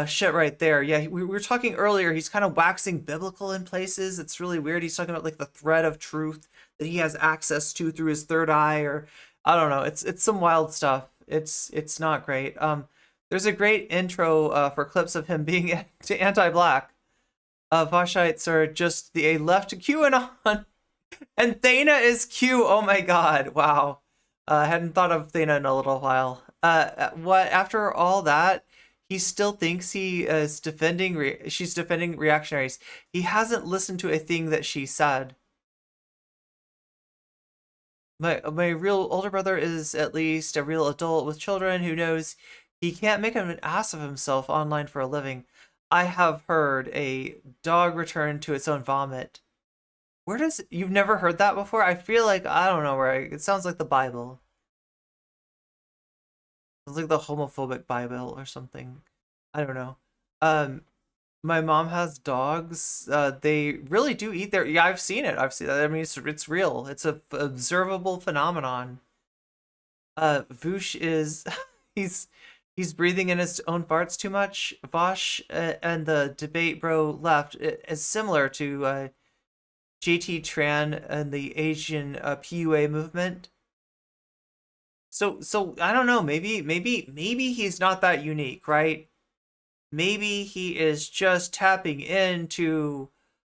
shit right there. Yeah, we were talking earlier, he's kind of waxing biblical in places. It's really weird. He's talking about like the thread of truth that he has access to through his third eye, or I don't know. It's some wild stuff. It's not great. There's a great intro for clips of him being anti-black. Vaushites are just a left QAnon. And Thana is Q. Oh my god. Wow. Hadn't thought of Thana in a little while. What after all that, he still thinks he is defending she's defending reactionaries. He hasn't listened to a thing that she said. My real older brother is at least a real adult with children who knows he can't make an ass of himself online for a living. I have heard a dog return to its own vomit. Where does you've never heard that before? I feel like I don't know it sounds like the Bible. It's like the homophobic Bible or something. I don't know. My mom has dogs. They really do eat their. Yeah, I've seen it. I've seen that. I mean, it's real. It's a observable phenomenon. Vaush is he's breathing in his own farts too much. Vaush and the debate bro left is similar to JT Tran and the Asian PUA movement. So I don't know. Maybe he's not that unique, right? Maybe he is just tapping into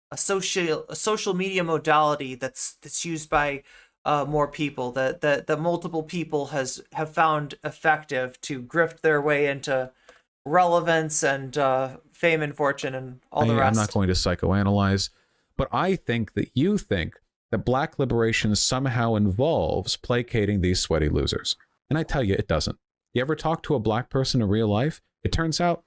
a social media modality that's used by more people that multiple people have found effective to grift their way into relevance and fame and fortune and all the rest. I'm not going to psychoanalyze, but I think that you think that black liberation somehow involves placating these sweaty losers. And I tell you, it doesn't. You ever talk to a black person in real life? It turns out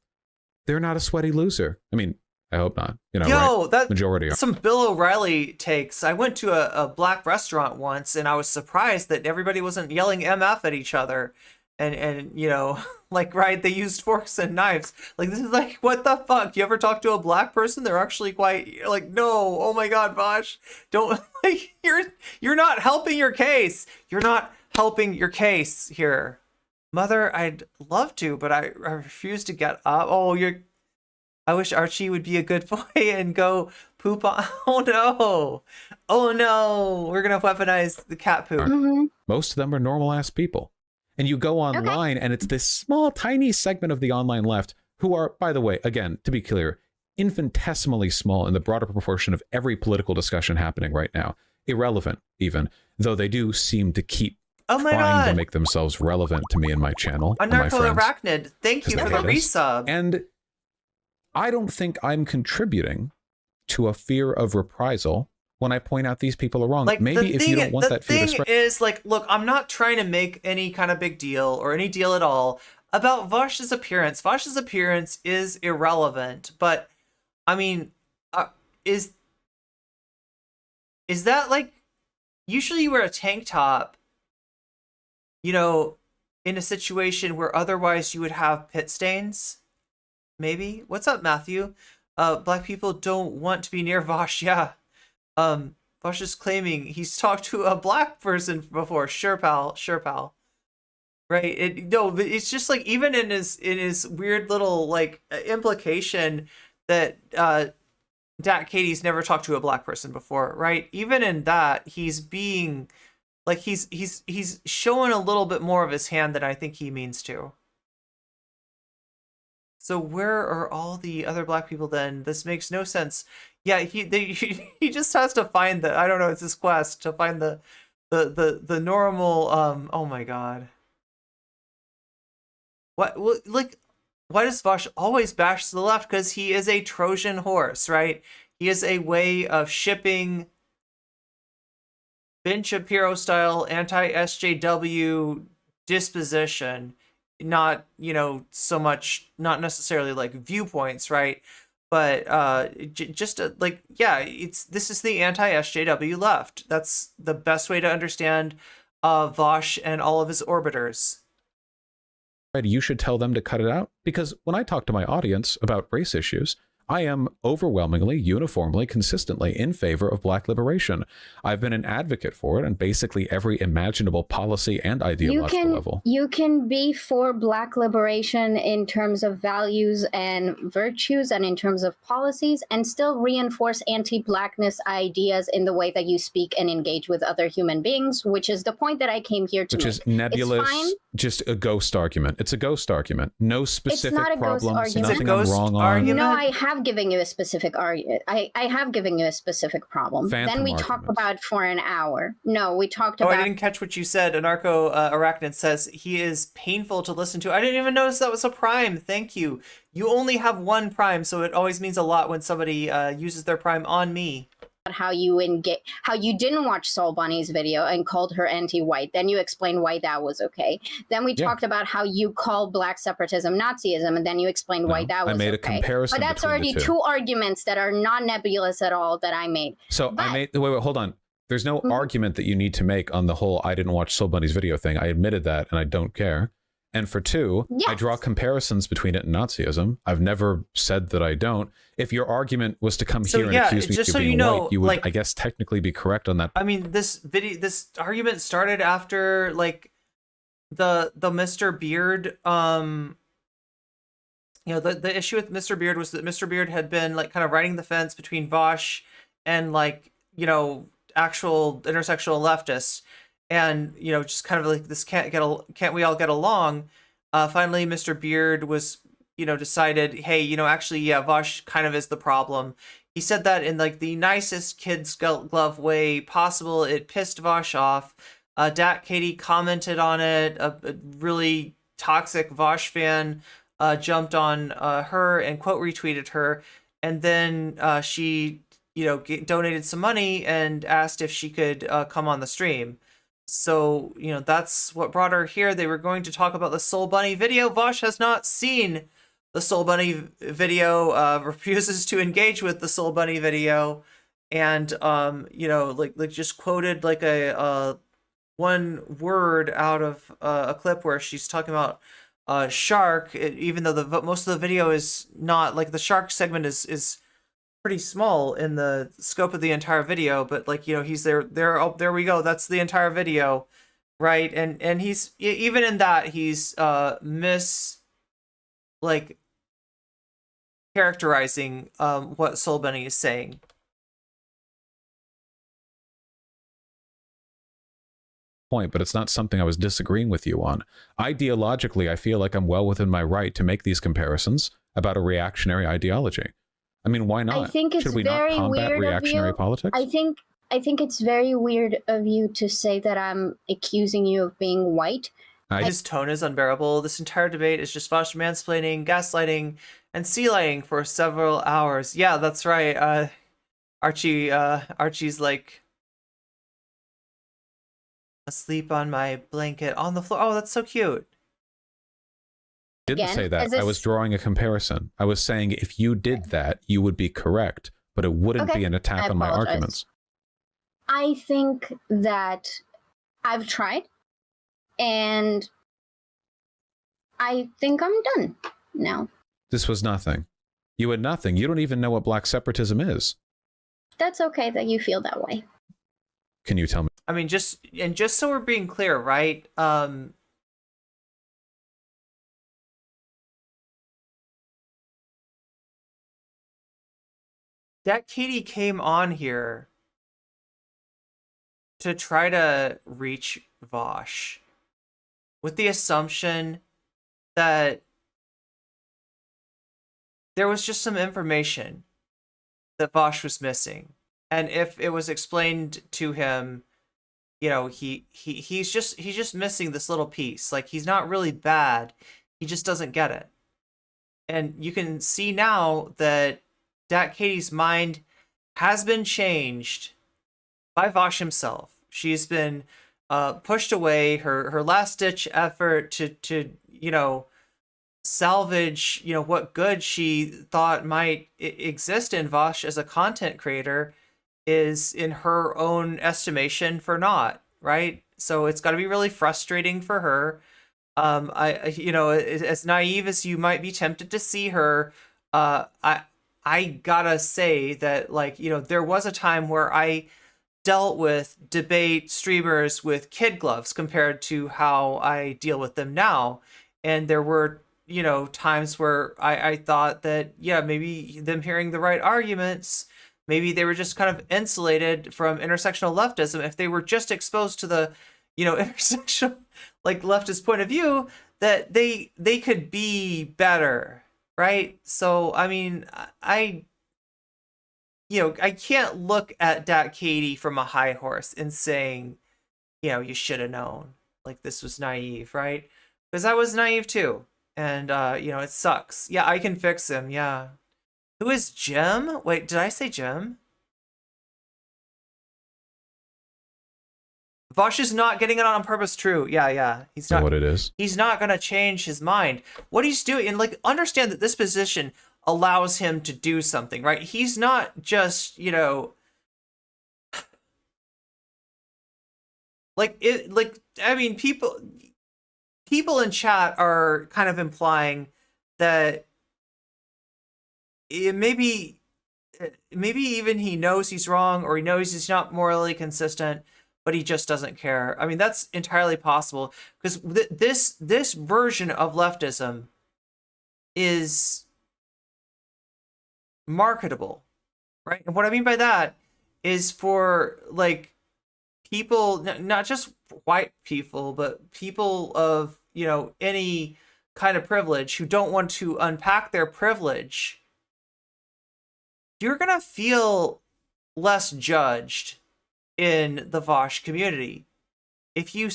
they're not a sweaty loser. I mean, I hope not. You know, right? That majority are. Some Bill O'Reilly takes. I went to a black restaurant once, and I was surprised that everybody wasn't yelling MF at each other. And you know, like, right, they used forks and knives. Like, this is like, what the fuck? You ever talk to a black person? They're actually quite, like, no, oh my god, Vaush, don't, like, you're not helping your case. You're not helping your case here. Mother, I'd love to, but I refuse to get up. Oh, I wish Archie would be a good boy and go poop on, oh no, we're gonna weaponize the cat poop. Mm-hmm. Most of them are normal ass people. And you go online, and it's this small, tiny segment of the online left who are, by the way, again, to be clear, infinitesimally small in the broader proportion of every political discussion happening right now. Irrelevant, even, though they do seem to keep trying to make themselves relevant to me and my channel. Anarcho-Arachnid, thank you for the resub. And I don't think I'm contributing to a fear of reprisal when I point out these people are wrong. Like, maybe if you don't want that fear to spread. The thing is, like, look, I'm not trying to make any kind of big deal or any deal at all about Vaush's appearance. Vaush's appearance is irrelevant, but I mean, is that, like, usually you wear a tank top, you know, in a situation where otherwise you would have pit stains? Maybe. What's up, Matthew? Black people don't want to be near Vaush. Yeah. Vaush is claiming he's talked to a black person before. Sure, pal. Right? It's just like, even in his weird little, like, implication that DatKatee's never talked to a black person before, right? Even in that, he's being like, he's showing a little bit more of his hand than I think he means to. So where are all the other black people then? This makes no sense. Yeah, he just has to find the, I don't know, it's his quest to find the normal, oh my god. Like, why does Vaush always bash the left? Because he is a Trojan horse, right? He is a way of shipping Ben Shapiro style anti-SJW disposition, not, you know, so much, not necessarily like viewpoints, right? But just like, yeah, this is the anti-SJW left. That's the best way to understand Vaush and all of his orbiters. You should tell them to cut it out, because when I talk to my audience about race issues, I am overwhelmingly, uniformly, consistently in favor of black liberation. I've been an advocate for it on basically every imaginable policy and ideological level. You can be for black liberation in terms of values and virtues and in terms of policies, and still reinforce anti-blackness ideas in the way that you speak and engage with other human beings, which is the point that I came here to make. Which is nebulous, just a ghost argument. It's a ghost argument. No specific problems, nothing I'm wrong on. No, I have have given you a specific I have given you a specific problem. Phantom Then we talked arguments. about for an hour. No, we talked Oh, about. I didn't catch what you said. Anarcho Arachnid says he is painful to listen to. I didn't even notice that was a prime. Thank you. You only have one prime, so it always means a lot when somebody uses their prime on me. How you didn't watch Soul Bunny's video and called her anti-white. Then you explained why that was okay. Then we talked about how you call black separatism Nazism, and then you explained why that was okay. I made a comparison. But that's between already the two. two arguments that are not nebulous at all that I made. So I made wait, hold on. There's no argument that you need to make on the whole I didn't watch Soul Bunny's video thing. I admitted that and I don't care. And for two, I draw comparisons between it and Nazism. I've never said that I don't. If your argument was to come here and accuse me of being white, you would, I guess, technically be correct on that. I mean, this argument started after like the Mr. Beard. The issue with Mr. Beard was that Mr. Beard had been like kind of riding the fence between Vaush and like actual intersectional leftists. And just kind of like this can't we all get along? Finally, Mr. Beard was decided, hey, actually, yeah, Vaush kind of is the problem. He said that in like the nicest kid's glove way possible. It pissed Vaush off. DatKatee commented on it. A really toxic Vaush fan jumped on her and quote retweeted her, and then she donated some money and asked if she could come on the stream. So, that's what brought her here. They were going to talk about the Soul Bunny video. Vaush has not seen the Soul Bunny video, refuses to engage with the Soul Bunny video, and, like just quoted like a one word out of a clip where she's talking about shark, even though most of the video is not, like the shark segment is pretty small in the scope of the entire video, but like he's there oh, there we go, that's the entire video, right? And he's even in that he's characterizing what Soul Bunny is saying. Point, but it's not something I was disagreeing with you on. Ideologically, I feel like I'm well within my right to make these comparisons about a reactionary ideology. I mean, why not? I think it's Should we very not combat weird reactionary of you. politics? I think it's very weird of you to say that I'm accusing you of being white. His tone is unbearable. This entire debate is just Vaush mansplaining, gaslighting, and sea lighting for several hours. Yeah, that's right. Archie's like asleep on my blanket on the floor. Oh, that's so cute. Didn't say that. I was drawing a comparison. I was saying if you did that, you would be correct, but it wouldn't be an attack on my arguments. I think that I've tried, and I think I'm done now. This was nothing. You had nothing. You don't even know what black separatism is. That's okay that you feel that way. Can you tell me? I mean, just so we're being clear, right? DatKatee came on here to try to reach Vaush with the assumption that there was just some information that Vaush was missing. And if it was explained to him, he's just missing this little piece. Like, he's not really bad. He just doesn't get it. And you can see now that DatKatee's mind has been changed by Vaush himself. She's been pushed away. Her last ditch effort to salvage what good she thought might exist in Vaush as a content creator is, in her own estimation, for naught, right? So it's got to be really frustrating for her. As naive as you might be tempted to see her, I gotta say that, there was a time where I dealt with debate streamers with kid gloves compared to how I deal with them now. And there were, times where I thought that, maybe them hearing the right arguments, maybe they were just kind of insulated from intersectional leftism. If they were just exposed to the, intersectional, leftist point of view, that they could be better. right? So I mean, I can't look at DatKatee from a high horse and saying, you should have known. Like this was naive, right? Because I was naive too. And it sucks. Yeah, I can fix him. Yeah. Who is Jim? Wait, did I say Jim? Vaush is not getting it on purpose. True. Yeah. He's not. What it is? He's not gonna change his mind. What he's doing, and like, understand that this position allows him to do something, right? He's not just, like it. Like, I mean, people in chat are kind of implying that maybe even he knows he's wrong, or he knows he's not morally consistent, but he just doesn't care. I mean, that's entirely possible, because this version of leftism is marketable, right? And what I mean by that is for like people, not just white people, but people of any kind of privilege who don't want to unpack their privilege. You're gonna feel less judged in the Vaush community. If you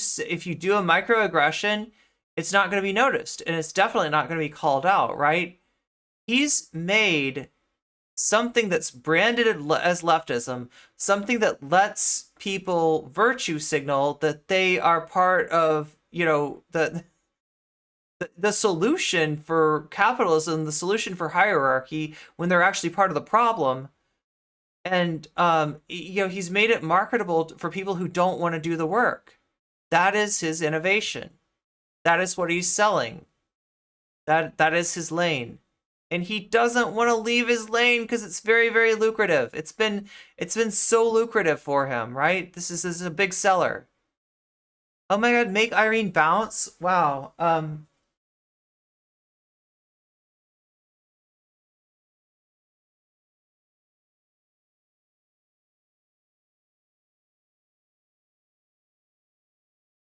do a microaggression, it's not going to be noticed, and it's definitely not going to be called out, right? He's made something that's branded as leftism, something that lets people virtue signal that they are part of, the solution for capitalism, the solution for hierarchy, when they're actually part of the problem. And he's made it marketable for people who don't want to do the work. That is his innovation. That is what he's selling. That is his lane. And he doesn't want to leave his lane because it's very, very lucrative. It's been so lucrative for him, right? This is a big seller. Oh my god, make Irene bounce? Wow.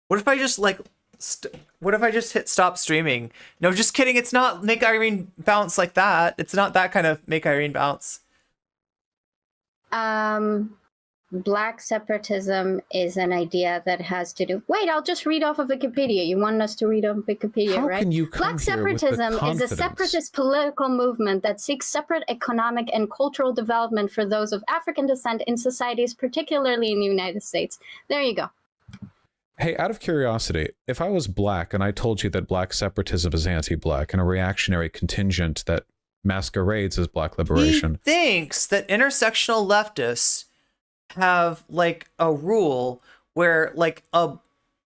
What if I just what if I just hit stop streaming? No, just kidding. It's not make Irene bounce like that. It's not that kind of make Irene bounce. Black separatism is an idea that has to do. Wait, I'll just read off of Wikipedia. You want us to read off Wikipedia, How right? Can you come Black here with the separatism is a confidence? separatist political movement that seeks separate economic and cultural development for those of African descent in societies, particularly in the United States. There you go. Hey, out of curiosity, if I was black and I told you that black separatism is anti-black and a reactionary contingent that masquerades as black liberation, He thinks that intersectional leftists have like a rule where like a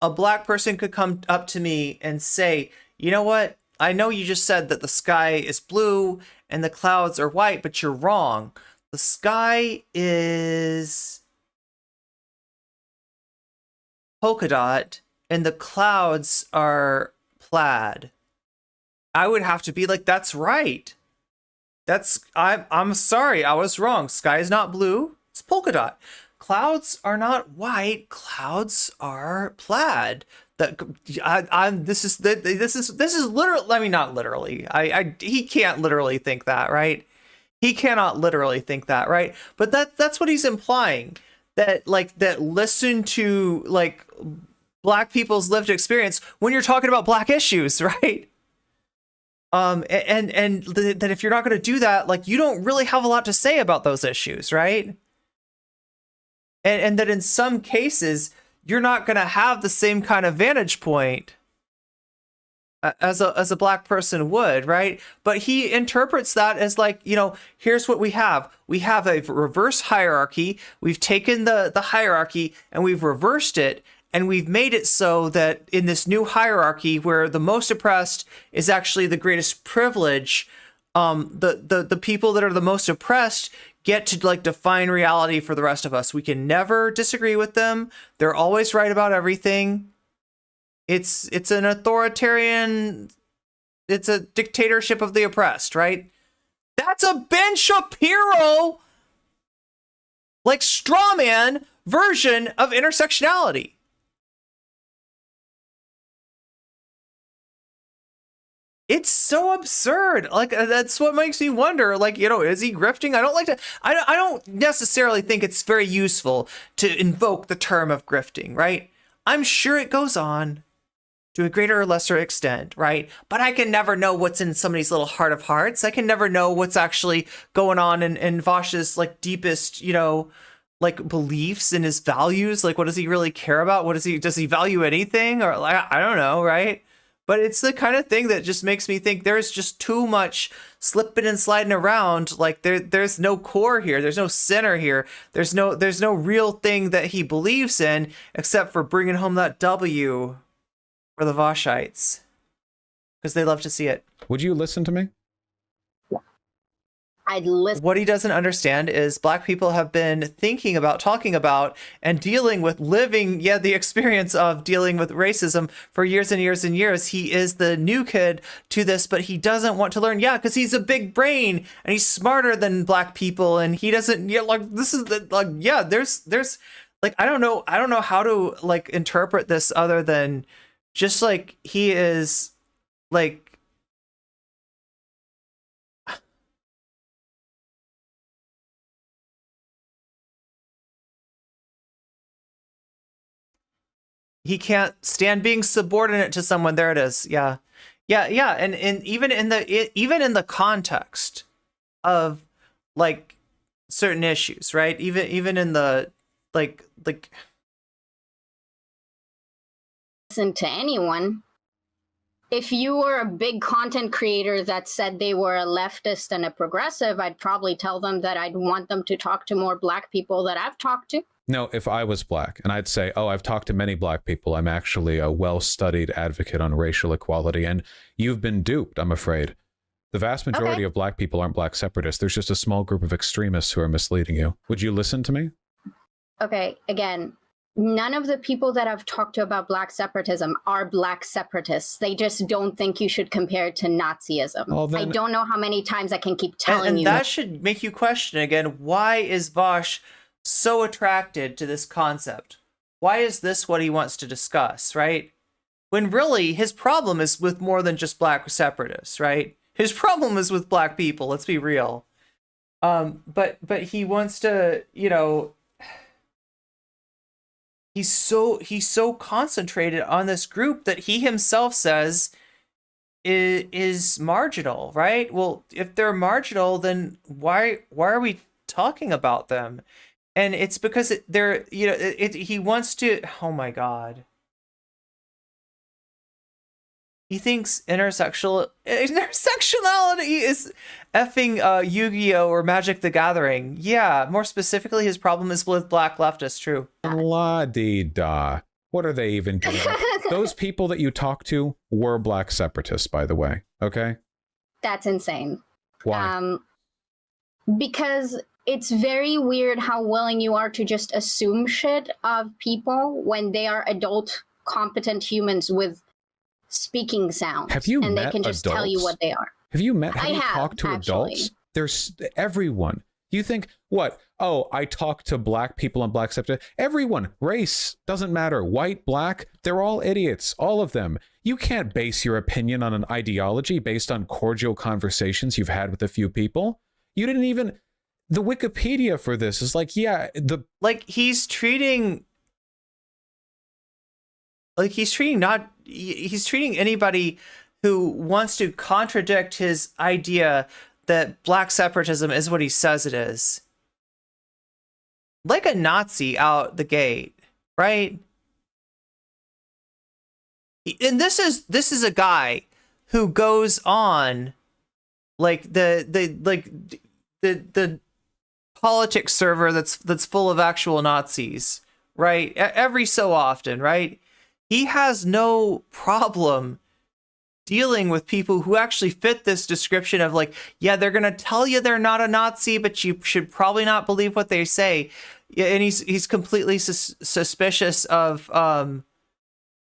black person could come up to me and say, you know what? I know you just said that the sky is blue and the clouds are white, but you're wrong. The sky is polka dot and the clouds are plaid. I would have to be like, that's right. I'm sorry, I was wrong. Sky is not blue, it's polka dot. Clouds are not white, clouds are plaid. This is literally, I mean, not literally. He can't literally think that, right? He cannot literally think that, right? But that's what he's implying. That listen to like black people's lived experience when you're talking about black issues, right? That if you're not going to do that, like you don't really have a lot to say about those issues, right? And that in some cases you're not going to have the same kind of vantage point as a black person would, right? But he interprets that as like, here's what we have. We have a reverse hierarchy. We've taken the hierarchy and we've reversed it, and we've made it so that in this new hierarchy where the most oppressed is actually the greatest privilege, the people that are the most oppressed get to like define reality for the rest of us. We can never disagree with them. They're always right about everything. It's an authoritarian, it's a dictatorship of the oppressed, right? That's a Ben Shapiro like straw man version of intersectionality. It's so absurd. Like, that's what makes me wonder, like, is he grifting? I don't like to, I don't necessarily think it's very useful to invoke the term of grifting, right? I'm sure it goes on to a greater or lesser extent, right? But I can never know what's in somebody's little heart of hearts. I can never know what's actually going on in Vaush's, like, deepest, like, beliefs and his values. Like, what does he really care about? Does he value anything? Or, like, I don't know, right? But it's the kind of thing that just makes me think there's just too much slipping and sliding around. Like, there's no core here. There's no center here. There's no real thing that he believes in, except for bringing home that W for the Vaushites, because they love to see it. Would you listen to me? I'd listen. What he doesn't understand is black people have been thinking about, talking about, and dealing with, living, the experience of dealing with racism for years and years and years. He is the new kid to this, but he doesn't want to learn. Yeah, because he's a big brain and he's smarter than black people, and he doesn't. Yeah, like, this is the, like, yeah. There's like, I don't know how to, like, interpret this other than just, like, he is, like, he can't stand being subordinate to someone. There it is. Yeah. And even in the context of, like, certain issues, right? Even in the like Listen to anyone. If you were a big content creator that said they were a leftist and a progressive, I'd probably tell them that I'd want them to talk to more black people that I've talked to. No, if I was black, and I'd say, oh, I've talked to many black people. I'm actually a well-studied advocate on racial equality, and you've been duped, I'm afraid. The vast majority of black people aren't black separatists. There's just a small group of extremists who are misleading you. Would you listen to me? Okay, again, none of the people that I've talked to about black separatism are black separatists. They just don't think you should compare it to Nazism. Well, then, I don't know how many times I can keep telling and you. That should make you question again, why is Vaush so attracted to this concept? Why is this what he wants to discuss, right? When really his problem is with more than just black separatists, right? His problem is with black people, let's be real. But he wants to, he's so concentrated on this group that he himself says is marginal, right? Well, if they're marginal, then why are we talking about them? And it's because he wants to, oh my God. He thinks intersectionality is effing Yu-Gi-Oh! Or Magic the Gathering. Yeah, more specifically, his problem is with black leftists, true. La-dee-da. What are they even doing? Those people that you talked to were black separatists, by the way, okay? That's insane. Why? Because it's very weird how willing you are to just assume shit of people when they are adult, competent humans with speaking sounds. Have you and met they can just adults? tell you what they are. Have you met? I Have you have, talked to actually. adults? There's everyone. You think what? Oh, I talk to black people and black separatists. Everyone, race doesn't matter. White, black, they're all idiots. All of them. You can't base your opinion on an ideology based on cordial conversations you've had with a few people. You didn't even. The Wikipedia for this is like, yeah, he's treating anybody who wants to contradict his idea that black separatism is what he says it is, like a Nazi out the gate, right? And this is a guy who goes on like the politics server that's full of actual Nazis, right? Every so often, right? He has no problem dealing with people who actually fit this description of, like, yeah, they're going to tell you they're not a Nazi, but you should probably not believe what they say. Yeah, and he's completely suspicious of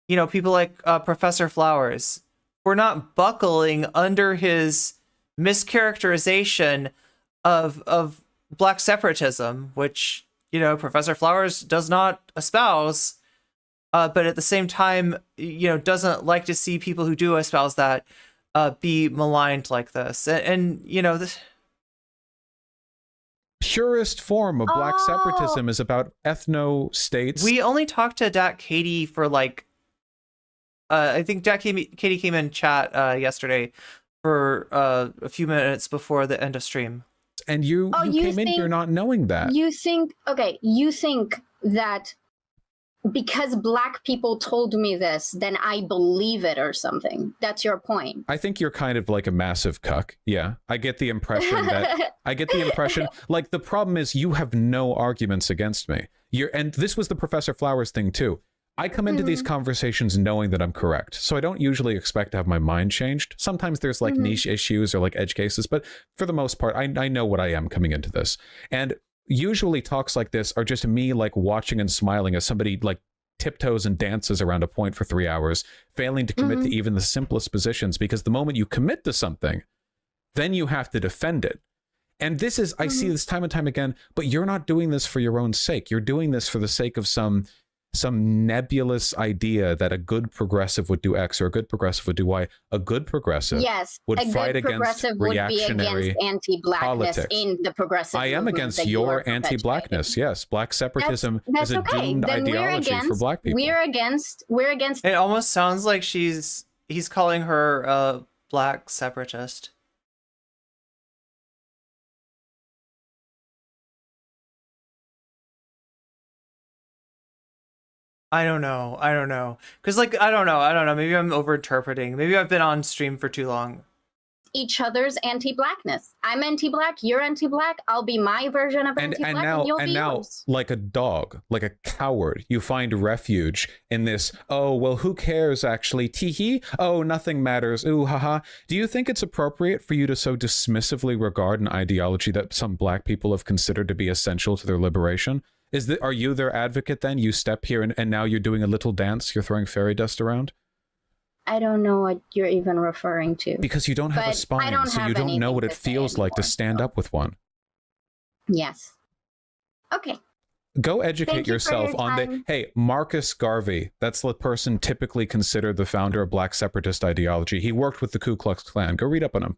people like Professor Flowers. We're not buckling under his mischaracterization of black separatism, which, Professor Flowers does not espouse, but at the same time, doesn't like to see people who do espouse that be maligned like this. And you know, this Purest form of black separatism is about ethno-states. we only talked to DatKatee for like I think DatKatee came in chat yesterday for a few minutes before the end of stream. And you came in here not knowing that. You think that because black people told me this, then I believe it or something. That's your point. I think you're kind of like a massive cuck. Yeah. I get the impression like the problem is you have no arguments against me. And this was the Professor Flowers thing too. I come into these conversations knowing that I'm correct. So I don't usually expect to have my mind changed. Sometimes there's like niche issues or like edge cases, but for the most part, I know what I am coming into this. And usually talks like this are just me like watching and smiling as somebody like tiptoes and dances around a point for 3 hours, failing to commit to even the simplest positions, because the moment you commit to something, then you have to defend it. And this is, I see this time and time again, but you're not doing this for your own sake. You're doing this for the sake of some nebulous idea that a good progressive would do X or a good progressive would do Y. A good progressive would fight against reactionary anti-blackness politics. In the progressive I am against your anti-blackness. Yes, black separatism is a doomed ideology for black people. We're against. It almost sounds like he's calling her a black separatist. I don't know. Because, like, I don't know. Maybe I'm overinterpreting. Maybe I've been on stream for too long. Each other's anti-blackness. I'm anti-black, you're anti-black, I'll be my version of anti-black, and you'll be yours. Like a dog, like a coward, you find refuge in this, oh, well, who cares, actually? Tee-hee? Oh, nothing matters. Ooh, haha. Do you think it's appropriate for you to so dismissively regard an ideology that some black people have considered to be essential to their liberation? Are you their advocate then? You step here and now you're doing a little dance, you're throwing fairy dust around? I don't know what you're even referring to. Because you don't have a spine, so you don't know what it feels like to stand up with one. Yes. Okay. Go educate yourself on the... Hey, Marcus Garvey, that's the person typically considered the founder of black separatist ideology. He worked with the Ku Klux Klan. Go read up on him.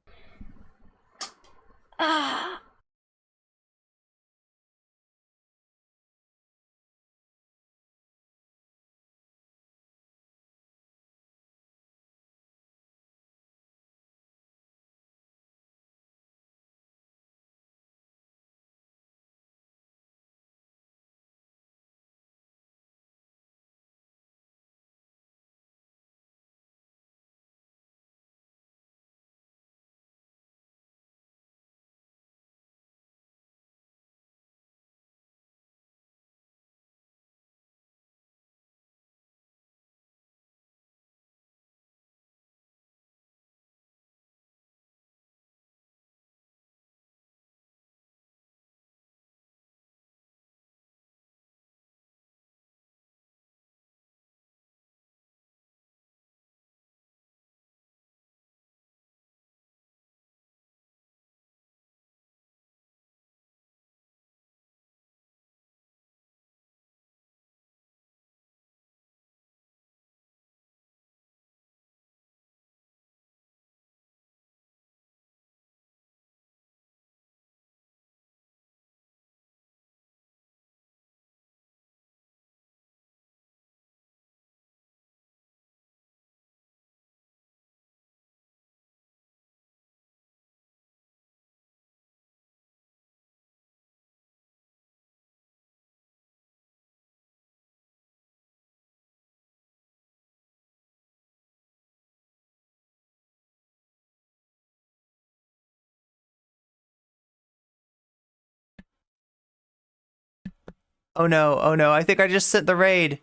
Oh no, I think I just sent the raid.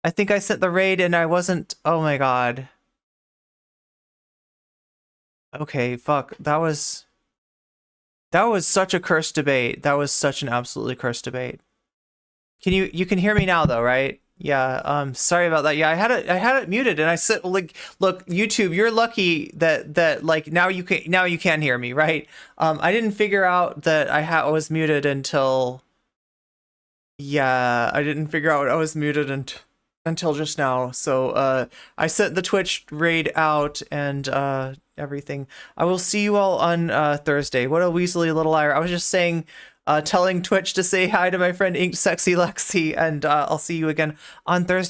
I think I sent the raid and I wasn't... Oh my god. Okay, fuck. That was such a cursed debate. That was such an absolutely cursed debate. You can hear me now though, right? Yeah, sorry about that. Yeah, I had it muted and I said, like, look, YouTube, you're lucky that like now you can hear me, right? I didn't figure out that I was muted until... Yeah, I didn't figure out I was muted until... until just now. So I sent the Twitch raid out and everything. I will see you all on Thursday. What a weaselly little liar. I was just saying, telling Twitch to say hi to my friend Inked Sexy Lexi, and I'll see you again on Thursday.